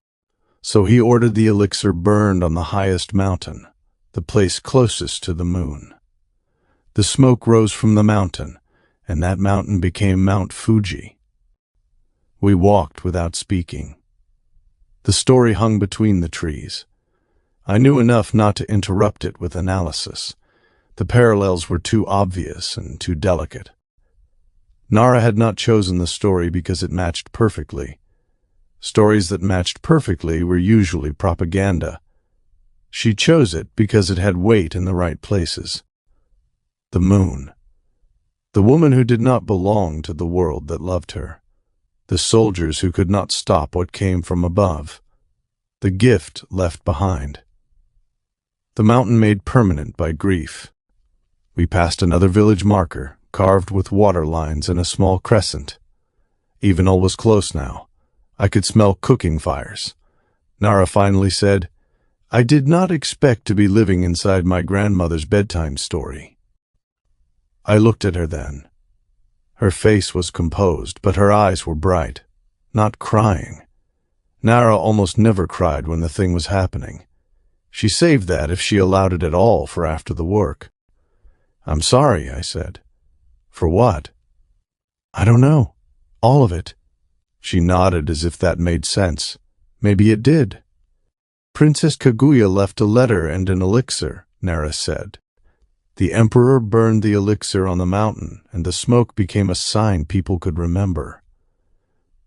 Speaker 1: So he ordered the elixir burned on the highest mountain, the place closest to the moon. The smoke rose from the mountain, and that mountain became Mount Fuji. We walked without speaking. The story hung between the trees. I knew enough not to interrupt it with analysis. The parallels were too obvious and too delicate. Nara had not chosen the story because it matched perfectly. Stories that matched perfectly were usually propaganda. She chose it because it had weight in the right places. The moon. The woman who did not belong to the world that loved her. The soldiers who could not stop what came from above. The gift left behind. The mountain made permanent by grief. We passed another village marker, carved with water lines and a small crescent. Evenal was close now. I could smell cooking fires. Nara finally said, "I did not expect to be living inside my grandmother's bedtime story." I looked at her then. Her face was composed, but her eyes were bright, not crying. Nara almost never cried when the thing was happening. She saved that, if she allowed it at all, for after the work. "I'm sorry," I said. "For what?" "I don't know. All of it." She nodded as if that made sense. Maybe it did. "Princess Kaguya left a letter and an elixir," Nara said. "The emperor burned the elixir on the mountain, and the smoke became a sign people could remember."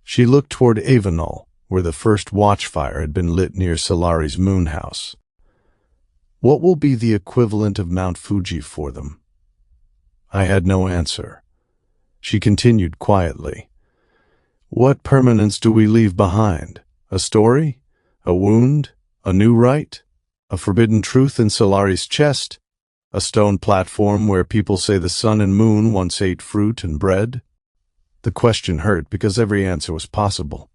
Speaker 1: She looked toward Avenal, where the first watchfire had been lit near Aelari's moon house. "What will be the equivalent of Mount Fuji for them?" I had no answer. She continued quietly. "What permanence do we leave behind? A story? A wound? A new rite? A forbidden truth in Aelari's chest? A stone platform where people say the sun and moon once ate fruit and bread?" The question hurt because every answer was possible.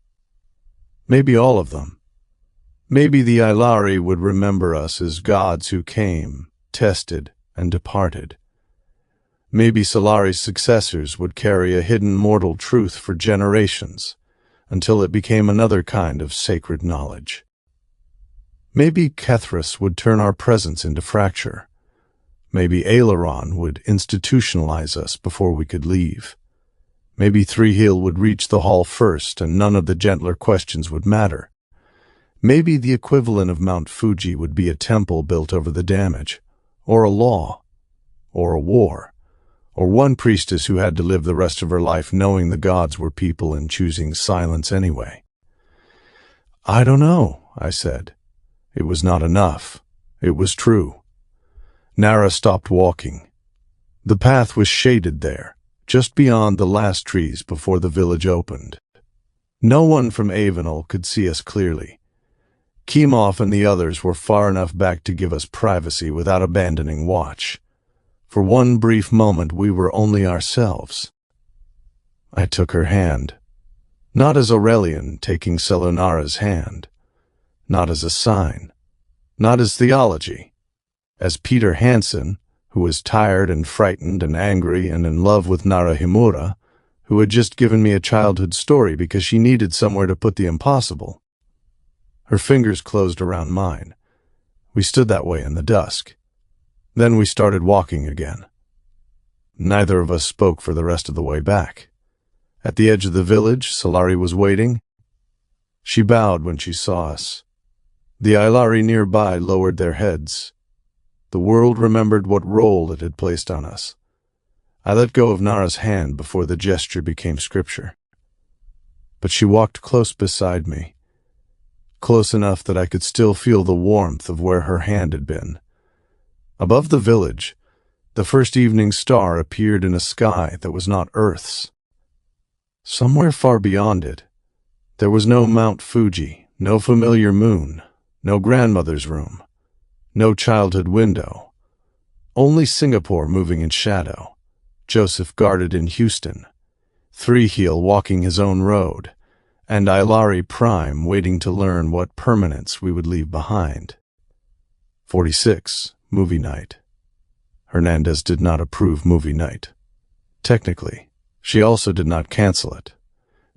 Speaker 1: Maybe all of them. Maybe the Aelari would remember us as gods who came, tested, and departed. Maybe Aelari's successors would carry a hidden mortal truth for generations, until it became another kind of sacred knowledge. Maybe Kethris would turn our presence into fracture. Maybe Aelari would institutionalize us before we could leave. Maybe Thrihiel would reach the hall first, and none of the gentler questions would matter. Maybe the equivalent of Mount Fuji would be a temple built over the damage, or a law, or a war, or one priestess who had to live the rest of her life knowing the gods were people and choosing silence anyway. "I don't know," I said. It was not enough. It was true. Nara stopped walking. The path was shaded there, just beyond the last trees before the village opened. No one from Avenal could see us clearly. Kemov and the others were far enough back to give us privacy without abandoning watch. For one brief moment we were only ourselves. I took her hand. Not as Aurelian taking Selonara's hand. Not as a sign. Not as theology. As Peter Hansen, who was tired and frightened and angry and in love with Nara Himura, who had just given me a childhood story because she needed somewhere to put the impossible. Her fingers closed around mine. We stood that way in the dusk. Then we started walking again. Neither of us spoke for the rest of the way back. At the edge of the village, Aelari was waiting. She bowed when she saw us. The Aelari nearby lowered their heads. The world remembered what role it had placed on us. I let go of Nara's hand before the gesture became scripture. But she walked close beside me, close enough that I could still feel the warmth of where her hand had been. Above the village, the first evening star appeared in a sky that was not Earth's. Somewhere far beyond it, there was no Mount Fuji, no familiar moon, no grandmother's room, no childhood window. Only Singapore moving in shadow, Joseph guarded in Houston, Thrihiel walking his own road, and Aelari Prime waiting to learn what permanence we would leave behind. 46. Movie night. Hernandez did not approve movie night. Technically, she also did not cancel it.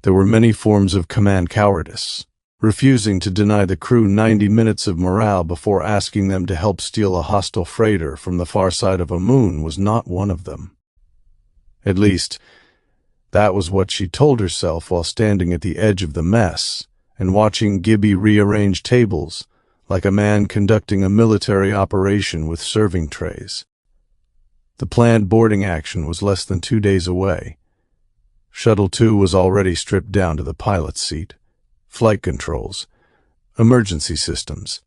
Speaker 1: There were many forms of command cowardice. Refusing to deny the crew 90 minutes of morale before asking them to help steal a hostile freighter from the far side of a moon was not one of them. At least, that was what she told herself while standing at the edge of the mess and watching Gibby rearrange tables like a man conducting a military operation with serving trays. The planned boarding action was less than 2 days away. Shuttle 2 was already stripped down to the pilot's seat, flight controls, emergency systems,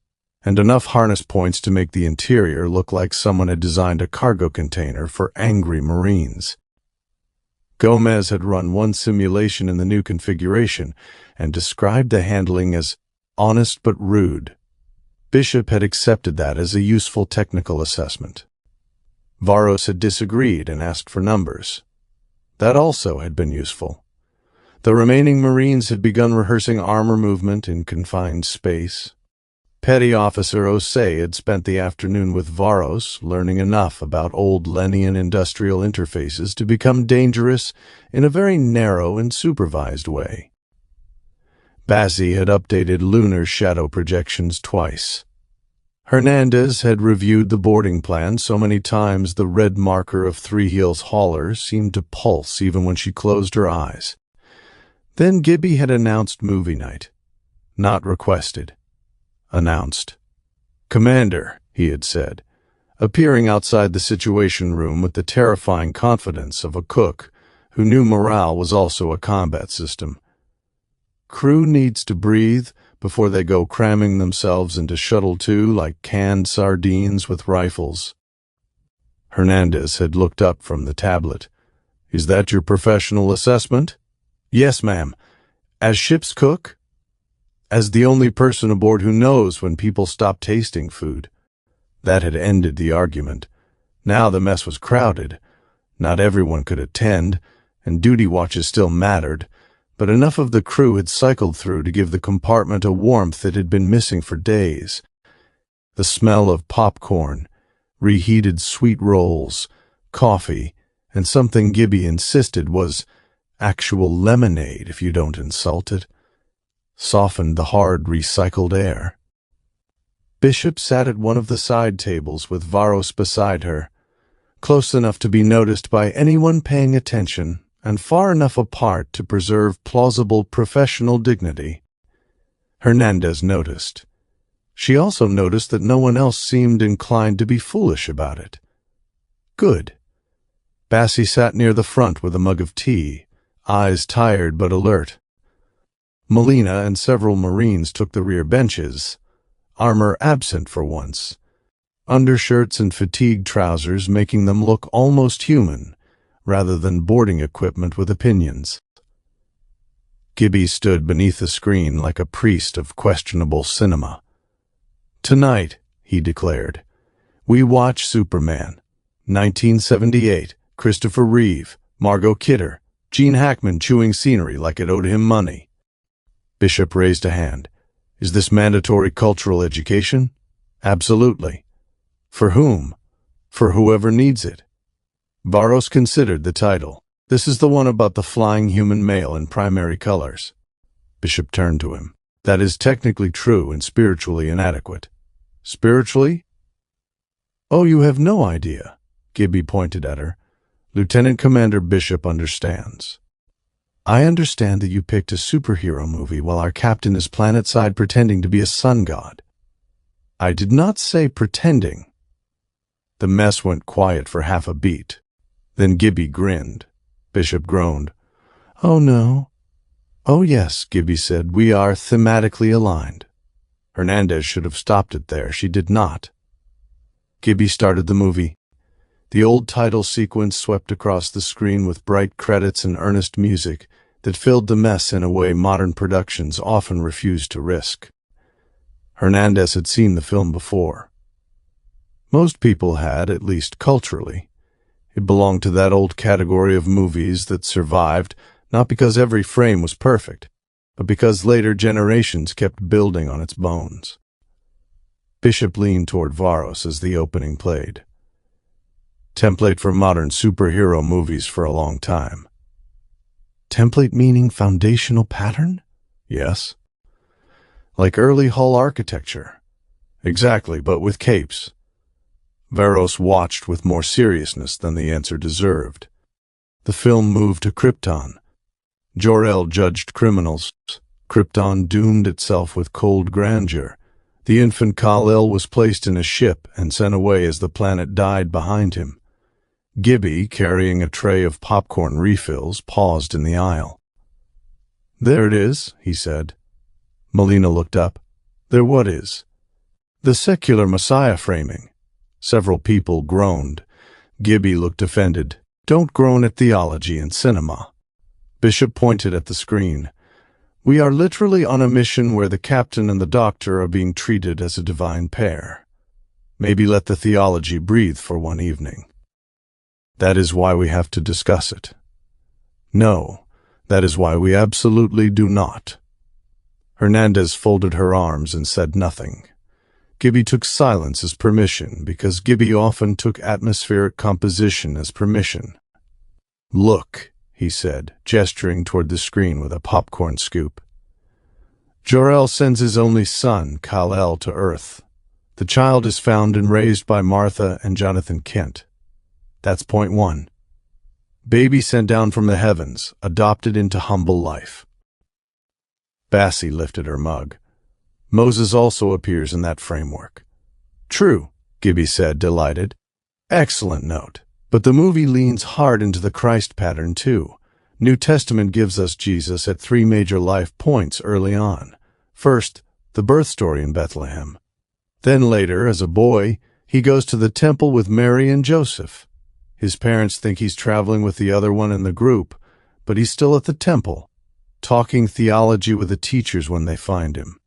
Speaker 1: and enough harness points to make the interior look like someone had designed a cargo container for angry Marines. Gomez had run one simulation in the new configuration and described the handling as honest but rude. Bishop had accepted that as a useful technical assessment. Varos had disagreed and asked for numbers. That also had been useful. The remaining Marines had begun rehearsing armor movement in confined space. Petty Officer Osei had spent the afternoon with Varos, learning enough about old Lenian industrial interfaces to become dangerous in a very narrow and supervised way. Bassi had updated lunar shadow projections twice. Hernandez had reviewed the boarding plan so many times the red marker of Thrihiel's hauler seemed to pulse even when she closed her eyes. Then Gibby had announced movie night. Not requested. Announced. "Commander," he had said, appearing outside the situation room with the terrifying confidence of a cook who knew morale was also a combat system. "Crew needs to breathe before they go cramming themselves into Shuttle 2 like canned sardines with rifles." Hernandez had looked up from the tablet. "Is that your professional assessment?" "Yes, ma'am. As ship's cook? As the only person aboard who knows when people stop tasting food." That had ended the argument. Now the mess was crowded. Not everyone could attend, and duty watches still mattered, but enough of the crew had cycled through to give the compartment a warmth that had been missing for days. The smell of popcorn, reheated sweet rolls, coffee, and something Gibby insisted was actual lemonade if you don't insult it, softened the hard, recycled air. Bishop sat at one of the side tables with Varos beside her, close enough to be noticed by anyone paying attention and far enough apart to preserve plausible professional dignity. Hernandez noticed. She also noticed that no one else seemed inclined to be foolish about it. Good. Bassi sat near the front with a mug of tea, eyes tired but alert. Molina and several Marines took the rear benches, armor absent for once, undershirts and fatigue trousers making them look almost human, rather than boarding equipment with opinions. Gibby stood beneath the screen like a priest of questionable cinema. "Tonight," he declared, "we watch Superman, 1978, Christopher Reeve, Margot Kidder, Gene Hackman chewing scenery like it owed him money." Bishop raised a hand. "Is this mandatory cultural education?" "Absolutely." "For whom?" "For whoever needs it." Varos considered the title. "This is the one about the flying human male in primary colors." Bishop turned to him. "That is technically true and spiritually inadequate." "Spiritually?" "Oh, you have no idea." Gibby pointed at her. "Lieutenant Commander Bishop understands. I understand that you picked a superhero movie while our captain is planetside pretending to be a sun god." "I did not say pretending." The mess went quiet for half a beat. Then Gibby grinned. Bishop groaned. "Oh, no." "Oh, yes," Gibby said. "We are thematically aligned." Hernandez should have stopped it there. She did not. Gibby started the movie. The old title sequence swept across the screen with bright credits and earnest music that filled the mess in a way modern productions often refuse to risk. Hernandez had seen the film before. Most people had, at least culturally. It belonged to that old category of movies that survived not because every frame was perfect, but because later generations kept building on its bones. Bishop leaned toward Varos as the opening played. Template for modern superhero movies for a long time. Template meaning foundational pattern? Yes. Like early hull architecture. Exactly, but with capes. Varos watched with more seriousness than the answer deserved. The film moved to Krypton. Jor-El judged criminals. Krypton doomed itself with cold grandeur. The infant Kal-El was placed in a ship and sent away as the planet died behind him. Gibby, carrying a tray of popcorn refills, paused in the aisle. "There it is," he said. Melina looked up. "There what is?" "The secular Messiah framing." Several people groaned. Gibby looked offended. "Don't groan at theology and cinema." Bishop pointed at the screen. "We are literally on a mission where the captain and the doctor are being treated as a divine pair. Maybe let the theology breathe for one evening." "That is why we have to discuss it." "No, that is why we absolutely do not." Hernandez folded her arms and said nothing. Gibby took silence as permission, because Gibby often took atmospheric composition as permission. "Look," he said, gesturing toward the screen with a popcorn scoop. "Jor-El sends his only son, Kal-El, to Earth. The child is found and raised by Martha and Jonathan Kent. That's point one. Baby sent down from the heavens, adopted into humble life." Bassie lifted her mug. "Moses also appears in that framework." "True," Gibby said, delighted. "Excellent note. But the movie leans hard into the Christ pattern, too. New Testament gives us Jesus at 3 major life points early on. First, the birth story in Bethlehem. Then later, as a boy, he goes to the temple with Mary and Joseph. His parents think he's traveling with the other one in the group, but he's still at the temple, talking theology with the teachers when they find him.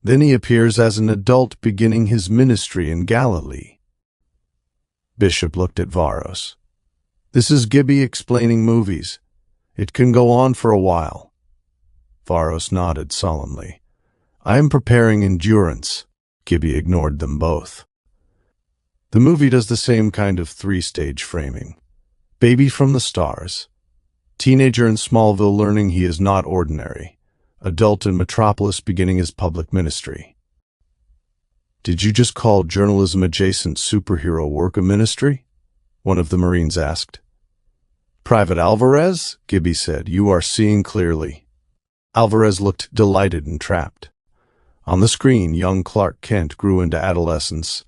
Speaker 1: Then he appears as an adult beginning his ministry in Galilee." Bishop looked at Varos. "This is Gibby explaining movies. It can go on for a while." Varos nodded solemnly. "I am preparing endurance." Gibby ignored them both. "The movie does the same kind of 3-stage framing. Baby from the stars. Teenager in Smallville learning he is not ordinary. Adult in Metropolis beginning his public ministry." "Did you just call journalism-adjacent superhero work a ministry?" one of the Marines asked. "Private Alvarez," Gibby said, "you are seeing clearly." Alvarez looked delighted and trapped. On the screen, young Clark Kent grew into adolescence,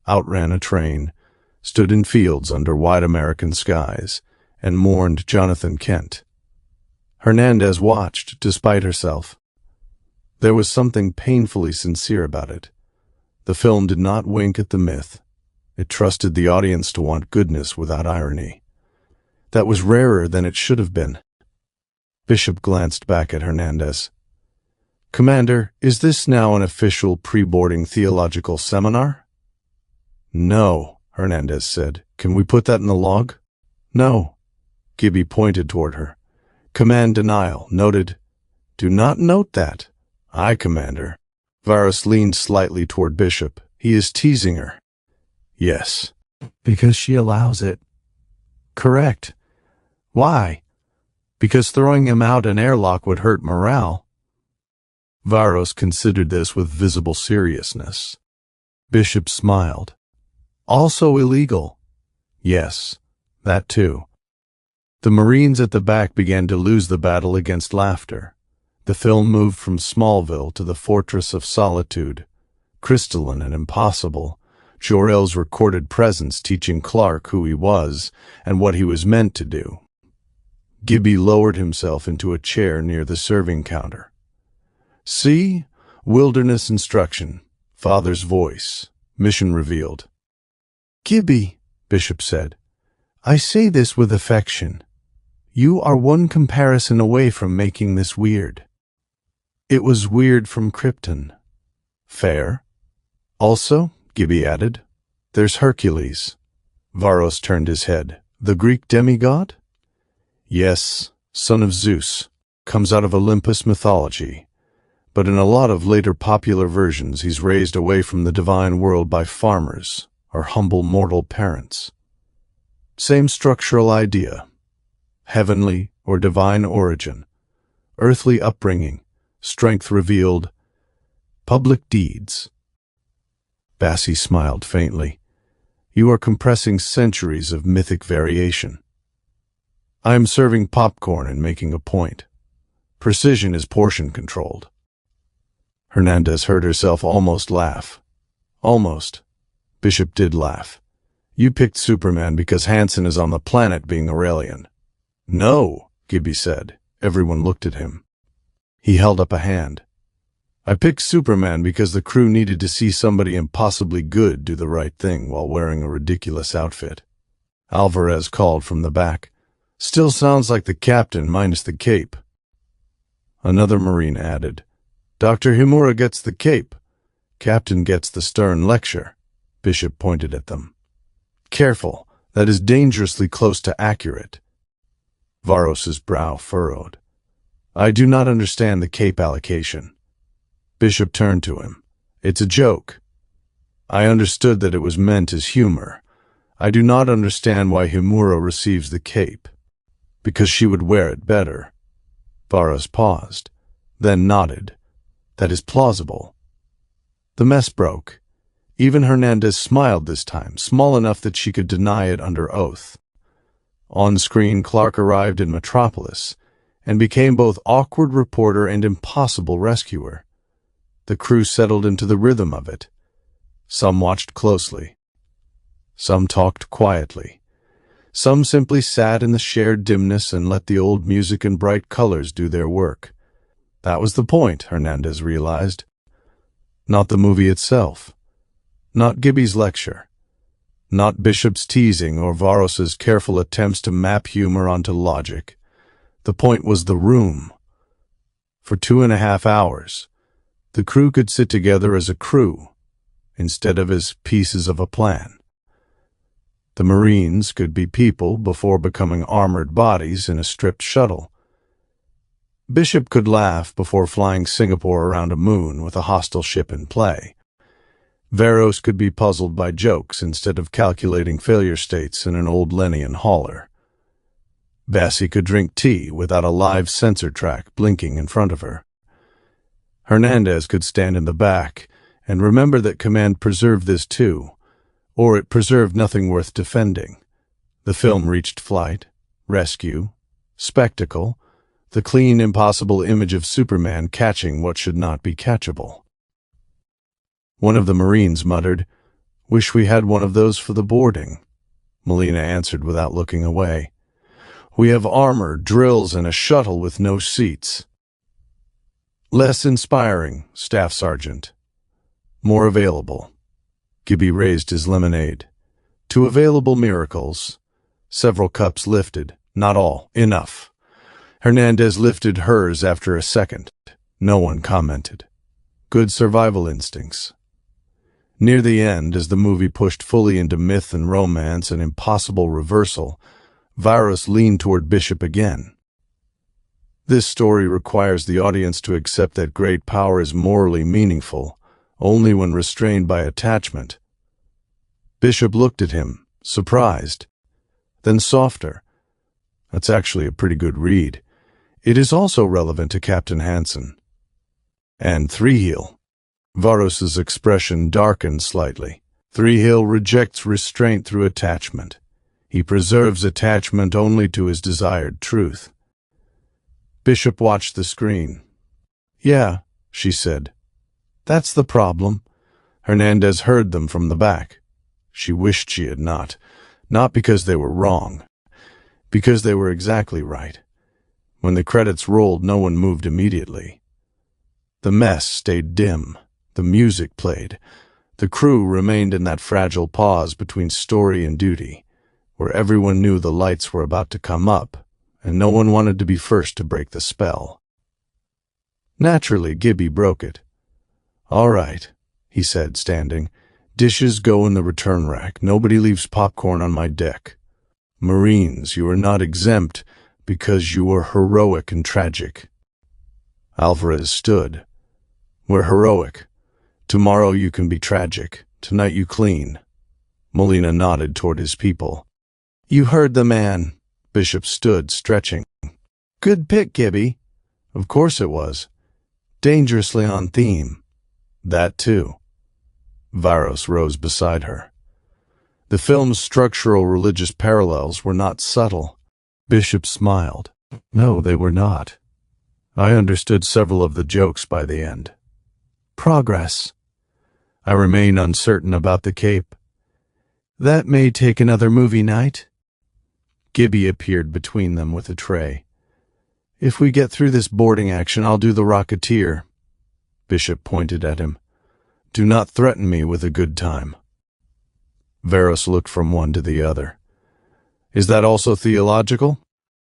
Speaker 1: outran a train, stood in fields under wide American skies, and mourned Jonathan Kent. Hernandez watched, despite herself. There was something painfully sincere about it. The film did not wink at the myth. It trusted the audience to want goodness without irony. That was rarer than it should have been. Bishop glanced back at Hernandez. "Commander, is this now an official pre-boarding theological seminar?" "No," Hernandez said. "Can we put that in the log?" "No." Gibby pointed toward her. "Command denial. Noted." "Do not note that." "Aye, Commander." Varos leaned slightly toward Bishop. "He is teasing her." "Yes." "Because she allows it." "Correct." "Why?" "Because throwing him out an airlock would hurt morale." Varos considered this with visible seriousness. Bishop smiled. "Also illegal." "Yes, that too." The Marines at the back began to lose the battle against laughter. The film moved from Smallville to the Fortress of Solitude, crystalline and impossible, Jor-El's recorded presence teaching Clark who he was and what he was meant to do. Gibby lowered himself into a chair near the serving counter. "See? Wilderness instruction. Father's voice. Mission revealed." "Gibby," Bishop said, "I say this with affection. You are one comparison away from making this weird." "It was weird from Krypton." "Fair." "Also," Gibby added, "there's Hercules." Varos turned his head. "The Greek demigod?" "Yes, son of Zeus. Comes out of Olympus mythology. But in a lot of later popular versions, he's raised away from the divine world by farmers or humble mortal parents. Same structural idea. Heavenly or divine origin. Earthly upbringing. Strength revealed. Public deeds." Bassie smiled faintly. "You are compressing centuries of mythic variation." "I am serving popcorn and making a point. Precision is portion controlled." Hernandez heard herself almost laugh. Almost. Bishop did laugh. You picked Superman because Hansen is on the planet being Aurelian. No, Gibby said. Everyone looked at him. He held up a hand. I picked Superman because the crew needed to see somebody impossibly good do the right thing while wearing a ridiculous outfit. Alvarez called from the back. Still sounds like the captain minus the cape. Another Marine added. Dr. Himura gets the cape. Captain gets the stern lecture. Bishop pointed at them. Careful, that is dangerously close to accurate. Varos's brow furrowed. I do not understand the cape allocation. Bishop turned to him. It's a joke. I understood that it was meant as humor. I do not understand why Himura receives the cape. Because she would wear it better. Varos paused, then nodded. That is plausible. The mess broke. Even Hernandez smiled this time, small enough that she could deny it under oath. On screen, Clark arrived in Metropolis and became both awkward reporter and impossible rescuer. The crew settled into the rhythm of it. Some watched closely. Some talked quietly. Some simply sat in the shared dimness and let the old music and bright colors do their work. That was the point, Hernandez realized. Not the movie itself. Not Gibby's lecture. Not Bishop's teasing or Varos's careful attempts to map humor onto logic. The point was the room. For 2.5 hours, the crew could sit together as a crew, instead of as pieces of a plan. The Marines could be people before becoming armored bodies in a stripped shuttle. Bishop could laugh before flying Singapore around a moon with a hostile ship in play. Varos could be puzzled by jokes instead of calculating failure states in an old Lennian hauler. Bessie could drink tea without a live sensor track blinking in front of her. Hernandez could stand in the back and remember that command preserved this too, or it preserved nothing worth defending. The film reached flight, rescue, spectacle, the clean, impossible image of Superman catching what should not be catchable. One of the Marines muttered, "Wish we had one of those for the boarding." Molina answered without looking away. "We have armor, drills, and a shuttle with no seats." "Less inspiring, Staff Sergeant. More available." Gibby raised his lemonade. "To available miracles." Several cups lifted. Not all. Enough. Hernandez lifted hers after a second. No one commented. Good survival instincts. Near the end, as the movie pushed fully into myth and romance and impossible reversal, Varos leaned toward Bishop again. This story requires the audience to accept that great power is morally meaningful, only when restrained by attachment. Bishop looked at him, surprised. Then softer. That's actually a pretty good read. It is also relevant to Captain Hansen. And Thrihiel. Varos's expression darkened slightly. Thrihiel rejects restraint through attachment. He preserves attachment only to his desired truth. Bishop watched the screen. "Yeah," she said. "That's the problem." Hernandez heard them from the back. She wished she had not. Not because they were wrong. Because they were exactly right. When the credits rolled, no one moved immediately. The mess stayed dim. The music played. The crew remained in that fragile pause between story and duty, where everyone knew the lights were about to come up, and no one wanted to be first to break the spell. Naturally, Gibby broke it. "All right," he said, standing. "Dishes go in the return rack. Nobody leaves popcorn on my deck. Marines, you are not exempt because you are heroic and tragic." Alvarez stood. "We're heroic. Tomorrow you can be tragic. Tonight you clean." Molina nodded toward his people. "You heard the man." Bishop stood, stretching. "Good pick, Gibby." "Of course it was. Dangerously on theme." "That too." Varos rose beside her. The film's structural religious parallels were not subtle. Bishop smiled. "No, they were not. I understood several of the jokes by the end." "Progress." "I remain uncertain about the cape." That may take another movie night. Gibby appeared between them with a tray. If we get through this boarding action, I'll do the Rocketeer. Bishop pointed at him. Do not threaten me with a good time. Varos looked from one to the other. Is that also theological?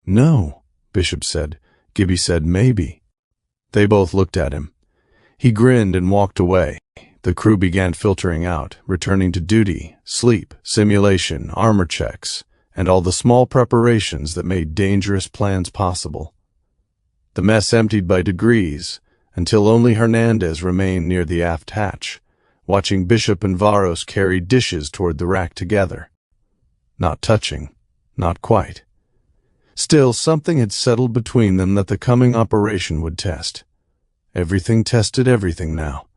Speaker 1: No, Bishop said. Gibby said maybe. They both looked at him. He grinned and walked away. The crew began filtering out, returning to duty, sleep, simulation, armor checks, and all the small preparations that made dangerous plans possible. The mess emptied by degrees, until only Hernandez remained near the aft hatch, watching Bishop and Varos carry dishes toward the rack together. Not touching, not quite. Still, something had settled between them that the coming operation would test. Everything tested everything now.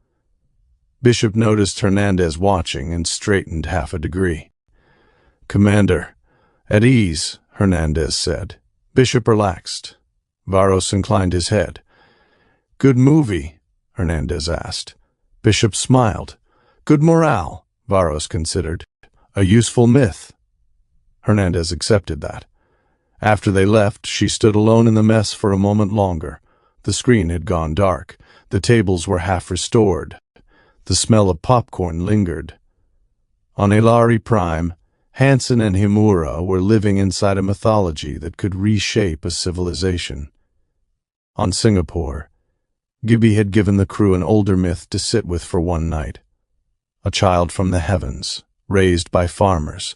Speaker 1: Bishop noticed Hernandez watching and straightened half a degree. Commander, at ease, Hernandez said. Bishop relaxed. Varos inclined his head. Good movie? Hernandez asked. Bishop smiled. Good morale, Varos considered. A useful myth. Hernandez accepted that. After they left, she stood alone in the mess for a moment longer. The screen had gone dark. The tables were half restored. The smell of popcorn lingered. On Aelari Prime, Hansen and Himura were living inside a mythology that could reshape a civilization. On Singapore, Gibby had given the crew an older myth to sit with for one night. A child from the heavens, raised by farmers,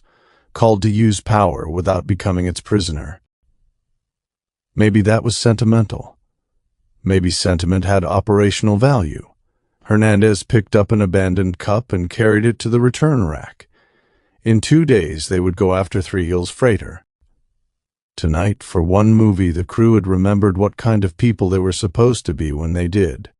Speaker 1: called to use power without becoming its prisoner. Maybe that was sentimental. Maybe sentiment had operational value. Hernandez picked up an abandoned cup and carried it to the return rack. In 2 days, they would go after Thrihiel's freighter. Tonight, for one movie, the crew had remembered what kind of people they were supposed to be when they did.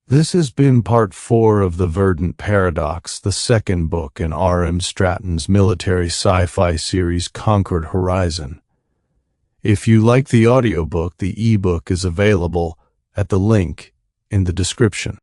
Speaker 1: This has been part 4 of the Verdant Paradox, the second book in R.M. Stratton's military sci-fi series Concord Horizon. If you like the audiobook, the ebook is available at the link in the description.